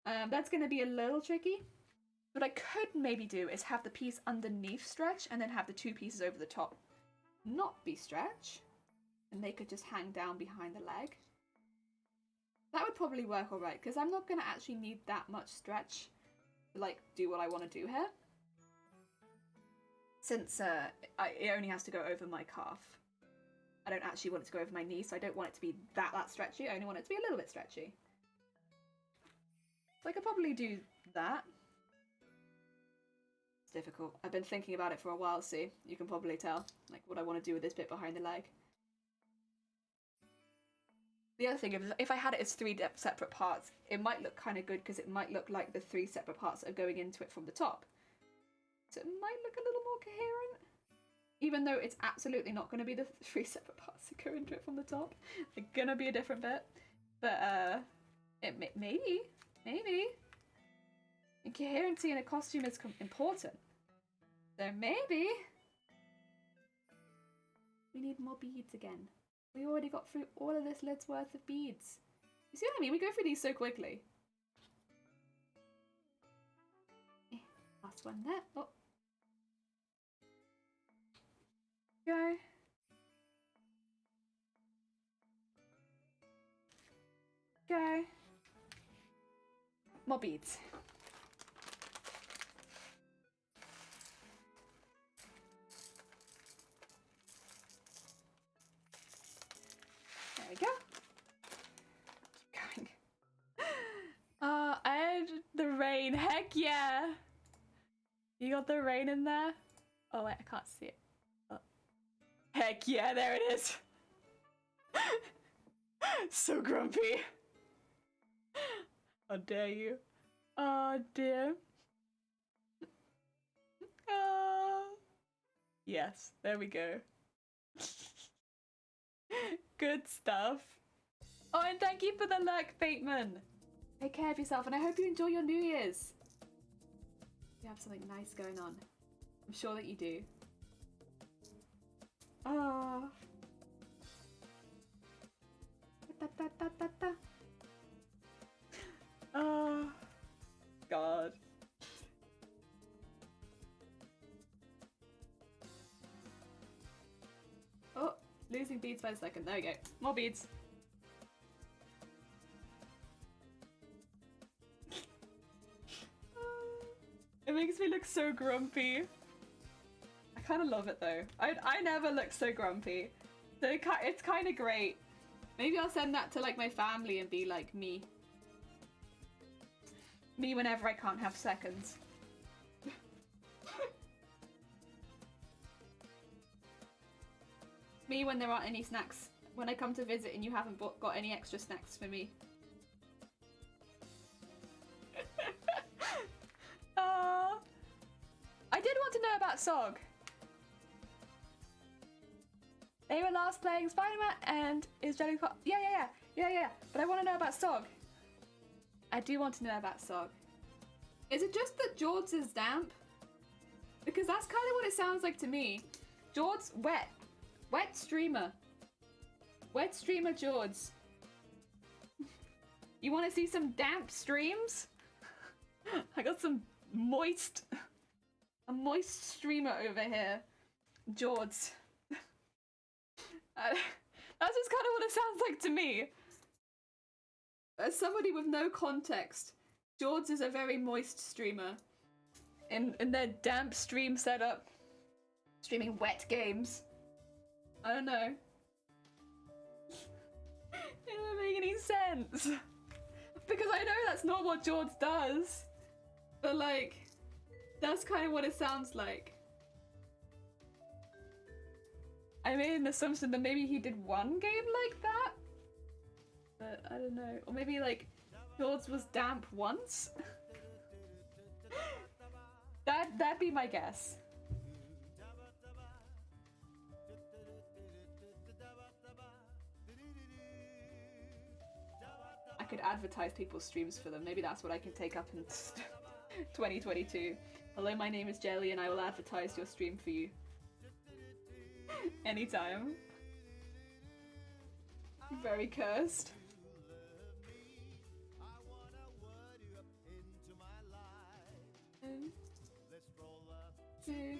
That's going to be a little tricky. What I could maybe do is have the piece underneath stretch and then have the 2 pieces over the top not be stretch, and they could just hang down behind the leg. That would probably work alright, because I'm not going to actually need that much stretch to like do what I want to do here. Since it only has to go over my calf. I don't actually want it to go over my knee, so I don't want it to be that stretchy. I only want it to be a little bit stretchy. So I could probably do that. It's difficult. I've been thinking about it for a while, see? You can probably tell, like, what I want to do with this bit behind the leg. The other thing is, if I had it as 3 separate parts, it might look kind of good, because it might look like the 3 separate parts are going into it from the top. So it might look a little more coherent. Even though it's absolutely not going to be the 3 separate parts that go into it from the top. They're going to be a different bit. But, maybe. And coherency in a costume is important. So maybe... We need more beads again. We already got through all of this lid's worth of beads. You see what I mean? We go through these so quickly. Last one there. Oh. Go. Go. More beads. There we go. Keep going. And the rain. Heck yeah. You got the rain in there? Oh wait, I can't see it. Oh. Heck yeah, there it is. So grumpy. How dare you? Oh dear. Yes, there we go. Good stuff. Oh, and thank you for the lurk, Bateman. Take care of yourself, and I hope you enjoy your New Year's. You have something nice going on. I'm sure that you do. Oh. Oh. God. Oh, losing beads by a second. There we go. More beads. It makes me look so grumpy. I kind of love it though. I never look so grumpy. So it's kind of great. Maybe I'll send that to like my family and be like me. Me whenever I can't have seconds. Me when there aren't any snacks. When I come to visit and you haven't got any extra snacks for me. I did want to know about SOG. They were last playing Spider-Man and is Jelly... Yeah. But I want to know about SOG. I do want to know about SOG. Is it just that George is damp? Because that's kind of what it sounds like to me. George, wet. Wet streamer. Wet streamer George. You want to see some damp streams? I got some moist... A moist streamer over here. George. That's just kind of what it sounds like to me. As somebody with no context, George is a very moist streamer. In their damp stream setup. Streaming wet games. I don't know. It doesn't make any sense. Because I know that's not what George does. But like, that's kind of what it sounds like. I made an assumption that maybe he did one game like that. But I don't know. Or maybe like George was damp once. That'd be my guess. I could advertise people's streams for them. Maybe that's what I can take up in 2022. Hello, my name is Jelly and I will advertise your stream for you. Anytime. Very cursed. Two.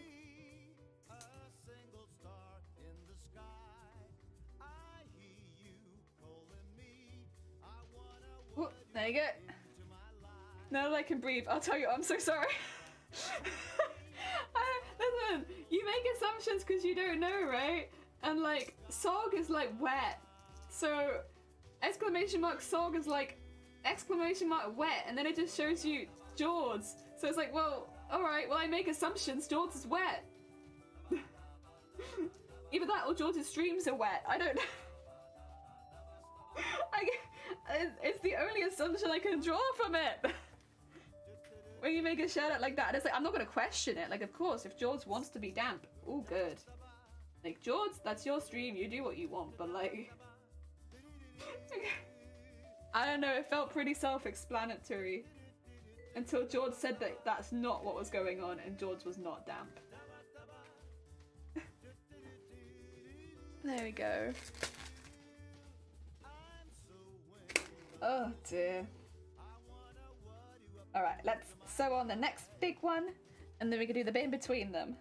Ooh, there you go. Now that I can breathe, I'll tell you, I'm so sorry. Listen, you make assumptions because you don't know, right? And like, SOG is like wet. So, exclamation mark SOG is like, exclamation mark wet, and then it just shows you George. So it's like, well, alright, well I make assumptions, George is wet. Either that or George's streams are wet, I don't know. It's the only assumption I can draw from it. When you make a shout out like that, it's like, I'm not gonna question it. Like, of course, if George wants to be damp, all good. Like, George, that's your stream, you do what you want, but like... I don't know, it felt pretty self-explanatory. Until George said that that's not what was going on, and George was not damp. There we go. Oh dear. Alright, let's sew on the next big one, and then we can do the bit in between them.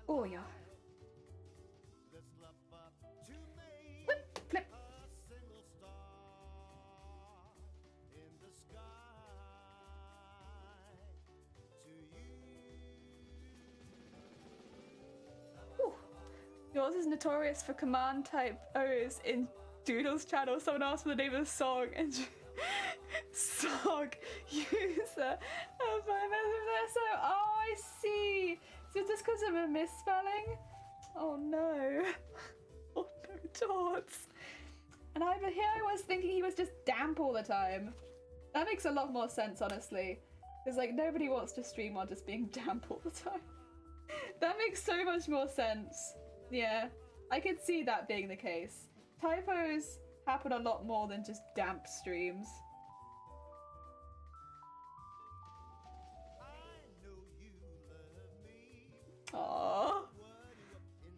Oh yeah. Whip, flip. Whew. Yours is notorious for command type O's in Doodle's channel. Someone asked for the name of the song and song user. Oh, I see. So just because of a misspelling? Oh no. Oh no, George. And here I was thinking he was just damp all the time. That makes a lot more sense, honestly. Because like nobody wants to stream while just being damp all the time. That makes so much more sense. Yeah, I could see that being the case. Typos happen a lot more than just damp streams. Aww.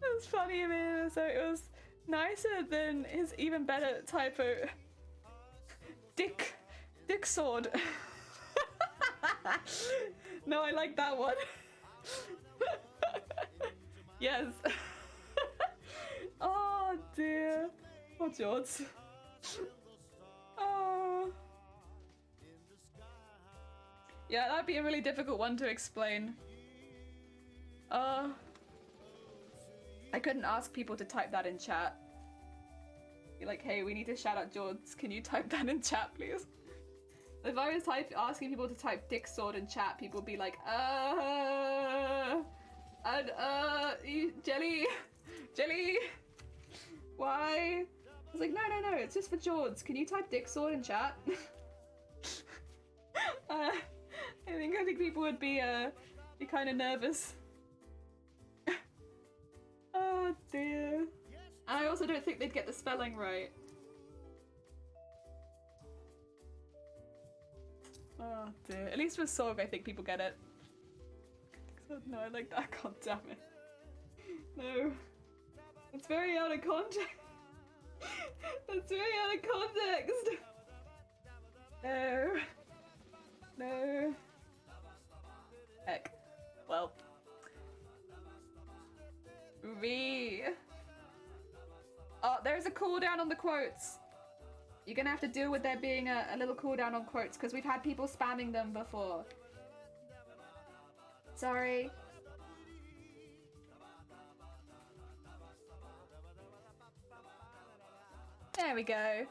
That's funny, man. So it was nicer than his even better typo. Dick sword. No, I like that one. Yes. Oh dear. Oh George. Oh. Yeah, that'd be a really difficult one to explain. I couldn't ask people to type that in chat. Be like, hey, we need to shout out George. Can you type that in chat, please? If I was asking people to type dick sword in chat, people would be like, jelly, why? I was like, no, it's just for George. Can you type dick sword in chat? I think people would be kind of nervous. Oh dear. And I also don't think they'd get the spelling right. Oh dear. At least with Sorg, I think people get it. No, I like that. God damn it. No. It's very out of context. That's very out of context. No. No. Heck. Well. Oh, there's a cooldown on the quotes. You're gonna have to deal with there being a little cooldown on quotes because we've had people spamming them before. Sorry. There we go.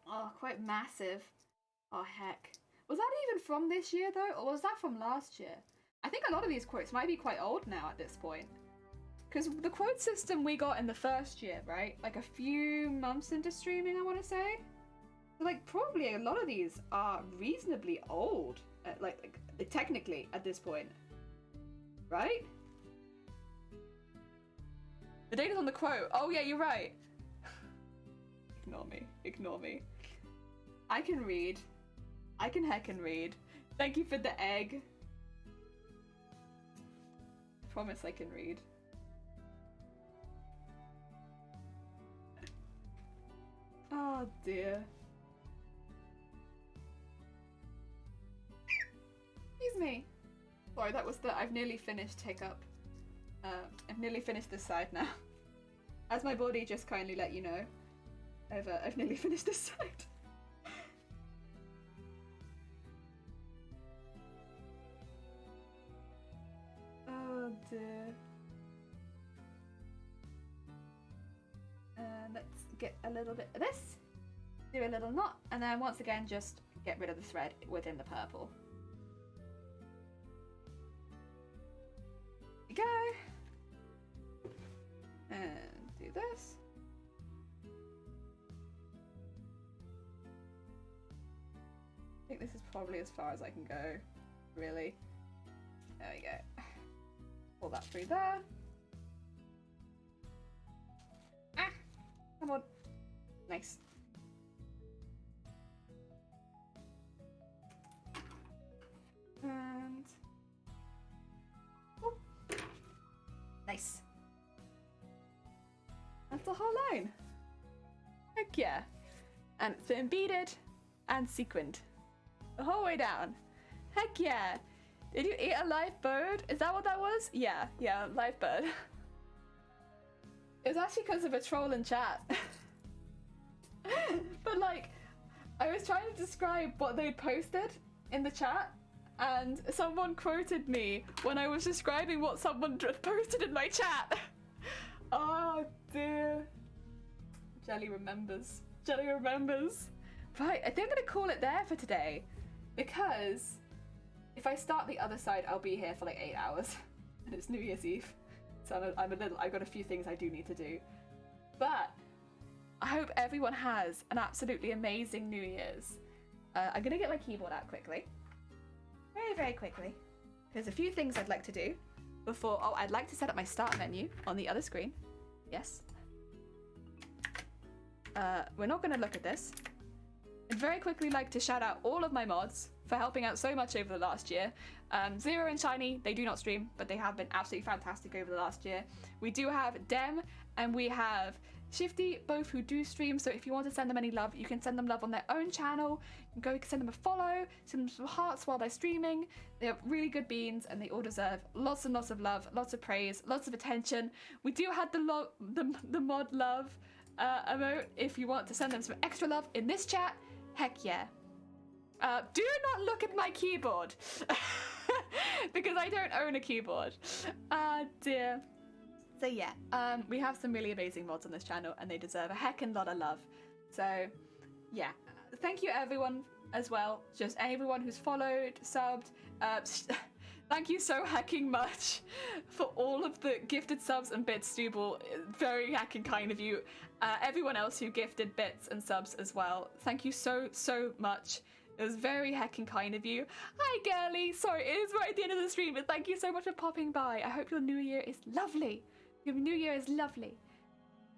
Oh, quite massive. Oh, heck. Was that even from this year, though? Or was that from last year? I think a lot of these quotes might be quite old now at this point. Because the quote system we got in the first year, right? Like a few months into streaming, I want to say. So, like, probably a lot of these are reasonably old. Like technically, at this point. Right? The data's on the quote. Oh, yeah, you're right. Ignore me. I can read. I can heckin' read. Thank you for the egg. Promise I can read. Oh dear. Excuse me. Sorry, that was the I've nearly finished hiccup. I've nearly finished this side now. As my body just kindly let you know, I've nearly finished this side. Oh dear. Let's get a little bit of this, do a little knot, and then once again just get rid of the thread within the purple. There we go. And do this. I think this is probably as far as I can go, really. There we go. Pull that through there. Ah! Come on. Nice. And... oh. Nice. That's the whole line. Heck yeah. And it's been beaded and sequined. The whole way down. Heck yeah. Did you eat a live bird? Is that what that was? Yeah, live bird. It was actually because of a troll in chat. But like, I was trying to describe what they'd posted in the chat, and someone quoted me when I was describing what someone posted in my chat. Oh dear. Jelly remembers. Jelly remembers. Right, I think I'm gonna call it there for today, because if I start the other side, I'll be here for like 8 hours, and it's New Year's Eve, so I've got a few things I do need to do. But I hope everyone has an absolutely amazing New Year's. I'm gonna get my keyboard out quickly, very quickly. There's a few things I'd like to do before. Oh, I'd like to set up my start menu on the other screen. Yes. We're not gonna look at this. I'd very quickly like to shout out all of my mods for helping out so much over the last year. Zero and Shiny, they do not stream, but they have been absolutely fantastic over the last year. We do have Dem and we have Shifty, both who do stream, so if you want to send them any love, you can send them love on their own channel. You can go send them a follow, send them some hearts while they're streaming. They have really good beans and they all deserve lots and lots of love, lots of praise, lots of attention. We do have the mod love emote if you want to send them some extra love in this chat. Heck yeah. Do not look at my keyboard because I don't own a keyboard. Dear. So yeah, we have some really amazing mods on this channel and they deserve a heckin' lot of love. So yeah, thank you everyone as well. Just everyone who's followed, subbed. Thank you so hecking much for all of the gifted subs and bits, Stubble. Very hecking kind of you. Everyone else who gifted bits and subs as well. Thank you so much. It was very heckin' kind of you. Hi, girly. Sorry, it is right at the end of the stream, but thank you so much for popping by. I hope your new year is lovely. Your new year is lovely.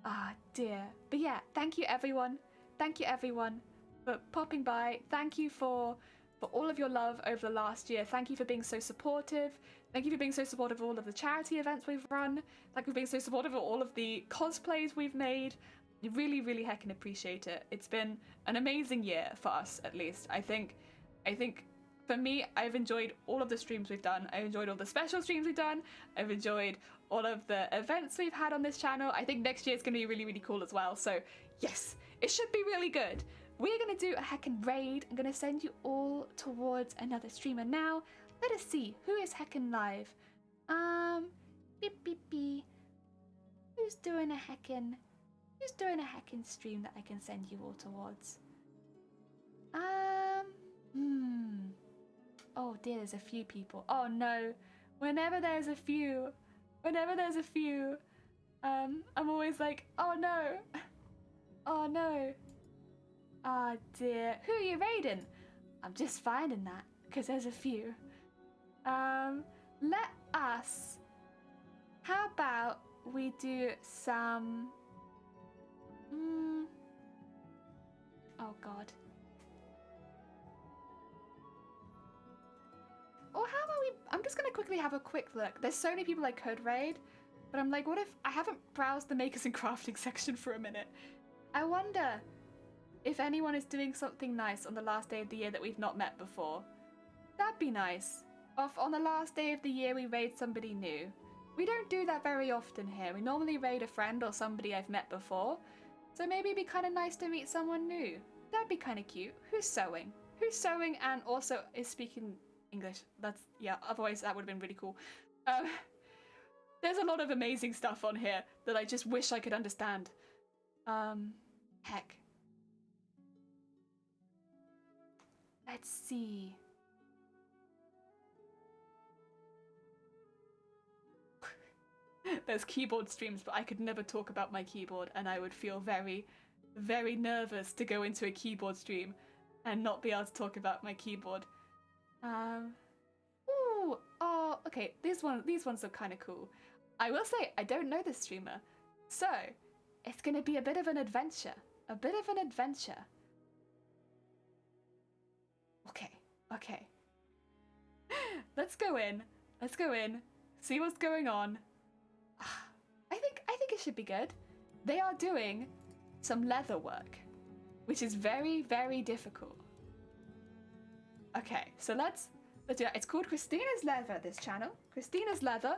Ah, dear. But yeah, thank you, everyone. Thank you, everyone, for popping by. Thank you for all of your love over the last year. Thank you for being so supportive. Thank you for being so supportive of all of the charity events we've run. Thank you for being so supportive of all of the cosplays we've made. Really heckin' appreciate it. It's been an amazing year for us, at least. I think for me, I've enjoyed all of the streams we've done. I've enjoyed all the special streams we've done. I've enjoyed all of the events we've had on this channel. I think next year is going to be really cool as well. So yes, it should be really good. We're going to do a heckin' raid. I'm going to send you all towards another streamer now. Let us see who is heckin' live. Beep. Who's doing a heckin' stream that I can send you all towards? Oh dear, there's a few people. Oh no. Whenever there's a few, I'm always like, oh no. Oh no. Ah dear. Who are you raiding? I'm just finding that, because there's a few. Let us... How about we do some... Oh god. Or how about we... I'm just going to quickly have a quick look. There's so many people I could raid, but I'm like, what if... I haven't browsed the makers and crafting section for a minute. I wonder if anyone is doing something nice on the last day of the year that we've not met before. That'd be nice. Or on the last day of the year we raid somebody new. We don't do that very often here. We normally raid a friend or somebody I've met before. So maybe it'd be kind of nice to meet someone new. That'd be kind of cute. Who's sewing? Who's sewing and also is speaking English? That's, yeah, otherwise that would have been really cool. There's a lot of amazing stuff on here that I just wish I could understand. Heck. Let's see. there's keyboard streams, but I could never talk about my keyboard, and I would feel very, very nervous to go into a keyboard stream and not be able to talk about my keyboard. Ooh, oh, okay, these ones are kind of cool. I will say, I don't know this streamer, so it's gonna be a bit of an adventure. A bit of an adventure. Okay. Let's go in, see what's going on. I think it should be good. They are doing some leather work, which is very, very difficult. Okay, so let's do that. It's called Christina's Leather, this channel. Christina's Leather.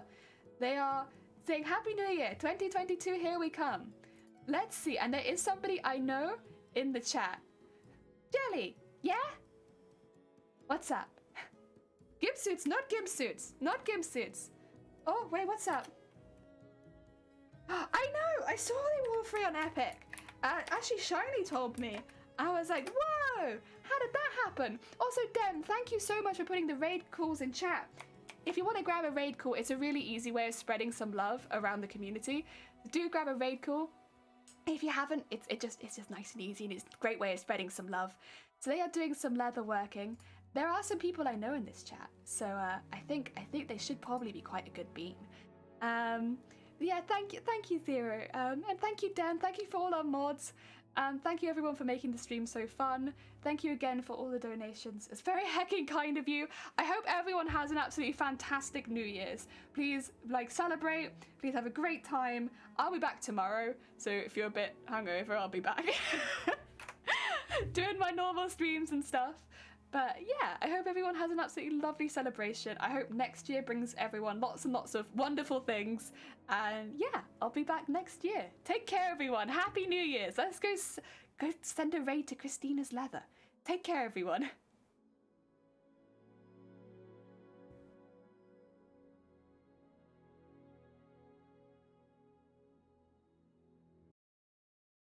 They are saying Happy New Year, 2022, here we come. Let's see, and there is somebody I know in the chat. Jelly, yeah? What's up? Gimp suits, not gimp suits, not gimp suits. Oh, wait, what's up? I know, I saw they were free on Epic. Actually, Shiny told me. I was like, whoa, how did that happen? Also, Dem, thank you so much for putting the raid calls in chat. If you want to grab a raid call, it's a really easy way of spreading some love around the community. Do grab a raid call. If you haven't, it's just nice and easy, and it's a great way of spreading some love. So they are doing some leather working. There are some people I know in this chat, so I think they should probably be quite a good bean. Yeah, thank you, Zero, and thank you, Dan. Thank you for all our mods. Thank you everyone for making the stream so fun. Thank you again for all the donations. It's very hecking kind of you. I hope everyone has an absolutely fantastic New Year's. Please, celebrate. Please have a great time. I'll be back tomorrow, so if you're a bit hungover, I'll be back. Doing my normal streams and stuff. But yeah, I hope everyone has an absolutely lovely celebration. I hope next year brings everyone lots and lots of wonderful things. And yeah, I'll be back next year. Take care, everyone. Happy New Year's. Let's go send a raid to Christina's Leather. Take care, everyone.